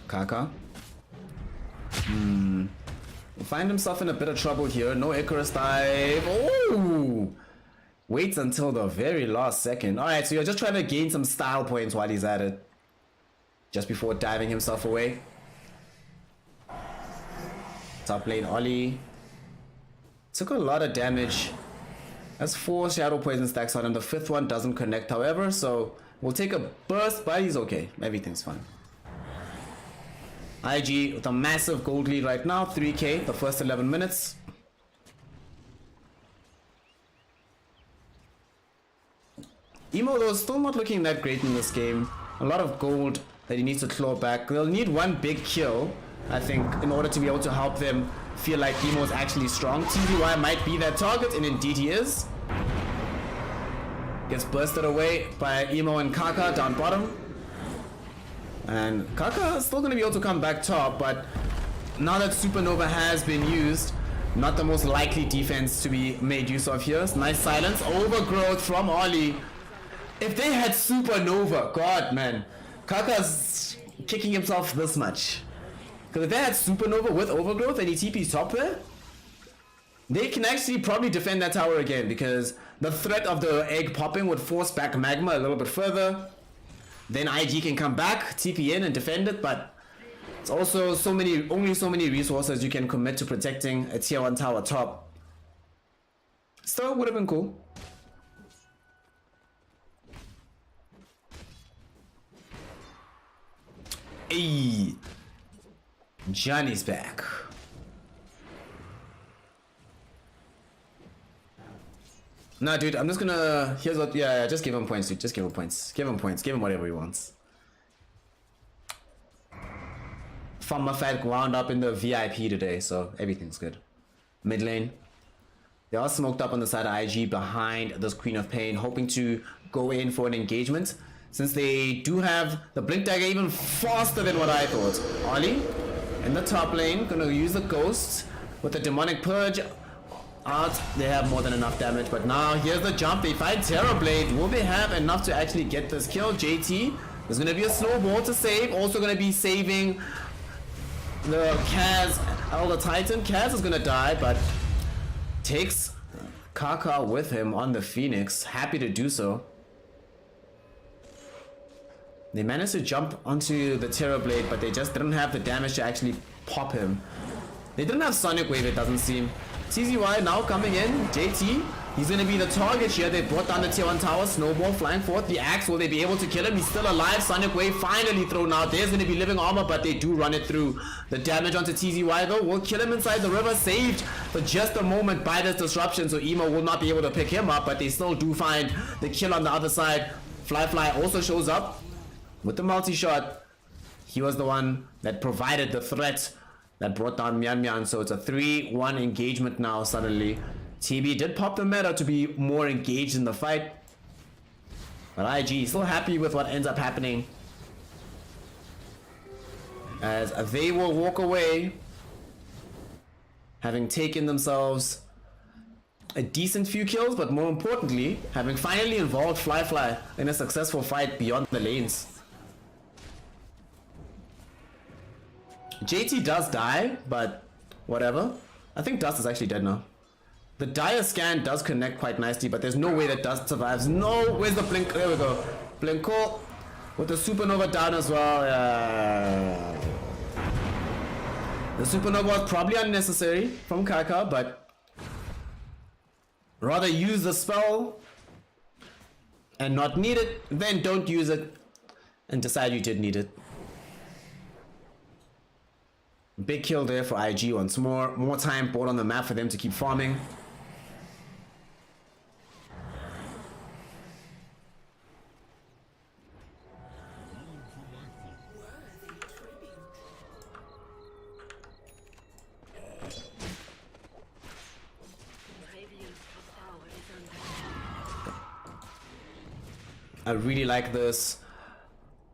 Kaka. Will find himself in a bit of trouble here. No Icarus dive. Oh! Waits until the very last second. Alright, so you're just trying to gain some style points while he's at it. Just before diving himself away. Top lane Ollie. Took a lot of damage. Has 4 Shadow Poison stacks on him. The 5th one doesn't connect, however, so we'll take a burst, but he's okay. Everything's fine. IG with a massive gold lead right now. 3k the first 11 minutes. Emo though still not looking that great in this game. A lot of gold that he needs to claw back. They'll need one big kill, I think, in order to be able to help them feel like Emo is actually strong. TVY might be that target, and indeed he is. Gets bursted away by Emo and Kaka down bottom. And Kaka is still going to be able to come back top, but now that Supernova has been used, not the most likely defense to be made use of here. Nice silence. Overgrowth from Ollie. If they had Supernova, God, man. Kaka's kicking himself this much. Because if they had Supernova with Overgrowth and he TP's top there, they can actually probably defend that tower again, because the threat of the egg popping would force back Magma a little bit further. Then IG can come back, TP in and defend it, but it's also only so many resources you can commit to protecting a tier 1 tower top. Still would have been cool. Hey, Johnny's back. Nah, dude, I'm just gonna. Here's what. Yeah, just give him points, dude. Just give him points. Give him points. Give him whatever he wants. Farmer Fat wound up in the VIP today, so everything's good. Mid lane. They are smoked up on the side of IG behind this Queen of Pain, hoping to go in for an engagement. Since they do have the Blink Dagger even faster than what I thought. Ollie in the top lane, gonna use the Ghost with the Demonic Purge. Out, they have more than enough damage, but now here's the jump. They find Terrorblade. Will they have enough to actually get this kill? JT, there's gonna be a snowball to save. Also gonna be saving the Kaz Elder Titan. Kaz is gonna die, but takes Kaka with him on the Phoenix. Happy to do so. They managed to jump onto the Terrorblade, but they just didn't have the damage to actually pop him. They didn't have Sonic Wave, it doesn't seem. TZY now coming in. JT, he's going to be the target here. They brought down the tier 1 tower. Snowball flying forth. The axe, will they be able to kill him? He's still alive. Sonic Wave finally thrown out. There's going to be living armor, but they do run it through. The damage onto TZY though will kill him inside the river. Saved for just a moment by this disruption, so Emo will not be able to pick him up, but they still do find the kill on the other side. Fly also shows up with the multi-shot. He was the one that provided the threat that brought down Mian Mian, so it's a 3-1 engagement now suddenly. TB did pop the meta to be more engaged in the fight, but IG still happy with what ends up happening, as they will walk away having taken themselves a decent few kills, but more importantly having finally involved Fly in a successful fight beyond the lanes. JT does die, but whatever. I think Dust is actually dead now. The Dire Scan does connect quite nicely, but there's no way that Dust survives. No, where's the Blink? There we go. Blinko with the Supernova down as well. The Supernova was probably unnecessary from Kaka, but rather use the spell and not need it, then don't use it and decide you did need it. Big kill there for IG once more. More time bought on the map for them to keep farming. I really like this.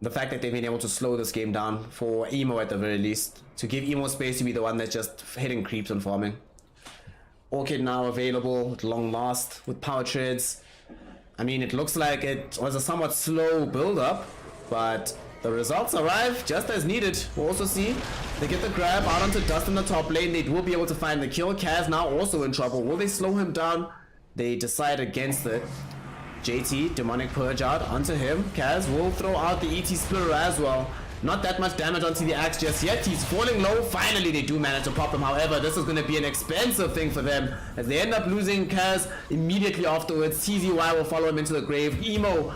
The fact that they've been able to slow this game down for Emo at the very least, to give Emo space to be the one that's just hitting creeps and farming. Orchid now available at long last with power treads. I mean, it looks like it was a somewhat slow build up, but The results arrive just as needed. We'll also see they get the grab out onto Dust in the top lane. They will be able to find the kill. Kaz now also in trouble. Will they slow him down? They decide against it. JT, Demonic Purge out onto him. Kaz will throw out the ET Splitter as well. Not that much damage onto the axe just yet. He's falling low. Finally, they do manage to pop him. However, this is going to be an expensive thing for them as they end up losing Kaz immediately afterwards. TZY will follow him into the grave. Emo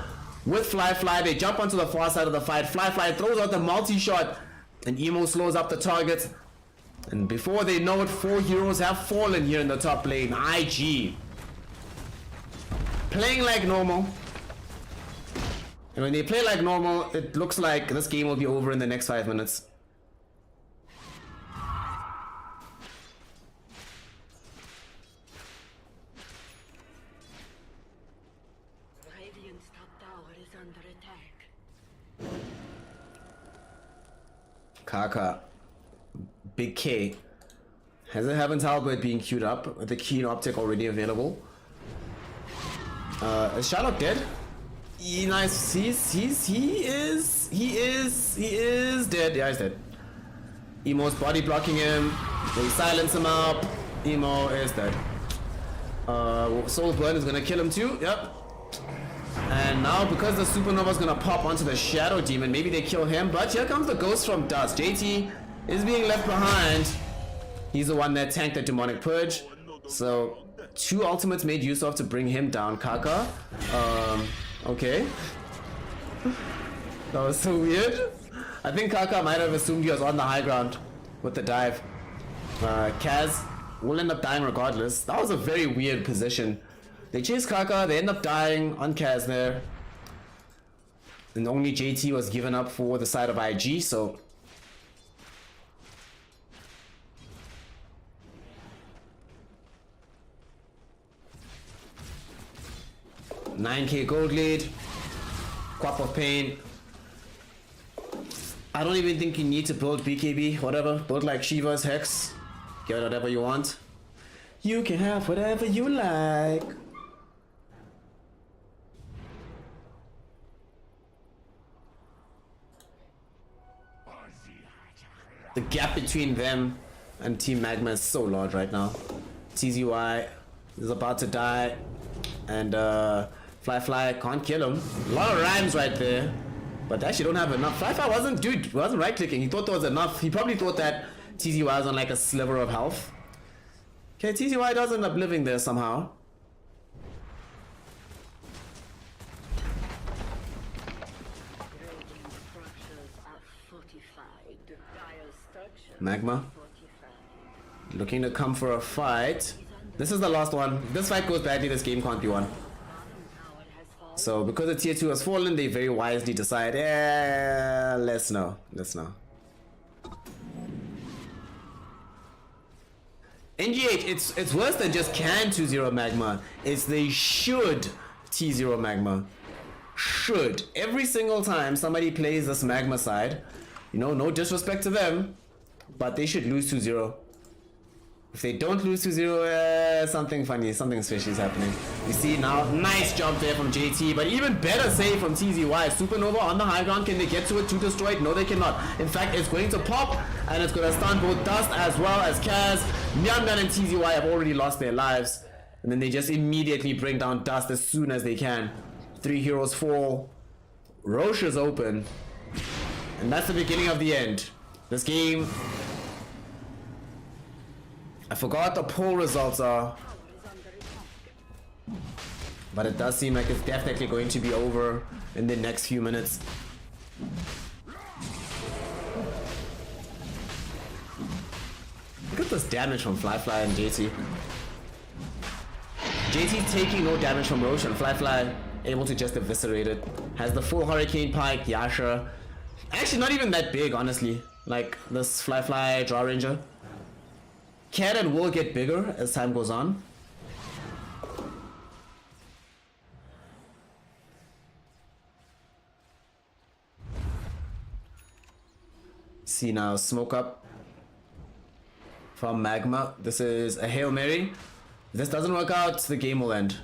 with Fly. They jump onto the far side of the fight. Fly throws out the multi-shot and Emo slows up the target. And before they know it, 4 heroes have fallen here in the top lane. IG playing like normal. And when they play like normal, it looks like this game will be over in the next 5 minutes. Radiant's top tower is under attack. Kaka, Big K, has a Heaven's Halberd being queued up with the Keen Optic already available. Is Shylock dead? Nice. He is dead. Yeah, he's dead. Emo's body blocking him. They silence him up. Emo is dead. Soul Burn is gonna kill him too. Yep. And now because the Supernova is gonna pop onto the Shadow Demon, maybe they kill him. But here comes the Ghost from Dust. JT is being left behind. He's the one that tanked the Demonic Purge. So 2 ultimates made use of to bring him down. Kaka. Okay. That was so weird. I think Kaka might have assumed he was on the high ground with the dive. Kaz will end up dying regardless. That was a very weird position. They chase Kaka, they end up dying on Kaz there. And only JT was given up for the side of IG, so... $9K gold lead. Quap of Pain. I don't even think you need to build BKB, whatever. Build like Shiva's Hex. Get whatever you want. You can have whatever you like. The gap between them and Team Magma is so large right now. TZY is about to die. And Fly can't kill him. A lot of rhymes right there. But they actually don't have enough. Fly wasn't right clicking. He thought there was enough. He probably thought that TZY was on like a sliver of health. Okay, TZY does end up living there somehow. Radiant structures are fortified. Dire structures Magma fortified. looking to come for a fight. This is the last one. If this fight goes badly, this game can't be won. Bottom tower has fallen. So because the tier 2 has fallen, they very wisely decide, let's know. NGH, it's worse than just can 2-0 Magma. It's they should T0 Magma. Should. Every single time somebody plays this Magma side, you know, no disrespect to them, but they should lose 2-0. If they don't lose 2-0, something funny, something special is happening. You see now, nice jump there from JT, but even better save from TZY. Supernova on the high ground, can they get to it to destroy it? No, they cannot. In fact, it's going to pop, and it's going to stun both Dust as well as Kaz. Myanmar and TZY have already lost their lives, and then they just immediately bring down Dust as soon as they can. 3 heroes fall. Roche is open, and that's the beginning of the end. This game... I forgot the poll results are, but it does seem like it's definitely going to be over in the next few minutes. Look at this damage from Fly and JT. JT's taking no damage from Roche, and Fly able to just eviscerate it. Has the full Hurricane Pike, Yasha. Actually not even that big, honestly. Like this Fly Draw Ranger. Can and will get bigger as time goes on. See now, smoke up from Magma. This is a Hail Mary. If this doesn't work out, the game will end.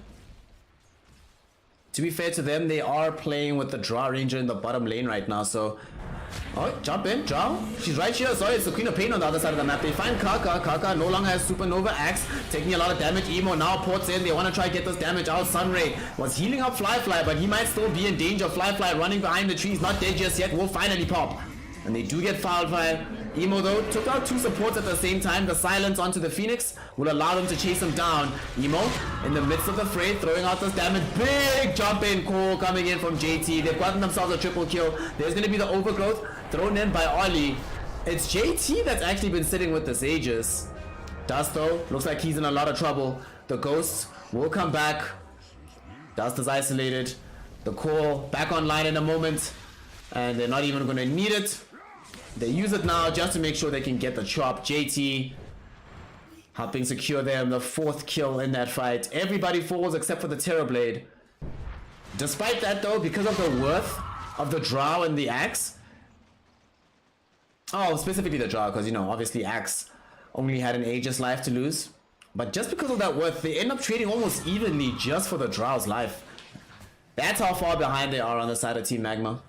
To be fair to them, they are playing with the Drow Ranger in the bottom lane right now, so... Oh, jump in, Drow. She's right here. Sorry, it's the Queen of Pain on the other side of the map. They find Kaka. Kaka no longer has Supernova Axe, taking a lot of damage. Emo now ports in. They want to try to get this damage out. Sunray was healing up Fly, but he might still be in danger. Fly running behind the trees, not dead just yet. Will finally pop. And they do get fouled by Emo though. Took out 2 supports at the same time. The silence onto the Phoenix will allow them to chase him down. Emo in the midst of the fray, throwing out this damage. Big jump in call coming in from JT. They've gotten themselves a triple kill. There's going to be the overgrowth thrown in by Ollie. It's JT that's actually been sitting with this Aegis. Dust though, looks like he's in a lot of trouble. The Ghost will come back. Dust is isolated. The call back online in a moment. And they're not even going to need it. They use it now just to make sure they can get the chop. JT helping secure them the 4th kill in that fight. Everybody falls except for the Terrorblade. Despite that though, because of the worth of the Drow and the Axe. Oh, specifically the Drow, because you know, obviously Axe only had an Aegis life to lose. But just because of that worth, they end up trading almost evenly just for the Drow's life. That's how far behind they are on the side of Team Magma.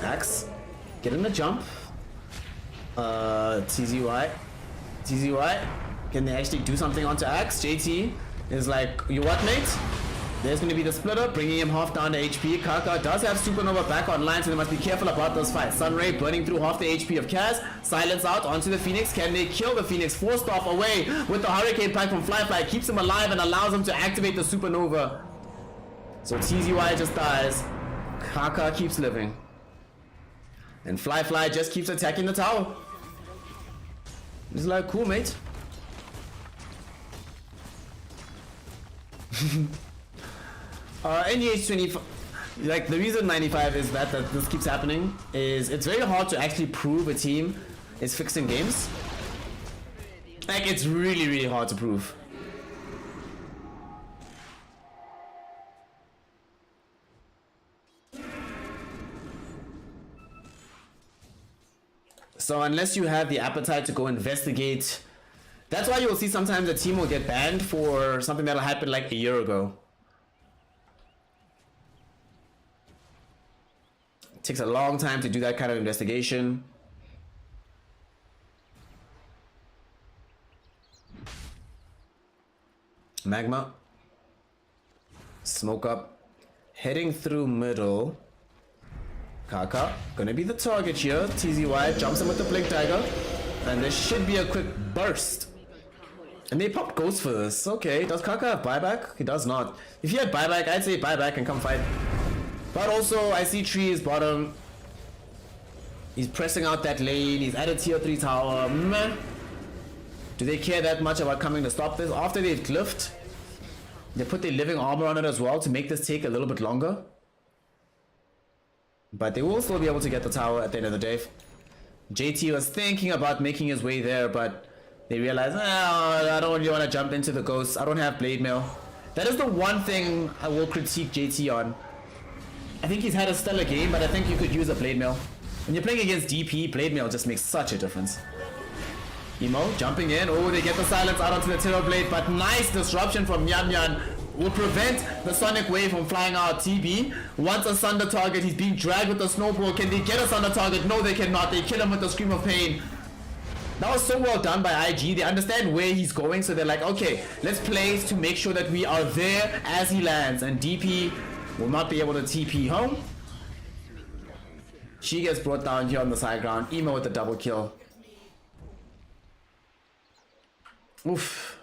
Axe, getting the jump. TZY, can they actually do something onto Axe? JT is like, you what, mate? There's going to be the splitter, bringing him half down to HP. Kaka does have Supernova back online, so they must be careful about those fights. Sunray burning through half the HP of Kaz. Silence out onto the Phoenix. Can they kill the Phoenix? Forced off away with the Hurricane Pack from Fly. Keeps him alive and allows him to activate the Supernova. So TZY just dies. Kaka keeps living. And Fly just keeps attacking the tower. He's like, cool, mate. NEH 25, like the reason 95 is that this keeps happening is it's very hard to actually prove a team is fixing games. Like it's really hard to prove. So unless you have the appetite to go investigate, that's why you'll see sometimes a team will get banned for something that'll happen like a year ago. It takes a long time to do that kind of investigation. Magma. Smoke up. Heading through middle. Kaka, gonna be the target here. TZY jumps in with the Blink Dagger. And there should be a quick burst. And they popped Ghost for this. Okay, does Kaka have buyback? He does not. If he had buyback, I'd say buyback and come fight. But also, I see Trees bottom. He's pressing out that lane. He's at a tier 3 tower. Meh. Do they care that much about coming to stop this? After they've glyphed, they put their living armor on it as well to make this take a little bit longer. But they will still be able to get the tower at the end of the day. JT was thinking about making his way there, but they realized, I don't really want to jump into the Ghost. I don't have Blade Mail. That is the one thing I will critique JT on. I think he's had a stellar game, but I think you could use a Blade Mail. When you're playing against DP, Blade Mail just makes such a difference. Emo jumping in. Oh, they get the silence out onto the Terrorblade, but nice disruption from Yan will prevent the Sonic Wave from flying out. TB wants a Sunder target. He's being dragged with the Snowball. Can they get a Sunder target? No, they cannot. They kill him with the Scream of Pain. That was so well done by IG. They understand where he's going, so they're like, okay, let's play to make sure that we are there as he lands. And DP will not be able to TP home. She gets brought down here on the side ground. Emo with the double kill. Oof.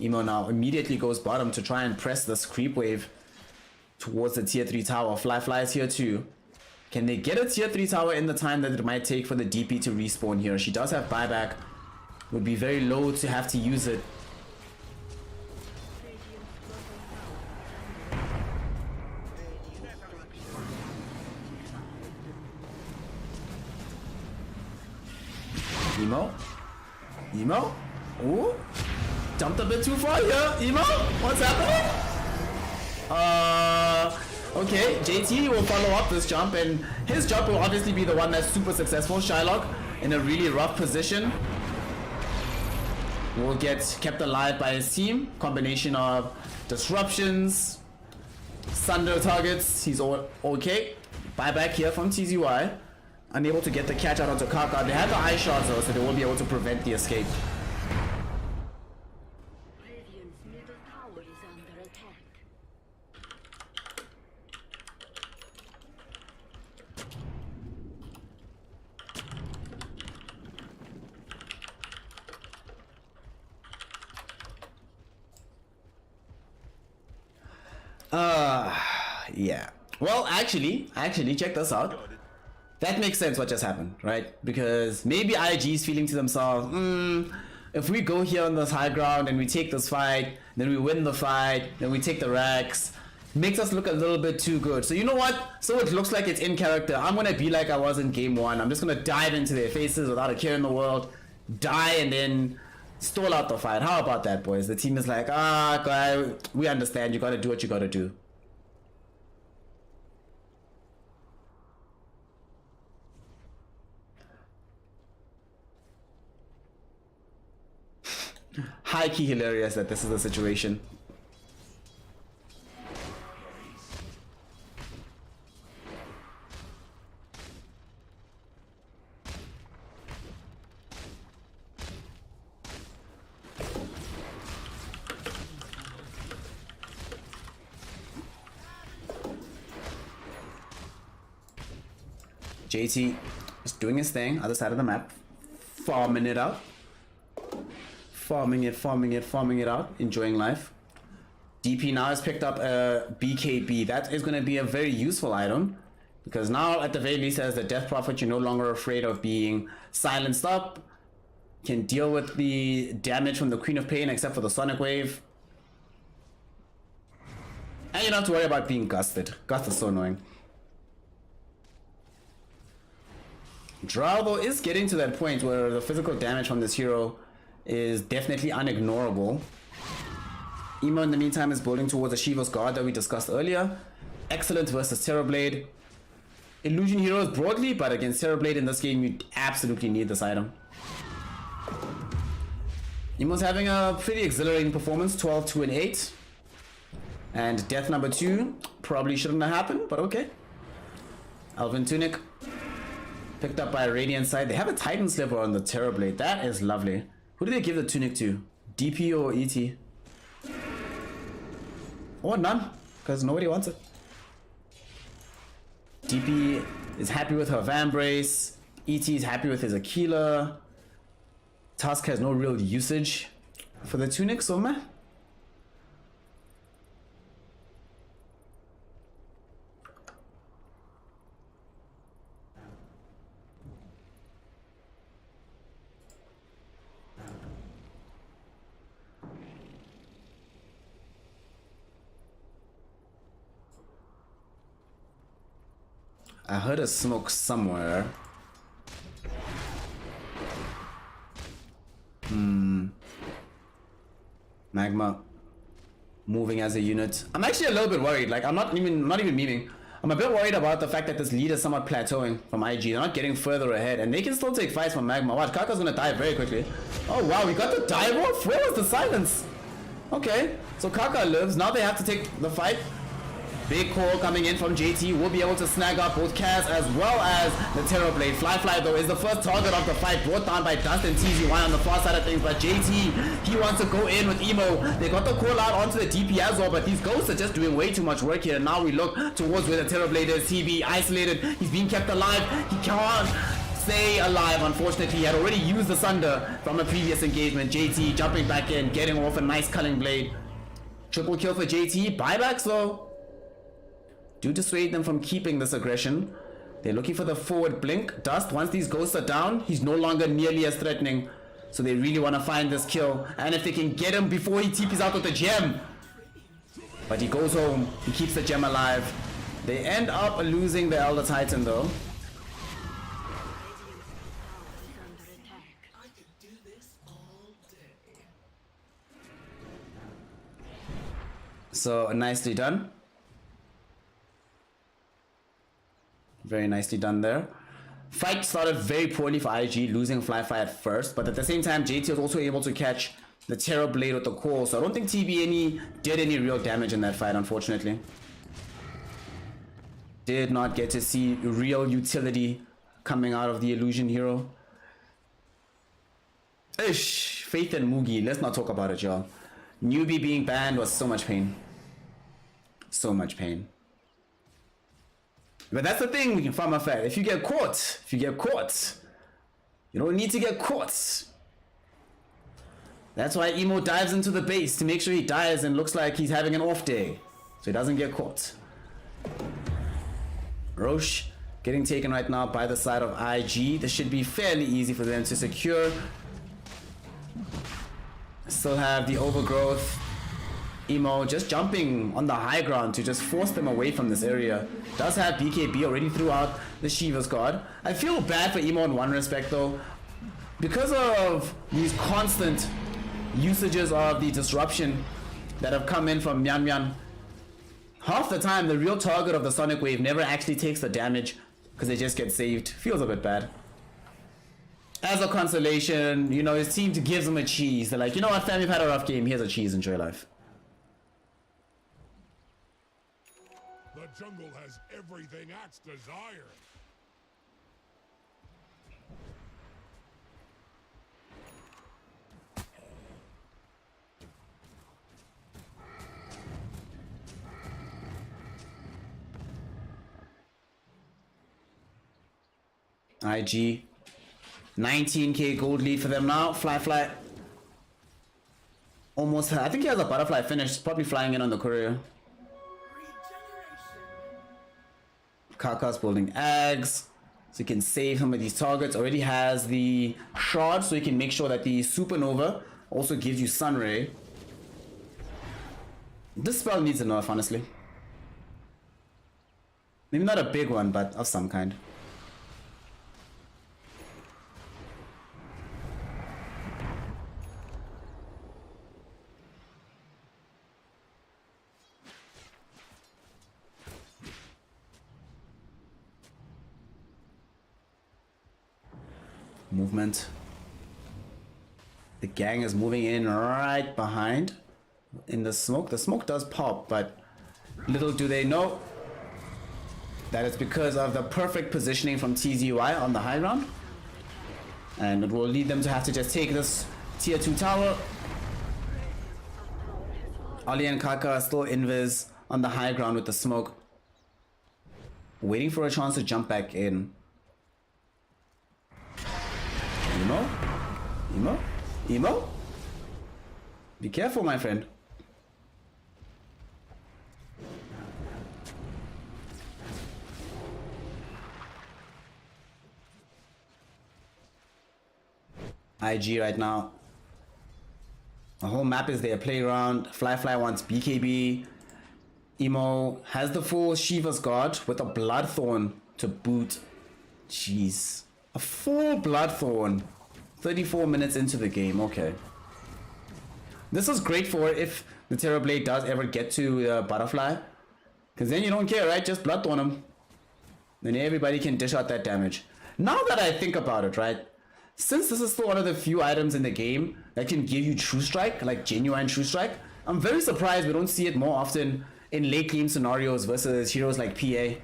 Emo now immediately goes bottom to try and press this creep wave towards the tier 3 tower. Fly is here too. Can they get a tier 3 tower in the time that it might take for the DP to respawn here? She does have buyback. Would be very low to have to use it. Emo? Ooh. Jumped a bit too far here. Emo? What's happening? Okay, JT will follow up this jump, and his jump will obviously be the one that's super successful. Shylock in a really rough position will get kept alive by his team. Combination of disruptions, Sunder targets, he's all okay. Buyback here from TZY. Unable to get the catch out onto Kaka. They have the eye shots though, so they won't be able to prevent the escape. Radiant's middle tower is under attack. Yeah. Well, actually, check this out. That makes sense what just happened, right? Because maybe IG is feeling to themselves, if we go here on this high ground and we take this fight, then we win the fight, then we take the racks, makes us look a little bit too good. So you know what? So it looks like it's in character. I'm gonna be like I was in game one. I'm just gonna dive into their faces without a care in the world, die, and then stall out the fight. How about that, boys? The team is like, guy, we understand. You gotta do what you gotta do. High-key hilarious that this is the situation. JT is doing his thing, other side of the map, farming it out. Farming it out, enjoying life. DP now has picked up a BKB. That is going to be a very useful item, because now at the very least as the Death Prophet, you're no longer afraid of being silenced up. Can deal with the damage from the Queen of Pain except for the Sonic Wave. And you don't have to worry about being gusted. Gust is so annoying. Drow though is getting to that point where the physical damage from this hero is definitely unignorable. Emo in the meantime is building towards a Shiva's Guard that we discussed earlier. Excellent versus Terrorblade. Illusion heroes broadly, but against Terrorblade in this game you absolutely need this item. Emo's having a pretty exhilarating performance, 12, 2, and 8. And death number 2 probably shouldn't have happened, but okay. Elven Tunic picked up by Radiant side. They have a Titan Sliver on the Terrorblade. That is lovely. Who do they give the tunic to? DP or ET? Or none, because nobody wants it. DP is happy with her Vambrace. ET is happy with his Aquila. Tusk has no real usage for the tunic, so meh. I heard a smoke somewhere. Magma moving as a unit. I'm actually a little bit worried. Like, I'm not even memeing. I'm a bit worried about the fact that this lead is somewhat plateauing from IG. They're not getting further ahead, and they can still take fights from Magma. Watch, Kaka's gonna die very quickly. Oh wow, we got the dive off. Where was the silence? Okay, so Kaka lives. Now they have to take the fight. Big call coming in from JT. Will be able to snag up both Kaz as well as the Terrorblade. Fly though is the first target of the fight, brought down by Dust and TZY on the far side of things. But JT, he wants to go in with Emo. They got the call out onto the DP as well, but these ghosts are just doing way too much work here. Now we look towards where the Terrorblade is. TB isolated. He's being kept alive. He can't stay alive. Unfortunately, he had already used the Sunder from a previous engagement. JT jumping back in, getting off a nice culling blade. Triple kill for JT. Buybacks though do dissuade them from keeping this aggression. They're looking for the forward blink. Dust, once these ghosts are down, he's no longer nearly as threatening. So they really want to find this kill. And if they can get him before he TPs out with the gem. But he goes home. He keeps the gem alive. They end up losing the Elder Titan though. So nicely done. Very nicely done there. Fight started very poorly for IG, losing Fly at first, but at the same time, JT was also able to catch the Terror Blade with the call, so I don't think TB did any real damage in that fight, unfortunately. Did not get to see real utility coming out of the Illusion Hero. Ish, Faith and Mugi, let's not talk about it, y'all. Newbie being banned was so much pain. So much pain. But that's the thing, Farmer Fat. If you get caught, you don't need to get caught. That's why Emo dives into the base to make sure he dies and looks like he's having an off day, so he doesn't get caught. Roche getting taken right now by the side of IG. This should be fairly easy for them to secure. Still have the overgrowth. Emo just jumping on the high ground to just force them away from this area. Does have BKB already threw out the Shiva's guard. I feel bad for Emo in one respect though. Because of these constant usages of the disruption that have come in from Mian Mian, half the time the real target of the Sonic Wave never actually takes the damage because they just get saved. Feels a bit bad. As a consolation, you know, his team gives him a cheese. They're like, you know what, fam, you've had a rough game. Here's a cheese. Enjoy life. The jungle has everything Axe desire. IG 19k gold lead for them now. Fly almost, I think he has a butterfly finish, probably flying in on the courier. Kaka's building eggs so he can save some of these targets. Already has the shard so he can make sure that the supernova also gives you sunray. This spell needs a nerf, honestly. Maybe not a big one, but of some kind. Movement. The gang is moving in right behind in the smoke. The smoke does pop, but little do they know that it's because of the perfect positioning from TZY on the high ground, and it will lead them to have to just take this tier 2 tower. Ali and Kaka are still invis on the high ground with the smoke, waiting for a chance to jump back in. Emo? Be careful, my friend. IG right now. The whole map is their playground. Fly wants BKB. Emo has the full Shiva's Guard with a Bloodthorn to boot. Jeez. A full Bloodthorn. 34 minutes into the game, okay. This is great for if the Terror Blade does ever get to Butterfly. Because then you don't care, right? Just Bloodthorn him. Then everybody can dish out that damage. Now that I think about it, right? Since this is still one of the few items in the game that can give you True Strike, like genuine True Strike, I'm very surprised we don't see it more often in late game scenarios versus heroes like PA.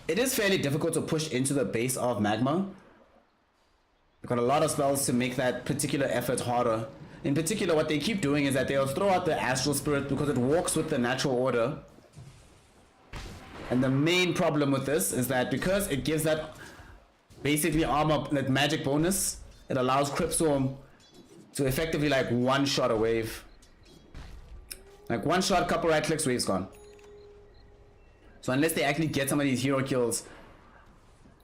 It is fairly difficult to push into the base of Magma. They've got a lot of spells to make that particular effort harder. In particular, what they keep doing is that they'll throw out the Astral Spirit because it walks with the natural order. And the main problem with this is that because it gives that basically armor, that magic bonus, it allows Cryptstorm to effectively like one-shot a wave. Like one shot, couple right clicks, wave's gone. So unless they actually get some of these hero kills,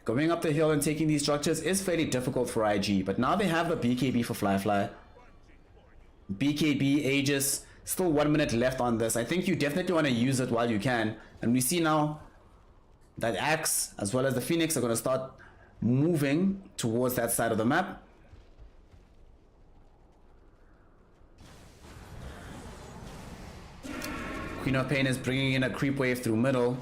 going up the hill and taking these structures is fairly difficult for IG. But now they have the BKB for Fly. BKB, Aegis, still 1 minute left on this. I think you definitely want to use it while you can. And we see now that Axe as well as the Phoenix are going to start moving towards that side of the map. Queen of Pain is bringing in a creep wave through middle.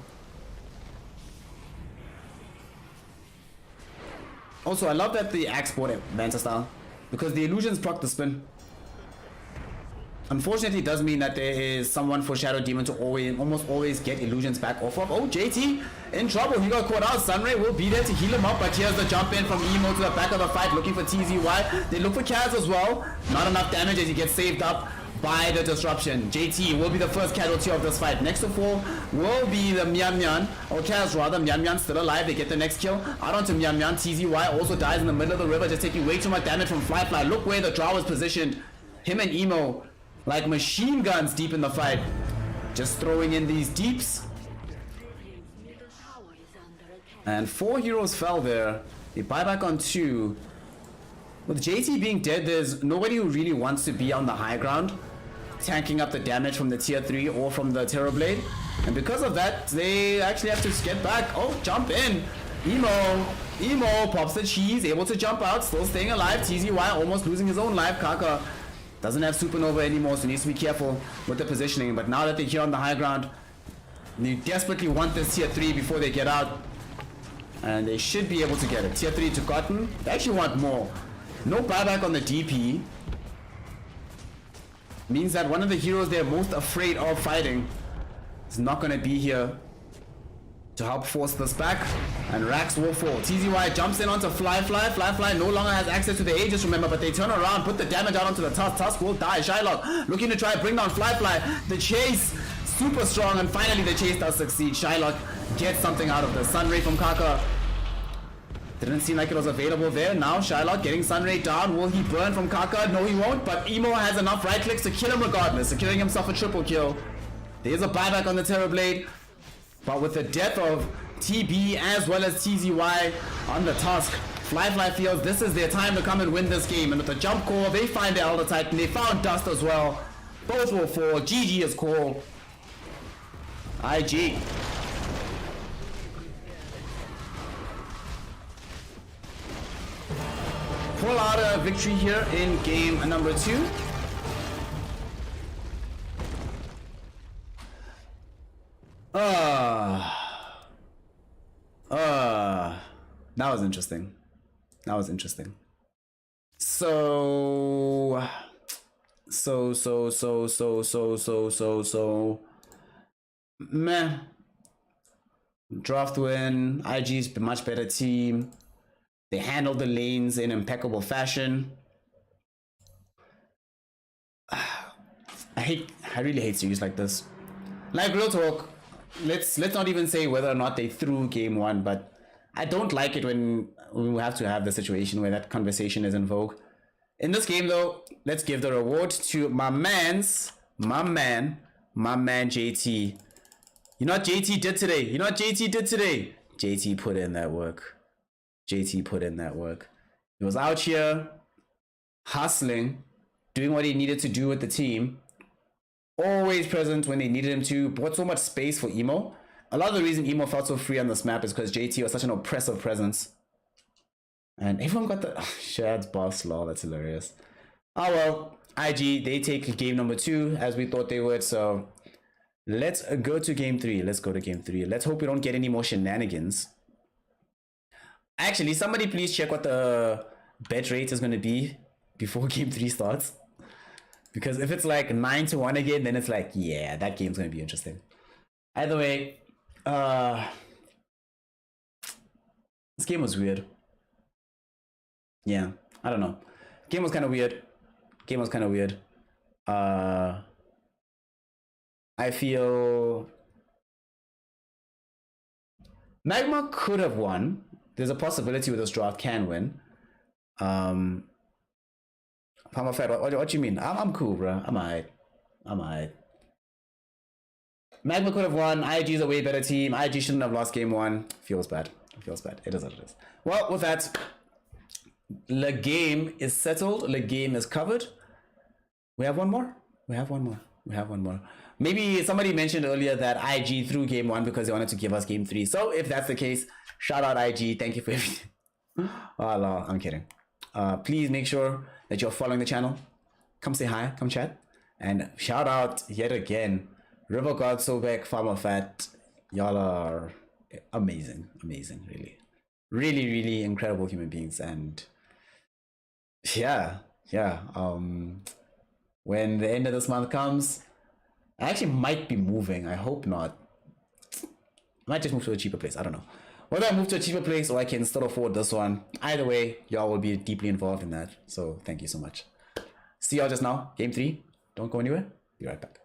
Also, I love that the axe bought it Banter style, because the illusions proc the spin. Unfortunately, it does mean that there is someone for Shadow Demon to almost always get illusions back off of. Oh, JT in trouble. He got caught out. Sunray will be there to heal him up, but here's the jump in from Emo to the back of the fight, looking for TZY. They look for Kaz as well. Not enough damage as he gets saved up by the disruption. JT will be the first casualty of this fight. Next to fall will be the Mian Mian, or Kaz rather. Mian Mian still alive. They get the next kill. Out onto Mian Mian. TZY also dies in the middle of the river, just taking way too much damage from Fly. Look where the draw was positioned. Him and Emo like machine guns deep in the fight. Just throwing in these deeps. And 4 heroes fell there. They buy back on 2. With JT being dead, there's nobody who really wants to be on the high ground, tanking up the damage from the tier 3 or from the Terrorblade. And because of that, they actually have to get back. Oh, jump in. Emo pops the cheese, able to jump out, still staying alive. TZY almost losing his own life. Kaka doesn't have Supernova anymore, so needs to be careful with the positioning. But now that they're here on the high ground, they desperately want this tier 3 before they get out. And they should be able to get it. Tier 3 to Cotton. They actually want more. No buyback on the DP. Means that one of the heroes they're most afraid of fighting is not going to be here to help force this back. And Rax will fall. TZY jumps in onto Fly. Fly no longer has access to the Aegis, remember, but they turn around, put the damage out onto the Tusk. Tusk will die. Shylock looking to try to bring down Fly. The chase, super strong, and finally the chase does succeed. Shylock gets something out of the Sunray from Kaka. Didn't seem like it was available there. Now Shylock getting Sunray down. Will he burn from Kaka? No, he won't, but Emo has enough right clicks to kill him regardless, securing himself a triple kill. There's a buyback on the Terrorblade, but with the death of TB as well as TZY on the Tusk, Fly feels this is their time to come and win this game. And with the jump call, they find the Elder Titan. They found Dust as well. Both will fall. GG is called. IG. Pull out a victory here in game number 2. That was interesting. So meh. Draft win. IG's a much better team. They handled the lanes in impeccable fashion. I really hate series like this. Like, real talk, let's not even say whether or not they threw game 1, but I don't like it when we have to have the situation where that conversation is in vogue. In this game though, let's give the reward to my man JT. You know what JT did today? JT put in that work. He was out here hustling, doing what he needed to do with the team. Always present when they needed him to. Brought so much space for Emo. A lot of the reason Emo felt so free on this map is because JT was such an oppressive presence. And everyone got the Shad's boss law. That's hilarious. Oh well, IG, they take game number 2 as we thought they would. So let's go to game 3. Let's hope we don't get any more shenanigans. Actually, somebody please check what the bet rate is going to be before game 3 starts. Because if it's like 9-1 again, then it's like, yeah, that game's going to be interesting. Either way, this game was weird. Yeah, I don't know. Game was kind of weird. I feel Magma could have won. There's a possibility with this draft can win. What you mean? I'm cool, bro. I'm alright. Magma could have won. IG is a way better team. IG shouldn't have lost game 1. Feels bad. It is what it is. Well, with that, the game is settled. The game is covered. We have one more. Maybe somebody mentioned earlier that IG threw game 1 because they wanted to give us game 3. So if that's the case, shout out IG. Thank you for everything. Oh, no, I'm kidding. Please make sure that you're following the channel. Come say hi, come chat. And shout out yet again, River God Sobek, Farmer Fat. Y'all are amazing, amazing, really. Really, really incredible human beings. And yeah, yeah. When the end of this month comes, I actually might be moving. I hope not. I might just move to a cheaper place. I don't know. Whether I move to a cheaper place or I can still afford this one. Either way, y'all will be deeply involved in that. So thank you so much. See y'all just now. Game 3. Don't go anywhere. Be right back.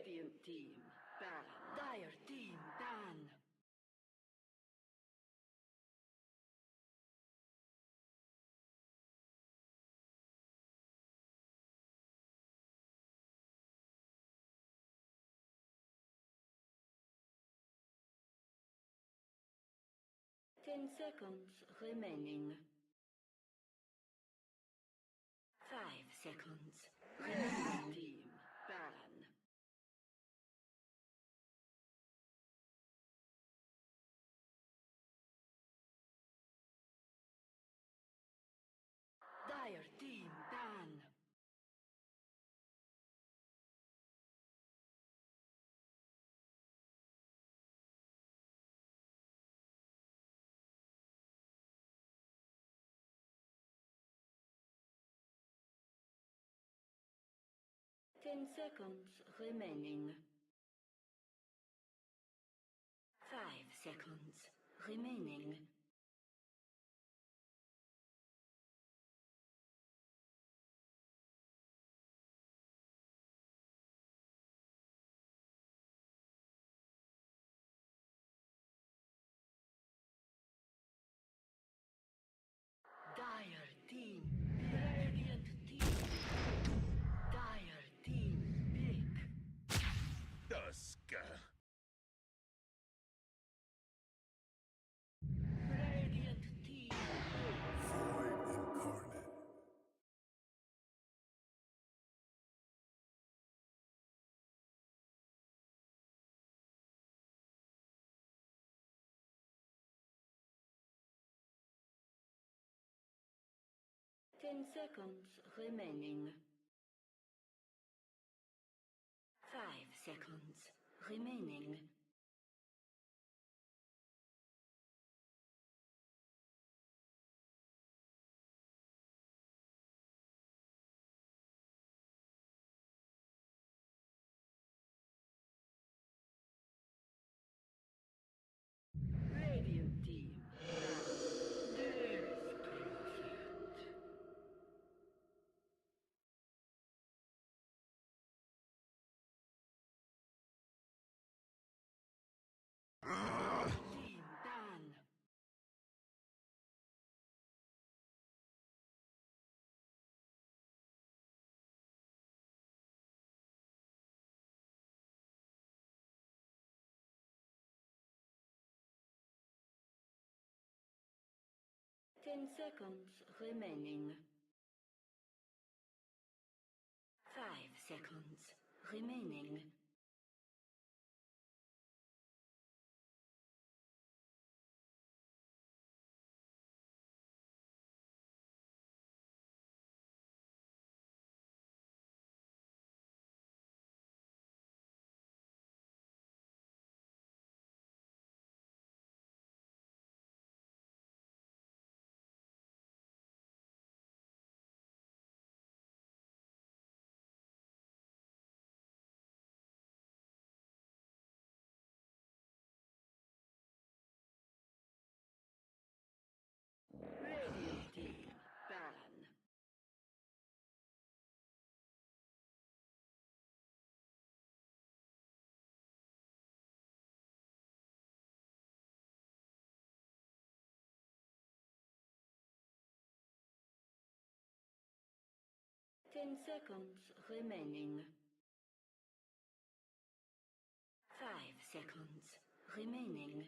Radiant team, ban. Dire team, ban. Ten seconds remaining. 5 seconds. Remaining team, ban. Dire team, ban. Ten seconds remaining. 5 seconds remaining. Dire team, Radiant team. Dire team, pick. Dusk. Radiant team, Void incarnate. Ten seconds remaining. 5 seconds remaining. Radiant team. There is profit. Team ban. Ten seconds remaining. 5 seconds remaining. Radiant team ban. Ten seconds remaining. 5 seconds remaining.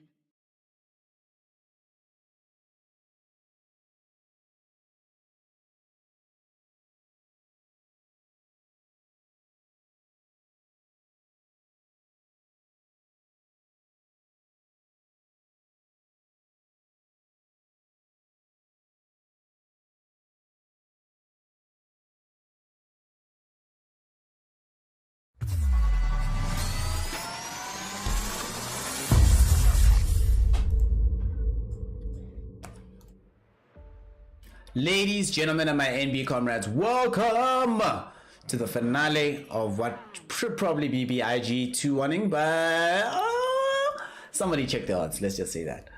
Ladies, gentlemen, and my NB comrades, welcome to the finale of what should probably be BIG 2-1ing, but somebody check the odds, let's just say that.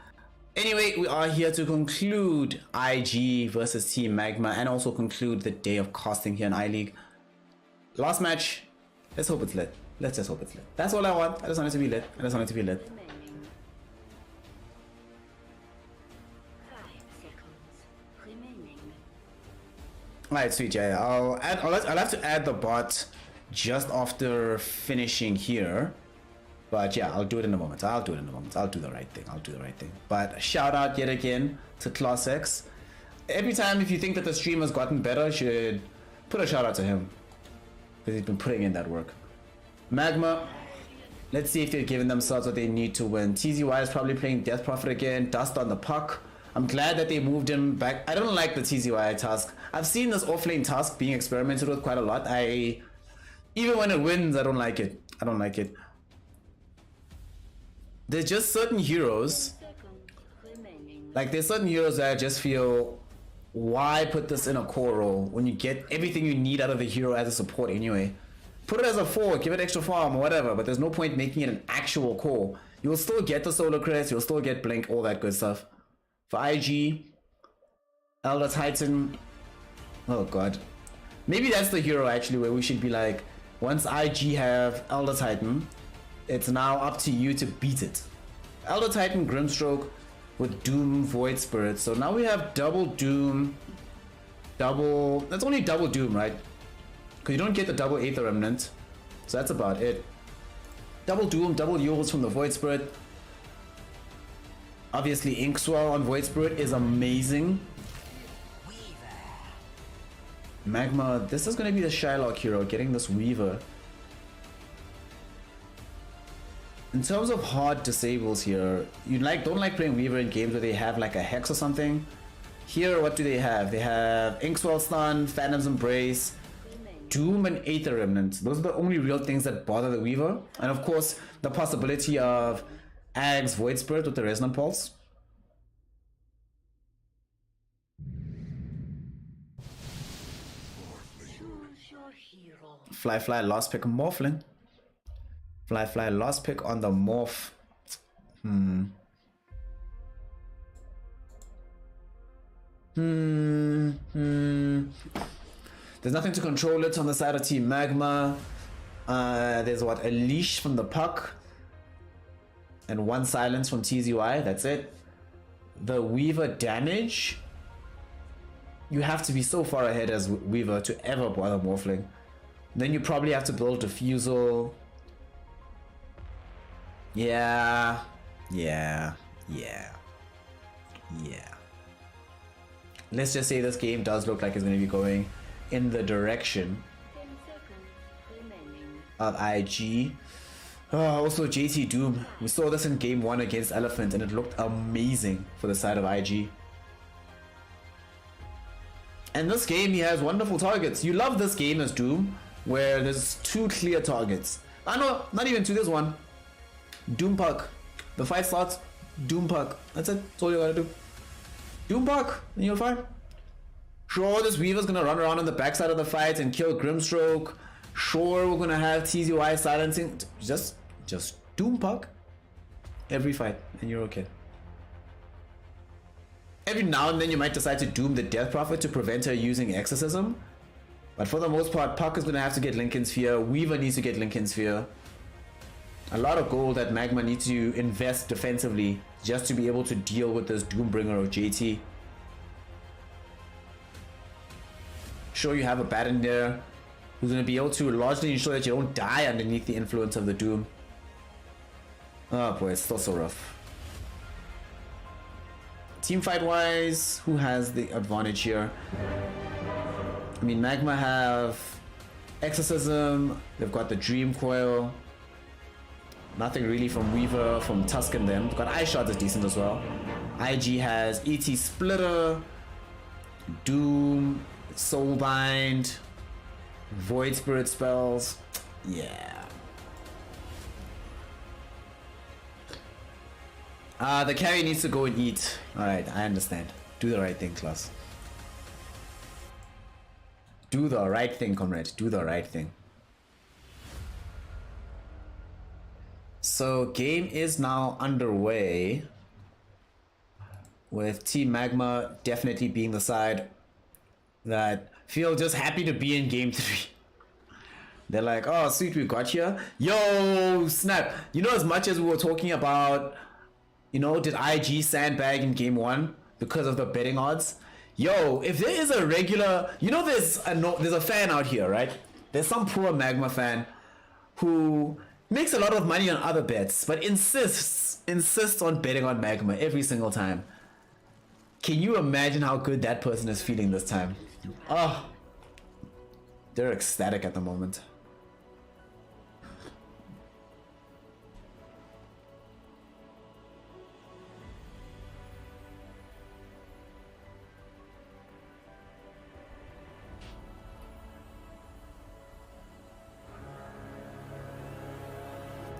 Anyway, we are here to conclude IG versus Team Magma and also conclude the day of casting here in I-League. Last match, let's hope it's lit. Let's just hope it's lit. That's all I want. I just want it to be lit. I just want it to be lit. Remaining. 5 seconds remaining. Alright, sweet. Yeah, I'll have to add the bot just after finishing here. But yeah, I'll do it in a moment. I'll do the right thing. But shout out yet again to Class X. Every time if you think that the stream has gotten better, you should put a shout out to him. Because he's been putting in that work. Magma. Let's see if they're giving themselves what they need to win. TZY is probably playing Death Prophet again. Dust on the puck. I'm glad that they moved him back. I don't like the TZY task. I've seen this offlane task being experimented with quite a lot. Even when it wins, I don't like it. There's just certain heroes. Like there's certain heroes that I just feel, why put this in a core role when you get everything you need out of the hero as a support anyway? Put it as a 4, give it extra farm or whatever, but there's no point making it an actual core. You'll still get the Solar Crest, you'll still get Blink, all that good stuff. For IG, Elder Titan, oh god. Maybe that's the hero actually where we should be like, once IG have Elder Titan, it's now up to you to beat it. Elder Titan, Grimstroke with Doom, Void Spirit. So now we have double Doom, that's only double Doom, right? Because you don't get the double Aether Remnant. So that's about it. Double Doom, double Yules from the Void Spirit. Obviously Inkswell on Void Spirit is amazing. Magma, this is going to be the Shylock hero, getting this Weaver. In terms of hard disables here, you don't like playing Weaver in games where they have like a Hex or something. Here, what do they have? They have Inkswell Stun, Phantom's Embrace, Doom and Aether Remnant. Those are the only real things that bother the Weaver. And of course, the possibility of Ag's Void Spirit with the Resonant Pulse. Choose your hero. Fly, last pick Morphling. Fly, last pick on the Morph. There's nothing to control it on the side of Team Magma. There's what, a leash from the puck and 1 silence from TZY. That's it. The Weaver damage, you have to be so far ahead as Weaver to ever bother Morphling. Then you probably have to build Diffusal. Yeah. Let's just say this game does look like it's going to be going in the direction 10 seconds remaining. of IG. Also JT Doom. We saw this in game 1 against Elephant and it looked amazing for the side of IG. And this game, he has wonderful targets. You love this game as Doom, where there's 2 clear targets. I know, not even 2, there's 1. Doom Puck. The fight starts, Doom Puck. That's it. That's all you gotta do. Doom Puck, and you're fine. Sure, this Weaver's gonna run around on the backside of the fight and kill Grimstroke. Sure, we're gonna have TZY silencing. Just Doom Puck every fight, and you're okay. Every now and then you might decide to Doom the Death Prophet to prevent her using Exorcism. But for the most part, Puck is gonna have to get Lincoln Sphere. Weaver needs to get Lincoln Sphere. A lot of gold that Magma needs to invest defensively just to be able to deal with this Doombringer of JT. Sure, you have a bat in there who's going to be able to largely ensure that you don't die underneath the influence of the Doom. Oh boy, it's still so rough. Team fight wise, who has the advantage here? I mean, Magma have Exorcism, they've got the Dream Coil. Nothing really from Weaver, from Tusk and them. They've got Eye Shot is decent as well. IG has ET Splitter, Doom, Soulbind, Void Spirit spells. Yeah. The carry needs to go and eat. Alright, I understand. Do the right thing, class. Do the right thing, comrade. Do the right thing. So game is now underway with Team Magma definitely being the side that feel just happy to be in game 3. They're like, oh, sweet, we got here. Yo, snap. You know, as much as we were talking about, you know, did IG sandbag in game 1 because of the betting odds? Yo, if there is a regular, you know, there's a fan out here, right? There's some poor Magma fan who makes a lot of money on other bets, but insists on betting on Magma every single time. Can you imagine how good that person is feeling this time? Oh, they're ecstatic at the moment.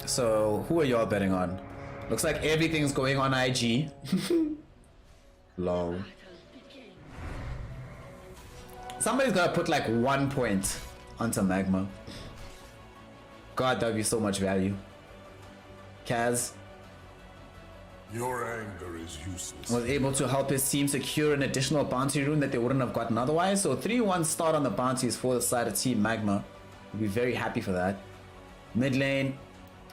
So, who are y'all betting on? Looks like everything's going on IG. Lol. Somebody's gotta put like 1 point onto Magma. God, that would be so much value. Kaz Your anger is useless. was able to help his team secure an additional bounty rune that they wouldn't have gotten otherwise. So 3-1 start on the bounties for the side of Team Magma. We'll be very happy for that. Mid lane.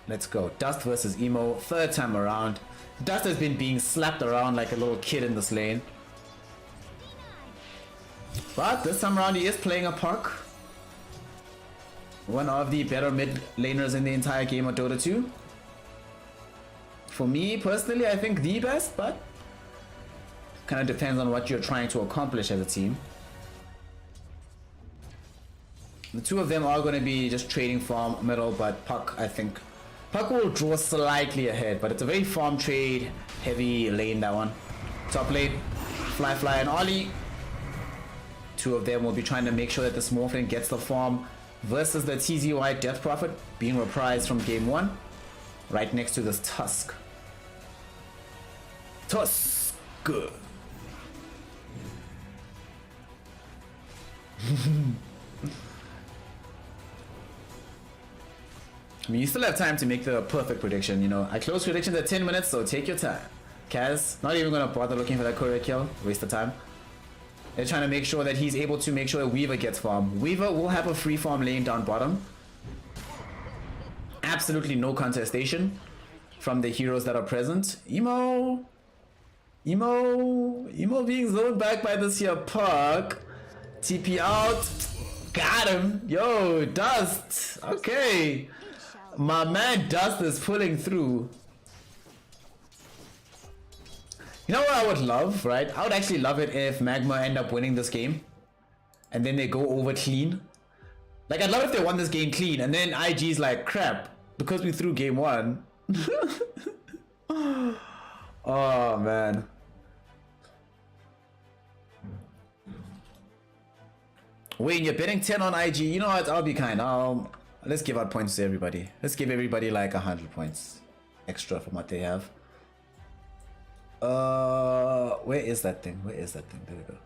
Let's go. Dust versus Emo. Third time around. Dust has been being slapped around like a little kid in this lane. But this time around he is playing a Puck. One of the better mid laners in the entire game of Dota 2. For me personally, I think the best, but kind of depends on what you're trying to accomplish as a team. The two of them are going to be just trading farm middle, but Puck, I think Puck will draw slightly ahead, but it's a very farm trade heavy lane, that one. Top lane, Fly and Ollie. Two of them will be trying to make sure that the Smurfling gets the farm versus the TZY Death Prophet being reprised from game 1. Right next to this Tusk. Tusk! Good. I mean, you still have time to make the perfect prediction, you know. I close predictions at 10 minutes, so take your time. Kaz, not even gonna bother looking for that courier kill. Waste of time. They're trying to make sure that he's able to make sure that Weaver gets farm. Weaver will have a free farm lane down bottom. Absolutely no contestation from the heroes that are present. Emo being zoned back by this here Puck. TP out. Got him. Yo, Dust. Okay. My man Dust is pulling through. You know what I would love, right? I would actually love it if Magma end up winning this game and then they go over clean. Like, I'd love if they won this game clean and then IG's like, crap, because we threw game 1. Oh, man. Wayne, you're betting 10 on IG. You know what? I'll be kind. Let's give out points to everybody. Let's give everybody like 100 points extra from what they have. Where is that thing? There we go.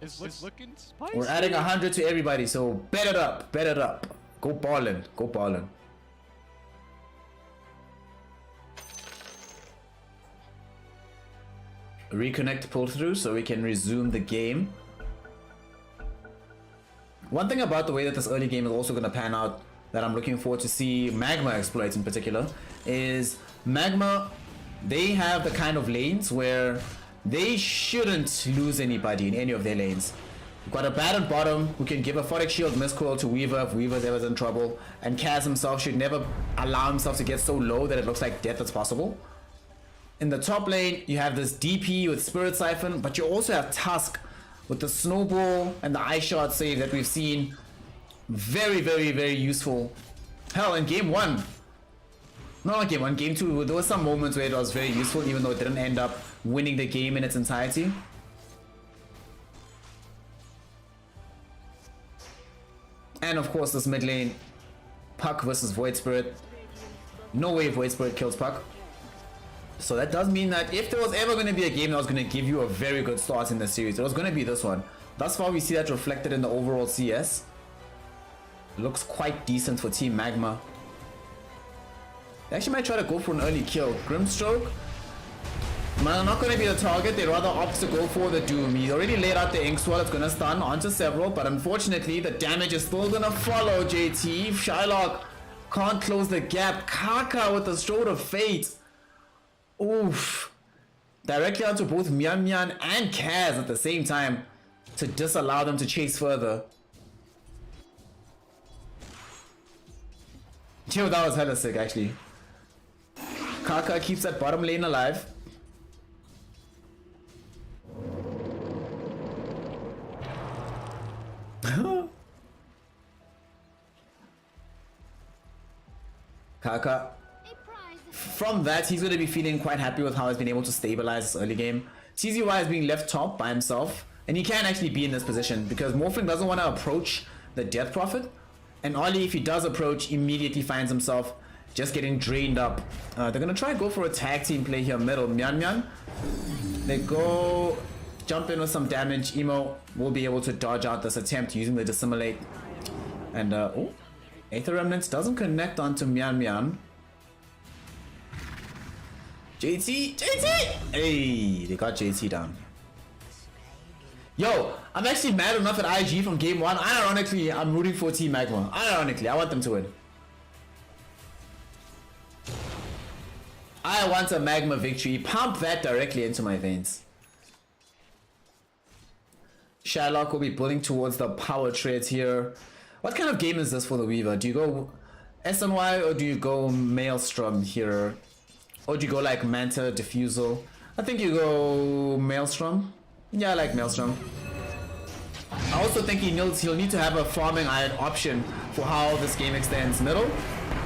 It's looking spicy. We're adding 100 to everybody, so bet it up. Go ballin'. Reconnect pull through so we can resume the game. One thing about the way that this early game is also going to pan out that I'm looking forward to see Magma exploit in particular is Magma, they have the kind of lanes where they shouldn't lose anybody in any of their lanes. You've got a Baron bottom who can give a Photic Shield miscoil to Weaver if Weaver's ever in trouble, and Kaz himself should never allow himself to get so low that it looks like death is possible. In the top lane, you have this DP with Spirit Siphon, but you also have Tusk with the Snowball and the Ice Shard save that we've seen. Very, very, very useful. Hell, in game 1. No, not game 1, game 2, there were some moments where it was very useful, even though it didn't end up winning the game in its entirety. And of course, this mid lane, Puck versus Void Spirit. No way Void Spirit kills Puck. So that does mean that if there was ever going to be a game that was going to give you a very good start in the series, it was going to be this one. Thus far, we see that reflected in the overall CS. Looks quite decent for Team Magma. They actually might try to go for an early kill. Grimstroke Not going to be the target. They'd rather opt to go for the Doom. He's already laid out the Ink Swirl. It's going to stun onto several, but unfortunately the damage is still going to follow JT. Shylock can't close the gap. Kaka with the Strode of Fate. Oof. Directly onto both Mian Mian and Kaz at the same time to disallow them to chase further. Yo, that was hella sick actually. Kaka keeps that bottom lane alive. Kaka. From that, he's going to be feeling quite happy with how he's been able to stabilize this early game. TZY is being left top by himself, and he can actually be in this position because Morphling doesn't want to approach the Death Prophet, and Ollie, if he does approach, immediately finds himself just getting drained up. They're going to try and go for a tag team play here middle. Mian Mian, they go jump in with some damage. Emo will be able to dodge out this attempt using the Dissimulate. And, oh, Aether Remnants doesn't connect onto Mian Mian. JT! Hey, they got JT down. Yo, I'm actually mad enough at IG from game 1. Ironically, I'm rooting for Team Magma. Ironically, I want them to win. I want a Magma victory. Pump that directly into my veins. Shylock will be pulling towards the power trades here. What kind of game is this for the Weaver? Do you go SNY or do you go Maelstrom here? Or do you go like Manta, Diffusal? I think you go Maelstrom. Yeah, I like Maelstrom. I also think he'll need to have a farming iron option for how this game extends. Middle,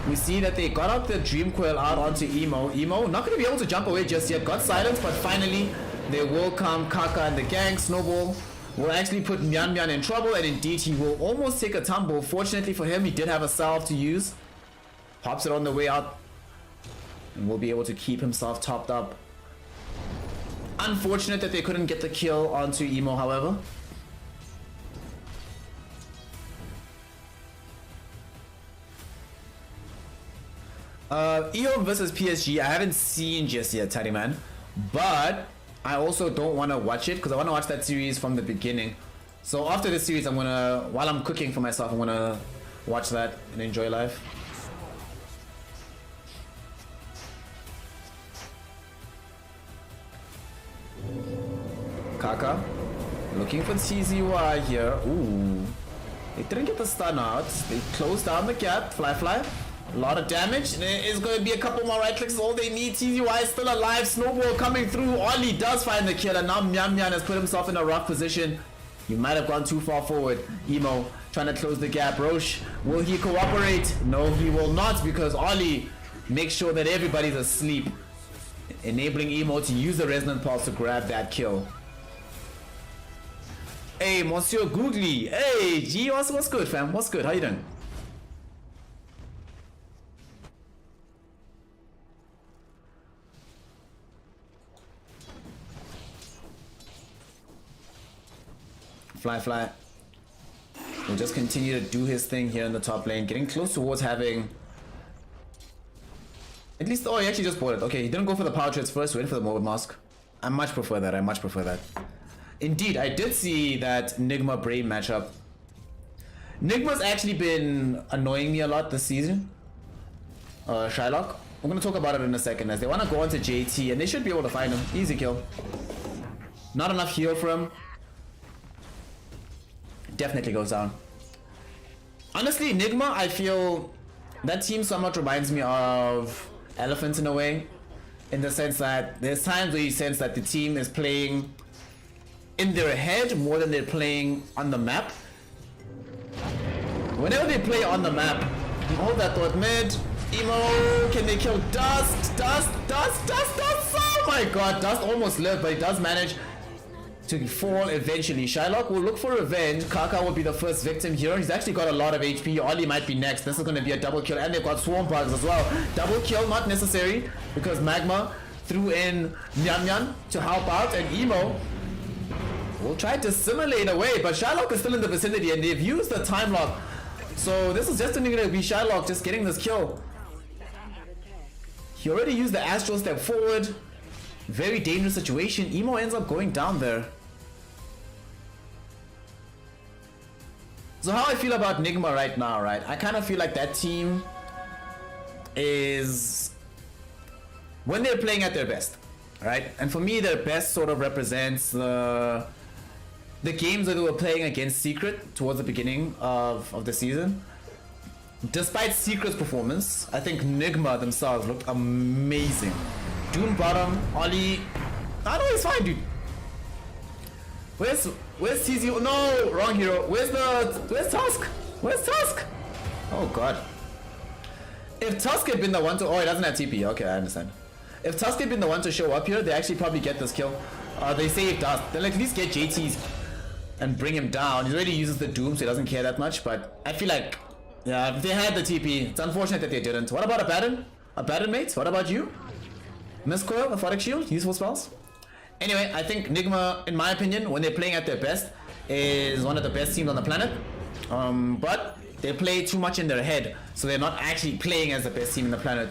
we see that they got out the Dream Coil out onto Emo. Emo, not going to be able to jump away just yet. Got silence, but finally they will come. Kaka and the gang. Snowball will actually put Mian Mian in trouble, and indeed he will almost take a tumble. Fortunately for him, he did have a salve to use. Pops it on the way out and will be able to keep himself topped up. Unfortunate that they couldn't get the kill onto Emo, however. EO versus PSG, I haven't seen just yet, Teddy Man, but I also don't want to watch it because I want to watch that series from the beginning. So after this series, I'm gonna, while I'm cooking for myself, I'm gonna watch that and enjoy life. Kaka looking for TZY here. Ooh, they didn't get the stun out. They closed down the gap. Fly. A lot of damage. There is going to be a couple more right clicks. All they need. TZY is still alive. Snowball coming through. Ollie does find the kill, and now Mian Mian has put himself in a rough position. You might have gone too far forward. Emo trying to close the gap. Roche, will he cooperate? No, he will not, because Ollie makes sure that everybody's asleep, enabling Emo to use the Resonant Pulse to grab that kill. Hey, Monsieur Googly. Hey, G, what's good, fam? What's good? How you doing? Fly. He'll just continue to do his thing here in the top lane, getting close towards having at least. Oh, he actually just bought it. Okay, he didn't go for the power trades first. Wait for the Morbid Mask. I much prefer that. Indeed, I did see that Nigma Brave matchup. Nigma's actually been annoying me a lot this season. Shylock. We're gonna talk about it in a second, as they want to go onto JT and they should be able to find him. Easy kill. Not enough heal for him. Definitely goes down. Honestly, Nigma, I feel that team somewhat reminds me of Elephant in a way, in the sense that there's times where you sense that the team is playing in their head more than they're playing on the map. Whenever they play on the map, hold that thought. Mid, Emo, can they kill Dust? Oh my god, Dust almost lived, but he does manage to fall eventually. Shylock will look for revenge. Kaka will be the first victim here. He's actually got a lot of HP. Ollie might be next. This is going to be a double kill, and they've got Swarm Bugs as well. Double kill, not necessary, because Magma threw in Mian Mian to help out, and Emo will try to simulate away, but Shylock is still in the vicinity, and they've used the time lock. So this is just going to be Shylock just getting this kill. He already used the Astral Step forward. Very dangerous situation. Emo ends up going down there. So how I feel about Nigma right now, right? I kind of feel like that team is when they're playing at their best, right? And for me, their best sort of represents the games that they were playing against Secret towards the beginning of the season. Despite Secret's performance, I think Nigma themselves looked amazing. Doom bottom, Ollie. I know it's fine, dude. Where's TZ? No, wrong hero. Where's Tusk? Where's Tusk? Oh god. If Tusk had been the one to, oh, he doesn't have TP. Okay, I understand. If Tusk had been the one to show up here, they actually probably get this kill. They save Dust. They'll at least get JT's and bring him down. He already uses the Doom, so he doesn't care that much. But I feel like, yeah, if they had the TP, it's unfortunate that they didn't. What about Abaddon? Abaddon mates? What about you? Mistcoil, Aphotic Shield, useful spells. Anyway, I think Nigma, in my opinion, when they're playing at their best, is one of the best teams on the planet. But they play too much in their head, so they're not actually playing as the best team in the planet.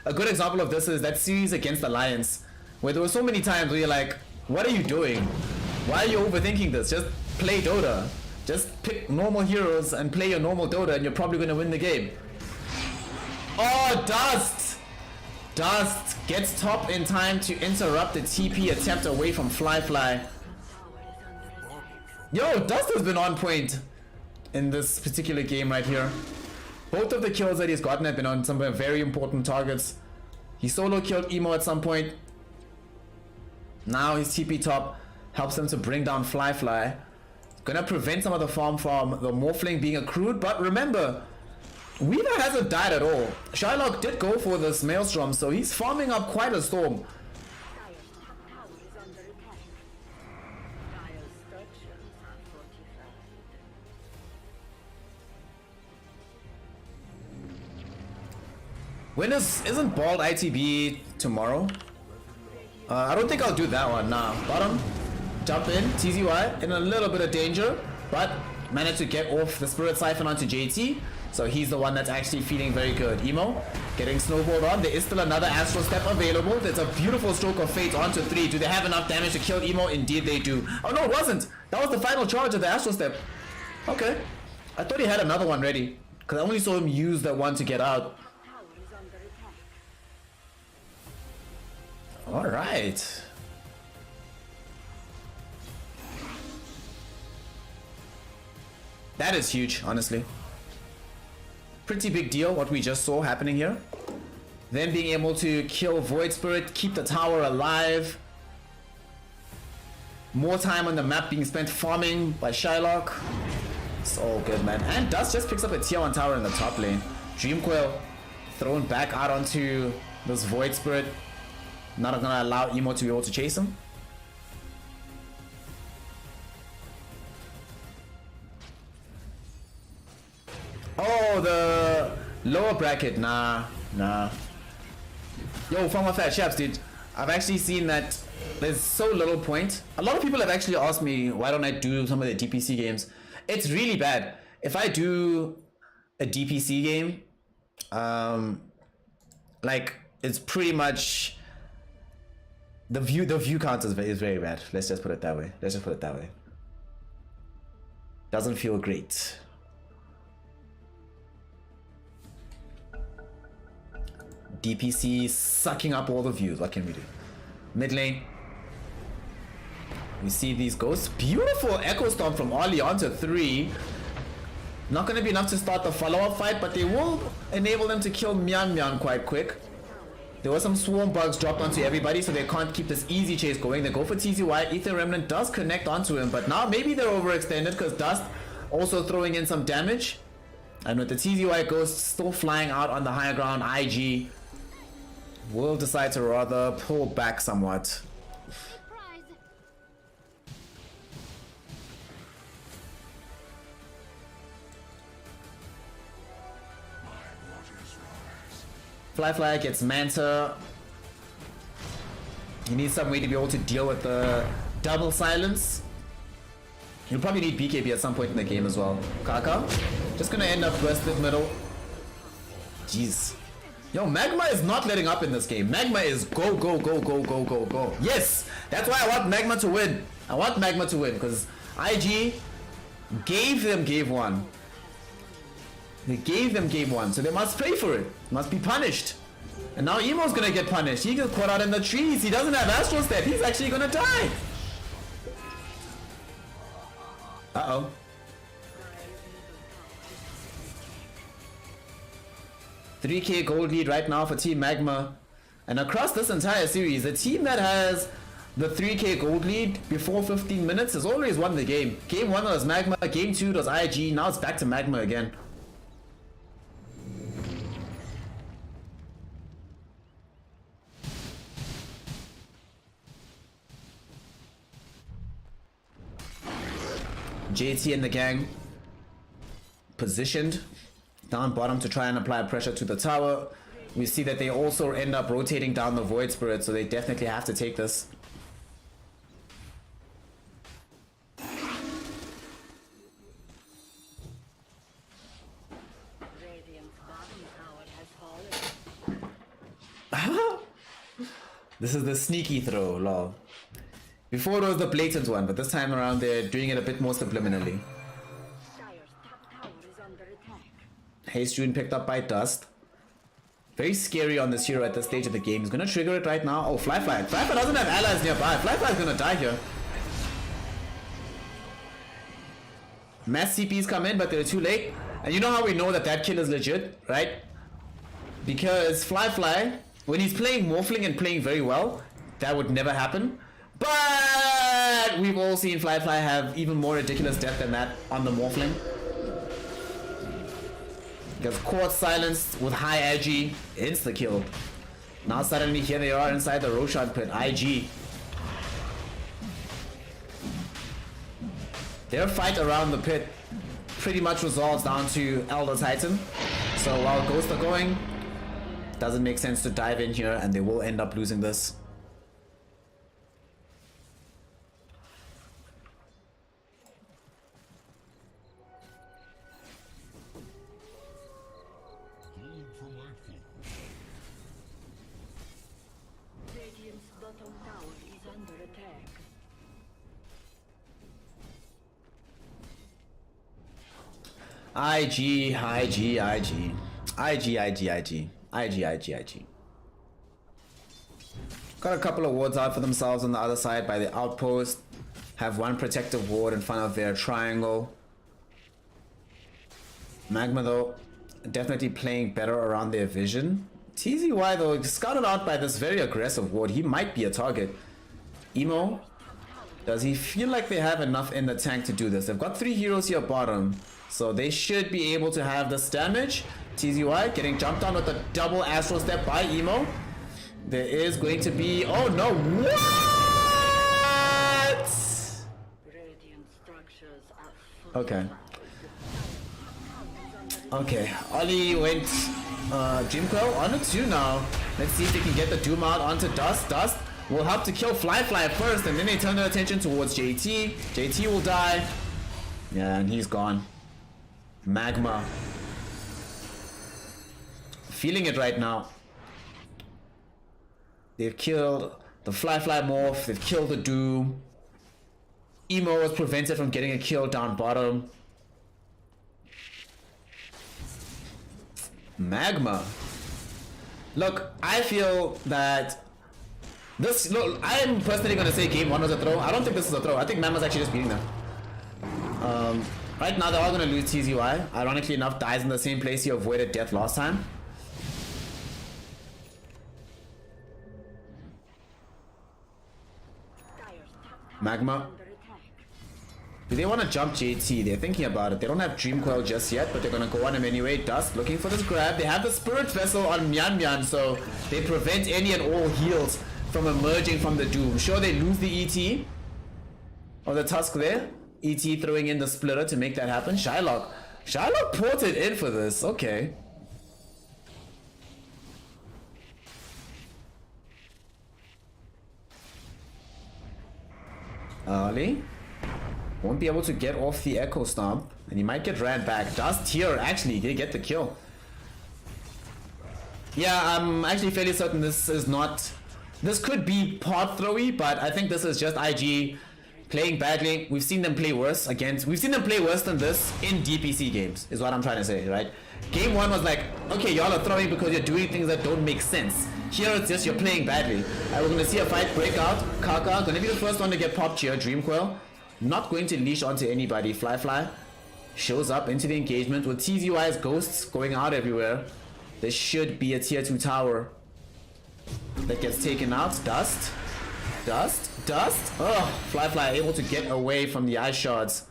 A good example of this is that series against Alliance, where there were so many times where you're like, what are you doing? Why are you overthinking this? Just play Dota. Just pick normal heroes and play your normal Dota and you're probably going to win the game. Oh, Dust! Dust gets top in time to interrupt the TP attempt away from Fly. Yo, Dust has been on point in this particular game right here. Both of the kills that he's gotten have been on some very important targets. He solo killed Emo at some point. Now his TP top helps him to bring down Fly. Gonna prevent some of the farm from the Morphling being accrued, but remember, Weaver hasn't died at all. Shylock did go for this Maelstrom, so he's farming up quite a storm. Dire's top tower is under attack. Dire's structures are fortified. When isn't Bald ITB tomorrow? I don't think I'll do that one. Nah. Bottom, jump in, TZY, in a little bit of danger, but managed to get off the Spirit Siphon onto JT. So he's the one that's actually feeling very good. Emo getting snowballed on. There is still another Astral Step available. There's a beautiful stroke of fate onto 3. Do they have enough damage to kill Emo? Indeed they do. Oh no, it wasn't. That was the final charge of the Astral Step. Okay. I thought he had another one ready, because I only saw him use that one to get out. Tower is under attack. Alright. That is huge, honestly. Pretty big deal what we just saw happening here. Then being able to kill Void Spirit, keep the tower alive. More time on the map being spent farming by Shylock. It's all good, man. And Dust just picks up a tier 1 tower in the top lane. Dreamcoil thrown back out onto this Void Spirit. Not gonna allow Emo to be able to chase him. Oh, the lower bracket. Nah. Yo, from my fat chaps, dude. I've actually seen that there's so little point. A lot of people have actually asked me why don't I do some of the DPC games. It's really bad. If I do a DPC game, like it's pretty much the view count is very bad. Let's just put it that way. Doesn't feel great. DPC sucking up all the views. What can we do? Mid lane. We see these ghosts. Beautiful Echo Storm from Ollie onto 3. Not going to be enough to start the follow-up fight, but they will enable them to kill Mian quite quick. There were some swarm bugs dropped onto everybody, so they can't keep this easy chase going. They go for TZY. Ether Remnant does connect onto him, but now maybe they're overextended because Dust also throwing in some damage. And with the TZY Ghost still flying out on the higher ground, IG will decide to rather pull back somewhat. Fly gets Manta. He needs some way to be able to deal with the double silence. He'll probably need BKB at some point in the game as well. Kaka just gonna end up rested middle. Jeez. Yo, Magma is not letting up in this game. Magma is go, go, go, go, go, go, go. Yes! That's why I want Magma to win. I want Magma to win because IG gave them game one. They gave them game one, so they must pay for it. Must be punished. And now Emo's gonna get punished. He gets caught out in the trees. He doesn't have Astral Step. He's actually gonna die. Uh-oh. 3k gold lead right now for Team Magma. And across this entire series, the team that has the 3k gold lead before 15 minutes has always won the game. Game 1 was Magma, game 2 was IG, now it's back to Magma again. JT and the gang positioned down bottom to try and apply pressure to the tower. We see that they also end up rotating down the Void Spirit, so they definitely have to take this. Radiant's bottom tower has fallen. This is the sneaky throw, lol. Before it was the blatant one, but this time around they're doing it a bit more subliminally. Dire's top tower is under attack. Haste Rune picked up by Dust. Very scary on this hero at this stage of the game. He's gonna trigger it right now. Oh, Fly. Fly doesn't have allies nearby. Fly is gonna die here. Mass CPs come in, but they're too late. And you know how we know that that kill is legit, right? Because Fly, when he's playing Morphling and playing very well, that would never happen. But we've all seen Fly have even more ridiculous death than that on the Morphling. Gets caught silenced with high edgy, insta kill. Now suddenly here they are inside the Roshan pit. IG. Their fight around the pit pretty much resolves down to Elder Titan. So while Ghosts are going, doesn't make sense to dive in here and they will end up losing this. Radiant's bottom tower is under attack. IG. Got a couple of wards out for themselves on the other side by the outpost. Have one protective ward in front of their triangle. Magma though, definitely playing better around their vision. TZY though, scouted out by this very aggressive ward. He might be a target. Emo, does he feel like they have enough in the tank to do this? They've got 3 heroes here bottom, so they should be able to have this damage. TZY getting jumped on with a double Astral Step by Emo. There is going to be, oh no, what? Radiant structures are Okay. Okay, Ollie went Jim Crow on a 2 now. Let's see if they can get the Doom out onto Dust. Dust will help to kill Fly first, and then they turn their attention towards JT. JT will die. Yeah, and he's gone. Magma. Feeling it right now. They've killed the Fly morph, they've killed the Doom. Emo was prevented from getting a kill down bottom. Magma. Look, I feel that this, look, I am personally going to say game 1 was a throw. I don't think this is a throw. I think Magma's actually just beating them. Right now they're all going to lose TZY. Ironically enough, dies in the same place he avoided death last time. Magma. Do they want to jump JT? They're thinking about it. They don't have Dream Coil just yet, but they're going to go on him anyway. Dust looking for this grab. They have the Spirit Vessel on Mian, so they prevent any and all heals from emerging from the Doom. Sure, they lose the ET or the Tusk there. ET throwing in the Splitter to make that happen. Shylock ported in for this. Okay. Ollie won't be able to get off the Echo Stomp, and he might get ran back. Dust here actually did get the kill. Yeah, I'm actually fairly certain this is not. This could be part throwy, but I think this is just IG playing badly. We've seen them play worse against. We've seen them play worse than this in DPC games, is what I'm trying to say, right? Game 1 was like, okay, y'all are throwing because you're doing things that don't make sense. Here it's just you're playing badly. And we're gonna see a fight break out. Kaka gonna be the first one to get popped here. Dreamcoil not going to leash onto anybody. Fly shows up into the engagement with TZY's ghosts going out everywhere. There should be a tier 2 tower that gets taken out. Dust. Oh, Fly able to get away from the ice shards.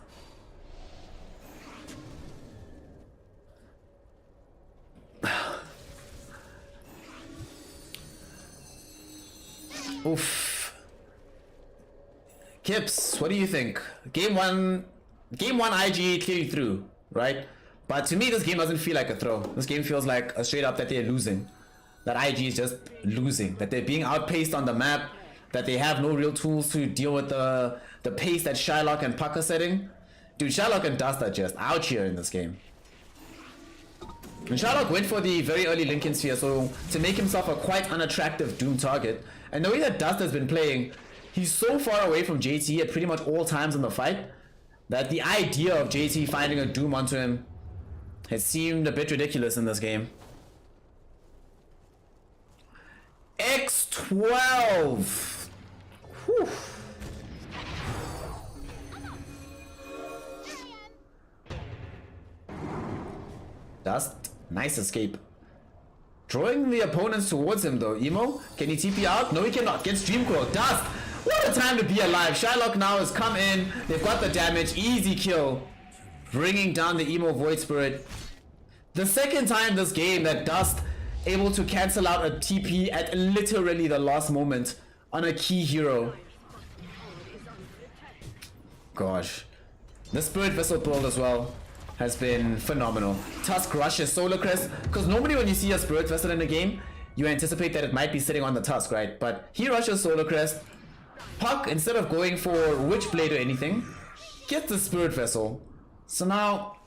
Oof. Kips, what do you think? Game one IG clearly through, right? But to me, this game doesn't feel like a throw. This game feels like a straight up that they're losing. That IG is just losing. That they're being outpaced on the map. That they have no real tools to deal with the pace that Shylock and Puck are setting. Dude, Shylock and Dust are just out here in this game. And Shylock went for the very early Lincoln Sphere, so to make himself a quite unattractive Doom target. And the way that Dust has been playing, he's so far away from JT at pretty much all times in the fight that the idea of JT finding a Doom onto him has seemed a bit ridiculous in this game. X12. Whew. Dust, nice escape. Drawing the opponents towards him though. Emo, can he TP out? No, he cannot. Gets Dreamcoil. Dust, what a time to be alive. Shylock now has come in. They've got the damage. Easy kill. Bringing down the Emo Void Spirit. The second time this game that Dust able to cancel out a TP at literally the last moment on a key hero. Gosh. The Spirit Vessel build as well has been phenomenal. Tusk rushes Solar Crest, because normally when you see a Spirit Vessel in a game, you anticipate that it might be sitting on the Tusk, right? But he rushes Solar Crest. Puck, instead of going for Witchblade or anything, gets the Spirit Vessel. So now,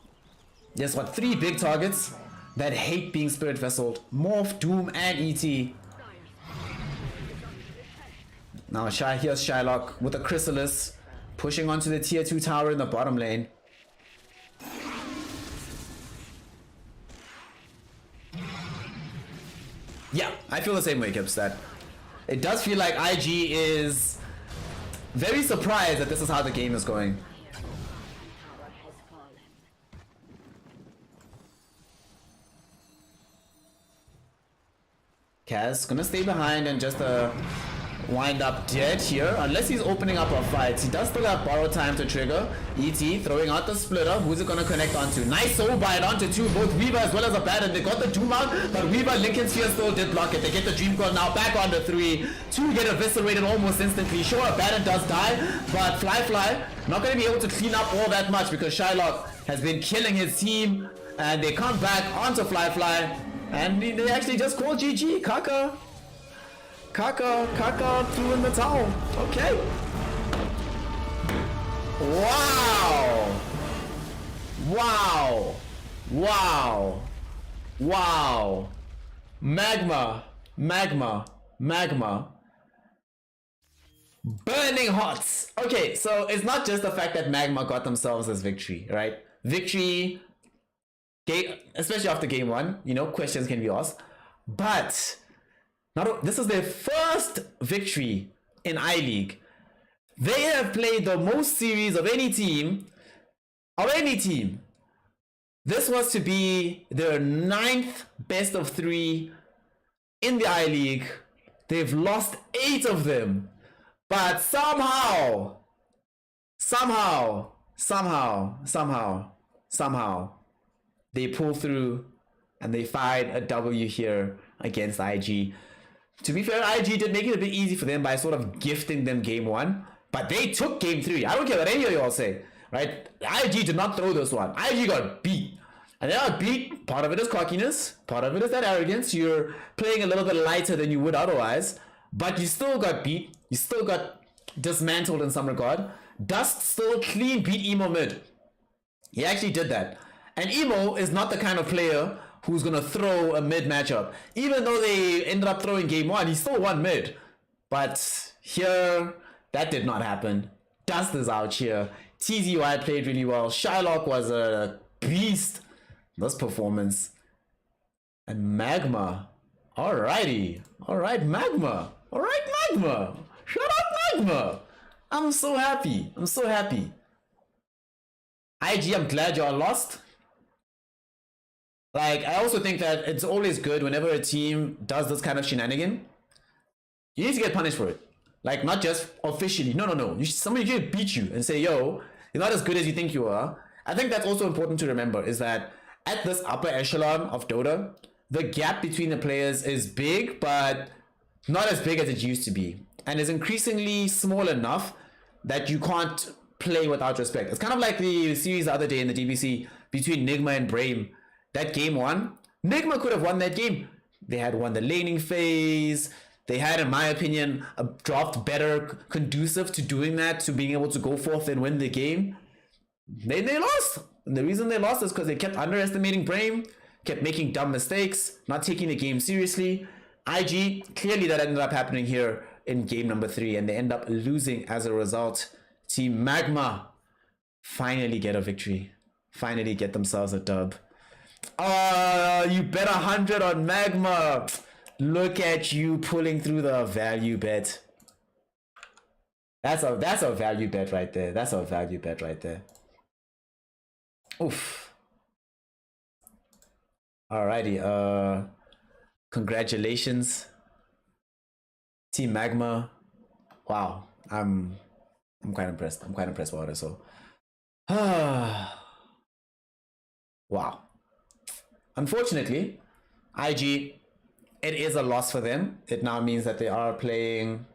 there's what, 3 big targets that hate being Spirit Vesseled. Morph, Doom, and ET. Now here's Shylock with a Chrysalis, pushing onto the tier 2 tower in the bottom lane. Yeah, I feel the same way, Kips, that it does feel like IG is very surprised that this is how the game is going. Kaz gonna stay behind and just wind up dead here, unless he's opening up a fight. He does still have borrow time to trigger. ET throwing out the splitter. Who's it gonna connect onto? Nice soul bite onto 2, both Weaver as well as Abaddon. They got the Doom out, but Weaver, Lincoln Sphere still did block it. They get the Dreamcoil now back onto 3. 2 get eviscerated almost instantly. Sure, Abaddon does die, but Fly not gonna be able to clean up all that much because Shylock has been killing his team, and they come back onto Fly, and they actually just call GG. Kaka threw in the towel. Okay. Wow. Magma. Burning hot. Okay, so it's not just the fact that Magma got themselves this victory, right? Victory, especially after game 1, you know, questions can be asked. But this is their first victory in I-League. They have played the most series of any team. This was to be their 9th best of 3 in the I-League. They've lost 8 of them. But somehow, they pull through and they find a W here against IG. To be fair, IG did make it a bit easy for them by sort of gifting them game 1, but they took game 3. I don't care what any of y'all say, right? IG did not throw this one. IG got beat. And they got beat. Part of it is cockiness. Part of it is that arrogance. You're playing a little bit lighter than you would otherwise, but you still got beat. You still got dismantled in some regard. Dust still clean beat Emo mid. He actually did that. And Emo is not the kind of player who's gonna throw a mid matchup. Even though they ended up throwing game 1, he still won mid. But here, that did not happen. Dust is out here. TZY played really well. Shylock was a beast. This performance. And Magma. Alrighty. Alright, Magma. Alright, Magma. Shut up, Magma. I'm so happy. I'm so happy. IG, I'm glad y'all lost. Like, I also think that it's always good whenever a team does this kind of shenanigan. You need to get punished for it. Like, not just officially. No. Somebody can beat you and say, yo, you're not as good as you think you are. I think that's also important to remember, is that at this upper echelon of Dota, the gap between the players is big, but not as big as it used to be. And is increasingly small enough that you can't play without respect. It's kind of like the series the other day in the DBC between Nigma and Brame. That game 1, Nigma could have won that game. They had won the laning phase. They had, in my opinion, a draft better conducive to doing that, to being able to go forth and win the game. They lost. And the reason they lost is because they kept underestimating Brame, kept making dumb mistakes, not taking the game seriously. IG, clearly that ended up happening here in game number 3, and they end up losing as a result. Team Magma finally get a victory. Finally get themselves a dub. You bet 100 on Magma. Look at you pulling through the value bet. That's a value bet right there. That's a value bet right there. Oof. Alrighty, congratulations, Team Magma. Wow, I'm quite impressed. I'm quite impressed with it. So, wow. Unfortunately, IG, it is a loss for them. It now means that they are playing.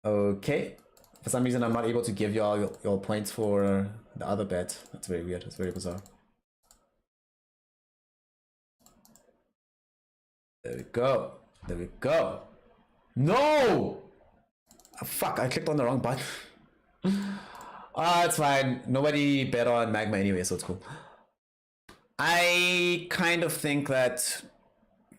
Okay. For some reason, I'm not able to give y'all your points for the other bet. That's very weird. It's very bizarre. There we go. There we go. No! Oh, fuck, I clicked on the wrong button. It's fine. Nobody bet on Magma anyway, so it's cool. I kind of think that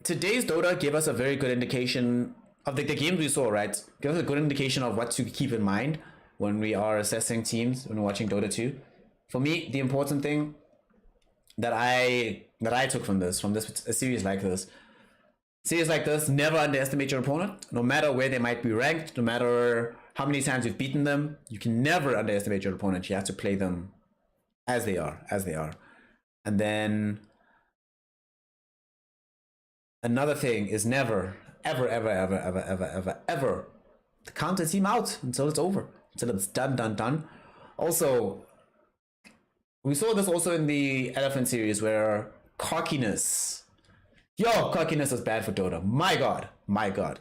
today's Dota gave us a very good indication of the games we saw, right? Give us a good indication of what to keep in mind when we are assessing teams, when we're watching Dota 2. For me, the important thing that I took from this a series like this. Series like this, never underestimate your opponent. No matter where they might be ranked, no matter how many times you've beaten them, you can never underestimate your opponent. You have to play them as they are. And then another thing is never, ever to count a team out until it's over, until it's done. Also, we saw this also in the Elephant series where cockiness is bad for Dota. My god.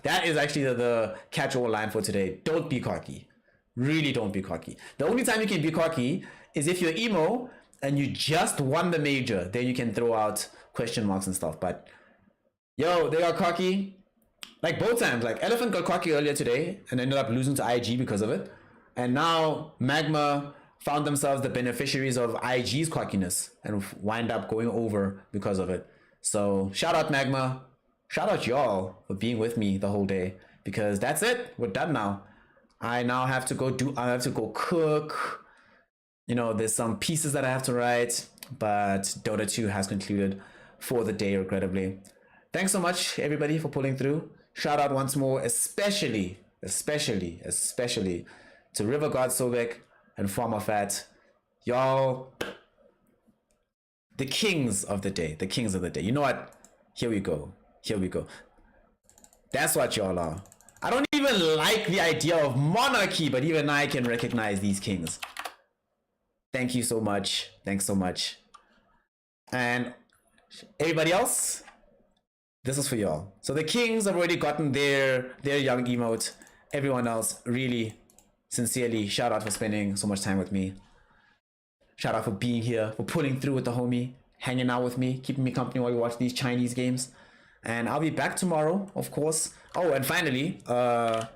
That is actually the catch-all line for today. Don't be cocky. Really don't be cocky. The only time you can be cocky is if you're emo and you just won the major. Then you can throw out question marks and stuff. But yo, they got cocky. Like both times. Like Elephant got cocky earlier today and ended up losing to IG because of it. And now Magma found themselves the beneficiaries of IG's cockiness and wind up going over because of it. So shout out Magma, shout out y'all for being with me the whole day, because that's it. We're done now. I have to go cook. You know, there's some pieces that I have to write, but Dota 2 has concluded for the day, regrettably. Thanks so much everybody for pulling through. Shout out once more, especially to River God Sobek and Farmer Fat. Y'all, the kings of the day. You know what? Here we go. That's what y'all are. I don't even like the idea of monarchy, but even I can recognize these kings. Thank you so much. Thanks so much. And everybody else, this is for y'all. So the kings have already gotten their young emote. Everyone else, really, sincerely, shout out for spending so much time with me. Shout out for being here, for pulling through with the homie, hanging out with me, keeping me company while we watch these Chinese games. And I'll be back tomorrow, of course. Oh, and finally, to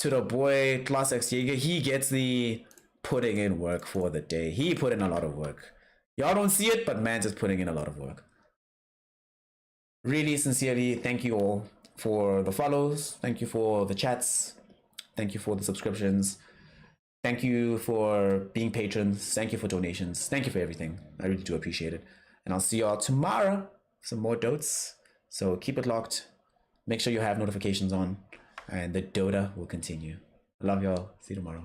the boy Class X Jaeger, he gets the putting in work for the day. He put in a lot of work. Y'all don't see it, but man's just putting in a lot of work. Really, sincerely, thank you all for the follows. Thank you for the chats. Thank you for the subscriptions. Thank you for being patrons. Thank you for donations. Thank you for everything. I really do appreciate it. And I'll see y'all tomorrow. Some more dotes. So keep it locked. Make sure you have notifications on. And the Dota will continue. I love y'all. See you tomorrow.